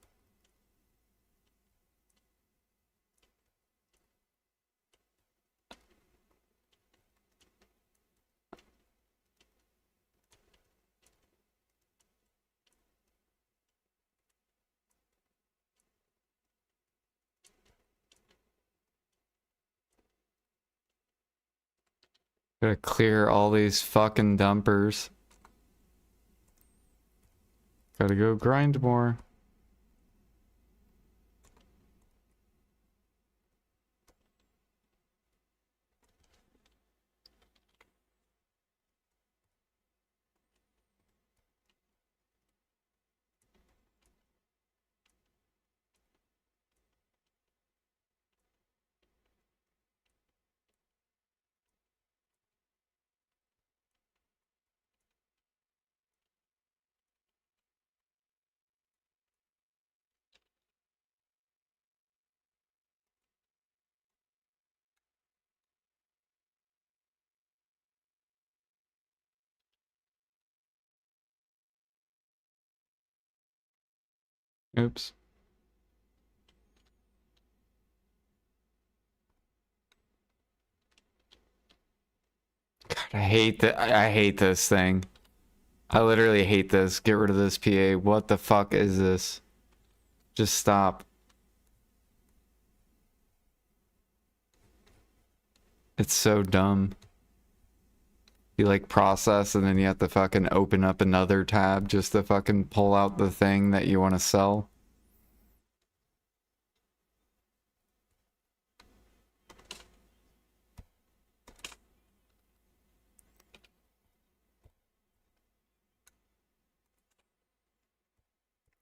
Gotta clear all these fucking dumpers. Gotta go grind more. Oops. God, I hate that. I hate this thing. I literally hate this. Get rid of this PA. What the fuck is this? Just stop. It's so dumb. You like process and then you have to fucking open up another tab just to fucking pull out the thing that you want to sell.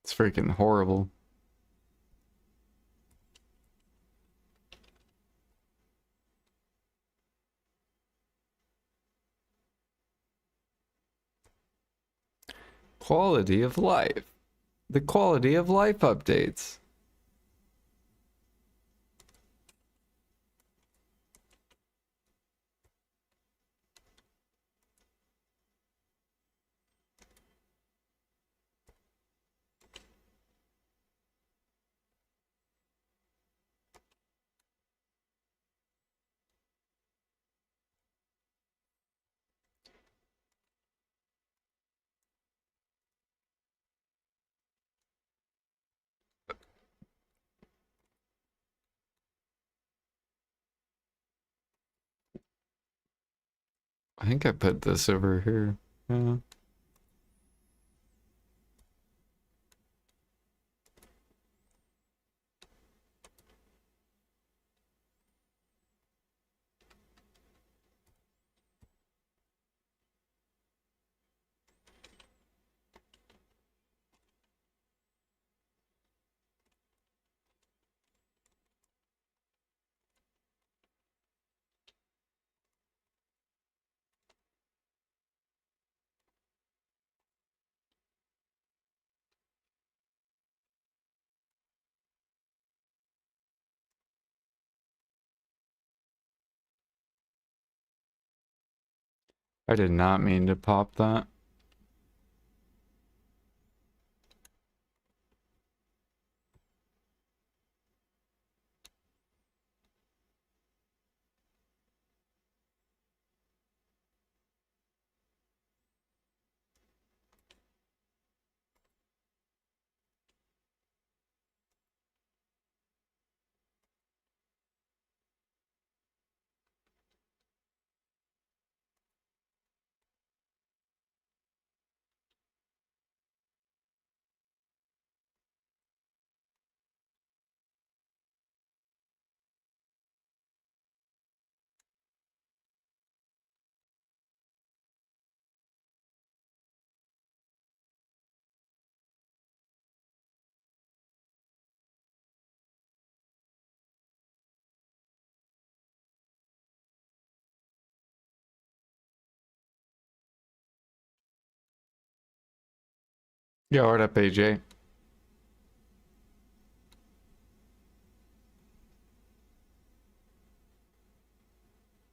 It's freaking horrible. Quality of life. The quality of life updates. I think I put this over here. Yeah. I did not mean to pop that. Yo, what up, AJ?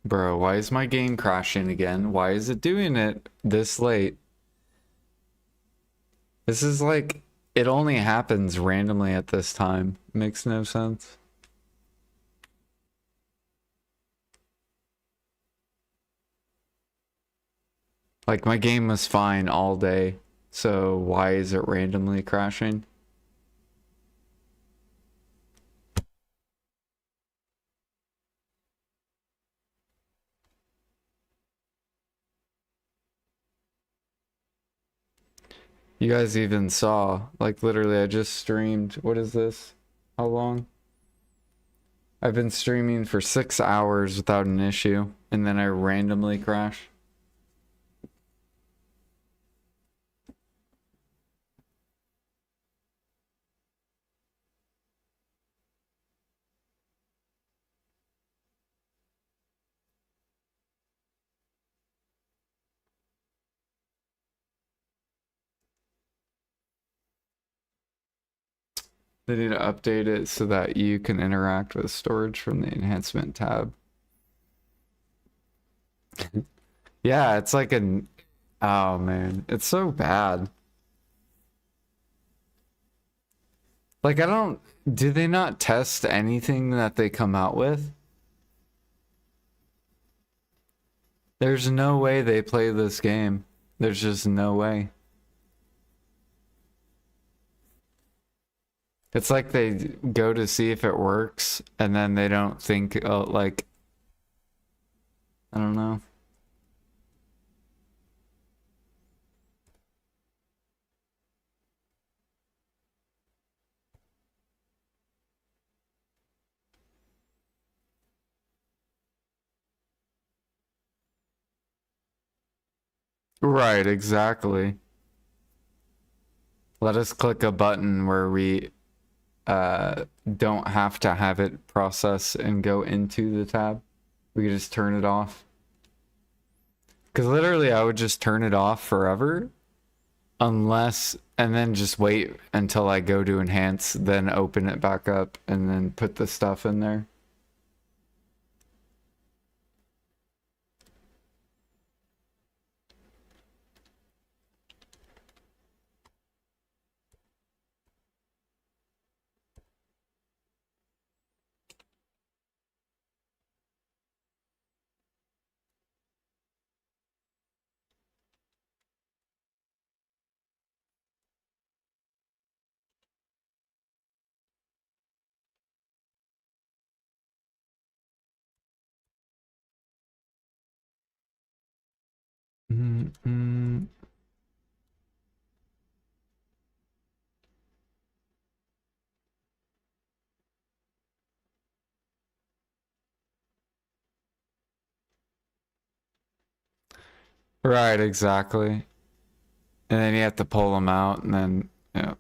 Bro, why is my game crashing again? Why is it doing it this late? This is like, it only happens randomly at this time. Makes no sense. Like, my game was fine all day, so why is it randomly crashing? You guys even saw, like literally I just streamed, what is this? How long? I've been streaming for 6 hours without an issue, and then I randomly crash. They need to update it so that you can interact with storage from the enhancement tab. Yeah, it's like an... Oh man, it's so bad. Like I don't... Do they not test anything that they come out with? There's no way they play this game. There's just no way. It's like they go to see if it works, and then they don't think, oh, like... I don't know. Right, exactly. Let us click a button where we don't have to have it process and go into the tab. We can just turn it off. Because literally I would just turn it off forever unless, and then just wait until I go to enhance, then open it back up and then put the stuff in there. Mm-mm. Right, exactly. And then you have to pull them out and then, yeah.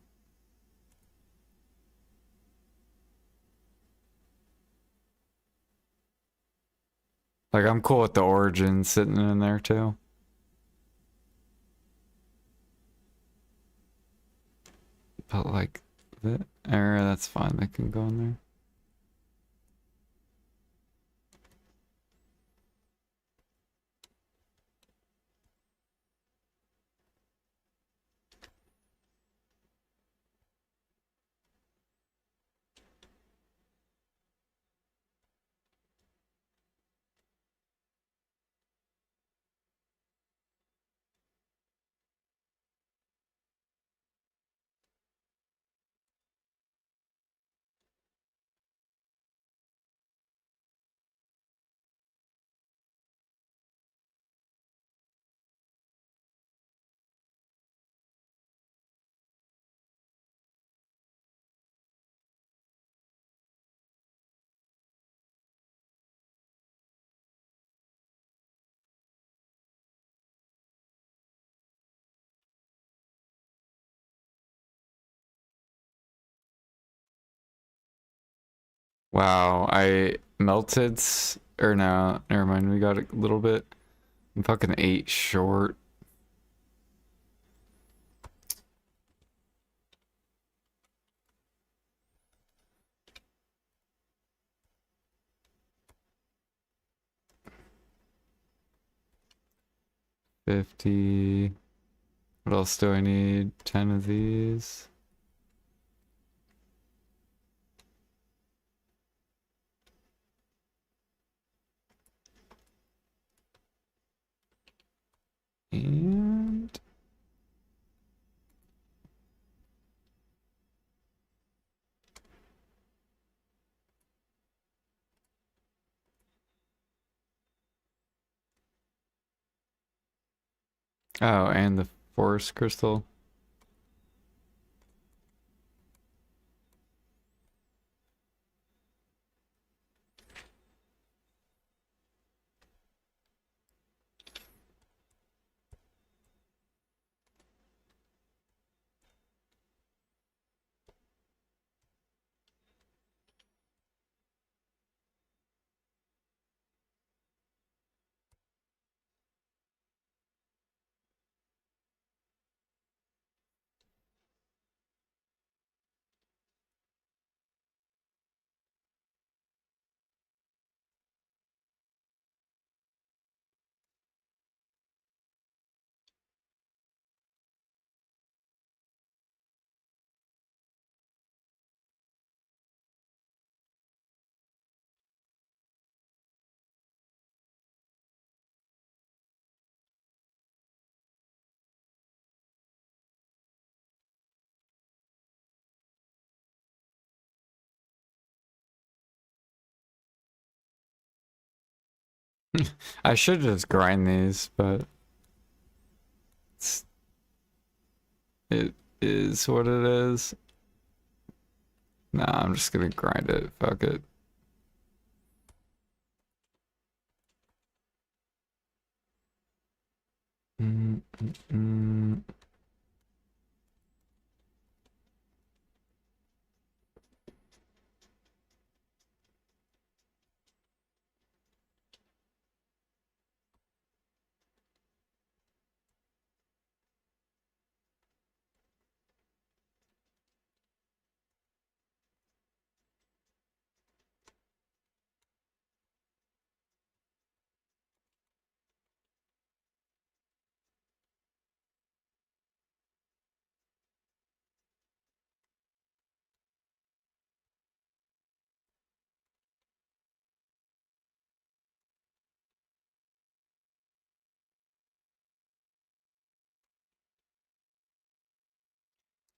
Like I'm cool with the origin sitting in there too. But like, the error, that's fine. They can go in there. Wow, I melted, or no, never mind, we got a little bit. I'm fucking 8 short. $50. What else do I need? 10 of these. And oh, and the forest crystal. I should just grind these, but it's, it is what it is. Nah, I'm just gonna grind it. Fuck it. Mm, mm, mm.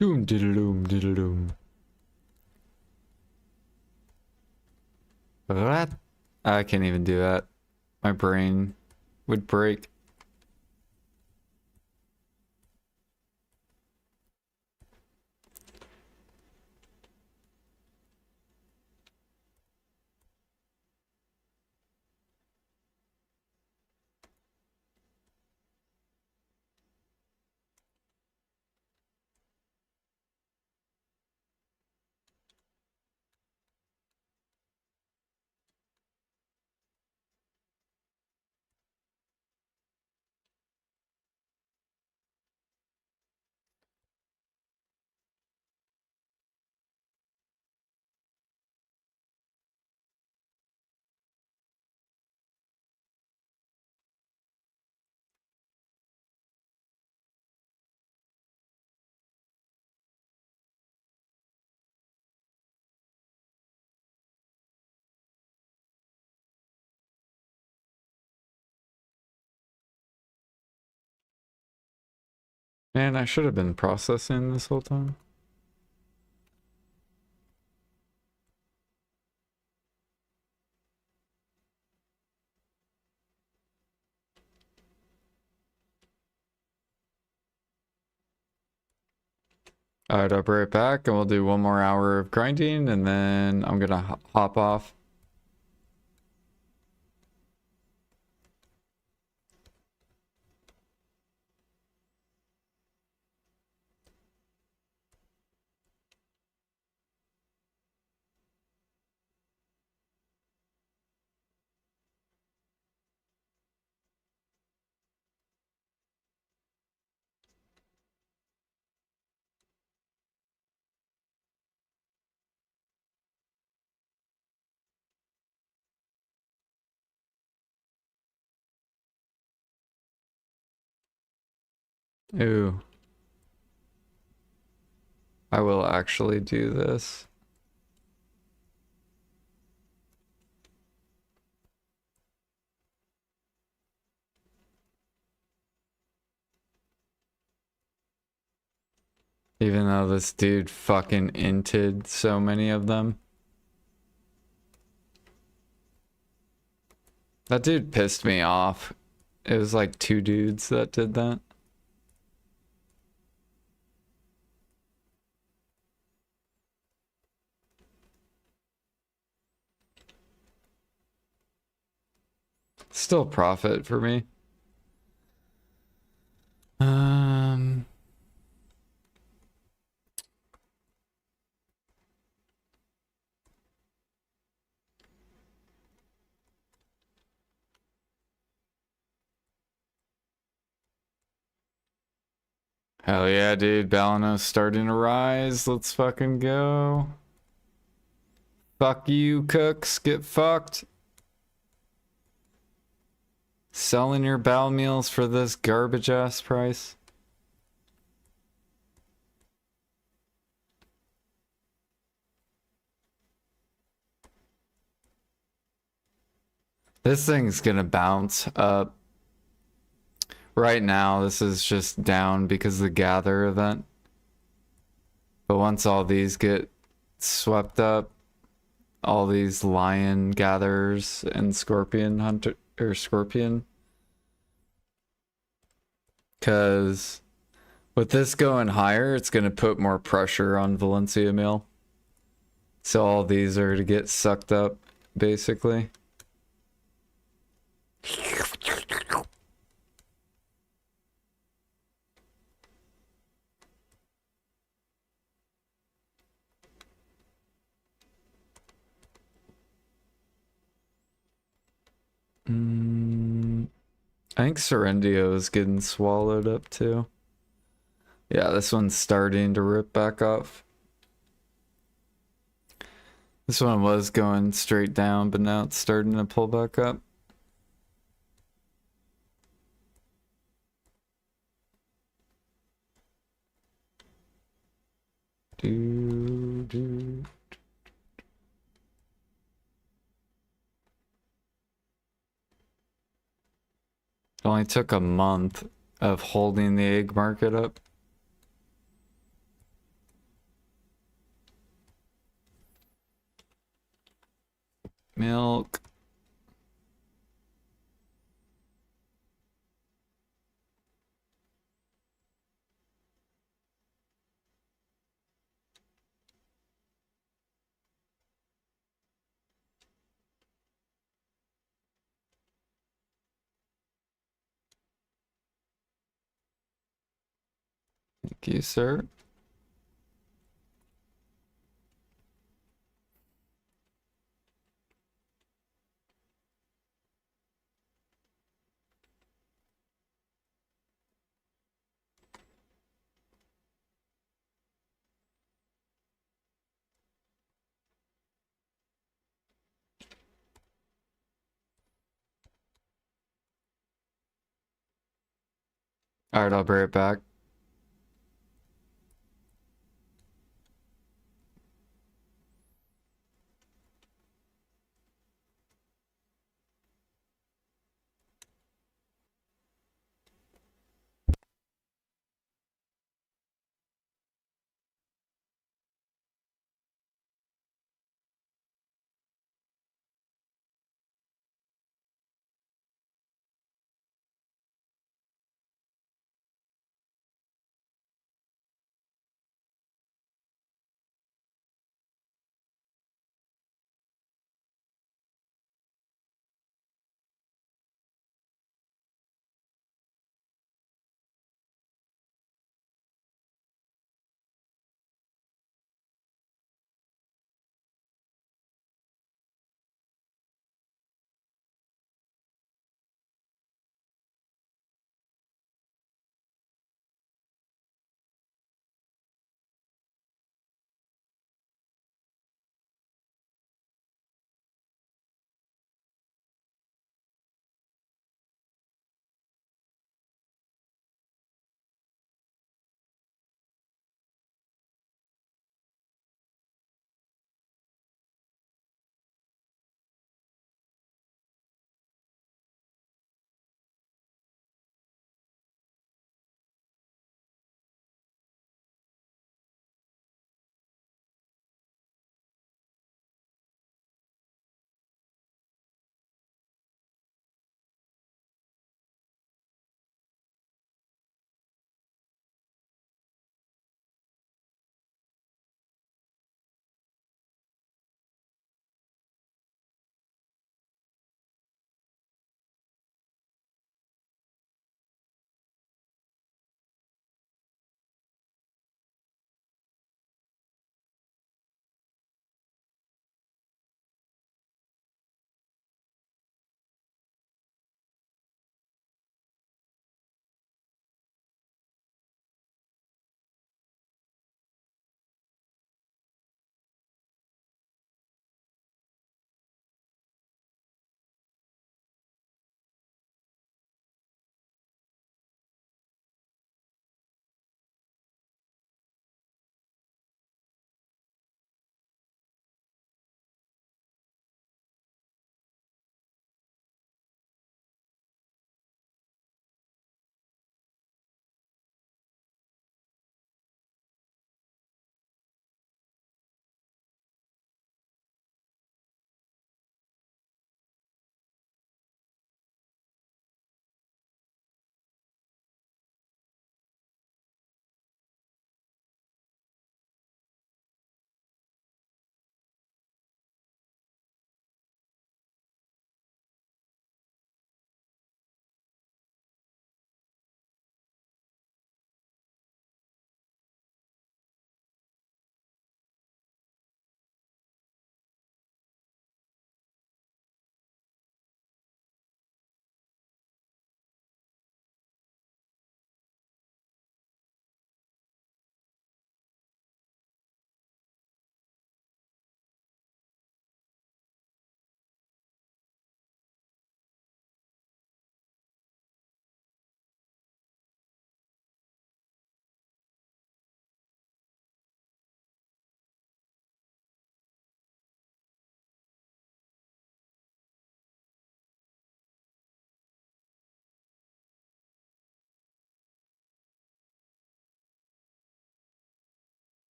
Doom diddle doom diddle doom. What? I can't even do that. My brain would break. Man, I should have been processing this whole time. Alright, I'll be right back and we'll do one more hour of grinding and then I'm gonna hop off. Ooh. I will actually do this. Even though this dude fucking inted so many of them. That dude pissed me off. It was like 2 dudes that did that. Still profit for me. Hell yeah, dude. Balano's starting to rise. Let's fucking go. Fuck you, cooks. Get fucked. Selling your bowel meals for this garbage ass price. This thing's gonna bounce up. Right now, this is just down because of the gather event. But once all these get swept up, all these lion gatherers and scorpion hunter or scorpion, because with this going higher, it's gonna put more pressure on Valencia Mill. So all these are to get sucked up, basically. I think Serendio is getting swallowed up too. Yeah, this one's starting to rip back off. This one was going straight down, but now it's starting to pull back up. It only took a month of holding the egg market up. Milk. Thank you, sir. Alright, I'll be right back.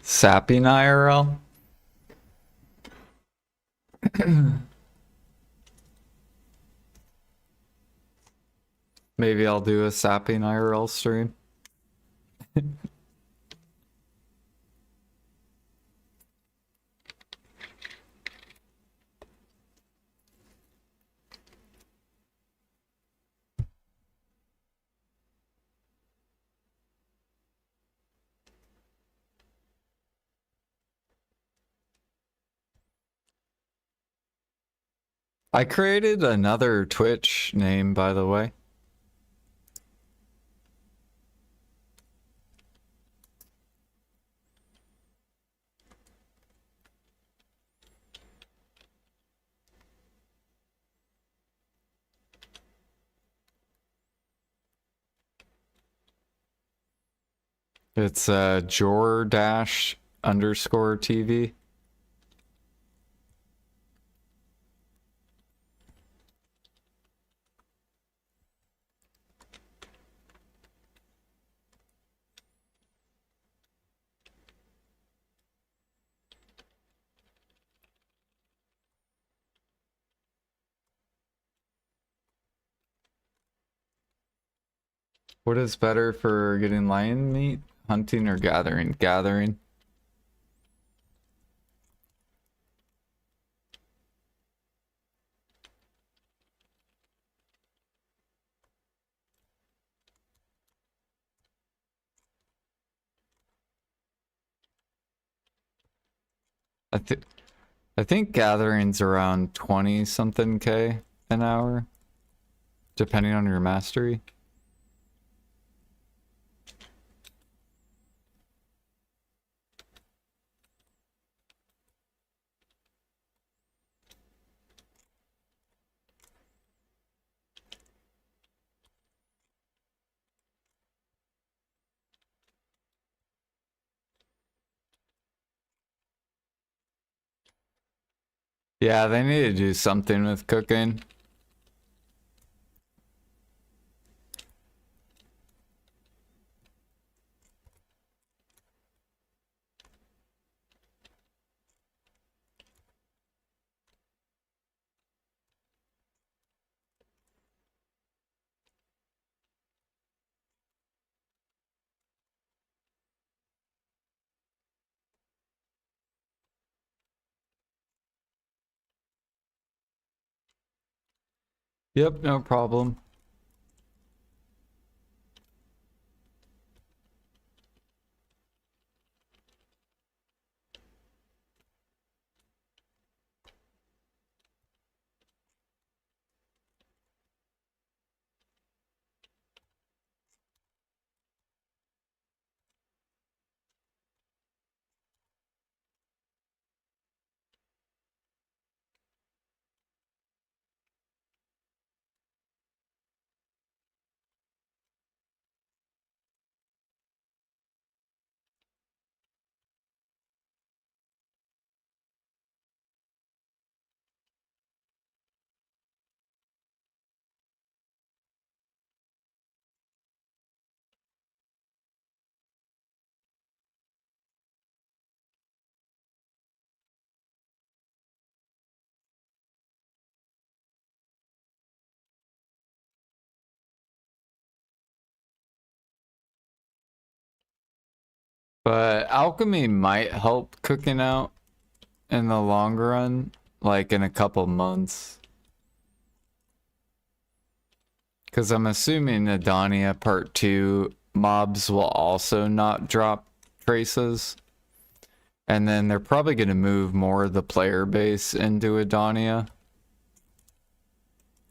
Sapping IRL? Maybe I'll do a sapping IRL stream. I created another Twitch name, by the way. It's Jor-_TV. What is better for getting lion meat? Hunting or gathering? Gathering. I think gathering's around 20 something K an hour, depending on your mastery. Yeah, they need to do something with cooking. Yep, no problem. But alchemy might help cooking out in the long run, like in a couple months. Because I'm assuming Adania Part 2 mobs will also not drop traces. And then they're probably going to move more of the player base into Adania.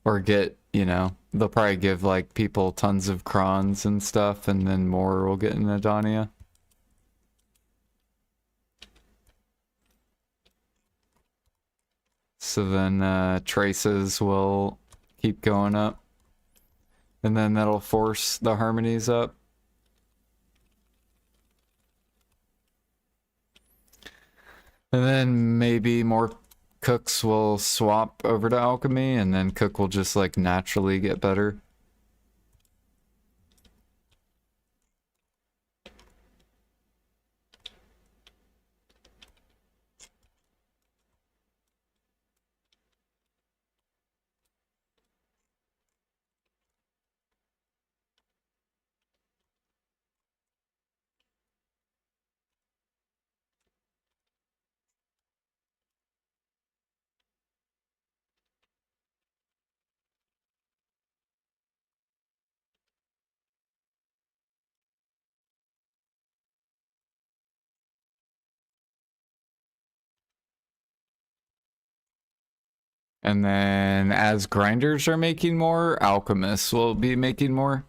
Or get, you know, they'll probably give like people tons of crons and stuff, and then more will get in Adania. So then traces will keep going up. And then that'll force the harmonies up. And then maybe more cooks will swap over to alchemy, and then cook will just like naturally get better. And then as grinders are making more, alchemists will be making more.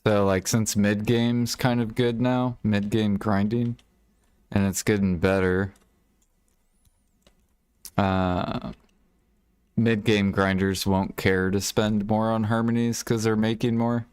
So like since mid game's kind of good now, mid game grinding, and it's getting better. Mid game grinders won't care to spend more on harmonies because they're making more.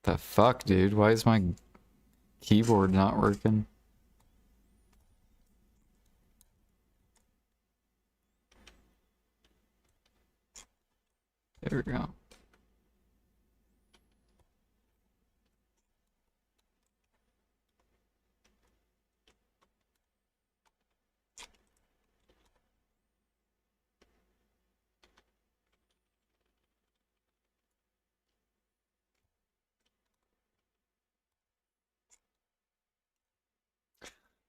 The fuck, dude? Why is my keyboard not working? There we go.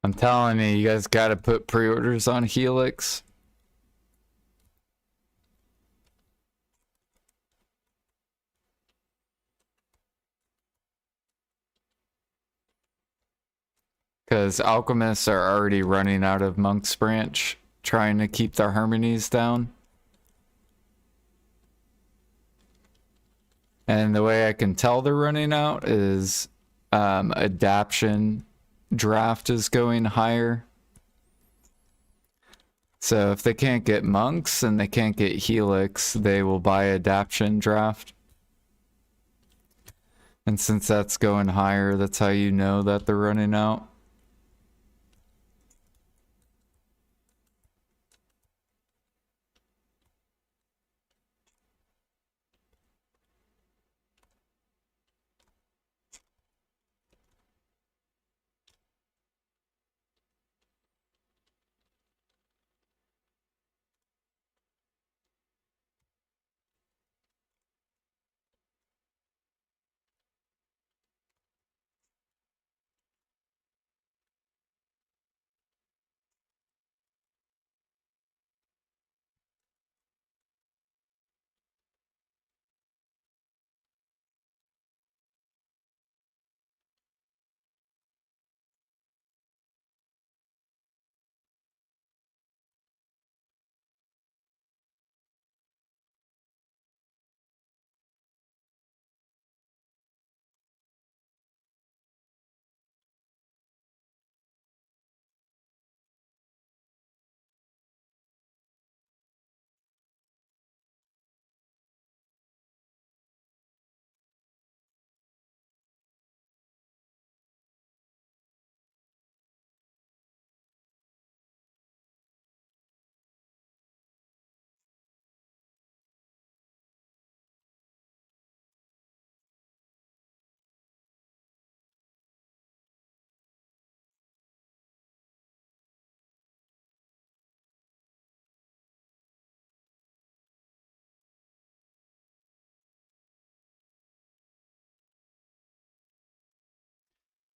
I'm telling you guys gotta put pre-orders on Helix. Because alchemists are already running out of Monk's Branch, trying to keep their harmonies down. And the way I can tell they're running out is adaption draft is going higher. So if they can't get monks and they can't get helix, they will buy adaption draft. And since that's going higher, that's how you know that they're running out.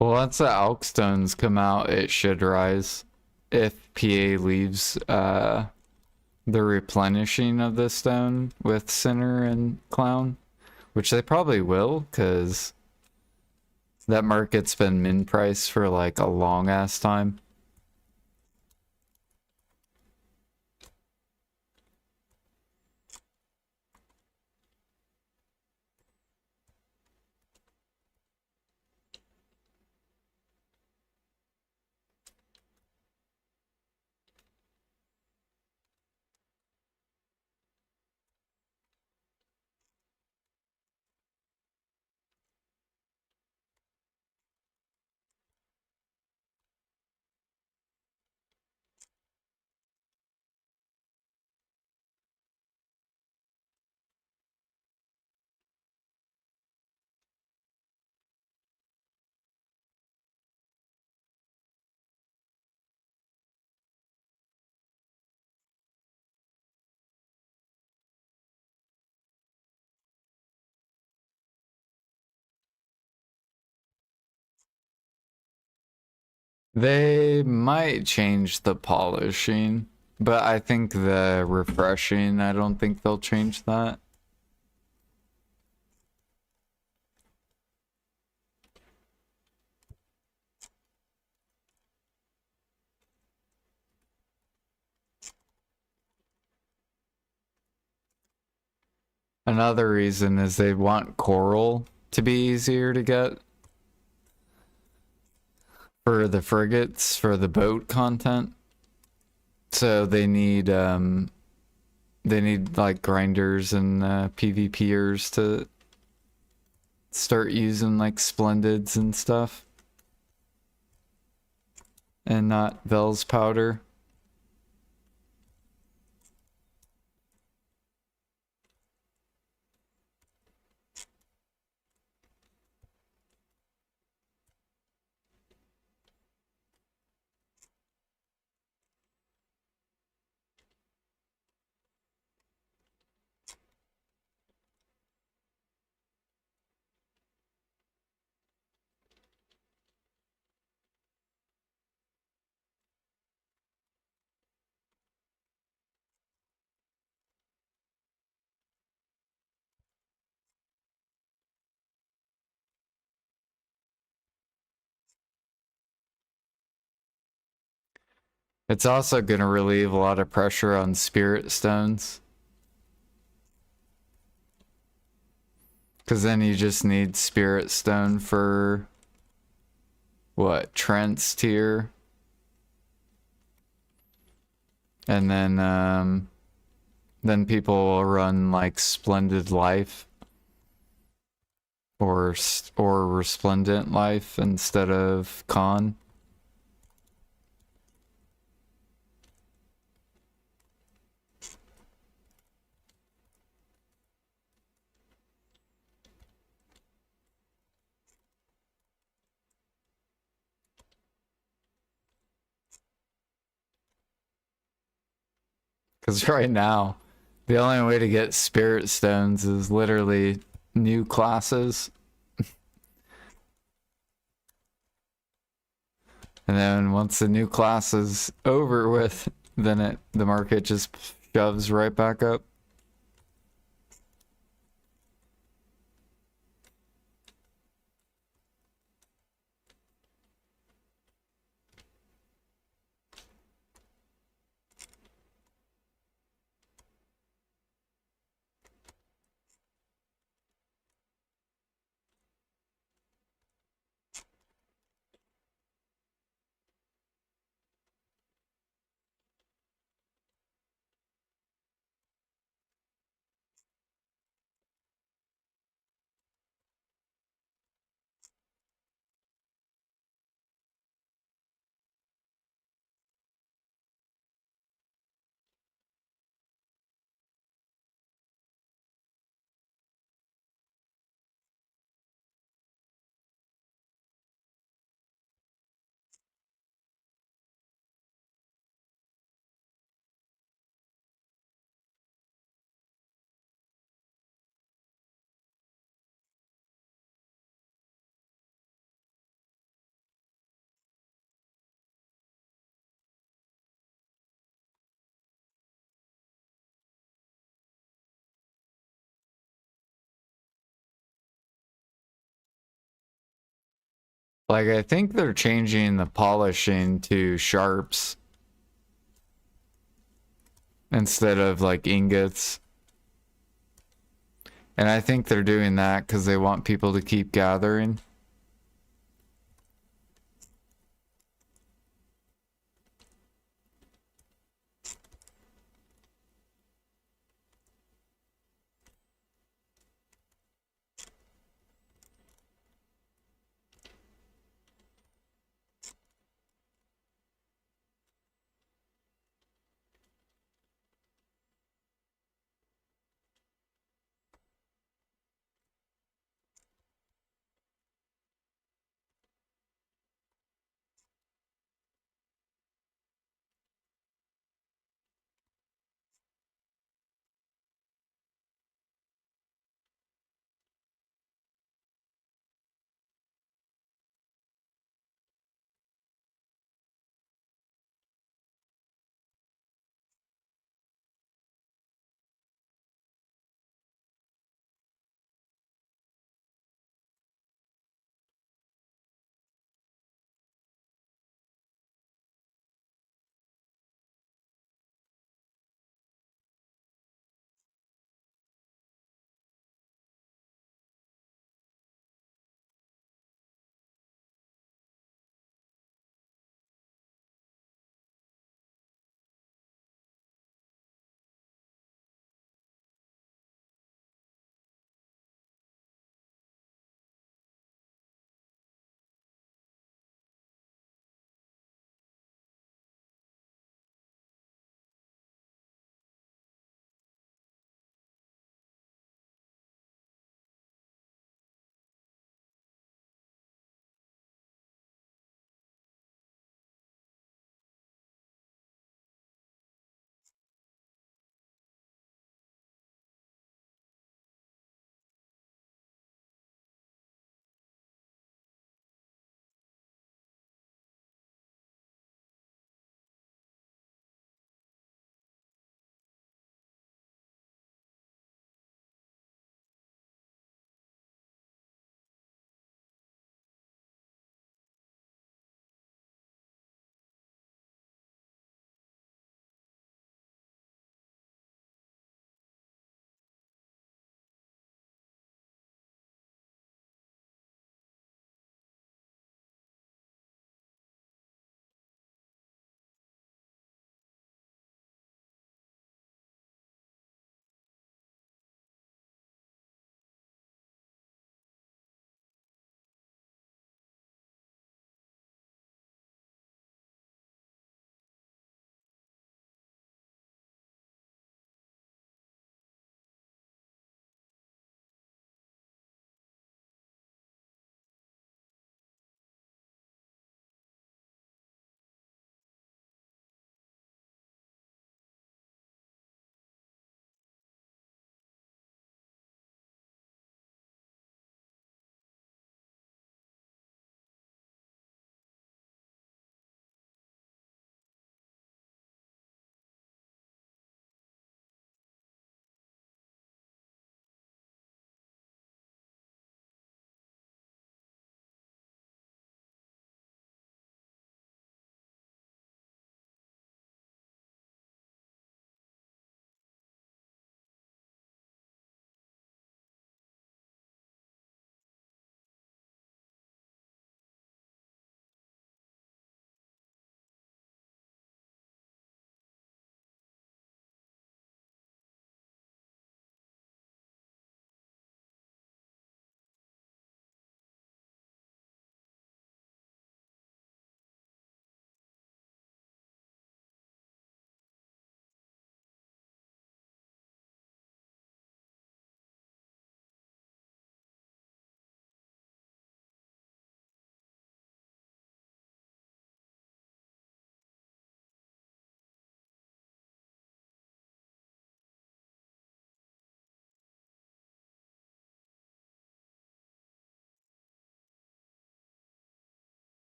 Well, once the Alk Stones come out, it should rise. If PA leaves the replenishing of the stone with Sinner and Clown, which they probably will, because that market's been min price for like a long ass time. They might change the polishing, but I think the refreshing, I don't think they'll change that. Another reason is they want coral to be easier to get for the frigates, for the boat content. So they need like grinders and PvPers to start using like splendids and stuff. And not Vel's powder. It's also going to relieve a lot of pressure on spirit stones. Because then you just need spirit stone for what? Trent's tier. And then people will run like Splendid Life or Resplendent Life instead of Con. Because right now, the only way to get spirit stones is literally new classes. And then once the new class is over with, then the market just shoves right back up. Like, I think they're changing the polishing to sharps instead of like ingots. And I think they're doing that because they want people to keep gathering.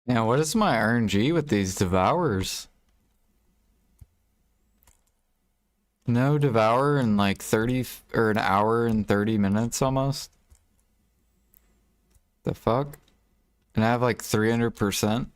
Yeah, what is my RNG with these devours? No devour in like 30 or an hour and 30 minutes almost. The fuck? And I have like 300%.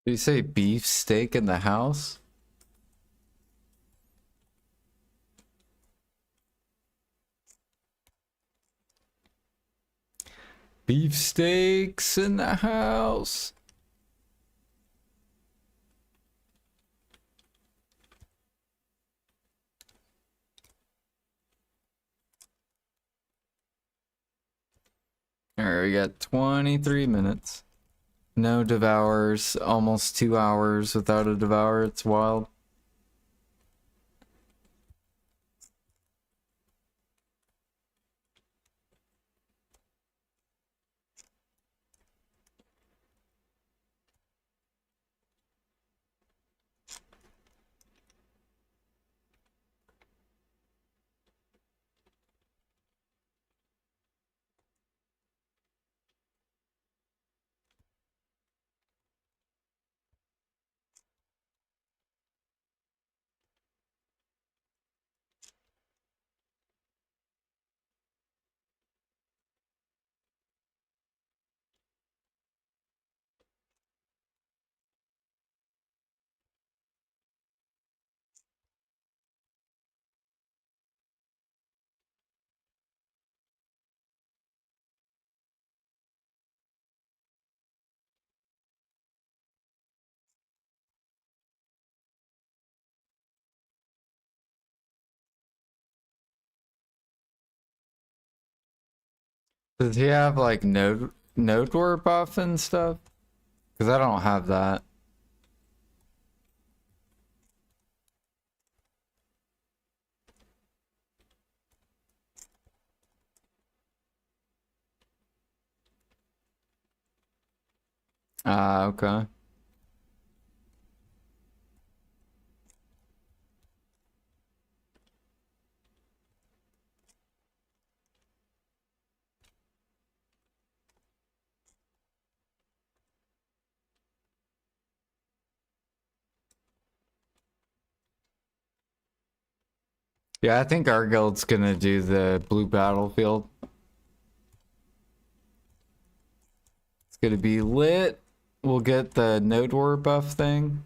Did you say beef steak in the house? Beef steaks in the house. Alright, we got 23 minutes. No devours, almost 2 hours without a devour. It's wild. Does he have like node warp buff and stuff? Because I don't have that. Ah, okay. Yeah, I think our guild's gonna do the blue battlefield. It's gonna be lit. We'll get the node war buff thing.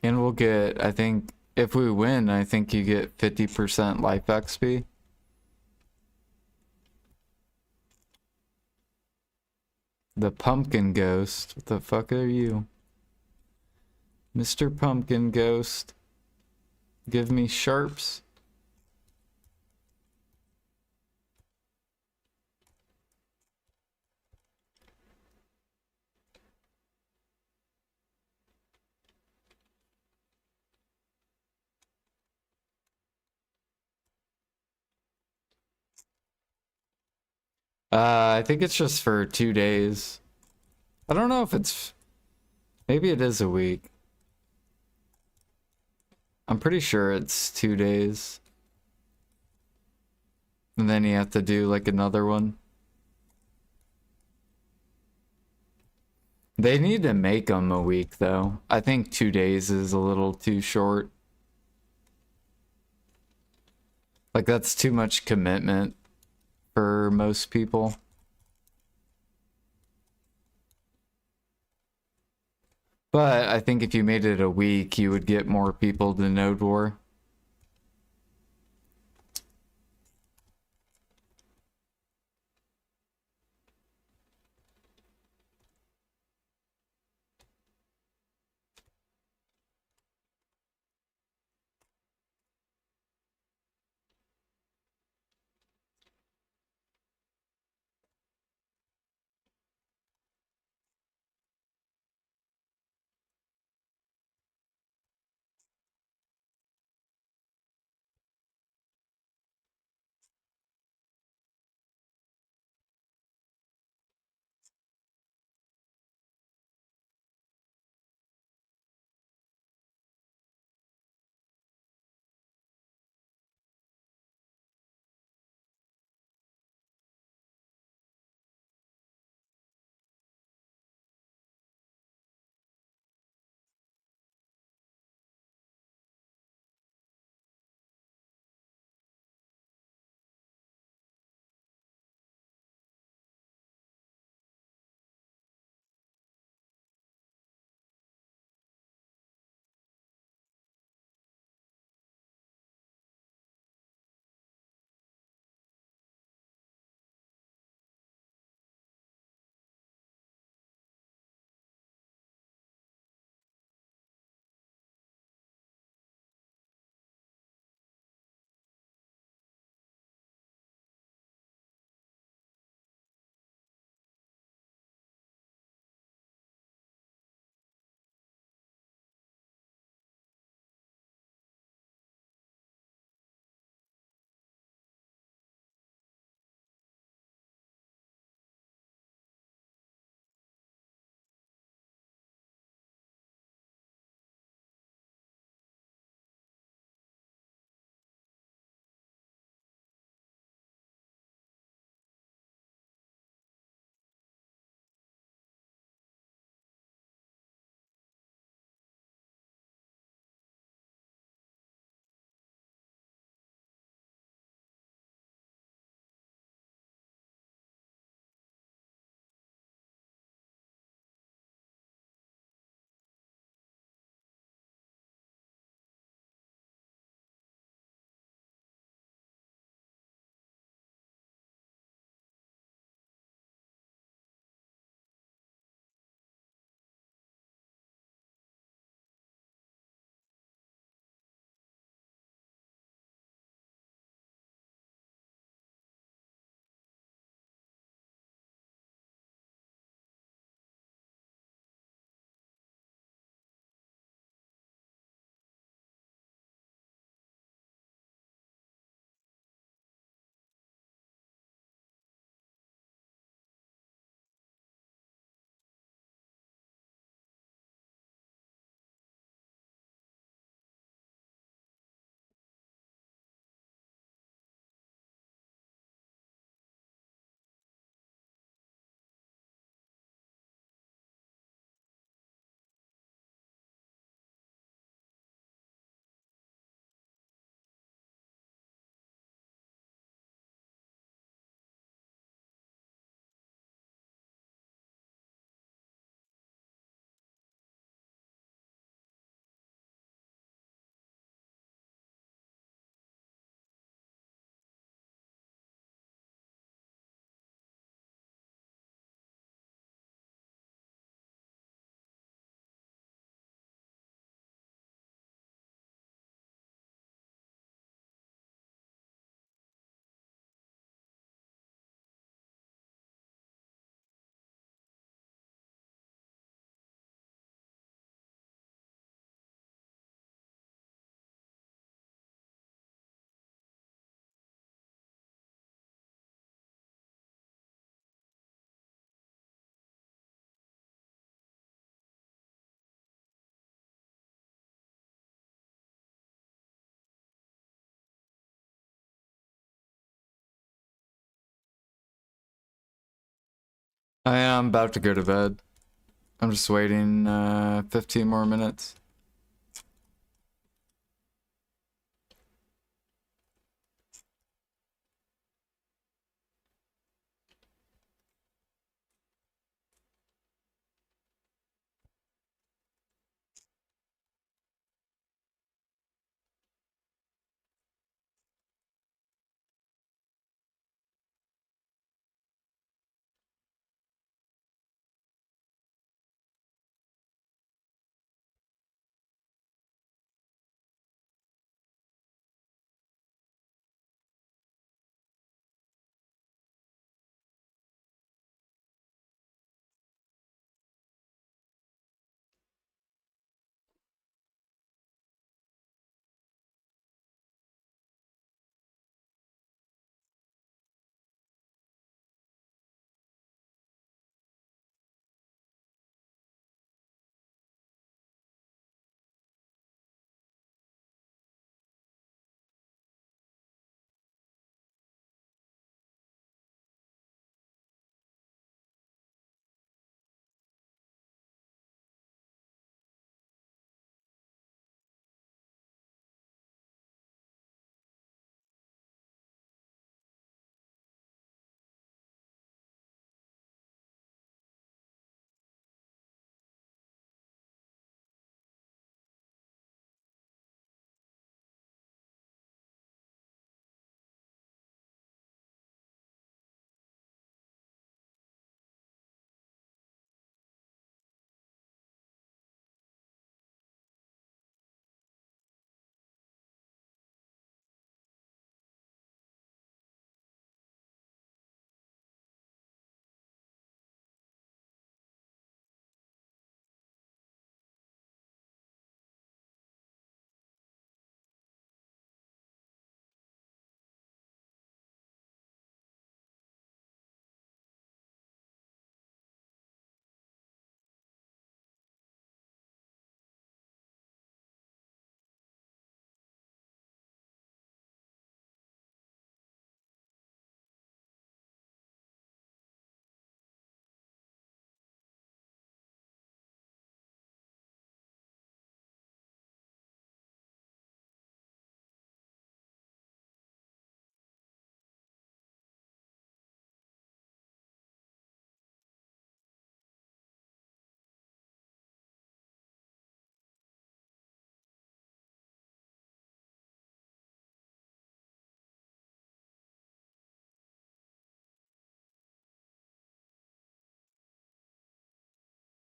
And we'll get, I think, if we win, I think you get 50% life XP. The pumpkin ghost. What the fuck are you? Mr. Pumpkin Ghost. Give me sharps. I think it's just for 2 days. I don't know if it's... Maybe it is a week. I'm pretty sure it's 2 days. And then you have to do like another one. They need to make them a week though. I think 2 days is a little too short. Like that's too much commitment for most people. But I think if you made it a week, you would get more people to Node War. I'm about to go to bed. I'm just waiting 15 more minutes.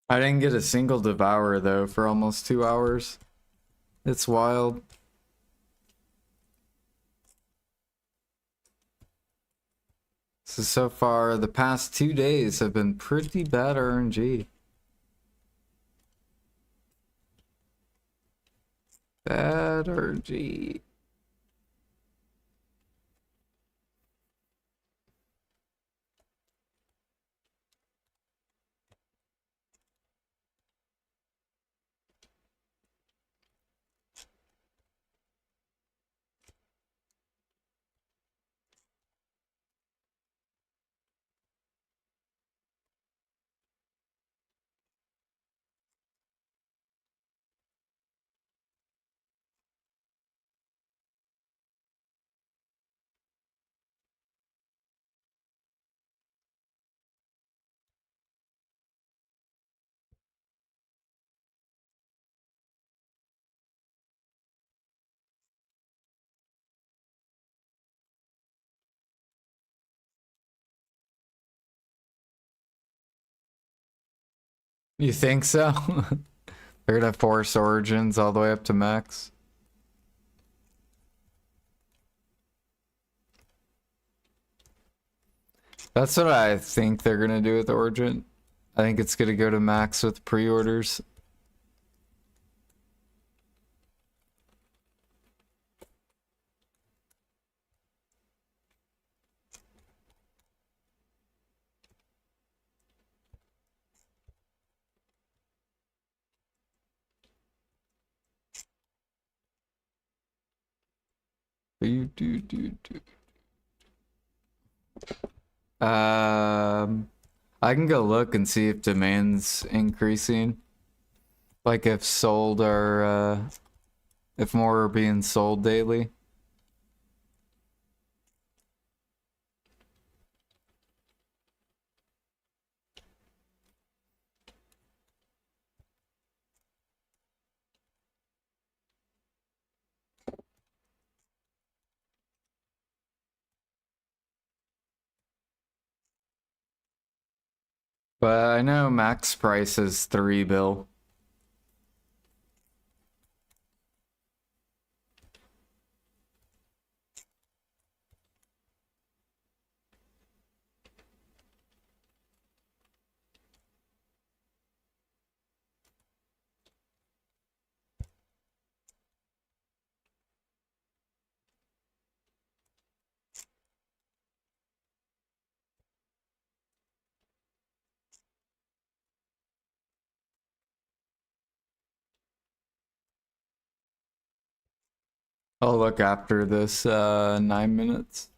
I didn't get a single devour though for almost 2 hours. It's wild. So far, the past 2 days have been pretty bad RNG. Bad RNG. You think so? They're gonna force Origins all the way up to max. That's what I think they're gonna do with Origin. I think it's gonna go to max with pre-orders. Do, do, do, do. I can go look and see if demand's increasing. Like if sold are, if more are being sold daily. But I know max price is 3 bill. I'll look after this 9 minutes.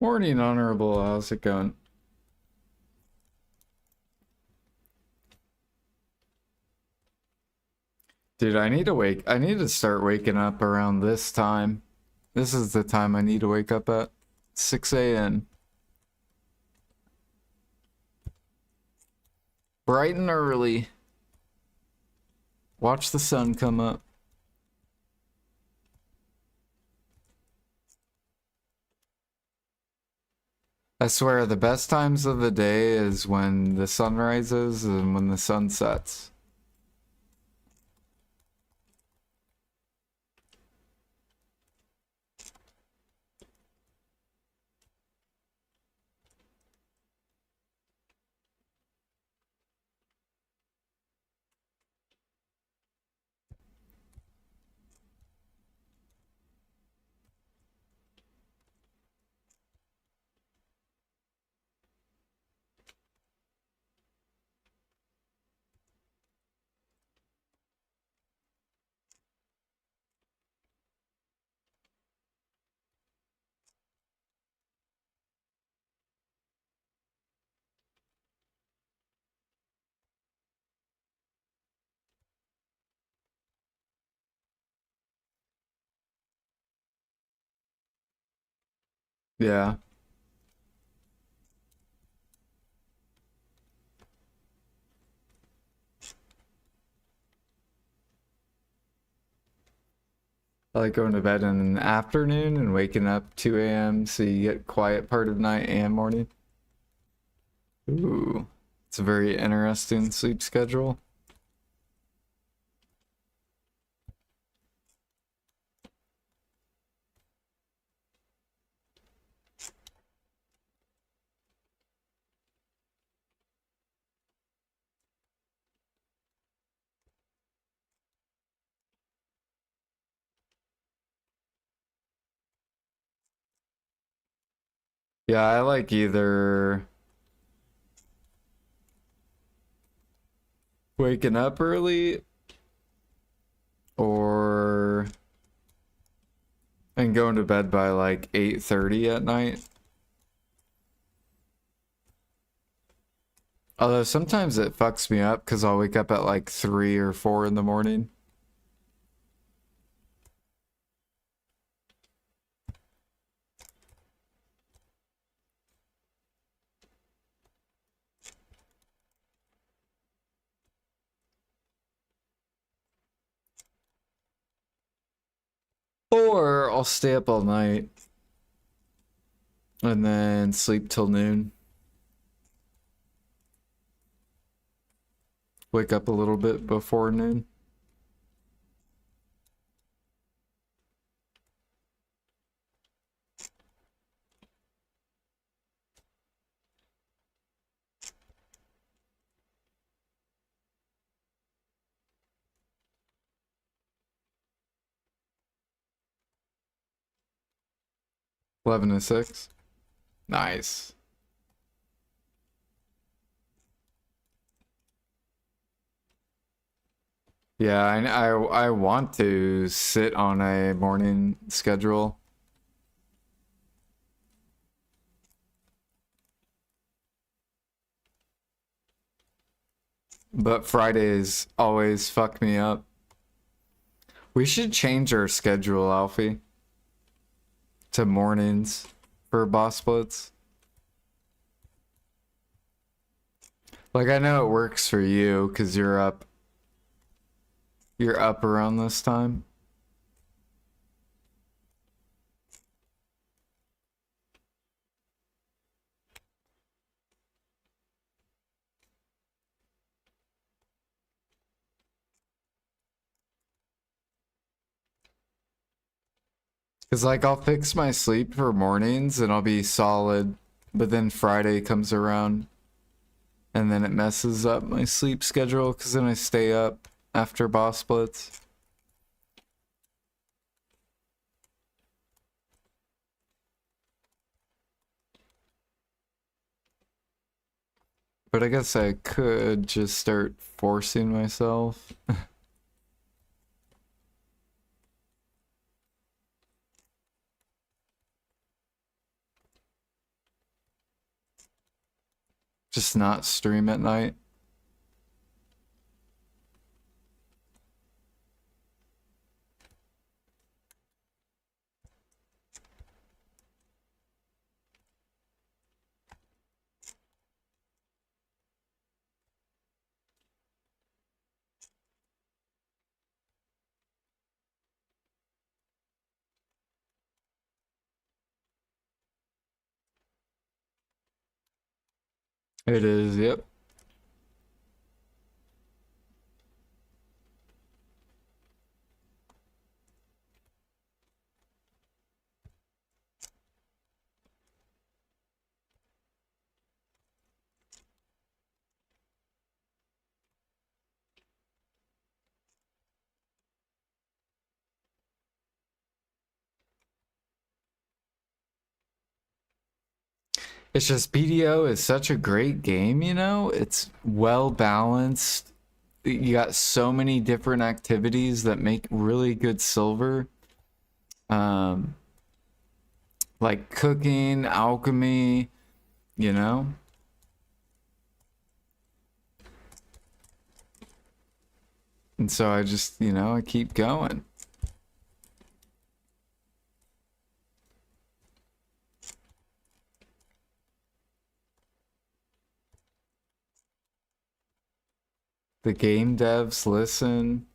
Morning, Honorable. How's it going? Dude, I need to start waking up around this time. This is the time I need to wake up at. 6 a.m. Bright and early. Watch the sun come up. I swear, the best times of the day is when the sun rises and when the sun sets. Yeah. I like going to bed in the afternoon and waking up 2 a.m. so you get quiet part of night and morning. Ooh. It's a very interesting sleep schedule. Yeah, I like either waking up early or and going to bed by like 8:30 at night. Although sometimes it fucks me up because I'll wake up at like 3 or 4 in the morning. Or I'll stay up all night and then sleep till noon. Wake up a little bit before noon. Eleven to 6. Nice. Yeah, I want to sit on a morning schedule. But Fridays always fuck me up. We should change our schedule, Alfie, to mornings for boss splits. Like I know it works for you because you're up around this time. Because like I'll fix my sleep for mornings and I'll be solid, but then Friday comes around and then it messes up my sleep schedule because then I stay up after boss splits. But I guess I could just start forcing myself. Just not stream at night. It is, yep. It's just BDO is such a great game, you know? It's well balanced. You got so many different activities that make really good silver. Um, like cooking, alchemy, you know? And so I just, I keep going. The game devs listen.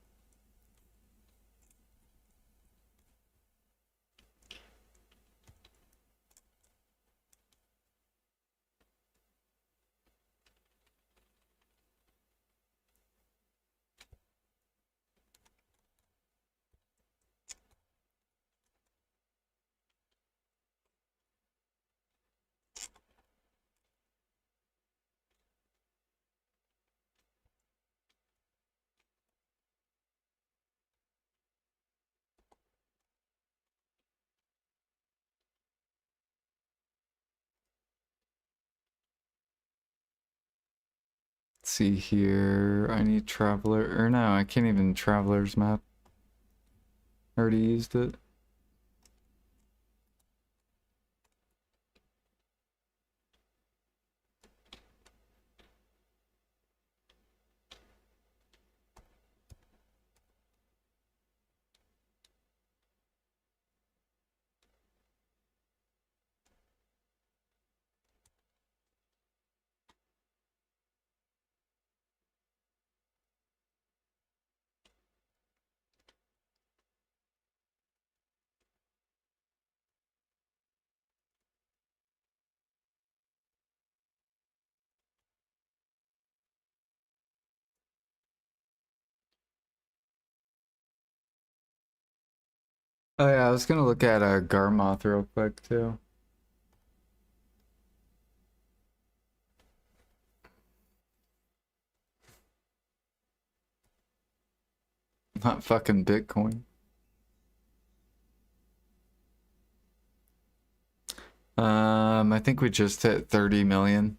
Let's see here. I need traveler, or no, I can't even traveler's map. Already used it. Oh yeah, I was gonna look at Garmoth real quick too. Not fucking Bitcoin. I think we just hit 30 million.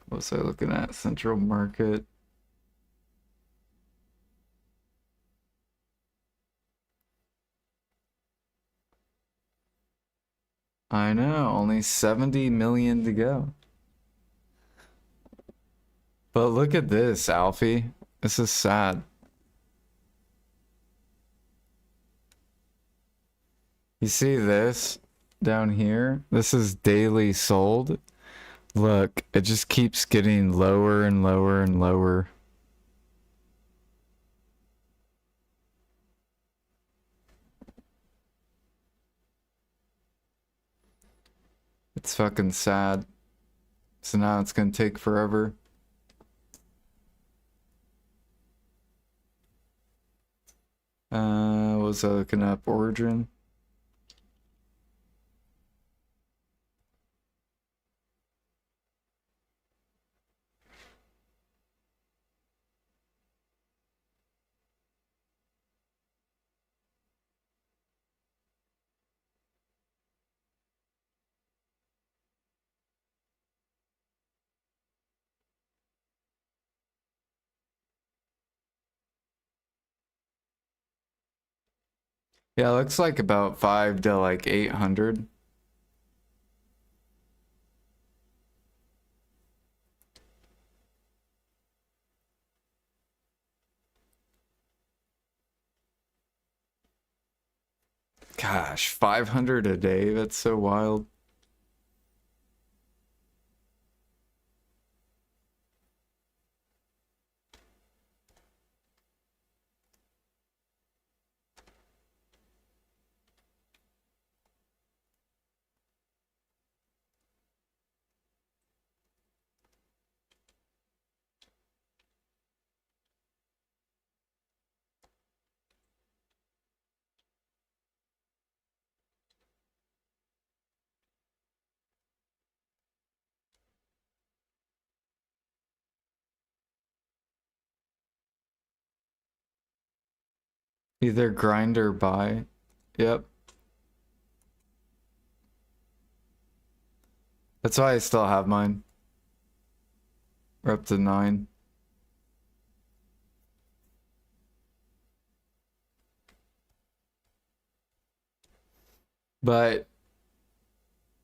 What was I looking at? Central market. I know, only 70 million to go. But look at this, Alfie. This is sad. You see this down here? This is daily sold. Look, it just keeps getting lower and lower and lower. It's fucking sad. So now it's gonna take forever. What was I looking up? Origin? Yeah, it looks like about 5 to like 800. Gosh, 500 a day? That's so wild. Either grind or buy. Yep. That's why I still have mine. We're up to 9. But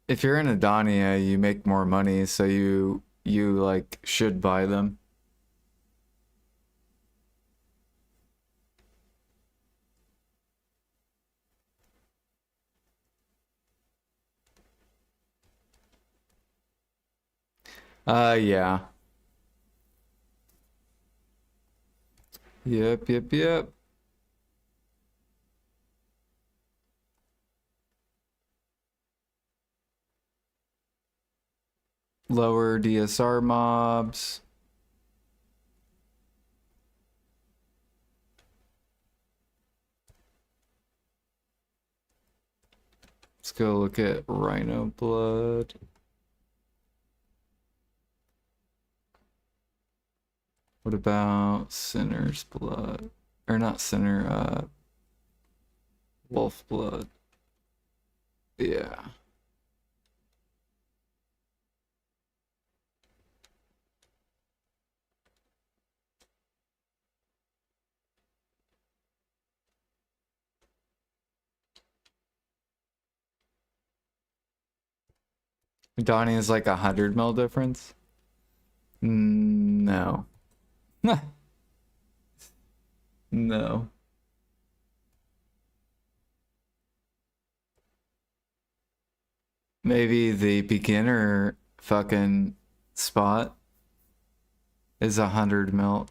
if you're in Adania, you make more money, so you like should buy them. Yeah. Yep. Lower DSR mobs. Let's go look at Rhino blood. What about Sinner's blood? Or not Sinner, Wolf blood. Yeah. Donnie is like 100 mil difference? No. No. Maybe the beginner fucking spot is 100 mil,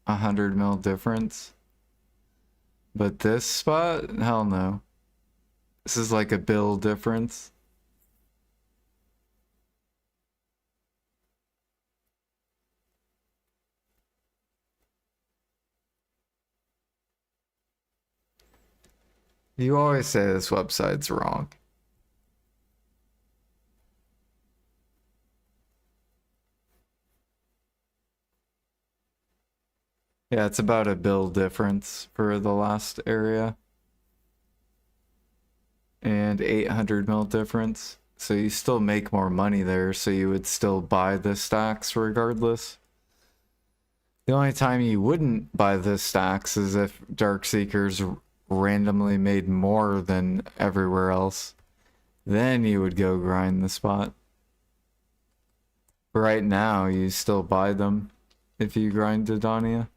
100 mil difference. But this spot, hell no. This is like a bill difference. You always say this website's wrong. Yeah, it's about a bill difference for the last area. And 800 mil difference. So you still make more money there, so you would still buy the stacks regardless. The only time you wouldn't buy the stacks is if Darkseekers randomly made more than everywhere else. Then you would go grind the spot. But right now, you still buy them if you grind Dodonia.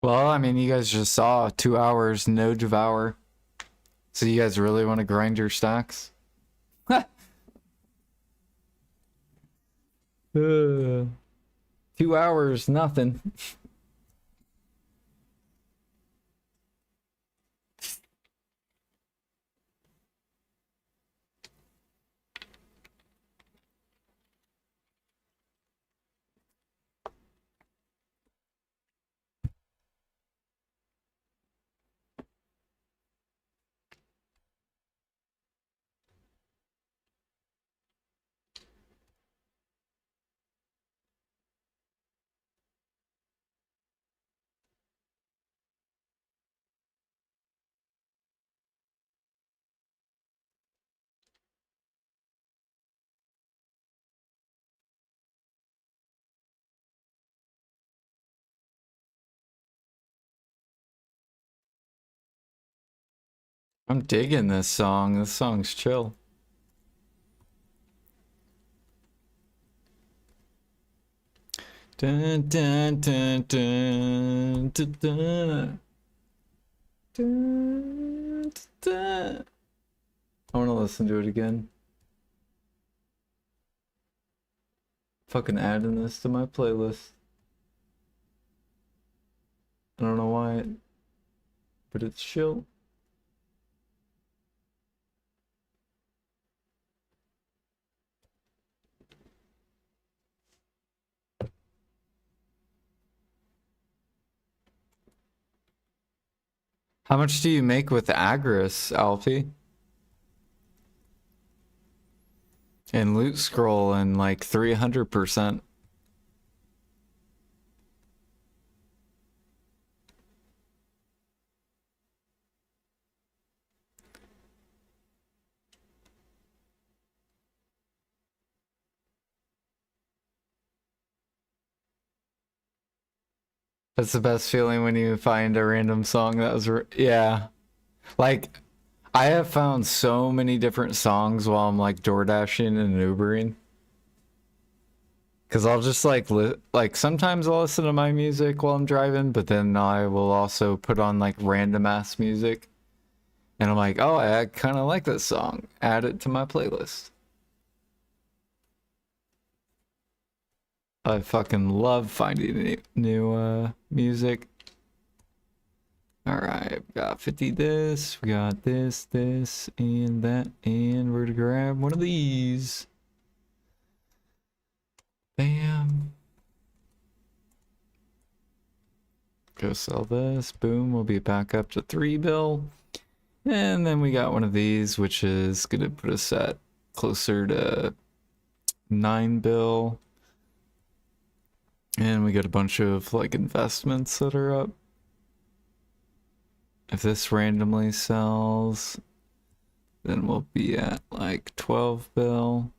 Well, I mean, you guys just saw 2 hours, no devour. So you guys really want to grind your stacks? 2 hours, nothing. I'm digging this song. This song's chill. Dun, dun, dun, dun, dun, dun. Dun, dun. I want to listen to it again. Fucking adding this to my playlist. I don't know why, but it's chill. How much do you make with Agris, Alfie? And Loot Scroll and like 300%. That's the best feeling when you find a random song that was, yeah. Like, I have found so many different songs while I'm like door dashing and Ubering. Cause I'll just like sometimes I'll listen to my music while I'm driving, but then I will also put on like random ass music. And I'm like, oh, I kind of like this song. Add it to my playlist. I fucking love finding new music. Alright, we got 50 this, we got this, and that, and we're gonna grab one of these. Bam. Go sell this. Boom, we'll be back up to 3 bill. And then we got one of these, which is gonna put us at closer to 9 bill. And we got a bunch of like investments that are up. If this randomly sells, then we'll be at like 12 bill.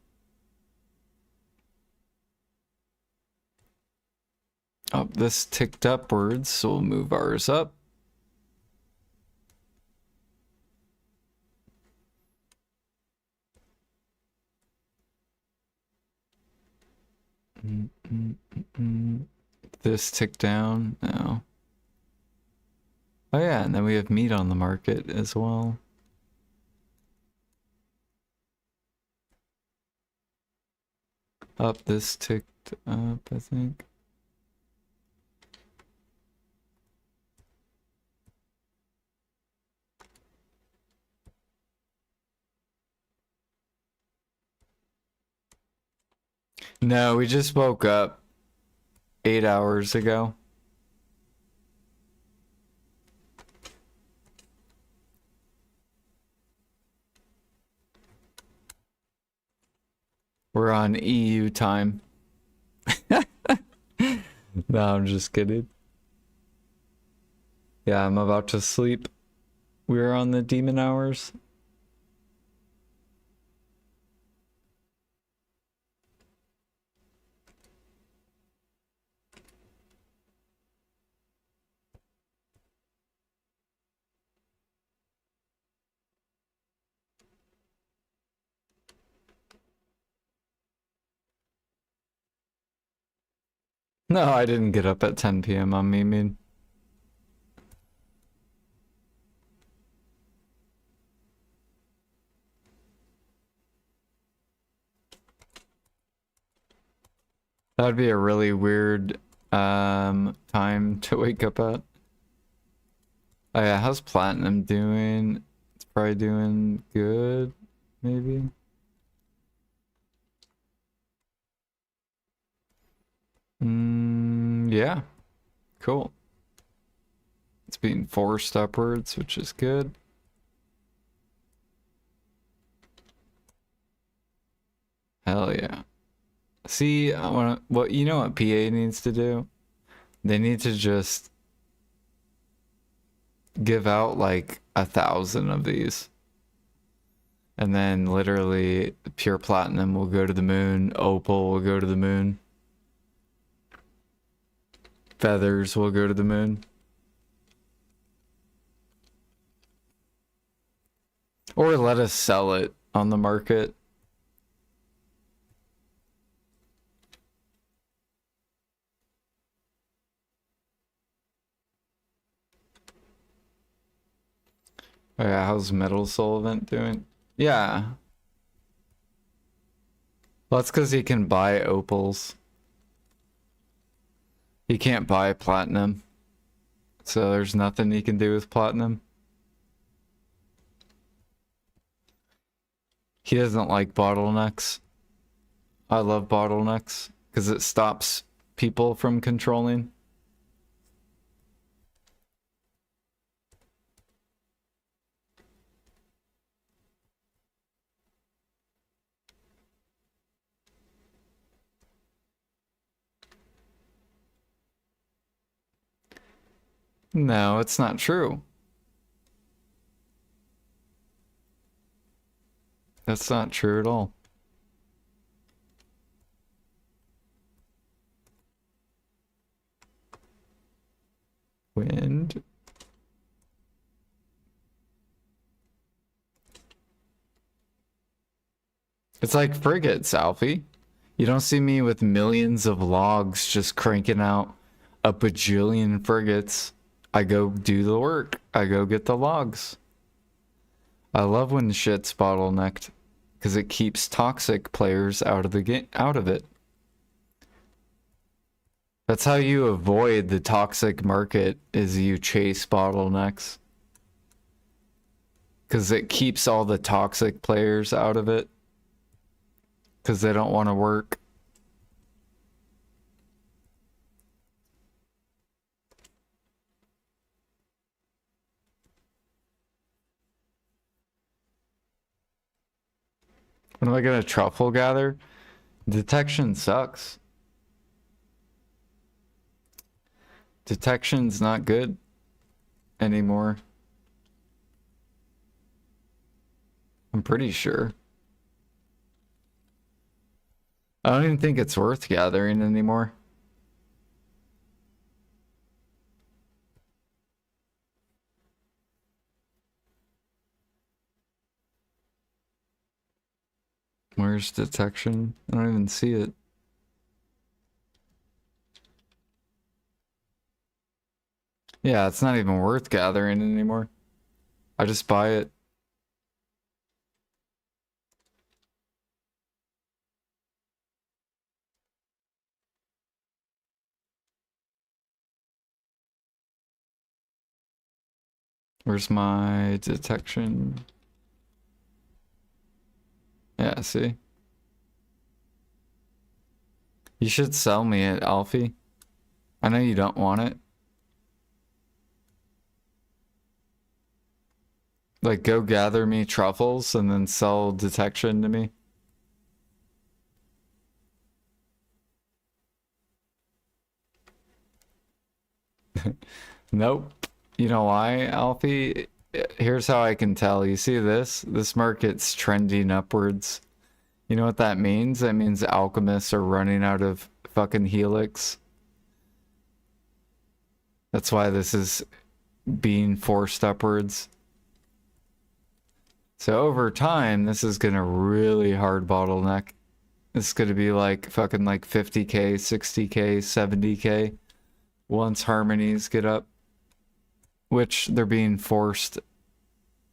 Oh, this ticked upwards, so we'll move ours up. This ticked down. No. Oh yeah, and then we have meat on the market as well. Up, this ticked up, I think. No, we just woke up 8 hours ago. We're on EU time. No, I'm just kidding. Yeah, I'm about to sleep. We're on the demon hours. No, I didn't get up at 10 p.m. on me, mean. That would be a really weird time to wake up at. Oh yeah, how's Platinum doing? It's probably doing good, maybe. Yeah, cool. It's being forced upwards, which is good. Hell yeah. See, I wanna, what you know what PA needs to do? They need to just give out like 1,000 of these. And then literally pure platinum will go to the moon, opal will go to the moon. Feathers will go to the moon. Or let us sell it on the market. Oh yeah, how's Metal Soul event doing? Yeah. Well, that's because he can buy opals. He can't buy platinum. So there's nothing he can do with platinum. He doesn't like bottlenecks. I love bottlenecks because it stops people from controlling. No, it's not true. That's not true at all. Wind. It's like frigates, Alfie. You don't see me with millions of logs just cranking out a bajillion frigates. I go do the work. I go get the logs. I love when shit's bottlenecked because it keeps toxic players out of the game, out of it. That's how you avoid the toxic market, is you chase bottlenecks. Because it keeps all the toxic players out of it. Because they don't want to work. When am I gonna truffle gather? Detection sucks. Detection's not good anymore. I'm pretty sure. I don't even think it's worth gathering anymore. Where's detection? I don't even see it. Yeah, it's not even worth gathering anymore. I just buy it. Where's my detection? Yeah, see? You should sell me it, Alfie. I know you don't want it. Like, go gather me truffles and then sell detection to me. Nope. You know why, Alfie? Here's how I can tell. You see this? This market's trending upwards. You know what that means? That means alchemists are running out of fucking helix. That's why this is being forced upwards. So over time, this is gonna really hard bottleneck. It's gonna be like fucking like 50k, 60k, 70k once harmonies get up, which they're being forced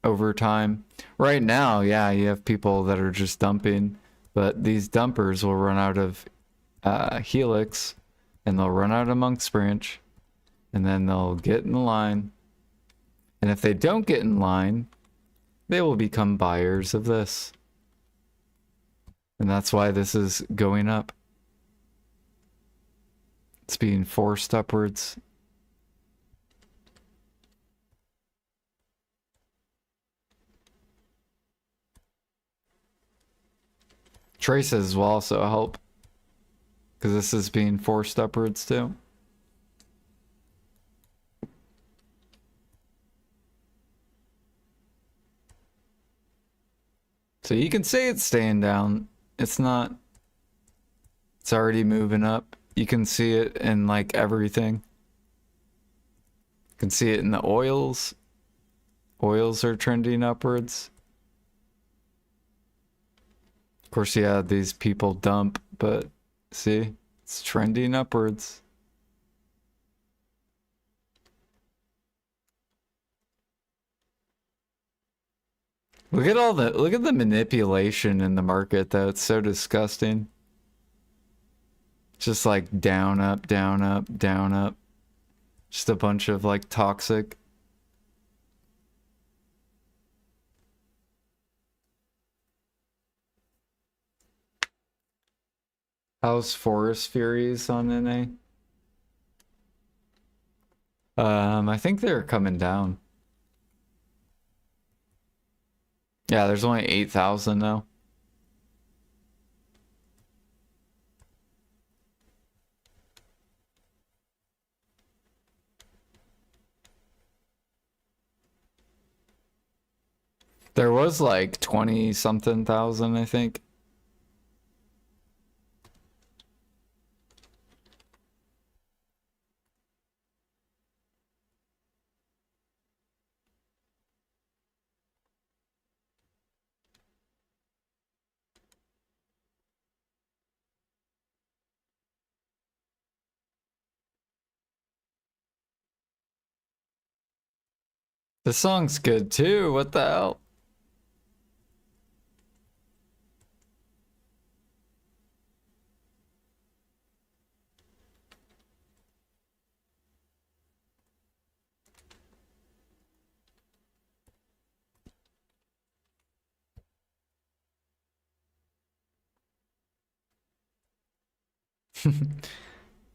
over time. Right now, yeah, you have people that are just dumping, but these dumpers will run out of helix, and they'll run out of monk's branch, and then they'll get in the line. And if they don't get in line, they will become buyers of this. And that's why this is going up. It's being forced upwards. Traces will also help, because this is being forced upwards too. So you can say it's staying down. It's not. It's already moving up. You can see it in like everything. You can see it in the oils. Oils are trending upwards. Of course, yeah, these people dump, but see, it's trending upwards. Look at the manipulation in the market though. It's so disgusting. Just like down, up, down, up, down, up. Just a bunch of like toxic. How's Forest Furies on NA? I think they're coming down. Yeah, there's only 8,000 now. There was like 20 something thousand, I think. The song's good too. What the hell?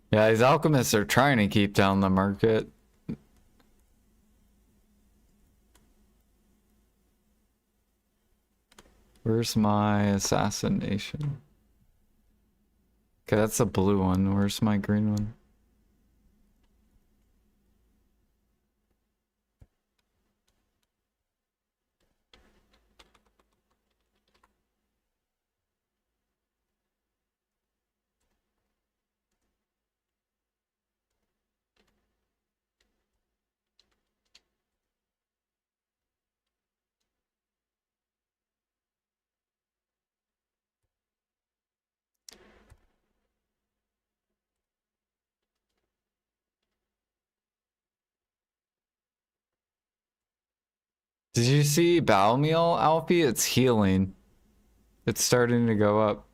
Yeah, these alchemists are trying to keep down the market. Where's my assassination? Okay, that's a blue one. Where's my green one? Did you see bowel meal, Alfie? It's healing. It's starting to go up.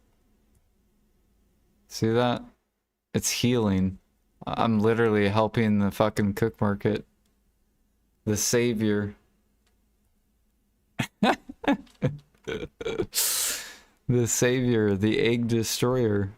See that? It's healing. I'm literally helping the fucking cook market. The savior. The savior, the egg destroyer.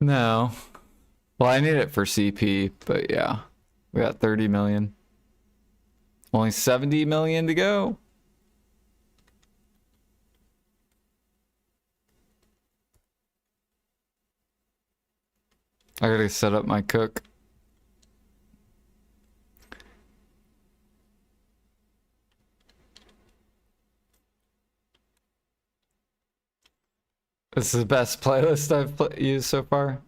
No. Well, I need it for CP, but yeah. We got 30 million. Only 70 million to go. I gotta set up my cook. This is the best playlist I've used so far.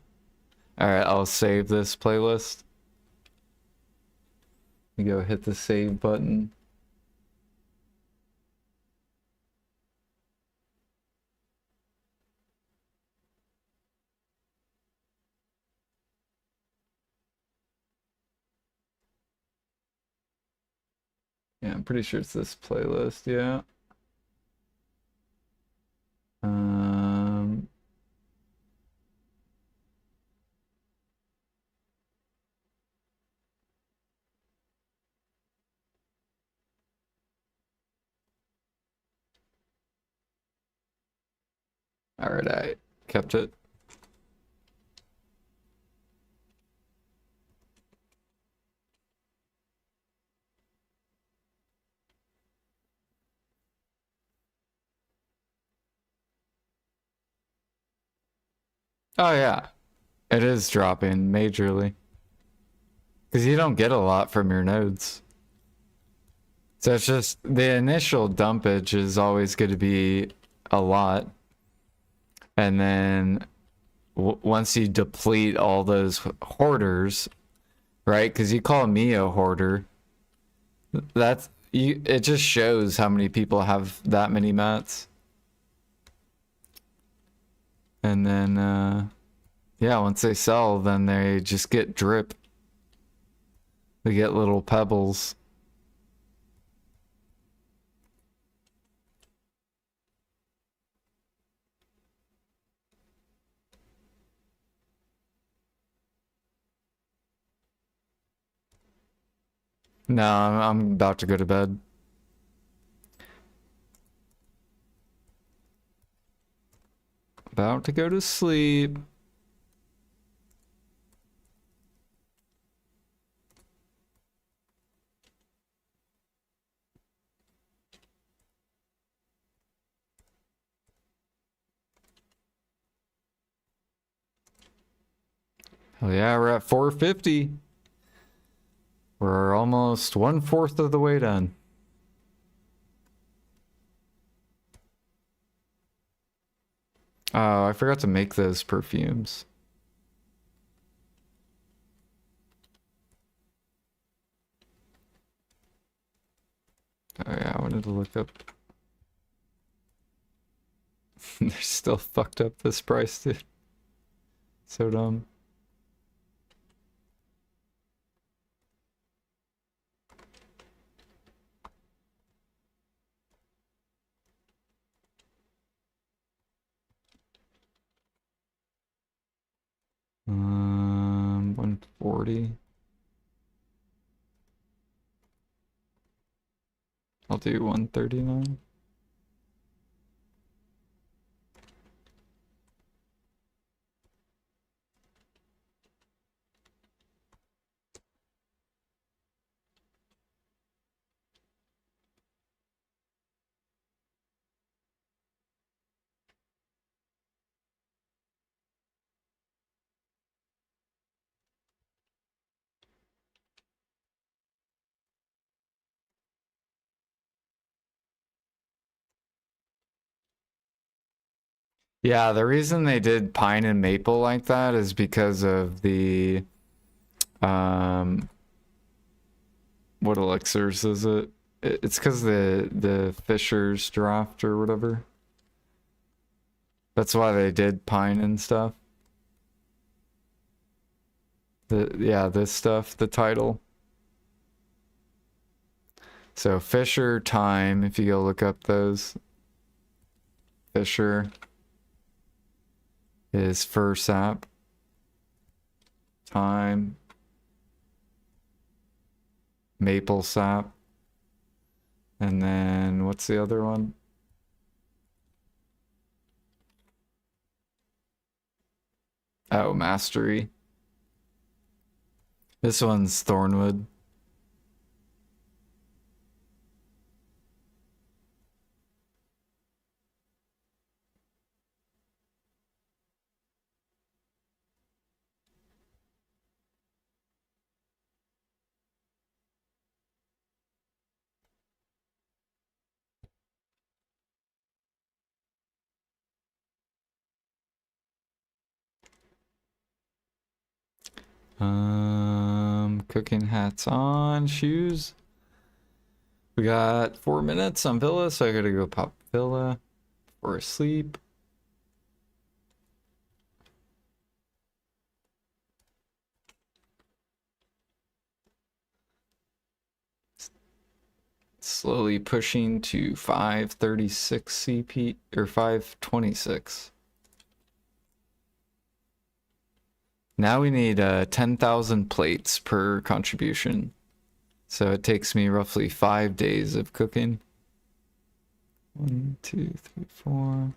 Alright, I'll save this playlist. You go hit the save button. Yeah, I'm pretty sure it's this playlist, yeah. Um, Alright, I kept it. Oh yeah, it is dropping majorly. Because you don't get a lot from your nodes. So it's just, the initial dumpage is always going to be a lot. And then once you deplete all those hoarders, right? Because you call me a hoarder. That's, it just shows how many people have that many mats. And then, yeah, once they sell, then they just get drip. They get little pebbles. No, I'm about to go to bed. About to go to sleep. Oh yeah, we're at 450. We're almost 1/4 of the way done. Oh, I forgot to make those perfumes. Oh yeah, I wanted to look up. They're still fucked up this price, dude. So dumb. 140. I'll do 139. Yeah, the reason they did pine and maple like that is because of the what elixirs is it? It's because the Fisher's draft or whatever. That's why they did pine and stuff. Yeah, this stuff, the title. So Fisher time, if you go look up those, Fisher is fir sap. Time, maple sap. And then what's the other one? Oh, mastery. This one's Thornwood. Cooking hats on, shoes. We got 4 minutes on Villa, so I gotta go pop Villa before I sleep. Slowly pushing to 536 CP or 526. Now we need 10,000 plates per contribution. So it takes me roughly 5 days of cooking. 1, 2, 3, 4.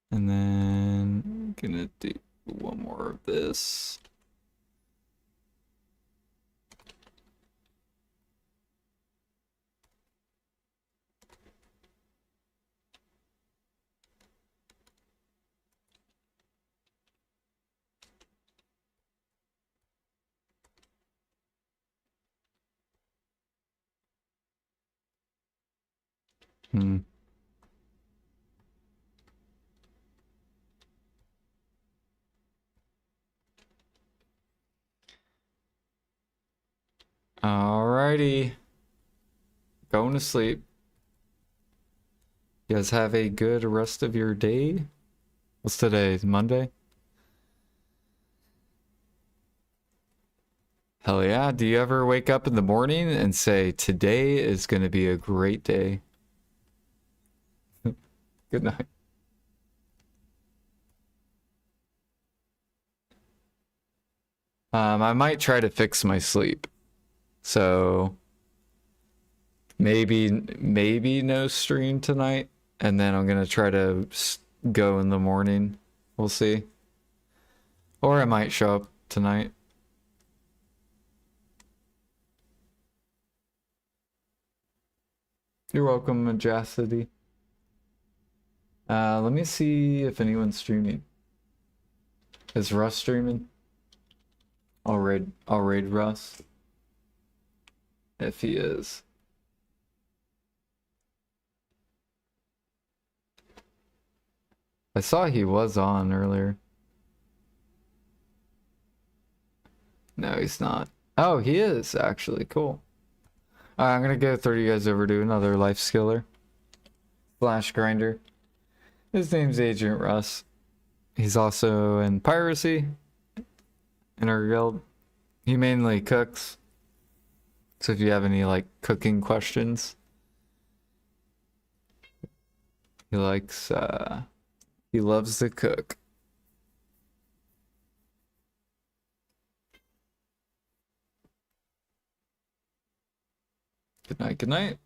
And then I'm gonna do one more of this. Alrighty. Going to sleep. You guys have a good rest of your day. What's today? Monday? Hell yeah. Do you ever wake up in the morning and say, today is going to be a great day? Good night. I might try to fix my sleep. So maybe no stream tonight, and then I'm gonna try to go in the morning. We'll see. Or I might show up tonight. You're welcome, Majacity. Let me see if anyone's streaming. Is Russ streaming? I'll raid Russ. If he is. I saw he was on earlier. No, he's not. Oh, he is actually. Cool. Alright, I'm gonna go throw you guys over to another life skiller. Flash grinder. His name's Agent Russ. He's also in piracy in our guild. He mainly cooks. So if you have any like cooking questions, he loves to cook. Good night. Good night.